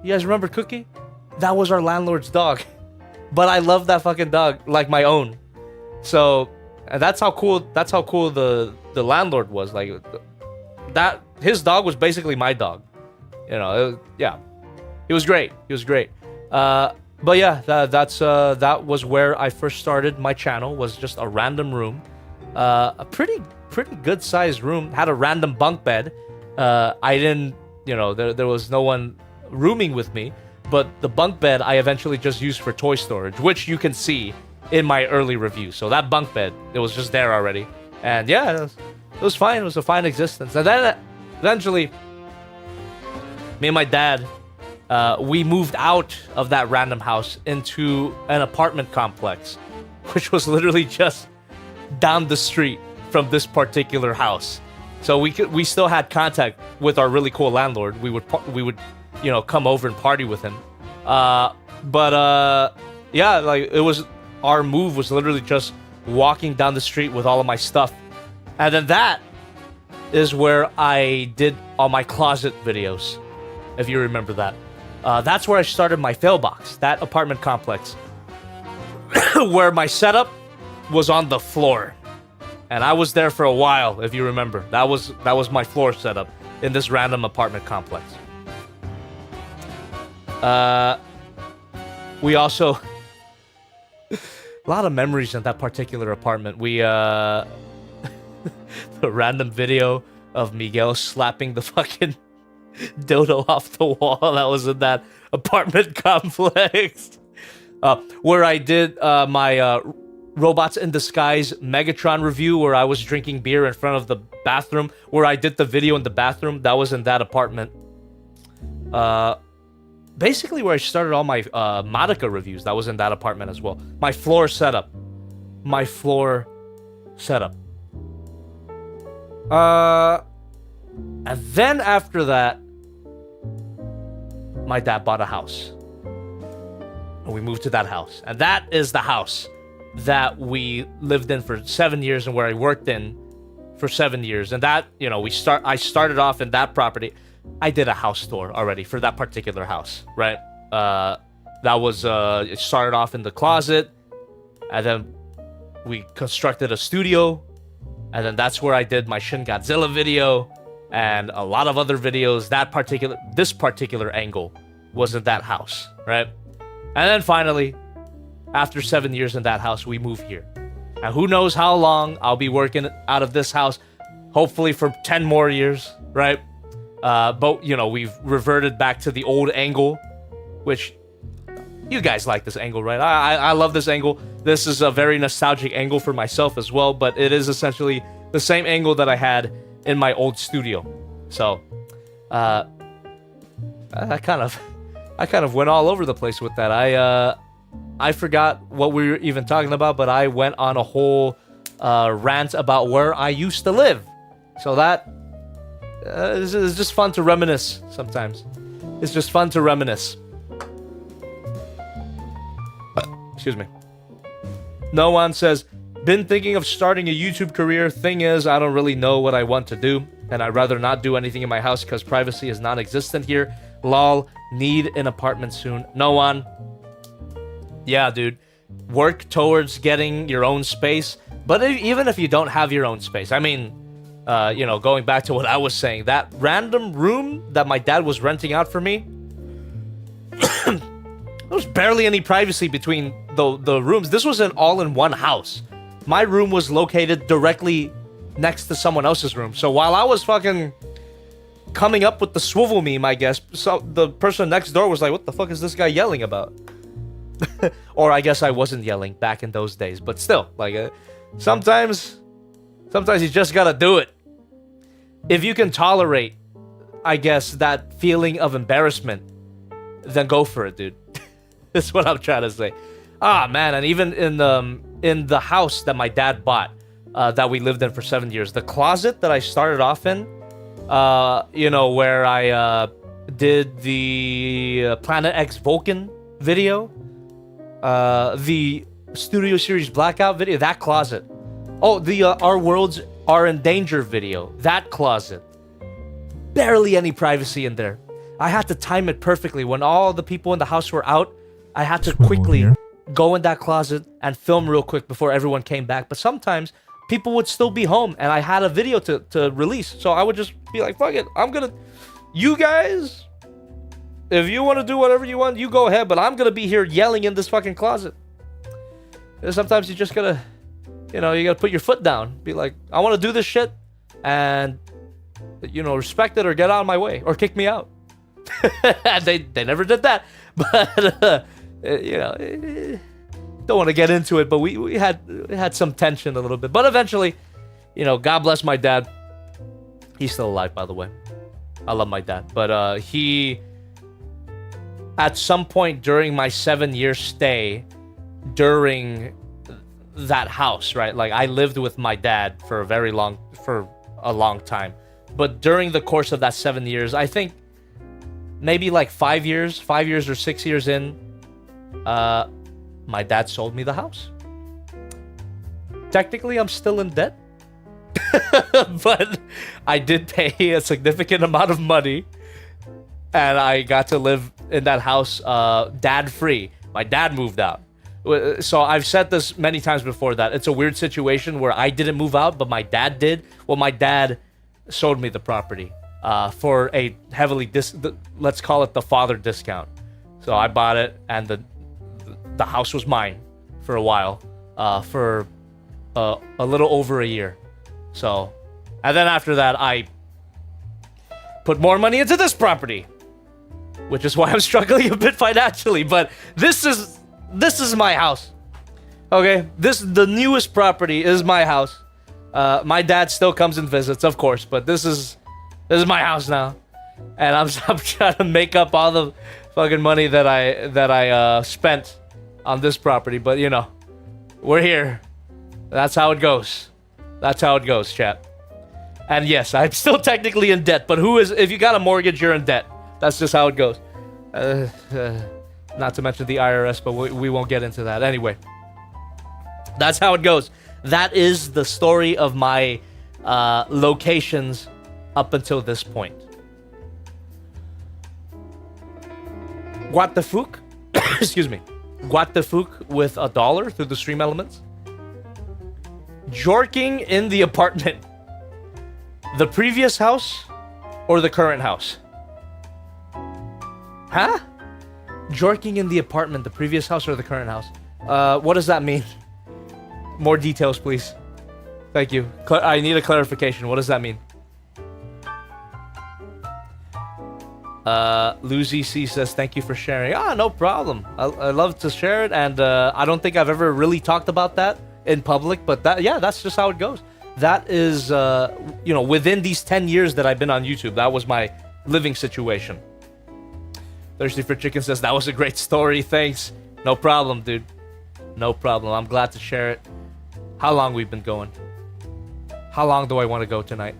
you guys remember Cookie? That was our landlord's dog. But I love that fucking dog like my own. So, and that's how cool the landlord was. Like, that his dog was basically my dog. Yeah, he was great. But yeah, that was where I first started my channel. Was just a random room, a pretty good sized room. Had a random bunk bed. I didn't, there was no one rooming with me. But the bunk bed I eventually just used for toy storage, which you can see in my early review. So that bunk bed, it was just there already. And yeah, it was fine. It was a fine existence. And then eventually, me and my dad, we moved out of that random house into an apartment complex, which was literally just down the street from this particular house. So we still had contact with our really cool landlord. We would come over and party with him. Yeah, like our move was literally just walking down the street with all of my stuff. And then that is where I did all my closet videos, if you remember that. That's where I started my fail box, that apartment complex, where my setup was on the floor. And I was there for a while, if you remember. That was my floor setup in this random apartment complex. We also... a lot of memories in that particular apartment. The random video of Miguel slapping the fucking dodo off the wall that was in that apartment complex. Where I did my Robots in Disguise Megatron review, where I was drinking beer in front of the bathroom, where I did the video in the bathroom. That was in that apartment. Basically where I started all my Madoka reviews. That was in that apartment as well. My floor setup. And then after that, my dad bought a house. And we moved to that house. And that is the house that we lived in for 7 years and where I worked in for 7 years. And that, I started off in that property. I did a house tour already for that particular house, right? That was, it started off in the closet, and then we constructed a studio, and then that's where I did my Shin Godzilla video and a lot of other videos. This particular angle was in that house, right? And then finally, after 7 years in that house, we move here. And who knows how long I'll be working out of this house, hopefully for 10 more years, right? But, you know, we've reverted back to the old angle, which you guys like this angle, right? I love this angle. This is a very nostalgic angle for myself as well, but it is essentially the same angle that I had in my old studio. So, I kind of went all over the place with that. I forgot what we were even talking about, but I went on a whole rant about where I used to live. So that is just fun to reminisce sometimes. It's just fun to reminisce. Excuse me. No one says, been thinking of starting a YouTube career. Thing is, I don't really know what I want to do, and I'd rather not do anything in my house because privacy is non-existent here. Lol, need an apartment soon. No one. Yeah, dude. Work towards getting your own space. But even if you don't have your own space, I mean, you know, going back to what I was saying, that random room that my dad was renting out for me, there was barely any privacy between the rooms. This was an all-in-one house. My room was located directly next to someone else's room. So while I was fucking coming up with the swivel meme, I guess, so the person next door was like, what the fuck is this guy yelling about? Or I guess I wasn't yelling back in those days, but still, like, sometimes you just gotta do it. If you can tolerate, I guess, that feeling of embarrassment, then go for it, dude. That's what I'm trying to say. Ah, man, and even in the house that my dad bought, that we lived in for 7 years, the closet that I started off in, you know, where I did the Planet X Vulcan video, the Studio Series Blackout video, that closet. Oh, the Our Worlds Are in Danger video, that closet. Barely any privacy in there. I had to time it perfectly. When all the people in the house were out, I had to quickly go in that closet and film real quick before everyone came back. But sometimes people would still be home and I had a video to release. So I would just be like, fuck it, you guys, if you want to do whatever you want, you go ahead. But I'm going to be here yelling in this fucking closet. And sometimes you just gotta, you know, you gotta put your foot down. Be like, I want to do this shit. And, you know, respect it or get out of my way. Or kick me out. they never did that. But, you know, don't want to get into it, but we had some tension a little bit. But eventually, you know, God bless my dad. He's still alive, by the way. I love my dad. But he, at some point during my 7-year stay, during that house, right? Like, I lived with my dad for a long time. But during the course of that 7 years, I think maybe like 5 years or 6 years in, my dad sold me the house. Technically, I'm still in debt. But I did pay a significant amount of money. And I got to live in that house dad-free. My dad moved out. So I've said this many times before that it's a weird situation where I didn't move out, but my dad did. Well, my dad sold me the property for a heavily, let's call it the father discount. So I bought it, and the house was mine for a while, for a little over a year. So, and then after that, I put more money into this property, which is why I'm struggling a bit financially. But this is my house. Okay, the newest property is my house. My dad still comes and visits, of course, but this is my house now, and I'm trying to make up all the fucking money that I spent on this property. But you know, we're here. That's how it goes. That's how it goes, chat. And yes, I'm still technically in debt, but if you got a mortgage, you're in debt. That's just how it goes. Not to mention the IRS, but we won't get into that. Anyway, that's how it goes. That is the story of my locations up until this point. What the fuck? Excuse me. What the fuck with $1 through the stream elements? Jorking in the apartment. The previous house or the current house? Huh? Jorking in the apartment, the previous house or the current house? What does that mean? More details, please. Thank you. I need a clarification. What does that mean? Lucy C says, thank you for sharing. Ah, no problem. I love to share it, and I don't think I've ever really talked about that in public, but that's just how it goes. That is, within these 10 years that I've been on YouTube, that was my living situation. Thirsty for Chicken says, that was a great story, thanks. No problem, dude. No problem. I'm glad to share it. How long we've been going? How long do I want to go tonight?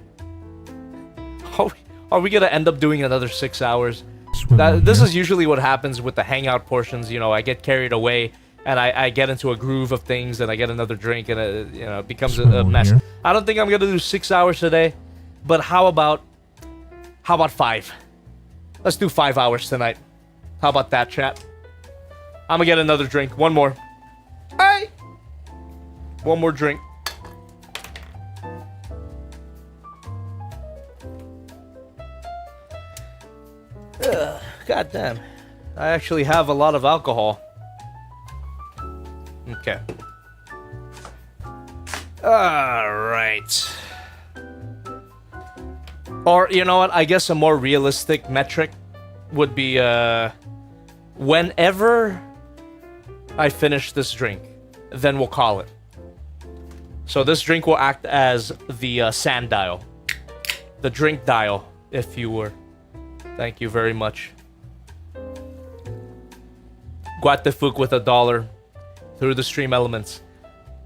Are we gonna end up doing another 6 hours? This is usually what happens with the hangout portions. I get carried away and I get into a groove of things and I get another drink and it becomes a mess. I don't think I'm gonna do 6 hours today, but how about 5? Let's do 5 hours tonight. How about that, chat? I'm gonna get another drink. One more. Hey! One more drink. God damn. I actually have a lot of alcohol. Okay. Alright. Or, you know what? I guess a more realistic metric would be, whenever I finish this drink, then we'll call it. So this drink will act as the sand dial. The drink dial, if you were. Thank you very much. Guatefuk with $1 through the stream elements.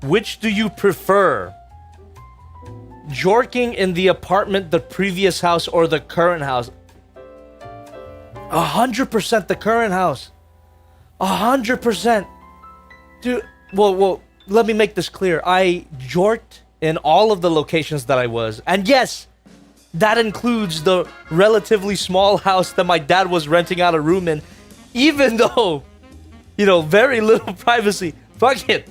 Which do you prefer? Jorking in the apartment, the previous house, or the current house? 100% the current house. 100%. Dude, well, let me make this clear. I jorked in all of the locations that I was. And yes, that includes the relatively small house that my dad was renting out a room in. Even though, very little privacy. Fuck it.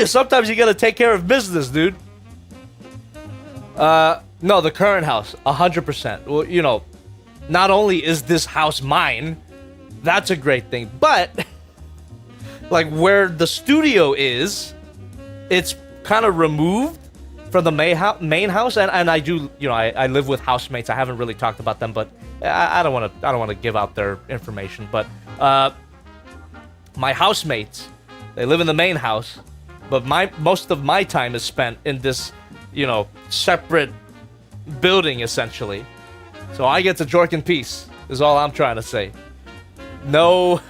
Sometimes you gotta take care of business, dude. No, the current house, 100%. Well, not only is this house mine, that's a great thing, but like where the studio is, it's kind of removed from the main house, and I do, I live with housemates. I haven't really talked about them, but I don't want to give out their information. But my housemates, they live in the main house, but most of my time is spent in this, separate building essentially. So I get to jork in peace. Is all I'm trying to say. No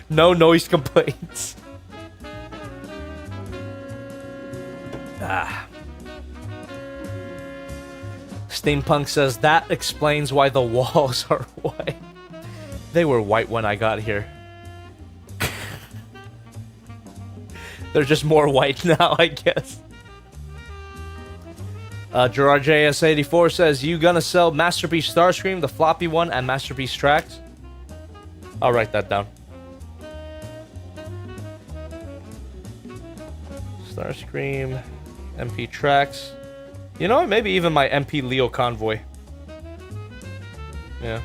noise complaints. Steampunk says that explains why the walls are white. They were white when I got here. They're just more white now, I guess. Gerard JS84 says, you gonna sell Masterpiece Starscream, the floppy one, and Masterpiece Tracks? I'll write that down. Starscream, MP Tracks. You know what? Maybe even my MP Leo Convoy. Yeah.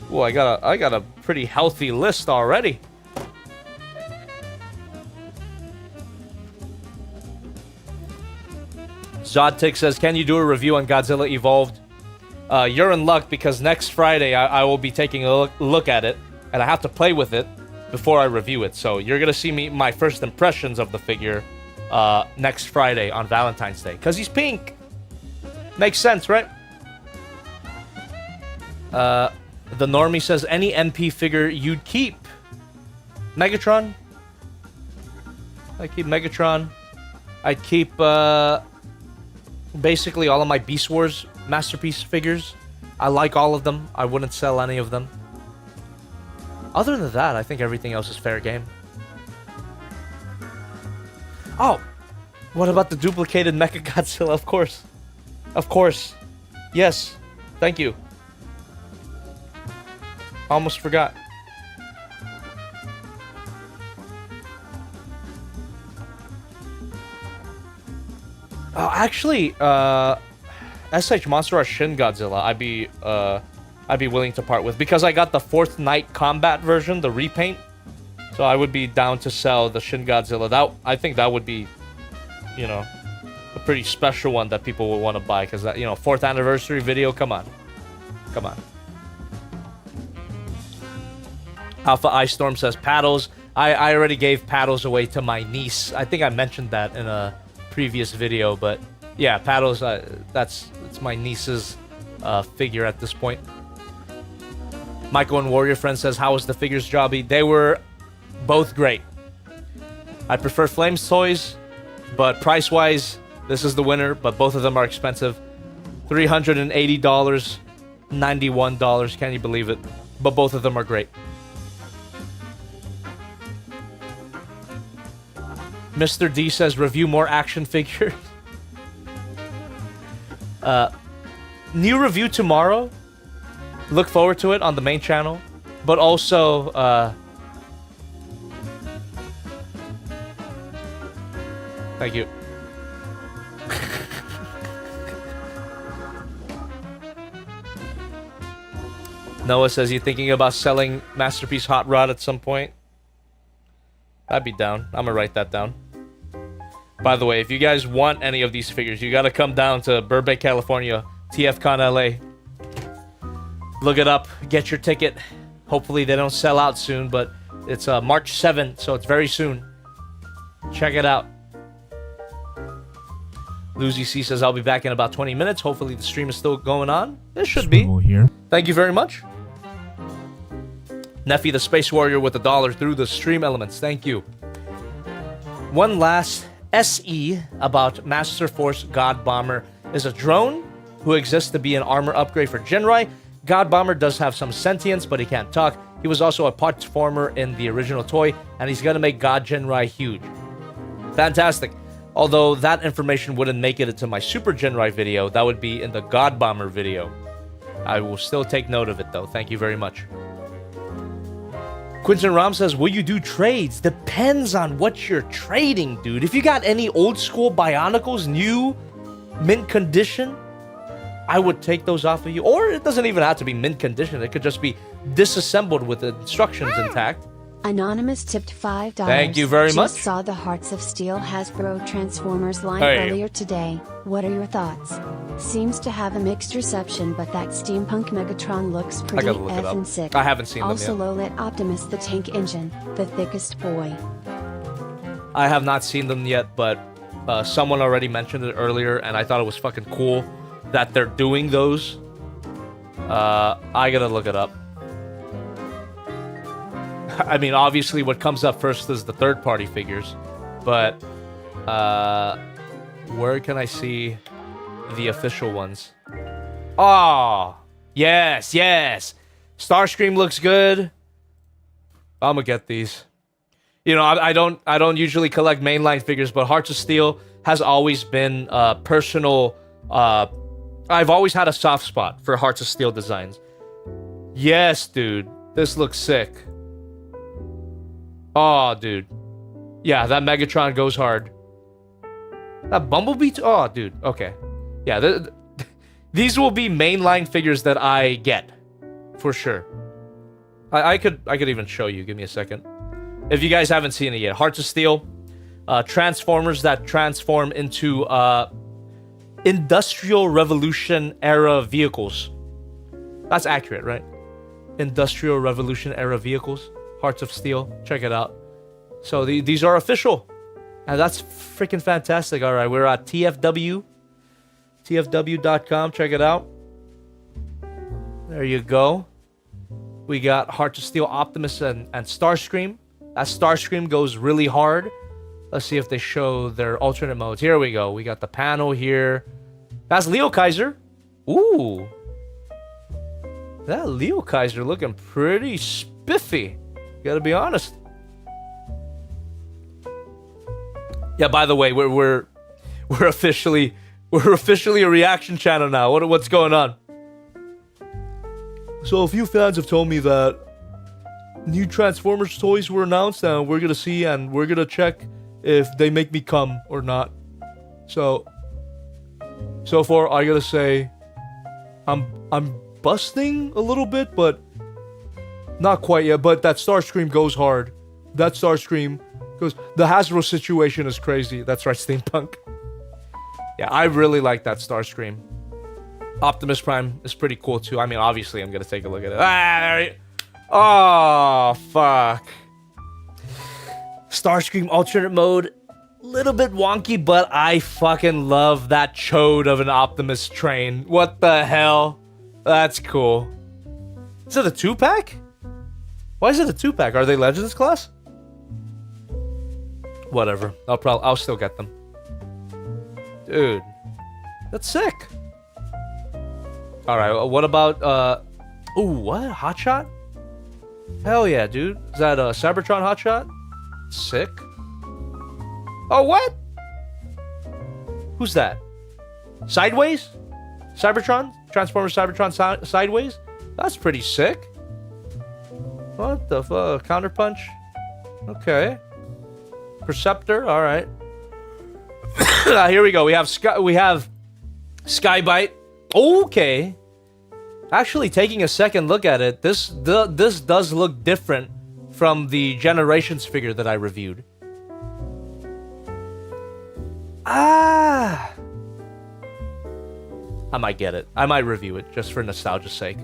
Well, I got a pretty healthy list already. Zodtic says, can you do a review on Godzilla Evolved? You're in luck because next Friday I will be taking a look at it, and I have to play with it before I review it. So you're going to see my first impressions of the figure next Friday on Valentine's Day. Because he's pink. Makes sense, right? The Normie says, any MP figure you'd keep? Megatron? I'd keep Megatron. I'd keep basically all of my Beast Wars Masterpiece figures. I like all of them. I wouldn't sell any of them. Other than that, I think everything else is fair game. Oh! What about the duplicated Mechagodzilla? Of course. Of course. Yes. Thank you. Almost forgot. Actually, SH Monster Rush Shin Godzilla, I'd be willing to part with because I got the Fourth Night Combat version, the repaint. So I would be down to sell the Shin Godzilla. I think that would be, you know, a pretty special one that people would want to buy because that, you know, 4th anniversary video. Come on, come on. Alpha Ice Storm says paddles. I already gave paddles away to my niece. I think I mentioned that in a previous video, but yeah, paddles. It's my niece's figure at this point. Michael and Warrior Friend says, how was the figures, Jobby? They were both great. I prefer Flames toys, but price-wise, this is the winner, but both of them are expensive. $380, $91, can you believe it? But both of them are great. Mr. D says, review more action figures. New review tomorrow. Look forward to it on the main channel. But also, thank you. Noah says, you thinking about selling Masterpiece Hot Rod at some point? I'd be down. I'm gonna write that down. By the way, if you guys want any of these figures, you gotta come down to Burbank, California, TFCon LA. Look it up, get your ticket. Hopefully they don't sell out soon, but it's March 7th, so it's very soon. Check it out. Lucy C says, I'll be back in about 20 minutes. Hopefully the stream is still going on. It should be. Here. Thank you very much. Neffy the Space Warrior with $1 through the stream elements. Thank you. One last SE about Master Force God Bomber is a drone who exists to be an armor upgrade for Jinrai. God Bomber does have some sentience, but he can't talk. He was also a platformer in the original toy, and he's gonna make God Jinrai huge. Fantastic. Although that information wouldn't make it into my Super Jinrai video, that would be in the God Bomber video. I will still take note of it though. Thank you very much. Quinton Ram says, will you do trades? Depends on what you're trading, dude. If you got any old school Bionicles, new, mint condition, I would take those off of you. Or it doesn't even have to be mint condition. It could just be disassembled with the instructions intact. Anonymous tipped $5. Thank you very much. Just saw the Hearts of Steel Hasbro Transformers line Hey. earlier today. What are your thoughts? Seems to have a mixed reception, but that steampunk Megatron looks pretty gotta look it up. effing sick. I haven't seen them also, yet. Low-Lit Optimus the Tank Engine, the thickest boy. I have not seen them yet, but someone already mentioned it earlier, and I thought it was fucking cool that they're doing those. I gotta look it up. I mean, obviously, what comes up first is the third-party figures, but where can I see the official ones? Oh, yes, yes. Starscream looks good. I'm gonna get these. You know, I don't usually collect mainline figures, but Hearts of Steel has always been personal. I've always had a soft spot for Hearts of Steel designs. Yes, dude, this looks sick. Oh, dude. Yeah, that Megatron goes hard. That Bumblebee... Oh, dude. Okay. Yeah, these will be mainline figures that I get. For sure. I could even show you. Give me a second. If you guys haven't seen it yet. Hearts of Steel. Transformers that transform into Industrial Revolution era vehicles. That's accurate, right? Industrial Revolution era vehicles. Hearts of Steel. Check it out. So these are official. And that's freaking fantastic. All right, we're at TFW. TFW.com. Check it out. There you go. We got Hearts of Steel Optimus and Starscream. That Starscream goes really hard. Let's see if they show their alternate modes. Here we go. We got the panel here. That's Leo Kaiser. Ooh. That Leo Kaiser looking pretty spiffy. Gotta be honest. Yeah, by the way, we're officially a reaction channel now. What's going on? So a few fans have told me that new Transformers toys were announced, and we're gonna see and we're gonna check if they make me come or not. So So far, I gotta say, I'm busting a little bit, but not quite yet. But that Starscream goes hard. That Starscream goes. The Hasbro situation is crazy. That's right, Steampunk. Yeah, I really like that Starscream. Optimus Prime is pretty cool too. I mean, obviously, I'm gonna take a look at it. Oh, fuck. Starscream alternate mode, little bit wonky, but I fucking love that chode of an Optimus train. What the hell? That's cool. Is it a 2-pack? Why is it a 2-pack? Are they Legends class? Whatever. I'll still get them. Dude, that's sick. All right, what about ooh, what? Hotshot? Hell yeah, dude. Is that a Cybertron Hotshot? Sick. Oh, what? Who's that? Sideways? Cybertron? Transformers Cybertron Sideways? That's pretty sick. What the fuck? Counterpunch? Okay. Perceptor? Alright. Here we go. We have Skybite. Okay. Actually, taking a second look at it, this does look different from the Generations figure that I reviewed. I might get it. I might review it just for nostalgia's sake.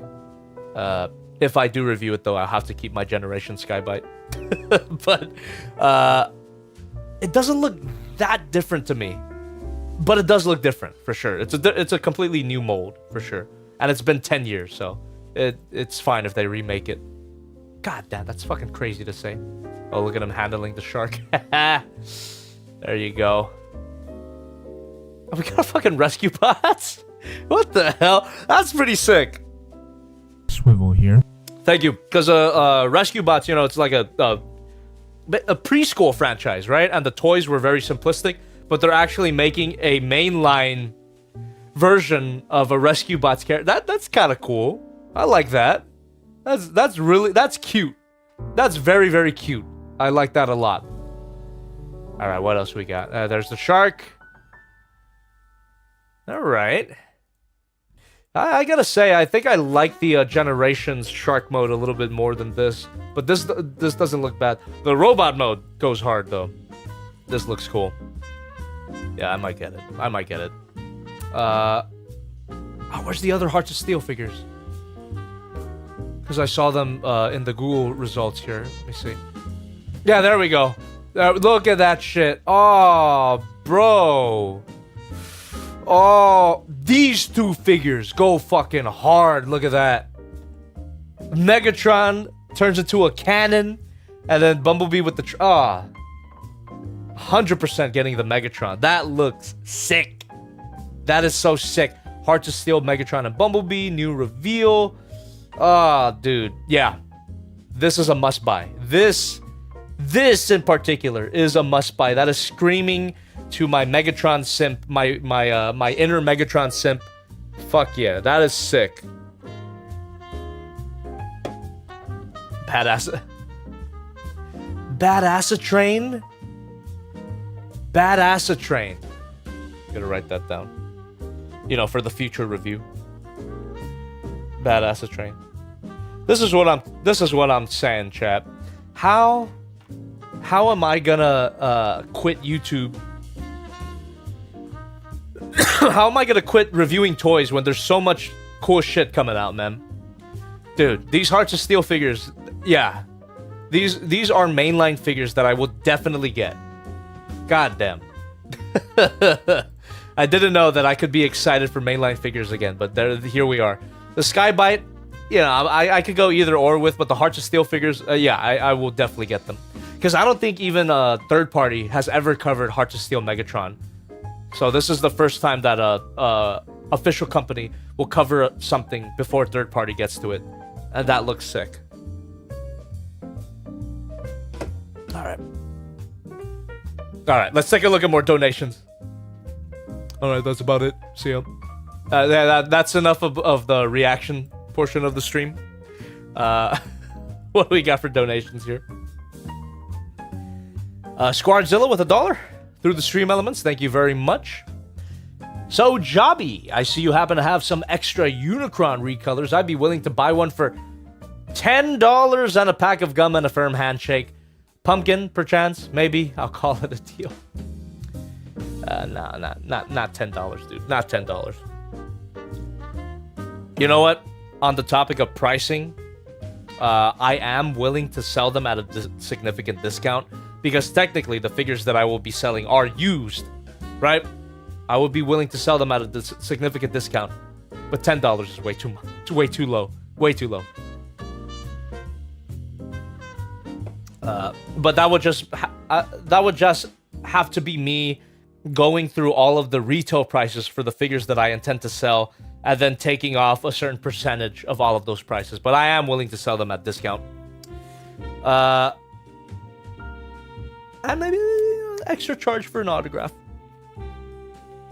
If I do review it, though, I'll have to keep my Generation Skybite. But it doesn't look that different to me. But it does look different, for sure. It's a completely new mold, for sure. And it's been 10 years, so it's fine if they remake it. God damn, that's fucking crazy to say. Oh, look at him handling the shark. There you go. Oh, we got a fucking rescue bots? What the hell? That's pretty sick. Swivel here. Thank you. Because rescue bots, you know, it's like a preschool franchise, right? And the toys were very simplistic, but they're actually making a mainline version of a rescue bots character. That's kind of cool. I like that. That's cute. That's very, very cute. I like that a lot. All right, what else we got? There's the shark. All right. I gotta say, I think I like the Generations shark mode a little bit more than this. But this doesn't look bad. The robot mode goes hard, though. This looks cool. Yeah, I might get it. Oh, where's the other Hearts of Steel figures? Because I saw them in the Google results here. Let me see. Yeah, there we go. Look at that shit. Oh, bro. Oh, these two figures go fucking hard. Look at that. Megatron turns into a cannon, and then Bumblebee with the 100% getting the Megatron. That looks sick. That is so sick. Hearts of Steel, Megatron, and Bumblebee. New reveal. Oh, dude. Yeah. This is a must-buy. This in particular is a must-buy. That is screaming to my Megatron simp. My inner Megatron simp. Fuck yeah. That is sick. Badass. Badass train. Badass train. Gotta write that down. You know, for the future review. Badass train. This is what I'm saying, chat. How am I gonna quit YouTube? How am I gonna quit reviewing toys when there's so much cool shit coming out, man? Dude, these Hearts of Steel figures, yeah. These are mainline figures that I will definitely get. God damn. I didn't know that I could be excited for mainline figures again, but here we are. The Skybite, you know, I could go either or with, but the Hearts of Steel figures, yeah, I will definitely get them. Because I don't think even a third party has ever covered Hearts of Steel Megatron. So this is the first time that a official company will cover something before a third party gets to it. And that looks sick. Alright, let's take a look at more donations. Alright, that's about it. See ya. That's enough of the reaction portion of the stream. What do we got for donations here? Squadzilla with $1 through the stream elements. Thank you very much. So, Jobby, I see you happen to have some extra Unicron recolors. I'd be willing to buy one for $10 and a pack of gum and a firm handshake. Pumpkin, perchance, maybe. I'll call it a deal. Nah, not $10, dude. Not $10. You know what? On the topic of pricing, I am willing to sell them at a significant discount because technically the figures that I will be selling are used, right? I would be willing to sell them at a significant discount, but $10 is way too much, way too low, way too low. But that would just have to be me going through all of the retail prices for the figures that I intend to sell, and then taking off a certain percentage of all of those prices. But I am willing to sell them at discount. And maybe extra charge for an autograph.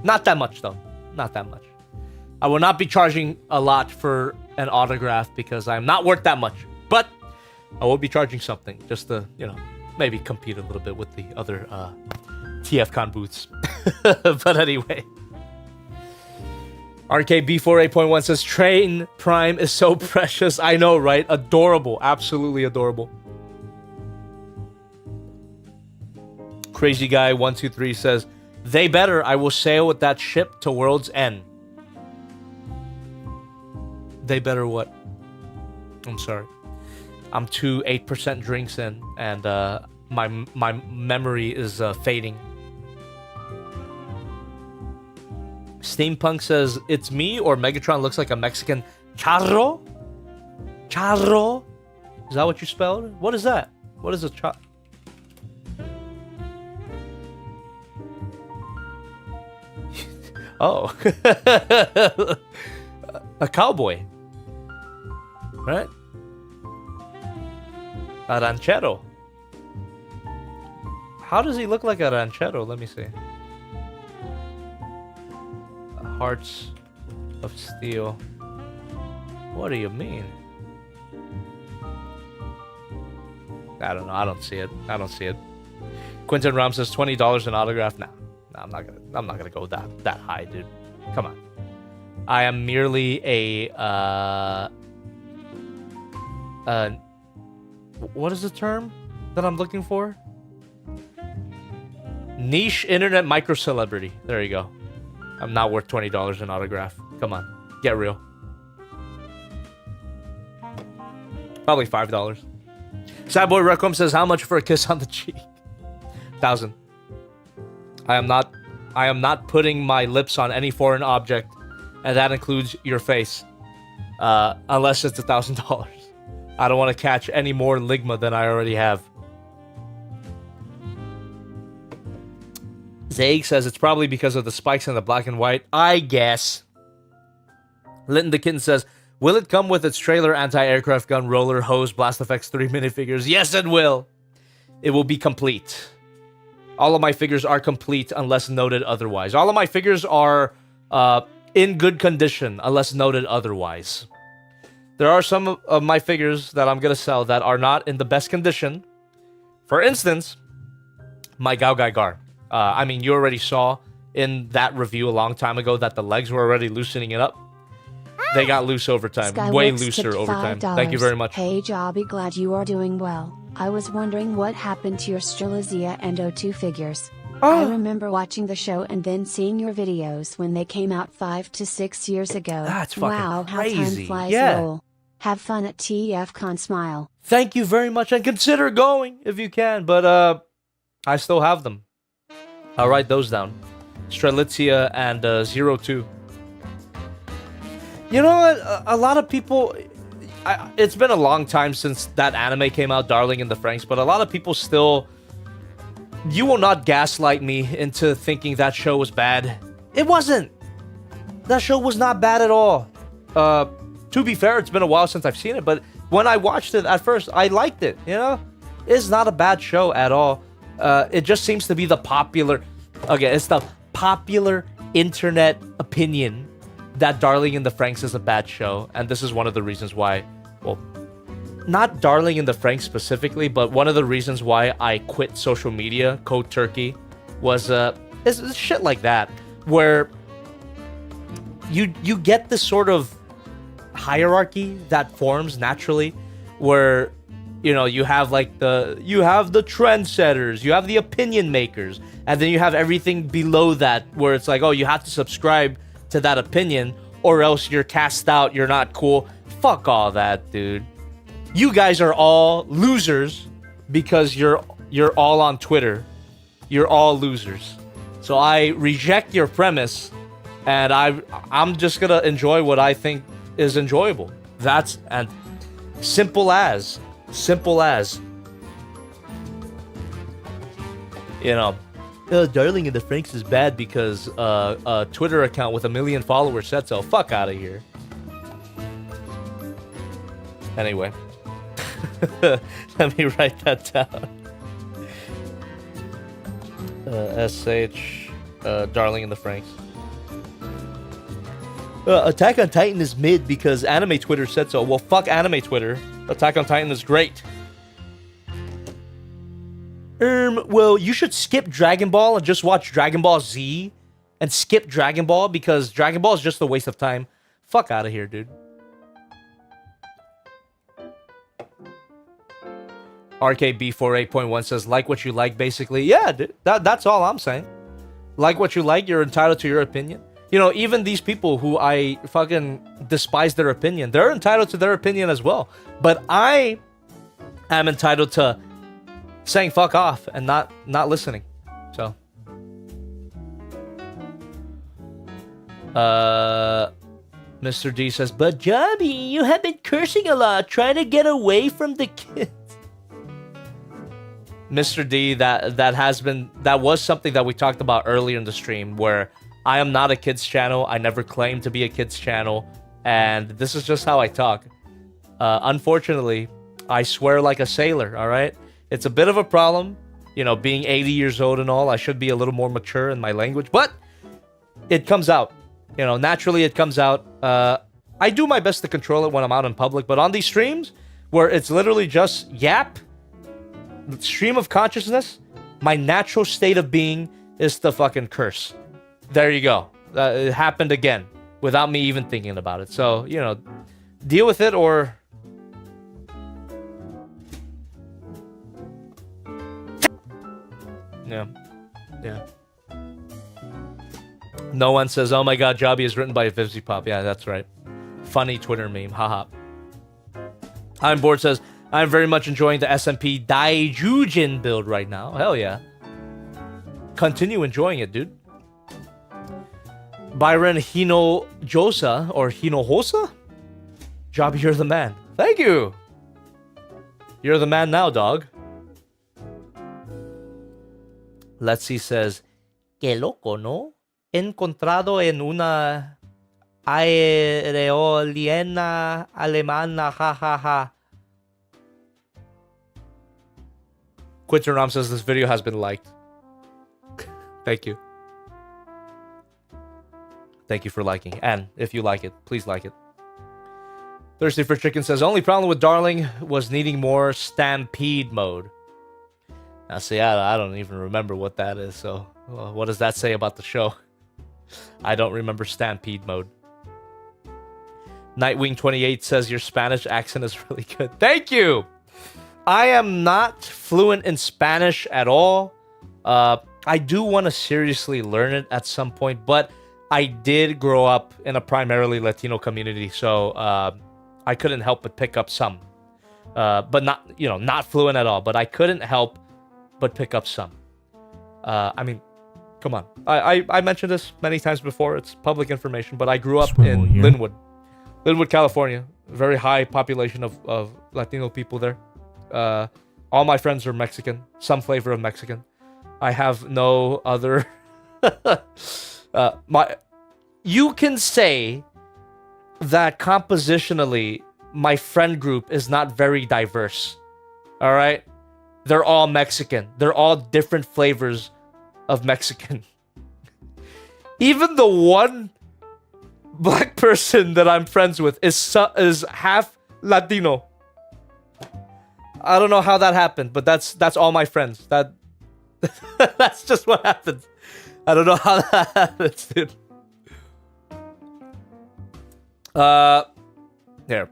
Not that much, though. Not that much. I will not be charging a lot for an autograph because I'm not worth that much. But I will be charging something just to, maybe compete a little bit with the other TFCon booths. But anyway. RKB48.1 says, Train Prime is so precious. I know, right? Adorable. Absolutely adorable. Crazy Guy 123 says, they better. I will sail with that ship to World's End. They better what? I'm sorry. I'm 8% drinks in, and my memory is fading. Steampunk says, it's me or Megatron looks like a Mexican charro? Charro? Is that what you spelled? What is that? What is a charro? Oh. A cowboy. Right? A ranchero. How does he look like a ranchero? Let me see. Hearts of Steel. What do you mean? I don't know. I don't see it. I don't see it. Quentin Ram says $20 an autograph. Nah, I'm not gonna go that high, dude. Come on. I am merely a what is the term that I'm looking for? Niche internet micro celebrity. There you go. I'm not worth $20 an autograph. Come on, get real. Probably $5. Sadboy Requiem says, how much for a kiss on the cheek? 1,000. I am not putting my lips on any foreign object, and that includes your face. Unless it's $1,000. I don't want to catch any more ligma than I already have. Zaig says it's probably because of the spikes in the black and white. I guess. Linton the Kitten says, will it come with its trailer, anti-aircraft gun, roller, hose, Blast Effects 3 minifigures? Yes, it will. It will be complete. All of my figures are complete unless noted otherwise. All of my figures are in good condition unless noted otherwise. There are some of my figures that I'm going to sell that are not in the best condition. For instance, my Gao Gai Gar. I mean, you already saw in that review a long time ago that the legs were already loosening it up. They got loose over time. Skyworks Way looser over time. $5. Thank you very much. Hey, Jobby, glad you are doing well. I was wondering what happened to your Strelizia and O2 figures. I remember watching the show and then seeing your videos when they came out 5 to 6 years ago. That's fucking wow, crazy. How time flies. Yeah. Lol. Have fun at TFCon. Smile. Thank you very much, and consider going if you can. But I still have them. I'll write those down. Strelitzia and 02. You know what? A lot of people... it's been a long time since that anime came out, Darling in the Franxx, but a lot of people still... You will not gaslight me into thinking that show was bad. It wasn't. That show was not bad at all. To be fair, it's been a while since I've seen it, but when I watched it at first, I liked it, you know? It's not a bad show at all. It just seems to be the popular... Okay, it's the popular internet opinion that Darling in the Franxx is a bad show, and this is one of the reasons why... Well, not Darling in the Franxx specifically, but one of the reasons why I quit social media, Code Turkey, was is shit like that, where you get this sort of hierarchy that forms naturally, where you have like the trendsetters, you have the opinion makers, and then you have everything below that where it's like, oh, you have to subscribe to that opinion or else you're cast out, you're not cool. Fuck all that, dude. You guys are all losers because you're all on Twitter. You're all losers. So I reject your premise, and I'm just gonna enjoy what I think is enjoyable. That's and simple as. Darling in the Franks is bad because a Twitter account with 1 million followers said so. Fuck out of here. Anyway. Let me write that down. Darling in the Franks. Attack on Titan is mid because anime Twitter said so. Well, fuck anime Twitter. Attack on Titan is great. Well, you should skip Dragon Ball and just watch Dragon Ball Z and skip Dragon Ball because Dragon Ball is just a waste of time. Fuck out of here, dude. RKB48.1 says, like what you like, basically. Yeah, dude, that's all I'm saying. Like what you like, you're entitled to your opinion. Even these people who I fucking despise their opinion, they're entitled to their opinion as well. But I am entitled to saying fuck off and not listening. So Mr. D says, but Jobby, you have been cursing a lot, trying to get away from the kids. Mr. D, that was something that we talked about earlier in the stream, where I am not a kids channel. I never claimed to be a kids channel, and this is just how I talk. Unfortunately, I swear like a sailor, all right? It's a bit of a problem, being 80 years old and all. I should be a little more mature in my language, but it comes out. Naturally it comes out. I do my best to control it when I'm out in public, but on these streams, where it's literally just yap, stream of consciousness, my natural state of being is to fucking curse. There you go. It happened again without me even thinking about it. So, deal with it or... Yeah. No one says, oh my god, Jobby is written by Vivzy Pop. Yeah, that's right. Funny Twitter meme. Haha. I'm bored says, I'm very much enjoying the SMP Daijujin build right now. Hell yeah. Continue enjoying it, dude. Byron Hinojosa or Hinohosa? Jobby, you're the man. Thank you. You're the man now, dog. Let's see says, que loco, ¿no? Encontrado en una aerolínea alemana, ja ja ja. Quinton Ram says this video has been liked. Thank you. Thank you for liking. And if you like it, please like it. Thirsty for Chicken says, only problem with Darling was needing more Stampede mode. Now, see, I don't even remember what that is, so what does that say about the show? I don't remember Stampede mode. Nightwing28 says, your Spanish accent is really good. Thank you! I am not fluent in Spanish at all. I do want to seriously learn it at some point, but I did grow up in a primarily Latino community, so I couldn't help but pick up some. But not fluent at all, but I couldn't help but pick up some. I mean, come on. I mentioned this many times before. It's public information, but I grew up in Linwood, California. Very high population of Latino people there. All my friends are Mexican, some flavor of Mexican. I have no other... You can say that compositionally, my friend group is not very diverse. All right? They're all Mexican. They're all different flavors of Mexican. Even the one black person that I'm friends with is half Latino. I don't know how that happened, but that's all my friends. That's just what happens. I don't know how that happens, dude. Here.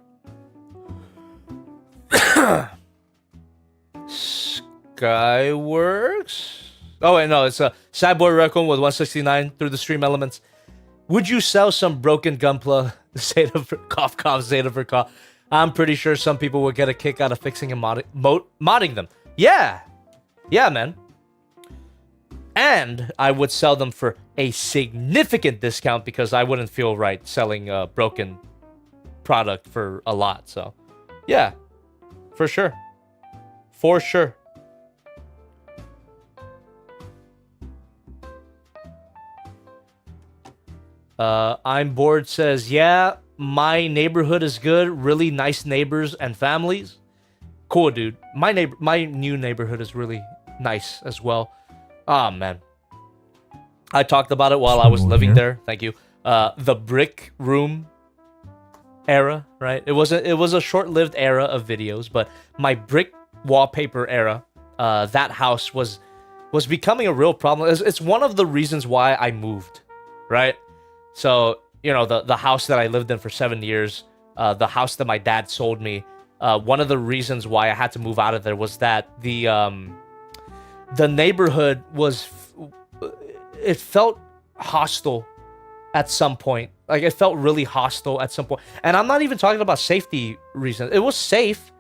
Skyworks? Oh, wait, no, it's a Cyborg Raccoon with 169 through the stream elements. Would you sell some broken Gunpla Zeta for cough cough Zeta for cough? I'm pretty sure some people would get a kick out of fixing and modding them. Yeah. Yeah, man. And I would sell them for a significant discount because I wouldn't feel right selling a broken product for a lot. So, yeah. For sure. For sure. I'm bored says, yeah, my neighborhood is good. Really nice neighbors and families. Cool, dude. My new neighborhood is really nice as well. Ah, man. I talked about it while I was living there. Thank you. The brick room era, right? It was a short-lived era of videos, but my brick wallpaper era, that house was becoming a real problem. It's one of the reasons why I moved, right? So, you know, the house that I lived in for 7 years, the house that my dad sold me, one of the reasons why I had to move out of there was that the neighborhood it felt hostile at some point. Like, it felt really hostile at some point. And I'm not even talking about safety reasons. It was safe,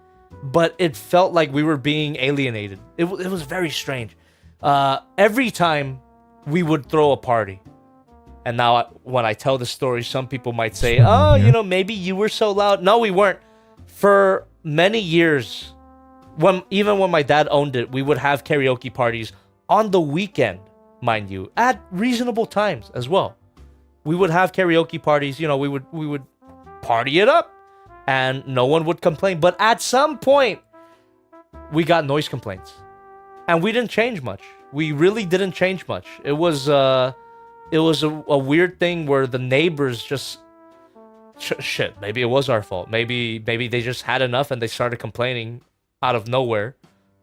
but it felt like we were being alienated. It was very strange. Every time we would throw a party, and now when I tell the story, some people might say, oh, you know, maybe you were so loud. No, we weren't. For many years, even when my dad owned it, we would have karaoke parties on the weekend, mind you, at reasonable times as well. We would have karaoke parties, you know, we would party it up and no one would complain. But at some point, we got noise complaints and we didn't change much. We really didn't change much. It was a weird thing where the neighbors just shit, maybe it was our fault. Maybe they just had enough and they started complaining out of nowhere.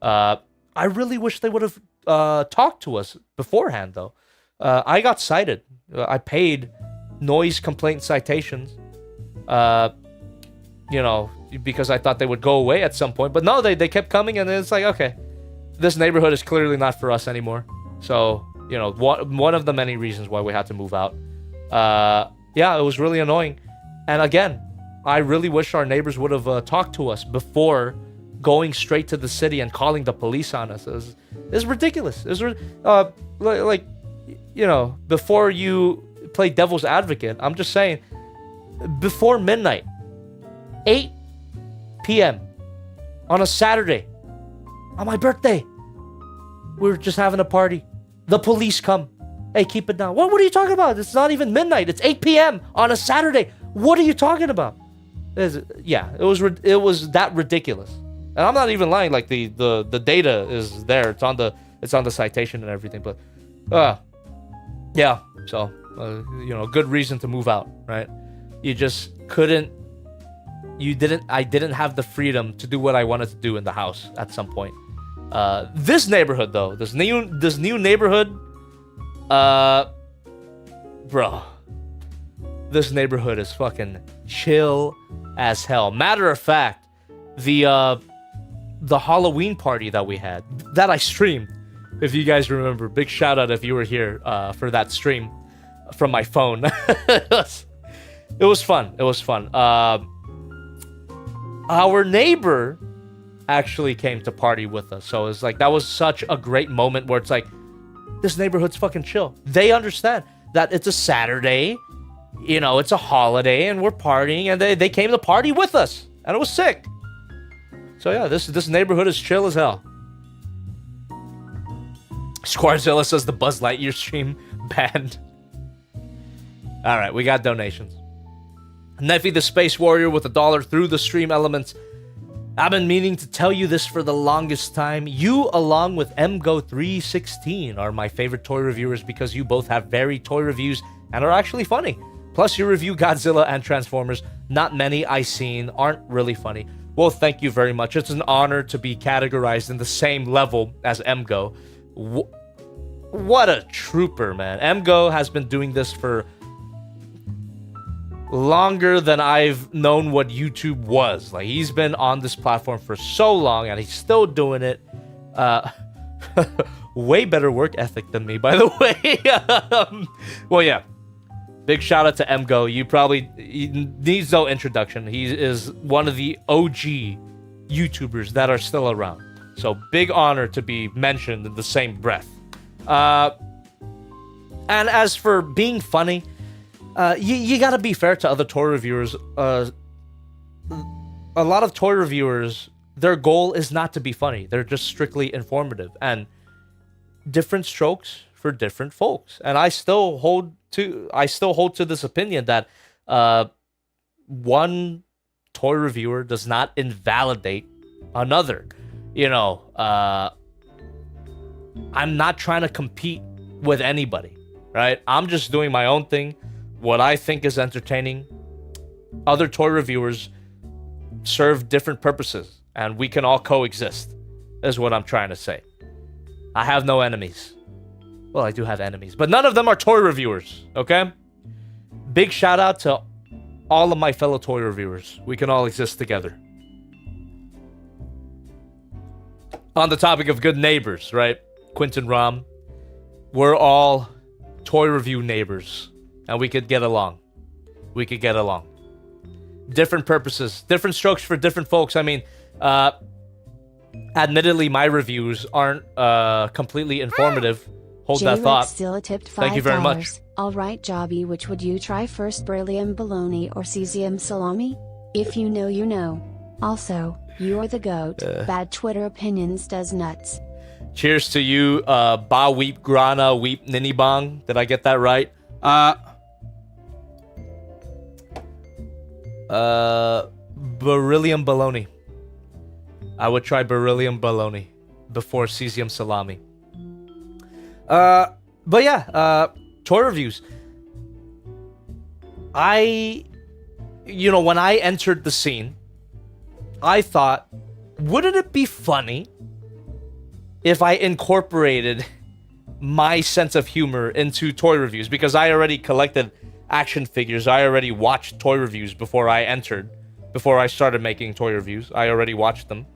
I really wish they would have talked to us beforehand, though. I got cited. I paid noise complaint citations, you know, because I thought they would go away at some point. But no, they kept coming, and it's like, okay, this neighborhood is clearly not for us anymore. So, you know, one of the many reasons why we had to move out. Yeah, it was really annoying. And again, I really wish our neighbors would have talked to us before going straight to the city and calling the police on us. It's ridiculous. Like, you know, before you play devil's advocate, I'm just saying, before midnight, 8 p.m. on a Saturday, on my birthday, we were just having a party. The police come. Hey, keep it down. What are you talking about? It's not even midnight. It's 8 p.m. on a Saturday. What are you talking about? Yeah, it was that ridiculous. And I'm not even lying. Like, the data is there. It's on the citation and everything. But yeah. So you know, good reason to move out, right? You just couldn't. I didn't have the freedom to do what I wanted to do in the house at some point. This neighborhood, though, this new neighborhood, bro, this neighborhood is fucking chill as hell. Matter of fact, the Halloween party that we had, that I streamed, if you guys remember, big shout out if you were here for that stream from my phone. It was fun. It was fun. Our neighbor actually came to party with us, so it's like, that was such a great moment where it's like, this neighborhood's fucking chill. They understand that it's a Saturday, you know, it's a holiday, and we're partying, and they came to party with us, and it was sick. So yeah, this neighborhood is chill as hell. Squarzilla says the Buzz Lightyear stream banned. All right, we got donations. Neffy the Space Warrior with $1 through the stream elements. I've been meaning to tell you this for the longest time. You, along with MGO316, are my favorite toy reviewers because you both have varied toy reviews and are actually funny. Plus, you review Godzilla and Transformers. Not many I seen aren't really funny. Well, thank you very much. It's an honor to be categorized in the same level as MGO. What a trooper, man. MGO has been doing this for longer than I've known what YouTube was. Like, he's been on this platform for so long, and he's still doing it. Way better work ethic than me, by the way. Well, yeah. Big shout out to MGO. He needs no introduction. He is one of the OG YouTubers that are still around. So big honor to be mentioned in the same breath. And as for being funny, you gotta be fair to other toy reviewers. A lot of toy reviewers, their goal is not to be funny. They're just strictly informative, and different strokes for different folks. And I still hold to this opinion that one toy reviewer does not invalidate another. You know, I'm not trying to compete with anybody, right? I'm just doing my own thing, what I think is entertaining. Other toy reviewers serve different purposes, and we can all coexist, is what I'm trying to say. I have no enemies. Well, I do have enemies, but none of them are toy reviewers, okay? Big shout out to all of my fellow toy reviewers. We can all exist together. On the topic of good neighbors, right? Quentin Rom, we're all toy review neighbors, and we could get along. We could get along. Different purposes, different strokes for different folks. I mean, admittedly, my reviews aren't completely informative. Hold that thought. Still tipped $5. Thank you very much. All right, Jobby, which would you try first, beryllium bologna or cesium salami? If you know, you know. Also, you are the GOAT. Bad Twitter opinions does nuts. Cheers to you, Ba Weep Grana Weep Ninibang. Did I get that right? Beryllium bologna. I would try beryllium bologna before cesium salami. But yeah, toy reviews. When I entered the scene, I thought, wouldn't it be funny if I incorporated my sense of humor into toy reviews? Because I already collected action figures. I already watched toy reviews before I started making toy reviews. I already watched them.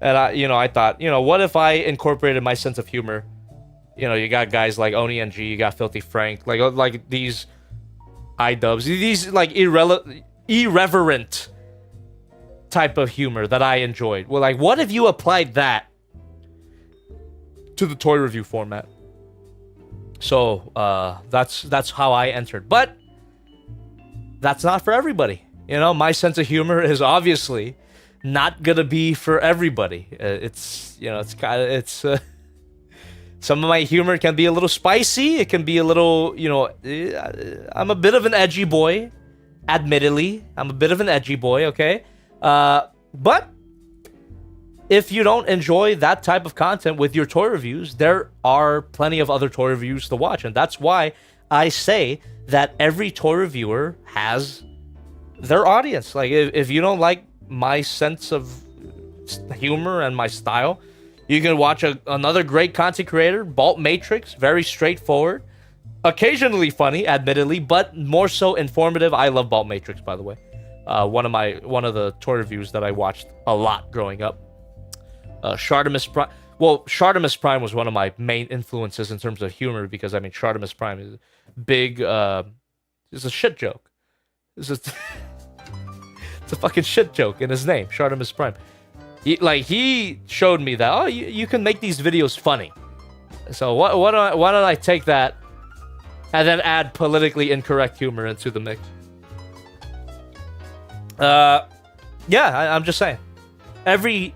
And I thought, what if I incorporated my sense of humor? You got guys like Oni NG, you got Filthy Frank, like these iDubbbz, these like irreverent type of humor that I enjoyed. Well, like, what if you applied that to the toy review format? So that's how I entered. But that's not for everybody. My sense of humor is obviously not gonna be for everybody. Some of my humor can be a little spicy. It can be a little, I'm a bit of an edgy boy. Admittedly, I'm a bit of an edgy boy, okay? But if you don't enjoy that type of content with your toy reviews, there are plenty of other toy reviews to watch. And that's why I say that every toy reviewer has their audience. Like, if you don't like my sense of humor and my style, you can watch another great content creator, Bolt Matrix, very straightforward, occasionally funny, admittedly, but more so informative. I love Bolt Matrix, by the way. One of the toy reviews that I watched a lot growing up. Shartimus Prime. Well, Shartimus Prime was one of my main influences in terms of humor, because Shartimus Prime is big. It's a shit joke. It's a fucking shit joke in his name, Shartimus Prime. He showed me that, you can make these videos funny. So why don't I take that and then add politically incorrect humor into the mix? I'm just saying. Every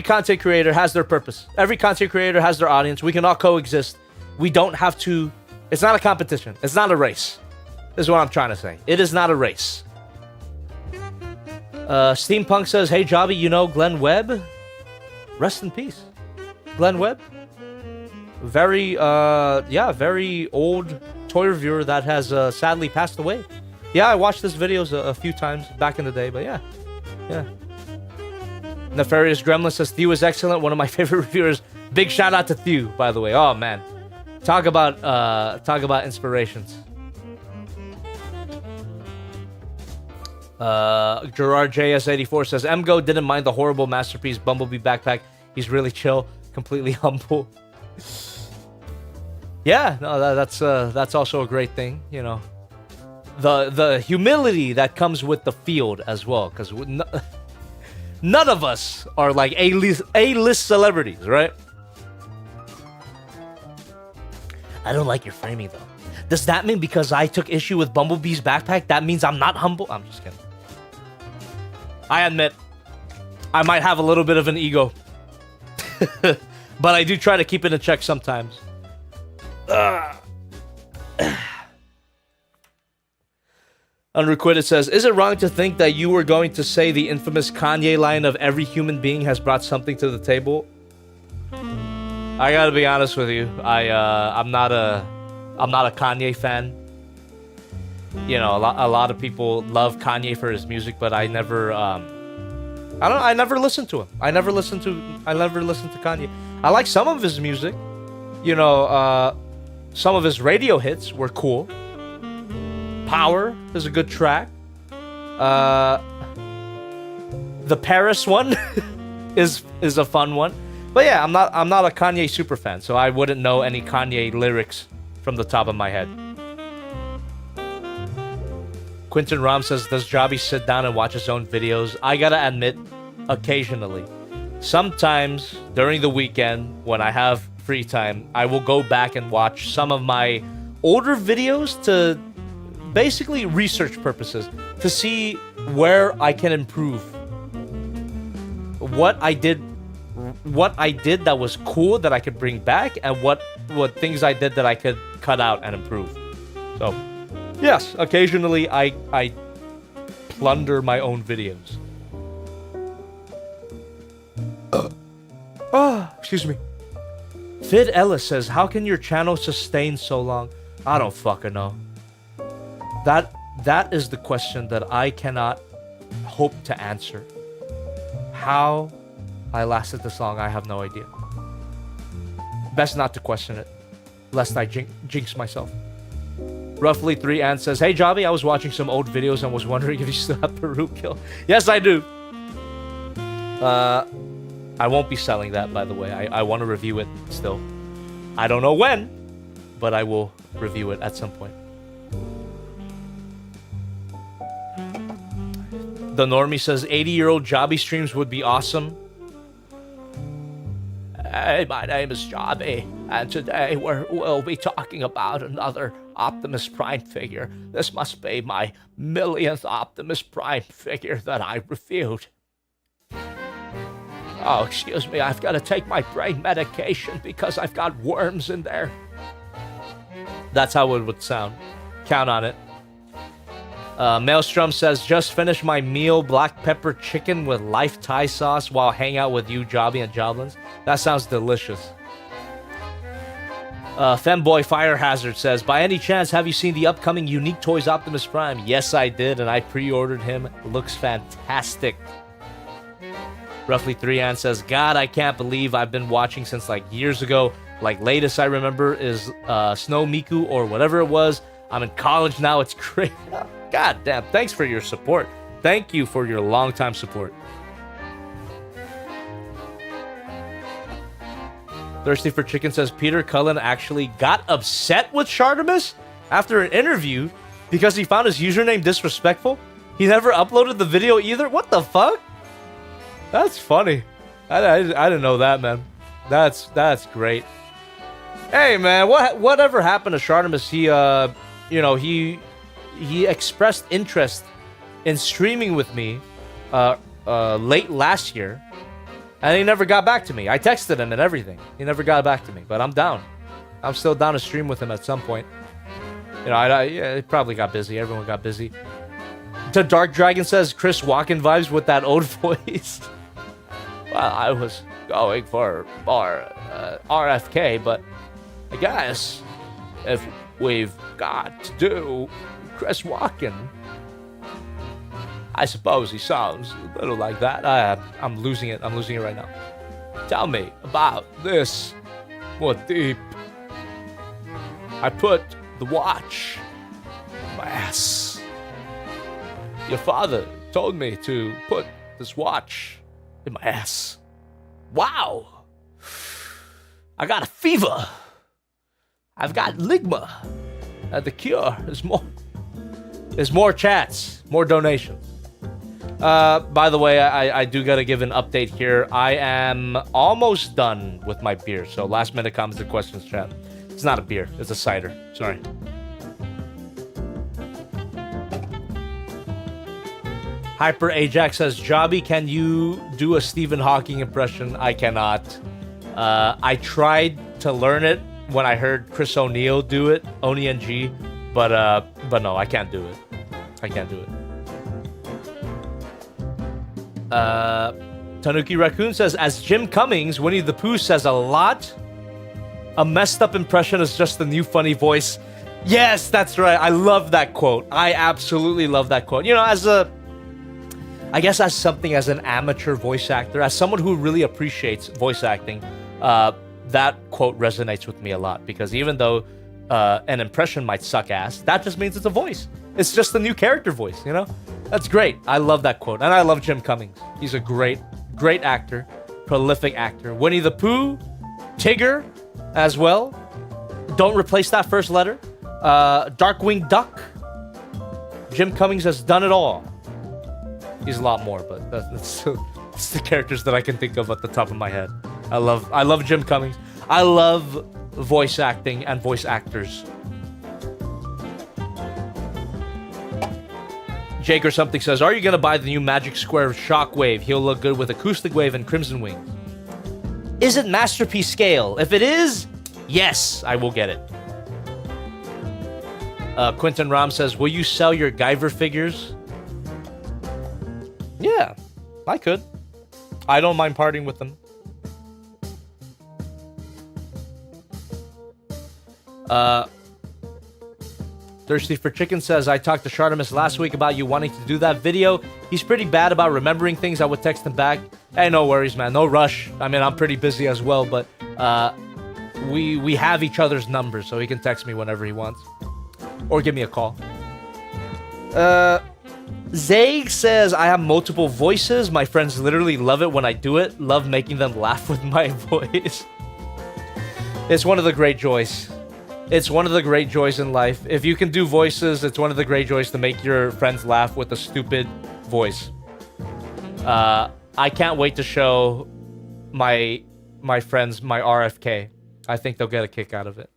content creator has their purpose. Every content creator has their audience. We can all coexist. We don't have to. It's not a competition. It's not a race. This is what I'm trying to say. It is not a race. Steampunk says, hey, Jobby, Glenn Webb? Rest in peace. Glenn Webb? Very old toy reviewer that has sadly passed away. Yeah, I watched his videos a few times back in the day, but yeah. Nefarious Gremlin says, Thew is excellent. One of my favorite reviewers. Big shout out to Thew, by the way. Oh, man. Talk about inspirations. Gerard JS84 says, Mgo didn't mind the horrible masterpiece Bumblebee backpack. He's really chill, completely humble. Yeah, no, that's also a great thing, you know. The humility that comes with the field as well, because none of us are like A-list celebrities, right? I don't like your framing though. Does that mean because I took issue with Bumblebee's backpack, that means I'm not humble? I'm just kidding. I admit, I might have a little bit of an ego. But I do try to keep it in check sometimes. Unrequited says, is it wrong to think that you were going to say the infamous Kanye line of every human being has brought something to the table? I gotta be honest with you. I'm not a Kanye fan. You know, a lot of people love Kanye for his music, but I never I never listened to him. I never listened to Kanye. I like some of his music. You know, some of his radio hits were cool. Power is a good track. The Paris one is a fun one. But yeah, I'm not a Kanye super fan, so I wouldn't know any Kanye lyrics from the top of my head. Quentin Ram says, does Javi sit down and watch his own videos? I gotta admit, occasionally. Sometimes during the weekend, when I have free time, I will go back and watch some of my older videos to basically research purposes, to see where I can improve. What I did that was cool that I could bring back, and what things I did that I could cut out and improve. So, yes, occasionally I plunder my own videos. Excuse me. Fid Ellis says, how can your channel sustain so long? I don't fucking know. That is the question that I cannot hope to answer. How I lasted this long, I have no idea. Best not to question it, lest I jinx myself. Roughly 3 Ant says, hey Javi, I was watching some old videos and was wondering if you still have Peru Kill. Yes, I do. I won't be selling that, by the way. I want to review it still. I don't know when, but I will review it at some point. The Normie says, 80-year-old Javi streams would be awesome. Hey, my name is Javi, and today we'll be talking about another Optimus Prime figure. This must be my millionth Optimus Prime figure that I reviewed. Oh, excuse me, I've got to take my brain medication because I've got worms in there. That's how it would sound. Count on it. Maelstrom says, just finished my meal, black pepper chicken with life Thai sauce while hanging out with you, Jobby and Joblins. That sounds delicious. Femboy Fire Hazard says, by any chance, have you seen the upcoming Unique Toys Optimus Prime? Yes, I did, and I pre-ordered him. Looks fantastic. Roughly 3 Ann says, God, I can't believe I've been watching since like years ago. Like latest I remember is Snow Miku or whatever it was. I'm in college now. It's great. God damn. Thanks for your support. Thank you for your long-time support. Thirsty for Chicken says, Peter Cullen actually got upset with Shartimus after an interview because he found his username disrespectful. He never uploaded the video either. What the fuck? That's funny. I didn't know that, man. That's great. Hey, man, whatever happened to Shartimus? He expressed interest in streaming with me late last year, and he never got back to me. I texted him and everything. He never got back to me, but I'm down. I'm still down to stream with him at some point. You know, he probably got busy. Everyone got busy. The Dark Dragon says, Chris Walken vibes with that old voice. Well, I was going for RFK, but I guess if we've got to do Chris Walken, I suppose he sounds a little like that. I'm losing it. I'm losing it right now. Tell me about this. What deep? I put the watch in my ass. Your father told me to put this watch in my ass. Wow. I got a fever. I've got ligma. The cure is more. There's more chats, more donations. By the way, I do gotta give an update here. I am almost done with my beer. So last minute comments and questions chat. It's not a beer, it's a cider. Sorry. Hyper Ajax says, Jobby, can you do a Stephen Hawking impression? I cannot. I tried to learn it when I heard Chris O'Neill do it, Oni-NG, but no, I can't do it. I can't do it. Tanuki Raccoon says, as Jim Cummings, Winnie the Pooh says a lot. A messed up impression is just the new funny voice. Yes, that's right. I love that quote. I absolutely love that quote. You know, as an amateur voice actor, as someone who really appreciates voice acting, that quote resonates with me a lot, because even though an impression might suck ass, that just means it's a voice. It's just a new character voice, you know? That's great. I love that quote. And I love Jim Cummings. He's a great actor, prolific actor. Winnie the Pooh, Tigger as well. Don't replace that first letter. Darkwing Duck. Jim Cummings has done it all. He's a lot more, but that's the characters that I can think of at the top of my head. I love Jim Cummings. I love voice acting and voice actors. Jake or something says, are you gonna buy the new Magic Square Shockwave? He'll look good with Acoustic Wave and Crimson Wings. Is it masterpiece scale? If it is, yes, I will get it. Quentin Ram says, will you sell your Guyver figures? Yeah, I could. I don't mind parting with them. Thirsty for Chicken says, I talked to Shartimus last week about you wanting to do that video. He's pretty bad about remembering things. I would text him back. Hey, no worries, man. No rush. I mean, I'm pretty busy as well, but we have each other's numbers, so he can text me whenever he wants. Or give me a call. Zaig says, I have multiple voices. My friends literally love it when I do it. Love making them laugh with my voice. It's one of the great joys. It's one of the great joys in life. If you can do voices, it's one of the great joys to make your friends laugh with a stupid voice. I can't wait to show my friends my RFK. I think they'll get a kick out of it.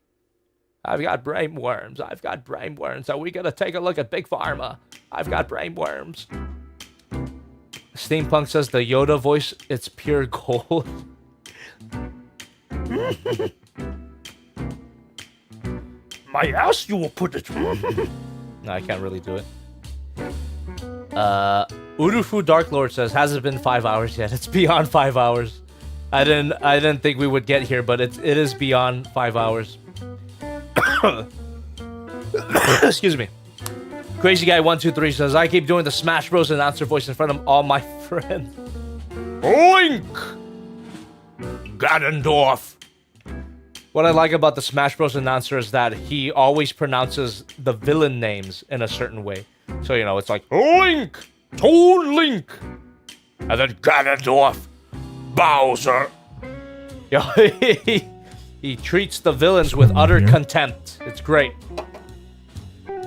I've got brainworms. I've got brainworms. Are we gonna take a look at Big Pharma? I've got brainworms. Steampunk says the Yoda voice, it's pure gold. My ass, you will put it. No, I can't really do it. Urufu Dark Lord says, has it been 5 hours yet? It's beyond 5 hours. I didn't think we would get here, but it is beyond 5 hours. Excuse me. Crazy Guy 123 says, I keep doing the Smash Bros announcer voice in front of all my friends. Oink! Ganondorf. What I like about the Smash Bros announcer is that he always pronounces the villain names in a certain way. So, you know, it's like, Link! Toon Link! And then Ganondorf! Bowser! Yo, he treats the villains with utter contempt. It's great.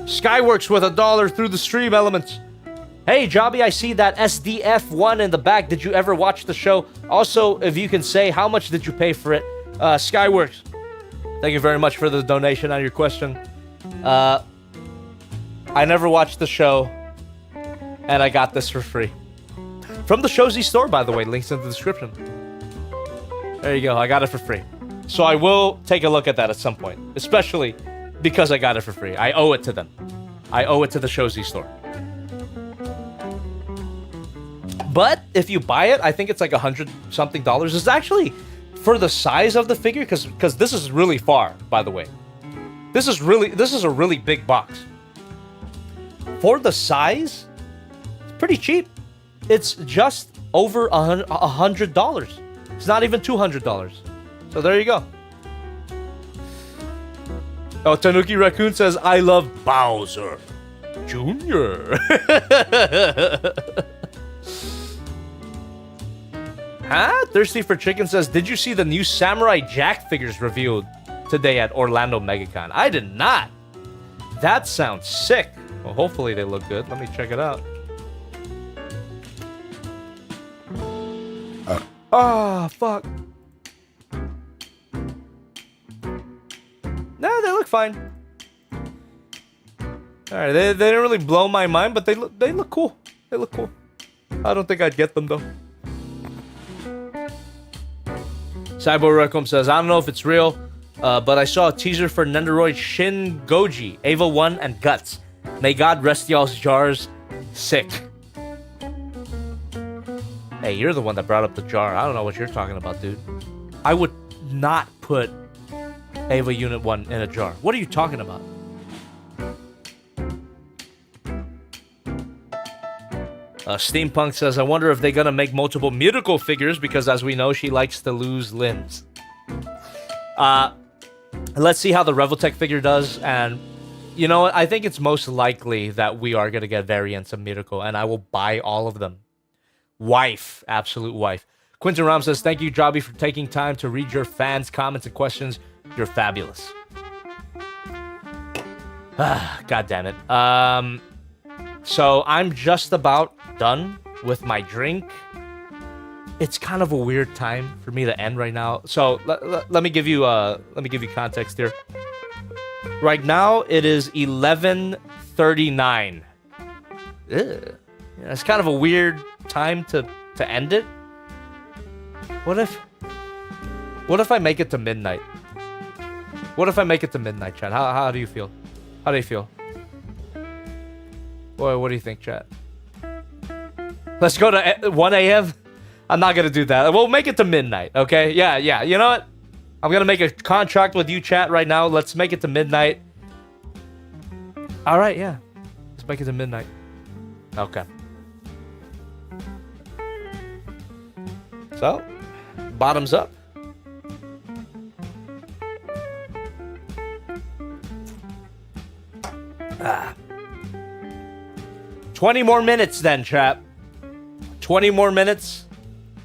Skyworks with $1 through the stream elements. Hey, Jobby, I see that SDF1 in the back. Did you ever watch the show? Also, if you can say, how much did you pay for it? Skyworks, thank you very much for the donation on your question. I never watched the show, and I got this for free. From the Showzy store, by the way. Links in the description. There you go. I got it for free. So I will take a look at that at some point. Especially because I got it for free. I owe it to them. I owe it to the Showzy store. But if you buy it, I think it's like $100-something. It's actually, for the size of the figure, because this is really far, by the way. This is a really big box. For the size, it's pretty cheap. It's just over $100. It's not even $200. So there you go. Oh, Tanuki Raccoon says, I love Bowser. Junior. Huh? Thirsty for Chicken says, did you see the new Samurai Jack figures revealed today at Orlando MegaCon? I did not. That sounds sick. Well, hopefully they look good. Let me check it out. Oh, fuck. No, they look fine. Alright, they didn't really blow my mind, but they look cool. They look cool. I don't think I'd get them, though. Cyborg Recom says, I don't know if it's real, but I saw a teaser for Nendoroid Shin Goji, Ava 1, and Guts. May God rest y'all's jars. Sick. Hey, you're the one that brought up the jar. I don't know what you're talking about, dude. I would not put Ava Unit 1 in a jar. What are you talking about? Steampunk says, I wonder if they're gonna make multiple Miracle figures because, as we know, she likes to lose limbs. Let's see how the Revoltech figure does, and you know what? I think it's most likely that we are gonna get variants of Miracle, and I will buy all of them. Wife, absolute wife. Quentin Ram says, thank you, Jobby, for taking time to read your fans' comments and questions. You're fabulous. God damn it. So I'm just about done with my drink. It's kind of a weird time for me to end right now. So let me give you context here. Right now it is 11:39. Yeah, it's kind of a weird time to end it. What if I make it to midnight? What if I make it to midnight, chat? How do you feel? How do you feel? Boy, what do you think, chat? Let's go to 1 a.m. I'm not gonna do that. We'll make it to midnight, okay? Yeah. You know what? I'm gonna make a contract with you, chat, right now. Let's make it to midnight. All right, yeah. Let's make it to midnight. Okay. So, bottoms up. Ah. 20 more minutes then, chat. 20 more minutes.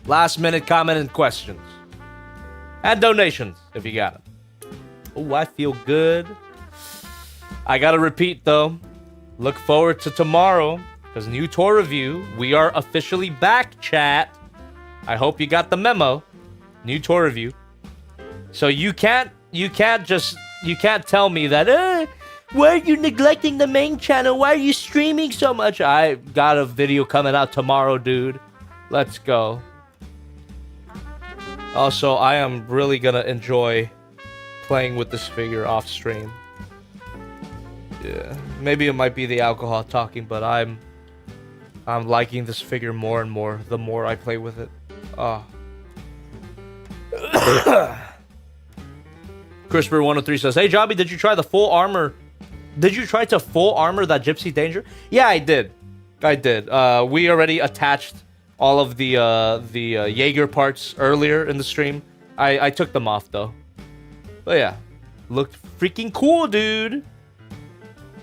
Last minute comment and questions. And donations, if you got them. Oh, I feel good. I gotta repeat, though. Look forward to tomorrow. Because new tour review. We are officially back, chat. I hope you got the memo. New tour review. So you can't tell me that, why are you neglecting the main channel? Why are you streaming so much? I got a video coming out tomorrow, dude. Let's go. Also, I am really gonna enjoy playing with this figure off stream. Yeah, maybe it might be the alcohol talking, but I'm liking this figure more and more the more I play with it. Crisper103 says, hey, Jobby, did you try the full armor? Did you try to full armor that Gipsy Danger? Yeah, I did. We already attached all of the Jaeger parts earlier in the stream. I took them off, though. But yeah, looked freaking cool, dude.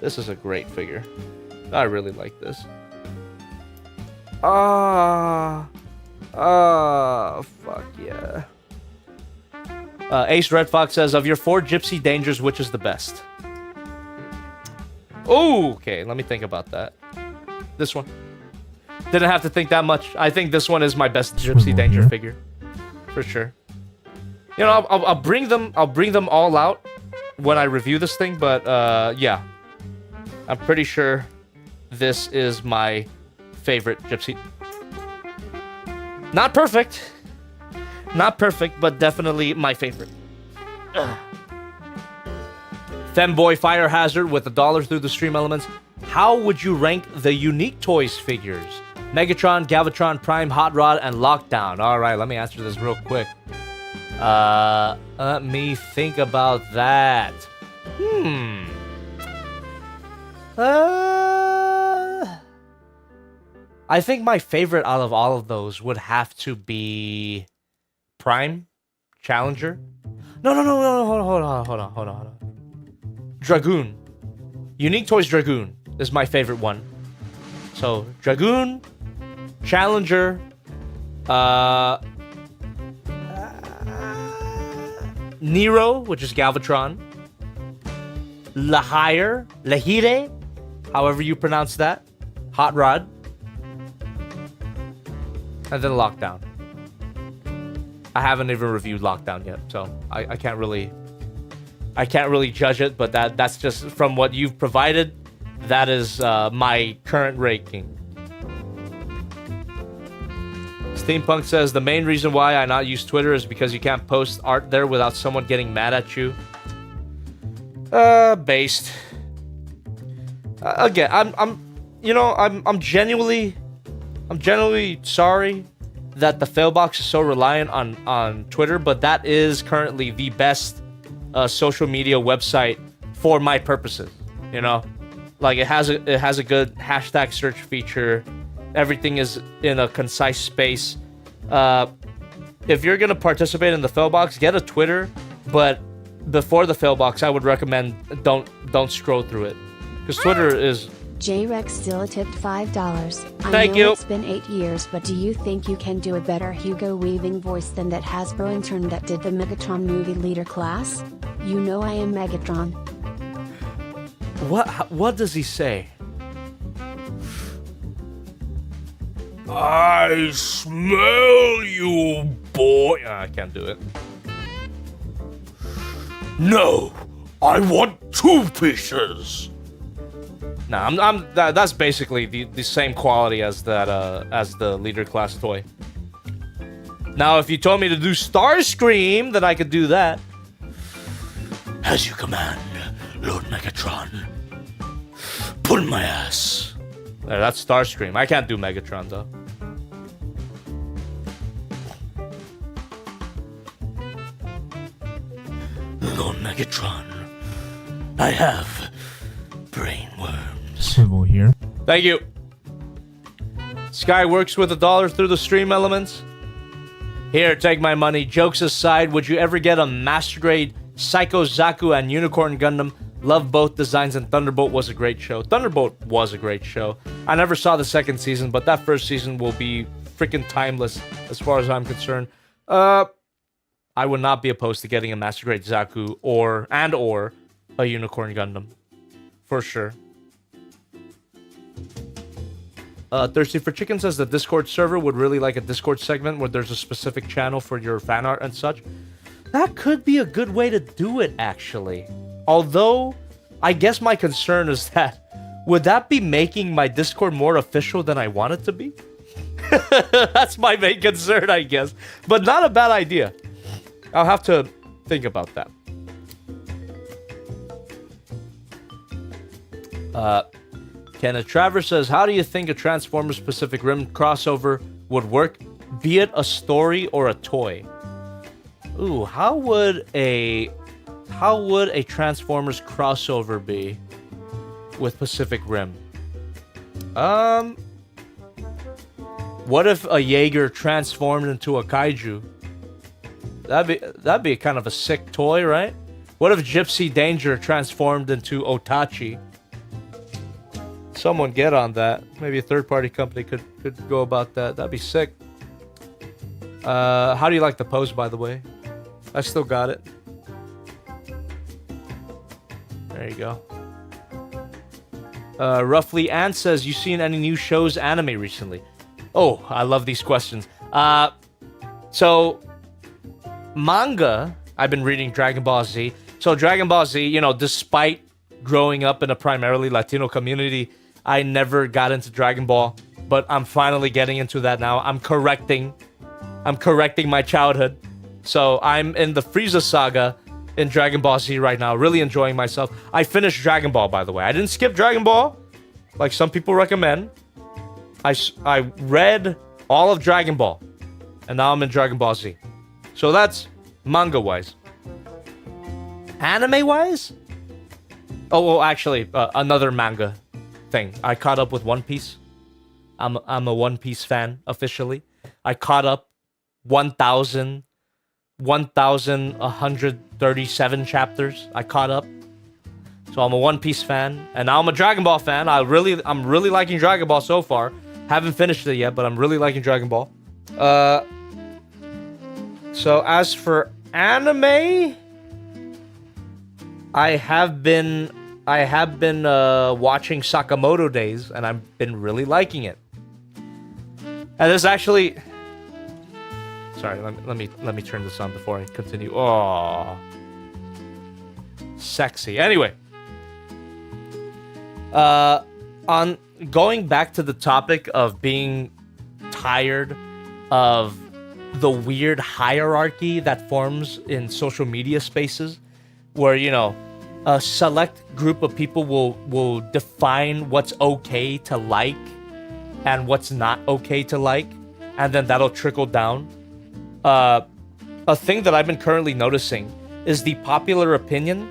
This is a great figure. I really like this. Fuck yeah. Ace Red Fox says, of your 4 Gipsy Dangers, which is the best? Oh, okay, let me think about that. This one. Didn't have to think that much. I think this one is my best Gipsy Danger figure. For sure. You know, I'll bring them all out when I review this thing, but yeah. I'm pretty sure this is my favorite Gipsy. Not perfect. Not perfect, but definitely my favorite. Femboy Fire Hazard with $1 through the stream elements. How would you rank the unique toys figures? Megatron, Galvatron, Prime, Hot Rod, and Lockdown. Alright, let me answer this real quick. Let me think about that. I think my favorite out of all of those would have to be Prime, Challenger. No, hold on. Dragoon. Unique Toys Dragoon. is my favorite one. So Dragoon, Challenger, Nero, which is Galvatron, Lahire, however you pronounce that, Hot Rod, and then Lockdown. I haven't even reviewed Lockdown yet, so I can't really judge it. But that's just from what you've provided. That is my current ranking. Steampunk says the main reason why I not use Twitter is because you can't post art there without someone getting mad at you. Based. Again, I'm genuinely sorry that the Failbox is so reliant on Twitter, but that is currently the best social media website for my purposes. You know, like it has a good hashtag search feature. Everything is in a concise space. If you're gonna participate in the Failbox, get a Twitter, but before the Failbox, I would recommend don't scroll through it, because Twitter is. J-Rex still tipped $5. Thank you. It's been 8 years, but do you think you can do a better Hugo Weaving voice than that Hasbro intern that did the Megatron movie leader class? You know I am Megatron. What does he say? I smell you, boy. I can't do it. No, I want 2 pieces. Nah, that's basically the same quality as that as the leader class toy. Now, if you told me to do Starscream, then I could do that. As you command, Lord Megatron. Pull my ass. There, that's Starscream. I can't do Megatron though. Lord Megatron, I have brain worms. Swivel here. Thank you. Sky works with $1 through the stream elements. Here, take my money. Jokes aside, would you ever get a Master Grade Psycho Zaku and Unicorn Gundam? Love both designs, and Thunderbolt was a great show. Thunderbolt was a great show. I never saw the second season, but that first season will be freaking timeless as far as I'm concerned. I would not be opposed to getting a Master Grade Zaku or a Unicorn Gundam. For sure. Thirsty for Chicken says the Discord server would really like a Discord segment where there's a specific channel for your fan art and such. That could be a good way to do it, actually. Although, I guess my concern is that, would that be making my Discord more official than I want it to be? That's my main concern, I guess. But not a bad idea. I'll have to think about that. Kenneth Travers says, how do you think a Transformers Pacific Rim crossover would work, be it a story or a toy? Ooh, how would a Transformers crossover be with Pacific Rim? What if a Jaeger transformed into a kaiju? That'd be kind of a sick toy, right? What if Gipsy Danger transformed into Otachi? Someone get on that. Maybe a third-party company could go about that. That'd be sick. How do you like the pose, by the way? I still got it. There you go. Roughly Ann says, you seen any new shows, anime recently? Oh, I love these questions. So, manga, I've been reading Dragon Ball Z. So Dragon Ball Z, you know, despite growing up in a primarily Latino community, I never got into Dragon Ball, but I'm finally getting into that now. I'm correcting my childhood. So I'm in the Frieza saga in Dragon Ball Z right now, really enjoying myself. I finished Dragon Ball, by the way. I didn't skip Dragon Ball, like some people recommend. I read all of Dragon Ball, and now I'm in Dragon Ball Z. So that's manga-wise. Anime-wise? Oh, well, actually, another manga thing. I caught up with One Piece. I'm a One Piece fan, officially. I caught up 1,137 chapters. I caught up. So I'm a One Piece fan, and now I'm a Dragon Ball fan. I'm really liking Dragon Ball so far. Haven't finished it yet, but I'm really liking Dragon Ball. So as for anime, I have been watching Sakamoto Days, and I've been really liking it. And there's actually, sorry, let me turn this on before I continue. Oh, sexy. Anyway, on going back to the topic of being tired of the weird hierarchy that forms in social media spaces, where, you know, a select group of people will define what's okay to like and what's not okay to like, and then that'll trickle down. A thing that I've been currently noticing is the popular opinion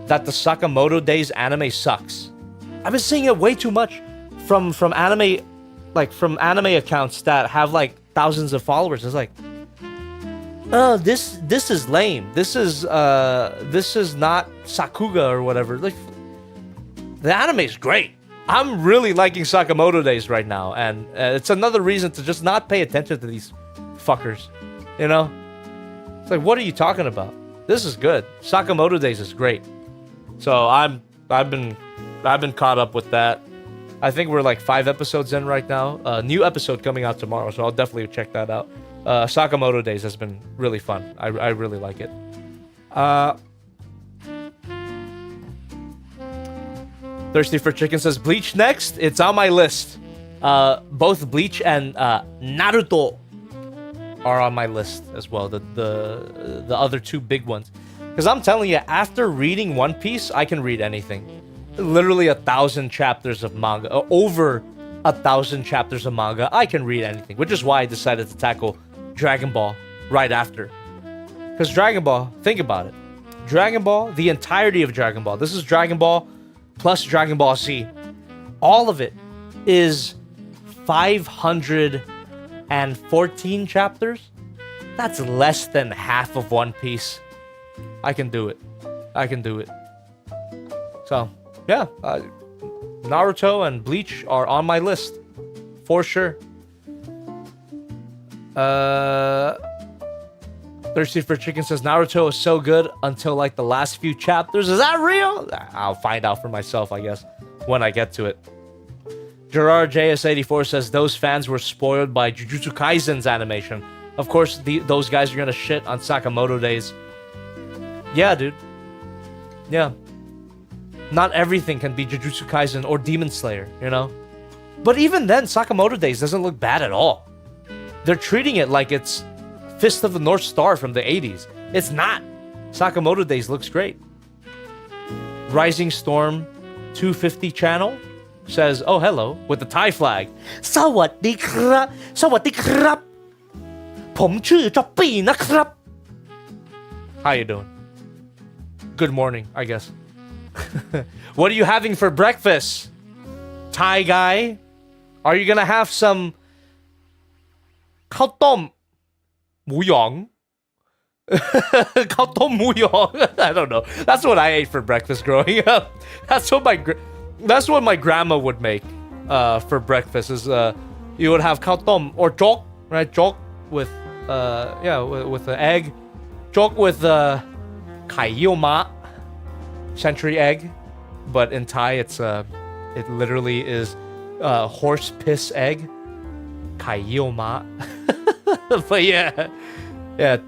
that the Sakamoto Days anime sucks. I've been seeing it way too much from anime, like from anime accounts that have like thousands of followers. It's like, oh, this is lame. This is not Sakuga or whatever. Like, the anime is great. I'm really liking Sakamoto Days right now, and it's another reason to just not pay attention to these fuckers. You know, it's like, what are you talking about? This is good. Sakamoto Days is great. So I've been caught up with that. I think we're like 5 episodes in right now. New episode coming out tomorrow, so I'll definitely check that out. Sakamoto Days has been really fun. I really like it. Thirsty for Chicken says, Bleach next? It's on my list. Both Bleach and Naruto are on my list as well. The other 2 big ones. Because I'm telling you, after reading One Piece, I can read anything. Literally 1,000 chapters of manga. Over 1,000 chapters of manga. I can read anything. Which is why I decided to tackle Dragon Ball right after. Because Dragon Ball, think about it. Dragon Ball, the entirety of Dragon Ball. This is Dragon Ball plus Dragon Ball Z. All of it is 514 chapters. That's less than half of One Piece. I can do it. So, yeah. Naruto and Bleach are on my list. For sure. Thirsty for Chicken says, Naruto is so good until like the last few chapters. Is that real? I'll find out for myself, I guess, when I get to it. Gerard JS84 says, those fans were spoiled by Jujutsu Kaisen's animation. Of course, those guys are gonna shit on Sakamoto Days. Yeah, dude. Yeah. Not everything can be Jujutsu Kaisen or Demon Slayer, you know? But even then, Sakamoto Days doesn't look bad at all. They're treating it like it's Fist of the North Star from the 80s. It's not. Sakamoto Days looks great. Rising Storm 250 channel says, oh, hello, with the Thai flag. สวัสดีครับ สวัสดีครับ ผมชื่อจ๊อปปี้นะครับ How you doing? Good morning, I guess. What are you having for breakfast, Thai guy? Are you gonna have some ข้าวต้มหมูหยอง ข้าวต้มหมูหยอง I don't know. That's what I ate for breakfast growing up. That's what my grandma would make for breakfast. Is you would have ข้าวต้ม or jok, right? Jok with with an egg. Jok with ไข่เยี่ยวม้า century egg, but in Thai it literally is horse piss egg. ไข่เยี่ยวม้า But yeah,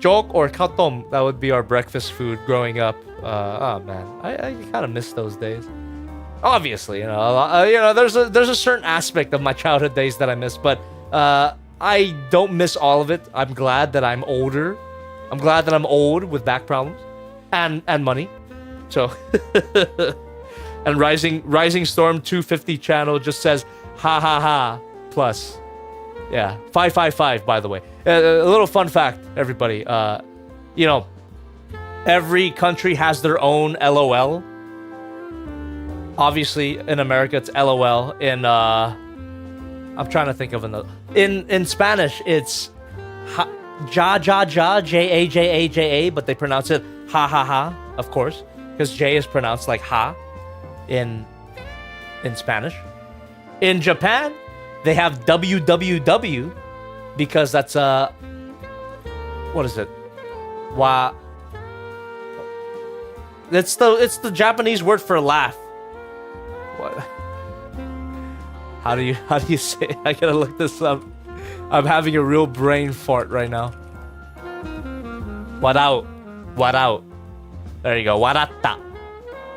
jok or ข้าวต้ม, that would be our breakfast food growing up. Oh man, I kind of miss those days. Obviously, there's a certain aspect of my childhood days that I miss, but I don't miss all of it. I'm glad that I'm older. I'm glad that I'm old with back problems and money. So and Rising Storm 250 channel just says ha ha ha plus. Yeah, 555 by the way. A little fun fact, everybody. Every country has their own LOL. Obviously, in America, it's LOL. In I'm trying to think of another. In Spanish, it's ja ja ja, J A, but they pronounce it ha ha ha, of course, because J is pronounced like ha. in Spanish. In Japan, they have WWW because that's what is it? It's the Japanese word for laugh. What? How do you say it? I gotta look this up. I'm having a real brain fart right now. Warao. There you go. Waratta.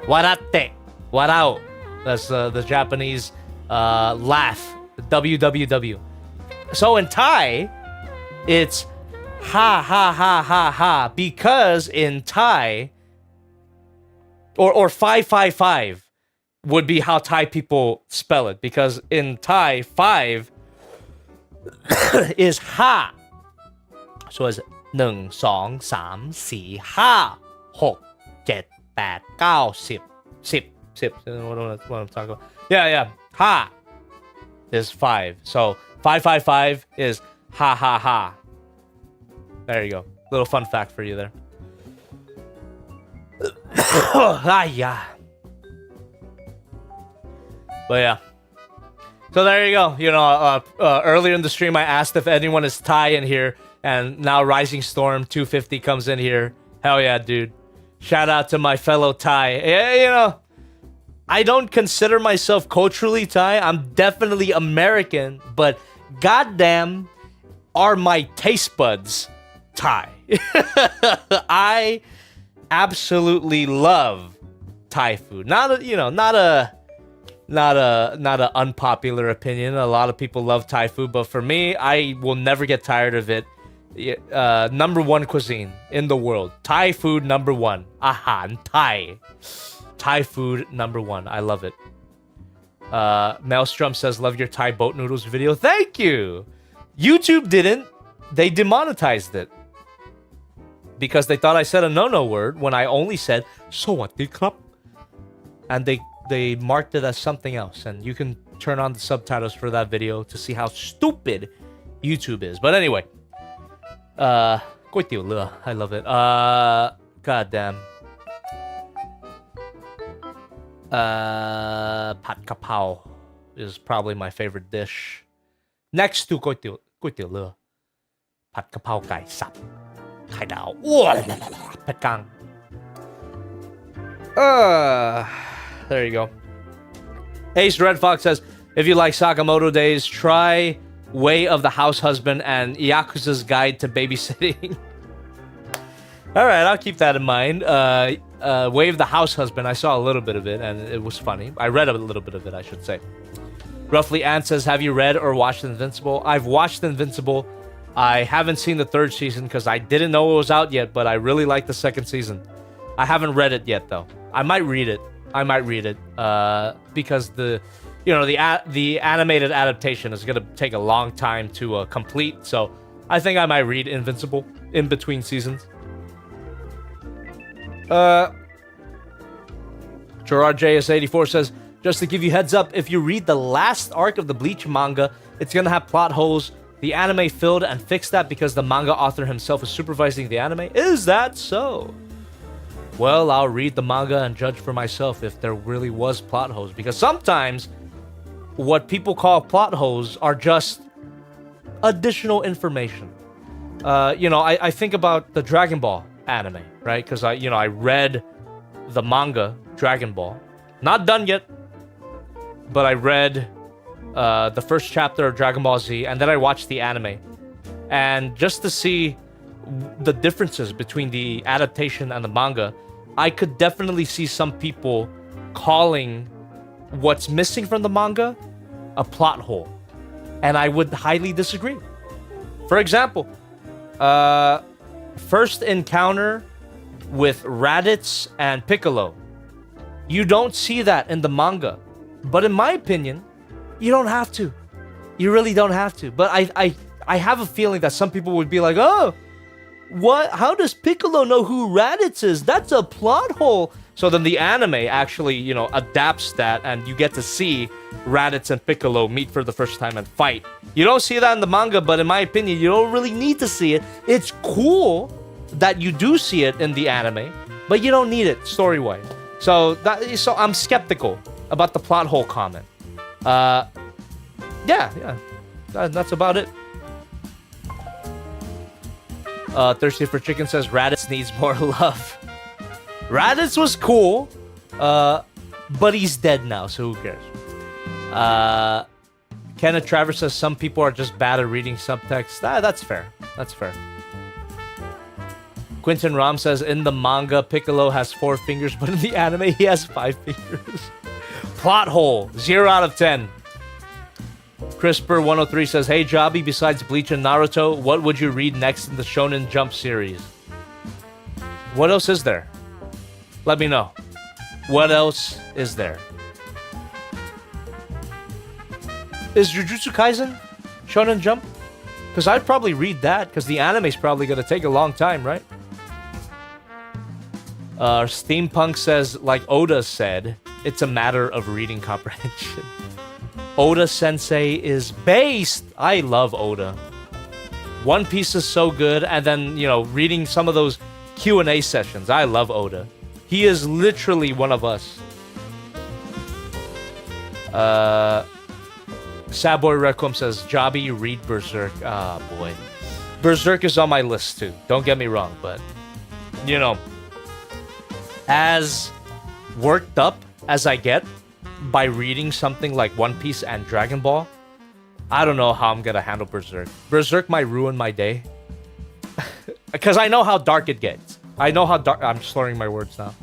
Waratte. Warao. That's the Japanese laugh. WWW. So in Thai, it's ha ha ha ha ha because in Thai or 555 would be how Thai people spell it, because in Thai 5 is ha. So it's 1 2 3 4 5 6 7 8 9 10 10. What I'm talking about. Yeah. Ha is 5. So 555 is ha ha ha. There you go. Little fun fact for you there. Yeah. But yeah. So there you go. You know, earlier in the stream, I asked if anyone is Thai in here, and now Rising Storm 250 comes in here. Hell yeah, dude. Shout out to my fellow Thai. Yeah, you know, I don't consider myself culturally Thai. I'm definitely American, but goddamn, are my taste buds Thai. I absolutely love Thai food. Not a unpopular opinion. A lot of people love Thai food, but for me, I will never get tired of it. Number one cuisine in the world. Thai food number one. Ahan Thai. Thai food number one. I love it. Maelstrom says, love your Thai boat noodles video. Thank you. YouTube didn't. They demonetized it because they thought I said a no-no word when I only said "Sawadee krap," and they marked it as something else. And you can turn on the subtitles for that video to see how stupid YouTube is. But anyway, I love it. Goddamn. Pat kapao is probably my favorite dish. Next to ก๋วยเตี๋ยวเรือ ผัดกะเพราไก่สับไข่ดาวเผ็ดกลาง there you go. Ace Red Fox says, if you like Sakamoto Days, try Way of the House Husband and Yakuza's Guide to Babysitting. All right, I'll keep that in mind. Way of the House Husband, I saw a little bit of it, and it was funny. I read a little bit of it, I should say. Roughly Ann says, have you read or watched Invincible? I've watched Invincible. I haven't seen the 3rd season because I didn't know it was out yet, but I really like the 2nd season. I haven't read it yet, though. I might read it. Because the animated adaptation is gonna take a long time to complete. So I think I might read Invincible in between seasons. Gerard JS84 says, just to give you heads up, if you read the last arc of the Bleach manga, it's gonna have plot holes. The anime filled and fixed that because the manga author himself is supervising the anime. Is that so? Well, I'll read the manga and judge for myself if there really was plot holes. Because sometimes what people call plot holes are just additional information. I think about the Dragon Ball anime, right? Because I read the manga Dragon Ball. Not done yet, but I read the first chapter of Dragon Ball Z, and then I watched the anime. And just to see the differences between the adaptation and the manga, I could definitely see some people calling what's missing from the manga a plot hole. And I would highly disagree. For example, first encounter with Raditz and Piccolo. You don't see that in the manga. But in my opinion, you don't have to. You really don't have to. But I have a feeling that some people would be like, oh, what? How does Piccolo know who Raditz is? That's a plot hole. So then the anime actually, adapts that, and you get to see Raditz and Piccolo meet for the first time and fight. You don't see that in the manga, but in my opinion, you don't really need to see it. It's cool that you do see it in the anime, but you don't need it story-wise. So I'm skeptical about the plot hole comment. Yeah. That's about it. Thirsty for Chicken says Raditz needs more love. Raditz was cool, but he's dead now, so who cares? Kenneth Travers says some people are just bad at reading subtext. That's fair. That's fair. Quentin Ram says in the manga, Piccolo has 4 fingers, but in the anime, he has 5 fingers. Plot hole, 0 out of 10. CRISPR103 says, hey, Jobby, besides Bleach and Naruto, what would you read next in the Shonen Jump series? What else is there? Let me know. What else is there? Is Jujutsu Kaisen Shonen Jump? Because I'd probably read that, because the anime's probably going to take a long time, right? Steampunk says, like Oda said, it's a matter of reading comprehension. Oda Sensei is based. I love Oda. One Piece is so good, and then, you know, reading some of those Q&A sessions. I love Oda. He is literally one of us. Sadboy Requiem says, Jobby, read Berserk. Ah, boy. Berserk is on my list, too. Don't get me wrong, but, you know, as worked up as I get by reading something like One Piece and Dragon Ball, I don't know how I'm gonna handle Berserk. Berserk might ruin my day. Because I know how dark it gets. I know how dark... I'm slurring my words now.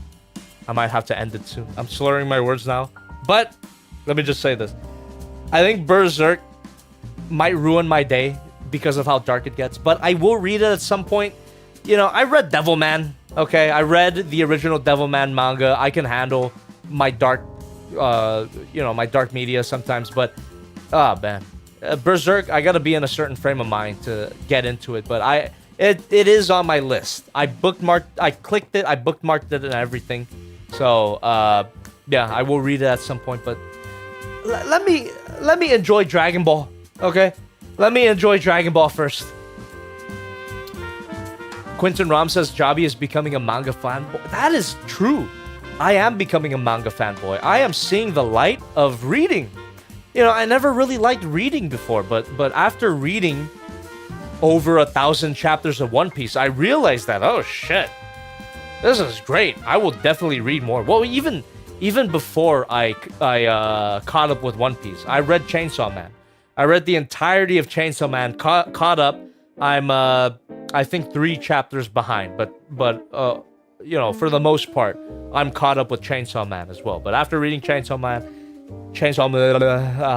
I might have to end it soon. I'm slurring my words now. But, let me just say this. I think Berserk might ruin my day because of how dark it gets. But I will read it at some point. You know, I read Devilman. Okay, I read the original Devilman manga. I can handle my dark... my dark media sometimes, but man, Berserk, I gotta be in a certain frame of mind to get into it. But it is on my list. I clicked it, I bookmarked it and everything. So yeah, I will read it at some point. But let me enjoy Dragon Ball. Okay, let me enjoy Dragon Ball first. Quentin Ram says Jobby is becoming a manga fanboy. That is true. I am becoming a manga fanboy. I am seeing the light of reading. You know, I never really liked reading before, but after reading over 1,000 chapters of One Piece, I realized that, oh shit, this is great. I will definitely read more. Well, even before I caught up with One Piece, I read Chainsaw Man. I read the entirety of Chainsaw Man, caught up. I'm I think 3 chapters behind, but you know, for the most part, I'm caught up with Chainsaw Man as well. But after reading Chainsaw Man,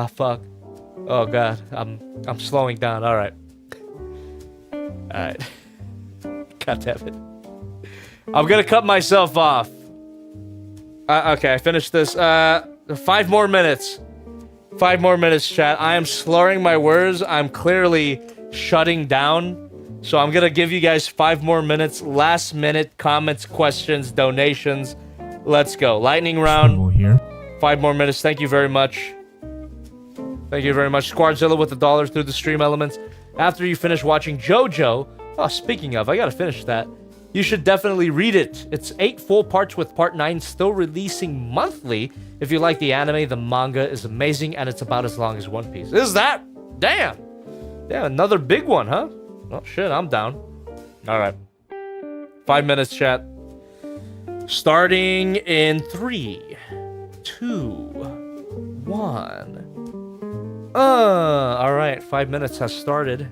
fuck. Oh god, I'm slowing down. All right. God damn it. I'm gonna cut myself off. Okay, I finished this. 5 more minutes. 5 more minutes, chat. I am slurring my words. I'm clearly shutting down. So I'm gonna give you guys 5 more minutes. Last minute comments, questions, donations. Let's go. Lightning round. Here. 5 more minutes. Thank you very much. Thank you very much. Squadzilla with $1 through the stream elements. After you finish watching JoJo, oh, speaking of, I gotta finish that. You should definitely read it. It's 8 full parts with part 9 still releasing monthly. If you like the anime, the manga is amazing and it's about as long as One Piece. Is that? Damn. Damn, another big one, huh? Oh shit, I'm down. Alright. 5 minutes, chat. Starting in 3, 2, 1. Alright, 5 minutes has started.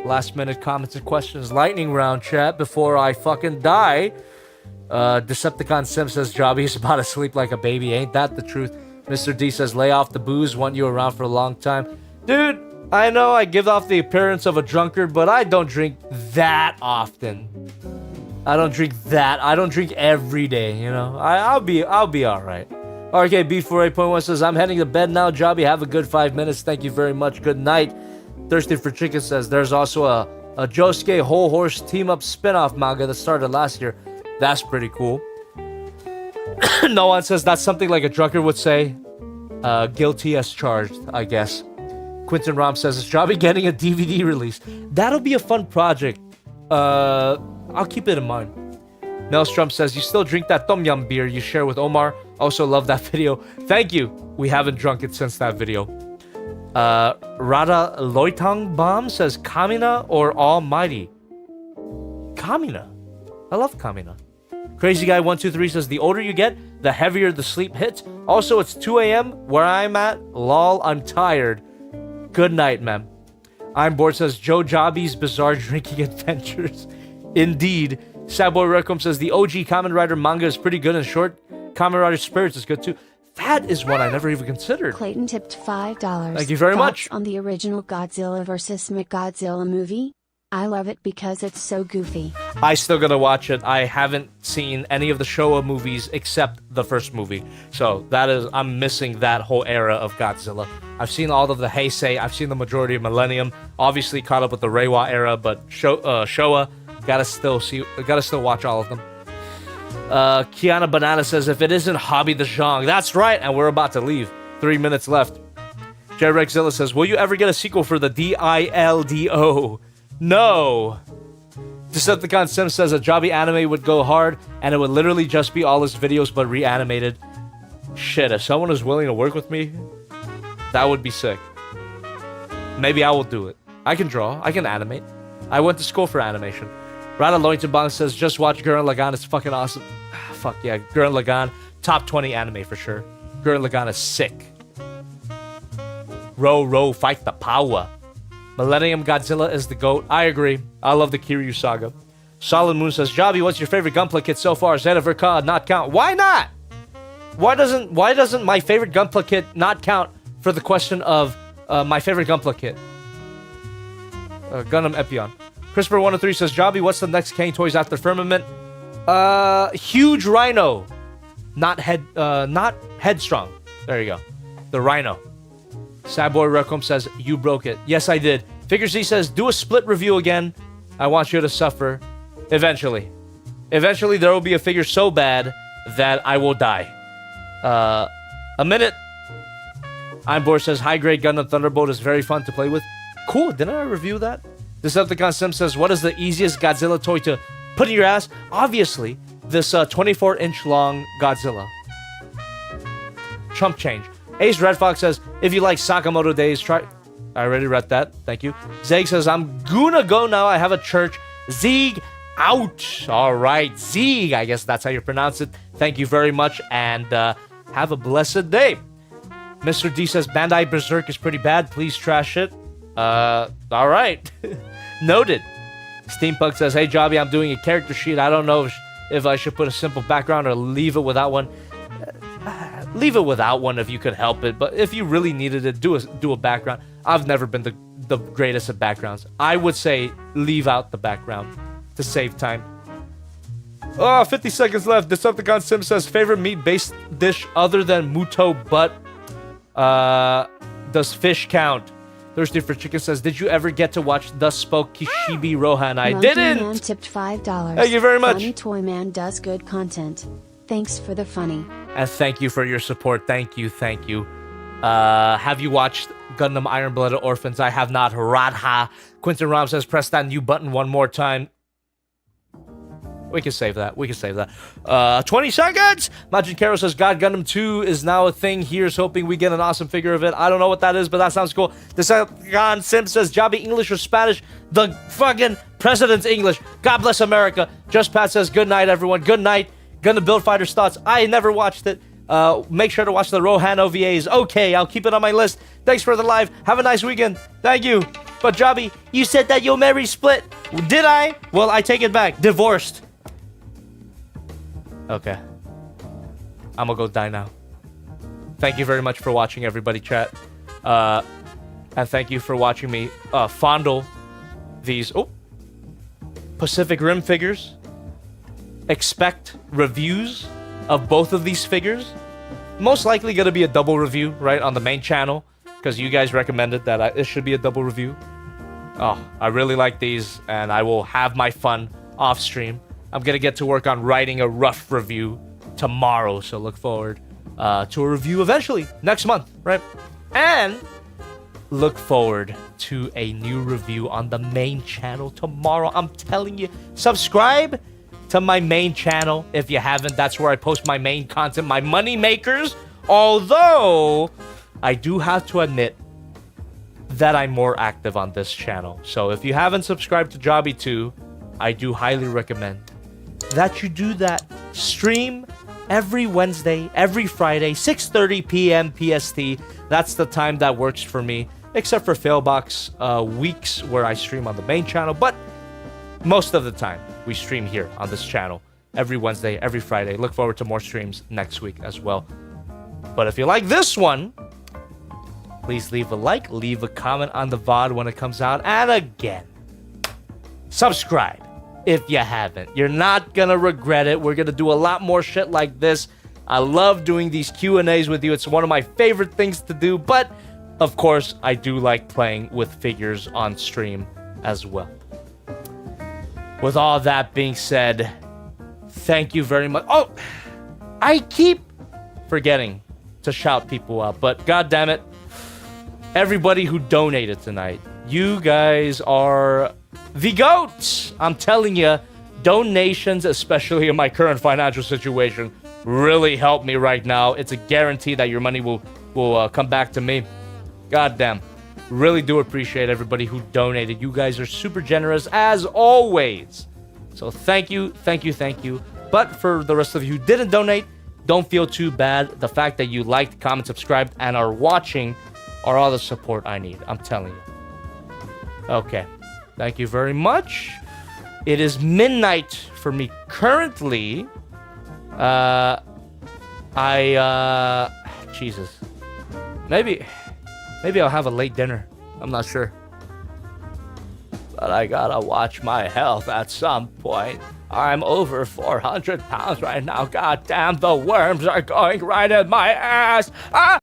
Last minute comments and questions. Lightning round, chat, before I fucking die. Decepticon Sim says Jobby's about to sleep like a baby. Ain't that the truth? Mr. D says lay off the booze, want you around for a long time. Dude, I know I give off the appearance of a drunkard, but I don't drink that often. I don't drink every day, you know. I'll be alright. RK B48.1 says I'm heading to bed now. Jobby, have a good 5 minutes. Thank you very much. Good night. Thirsty for Chicken says there's also a Josuke Whole Horse team-up spin-off manga that started last year. That's pretty cool. No one says that's something like a drunkard would say. Guilty as charged, I guess. Quentin Ram says, is Jobby getting a DVD release? That'll be a fun project. I'll keep it in mind. Maelstrom says, you still drink that Tom Yum beer you share with Omar. Also love that video. Thank you. We haven't drunk it since that video. Rada Loitang Bomb says, Kamina or Almighty? Kamina. I love Kamina. Crazy Guy 123 says, the older you get, the heavier the sleep hits. Also, it's 2 a.m. where I'm at. Lol, I'm tired. Good night, ma'am. I'm bored says, Joe Jobby's Bizarre Drinking Adventures. Indeed. Sadboy Recom says, the OG Kamen Rider manga is pretty good and short. Kamen Rider Spirits is good too. That is one I never even considered. Clayton tipped $5. Thank you very much. On the original Godzilla vs. McGodzilla movie? I love it because it's so goofy. I still gotta watch it. I haven't seen any of the Showa movies except the first movie. So that is, I'm missing that whole era of Godzilla. I've seen all of the Heisei. I've seen the majority of Millennium. Obviously caught up with the Reiwa era, but Showa, gotta still watch all of them. Kiana Banana says, if it isn't Hobby the Zhang, that's right, and we're about to leave. 3 minutes left. Jerry Rexzilla says, will you ever get a sequel for the DILDO? No. Decepticon Sim says a Jobby anime would go hard, and it would literally just be all his videos but reanimated. Shit, if someone is willing to work with me, that would be sick. Maybe I will do it. I can draw. I can animate. I went to school for animation. Rada Lointabong says, just watch Gurren Lagann. It's fucking awesome. Fuck yeah. Gurren Lagann. Top 20 anime for sure. Gurren Lagann is sick. Row, fight the power. Millennium Godzilla is the GOAT. I agree. I love the Kiryu saga. Solid Moon says, Jobby, what's your favorite Gunpla kit so far? Zeta Verka not count. Why not? Why doesn't my favorite Gunpla kit not count for the question of my favorite Gunpla kit? Gundam Epion. CRISPR103 says, Jobby, what's the next Kane Toys after Firmament? Huge Rhino. Not Headstrong. There you go. The Rhino. Sadboy Recom says, you broke it. Yes, I did. Figure Z says, do a split review again. I want you to suffer. Eventually. Eventually, there will be a figure so bad that I will die. A minute. I'm bored says, high grade Gundam Thunderbolt is very fun to play with. Cool. Didn't I review that? Decepticon Sim says, what is the easiest Godzilla toy to put in your ass? Obviously, this 24-inch long Godzilla. Chump change. Ace Red Fox says, if you like Sakamoto Days, try... I already read that. Thank you. Zeg says, I'm gonna go now. I have a church. Zeeg out. All right. Zeeg. I guess that's how you pronounce it. Thank you very much, and have a blessed day. Mr. D says, Bandai Berserk is pretty bad. Please trash it. All right. Noted. Steampunk says, hey, Jobby, I'm doing a character sheet. I don't know if I should put a simple background or leave it without one. Leave it without one if you could help it, but if you really needed it, do a background. I've never been the greatest at backgrounds. I would say leave out the background to save time. Oh, 50 seconds left. Decepticon Sim says, favorite meat-based dish other than Muto butt. Does fish count? Thirsty for Chicken says, did you ever get to watch Thus Spoke Kishibe Rohan? I didn't! Man tipped $5. Thank you very much. Funny Toy Man does good content. Thanks for the funny. And thank you for your support. Thank you. Have you watched Gundam Iron Blooded Orphans? I have not. Radha. Quentin Rom says, press that new button one more time. We can save that. 20 seconds! Majin Karo says, God Gundam 2 is now a thing. Here's hoping we get an awesome figure of it. I don't know what that is, but that sounds cool. Decepticon Sim says, Jobby English or Spanish? The fucking President's English. God bless America. Just Pat says, good night, everyone. Good night. Gundam Build Fighters thoughts. I never watched it. Make sure to watch the Rohan OVAs. Okay, I'll keep it on my list. Thanks for the live. Have a nice weekend. Thank you. But Jobby, you said that you'll marry Split. Did I? Well, I take it back. Divorced. Okay. I'm gonna go die now. Thank you very much for watching, everybody, chat. And thank you for watching me fondle these Pacific Rim figures. Expect reviews of both of these figures. Most likely going to be a double review, right, on the main channel, because you guys recommended that it should be a double review. Oh, I really like these, and I will have my fun off stream. I'm going to get to work on writing a rough review tomorrow, so look forward to a review eventually, next month, right? And look forward to a new review on the main channel tomorrow. I'm telling you, subscribe to my main channel if you haven't. That's where I post my main content, my money makers. Although, I do have to admit that I'm more active on this channel. So if you haven't subscribed to Jobby 2, I do highly recommend that you do that. Stream every Wednesday, every Friday, 6:30 p.m. PST. That's the time that works for me, except for Failbox weeks where I stream on the main channel. But most of the time, we stream here on this channel every Wednesday, every Friday. Look forward to more streams next week as well. But if you like this one, please leave a like, leave a comment on the VOD when it comes out. And again, subscribe if you haven't. You're not gonna regret it. We're gonna do a lot more shit like this. I love doing these Q&As with you. It's one of my favorite things to do. But, of course, I do like playing with figures on stream as well. With all that being said, thank you very much. Oh, I keep forgetting to shout people out, but god damn it, everybody who donated tonight, you guys are the GOATs. I'm telling you, donations, especially in my current financial situation, really help me right now. It's a guarantee that your money will come back to me. God damn. Really do appreciate everybody who donated. You guys are super generous as always. So thank you, thank you, thank you. But for the rest of you who didn't donate, don't feel too bad. The fact that you liked, comment, subscribed, and are watching are all the support I need. I'm telling you. Okay. Thank you very much. It is midnight for me currently. Jesus. Maybe I'll have a late dinner. I'm not sure. But I gotta watch my health at some point. I'm over 400 pounds right now. God damn, the worms are going right in my ass. Ah!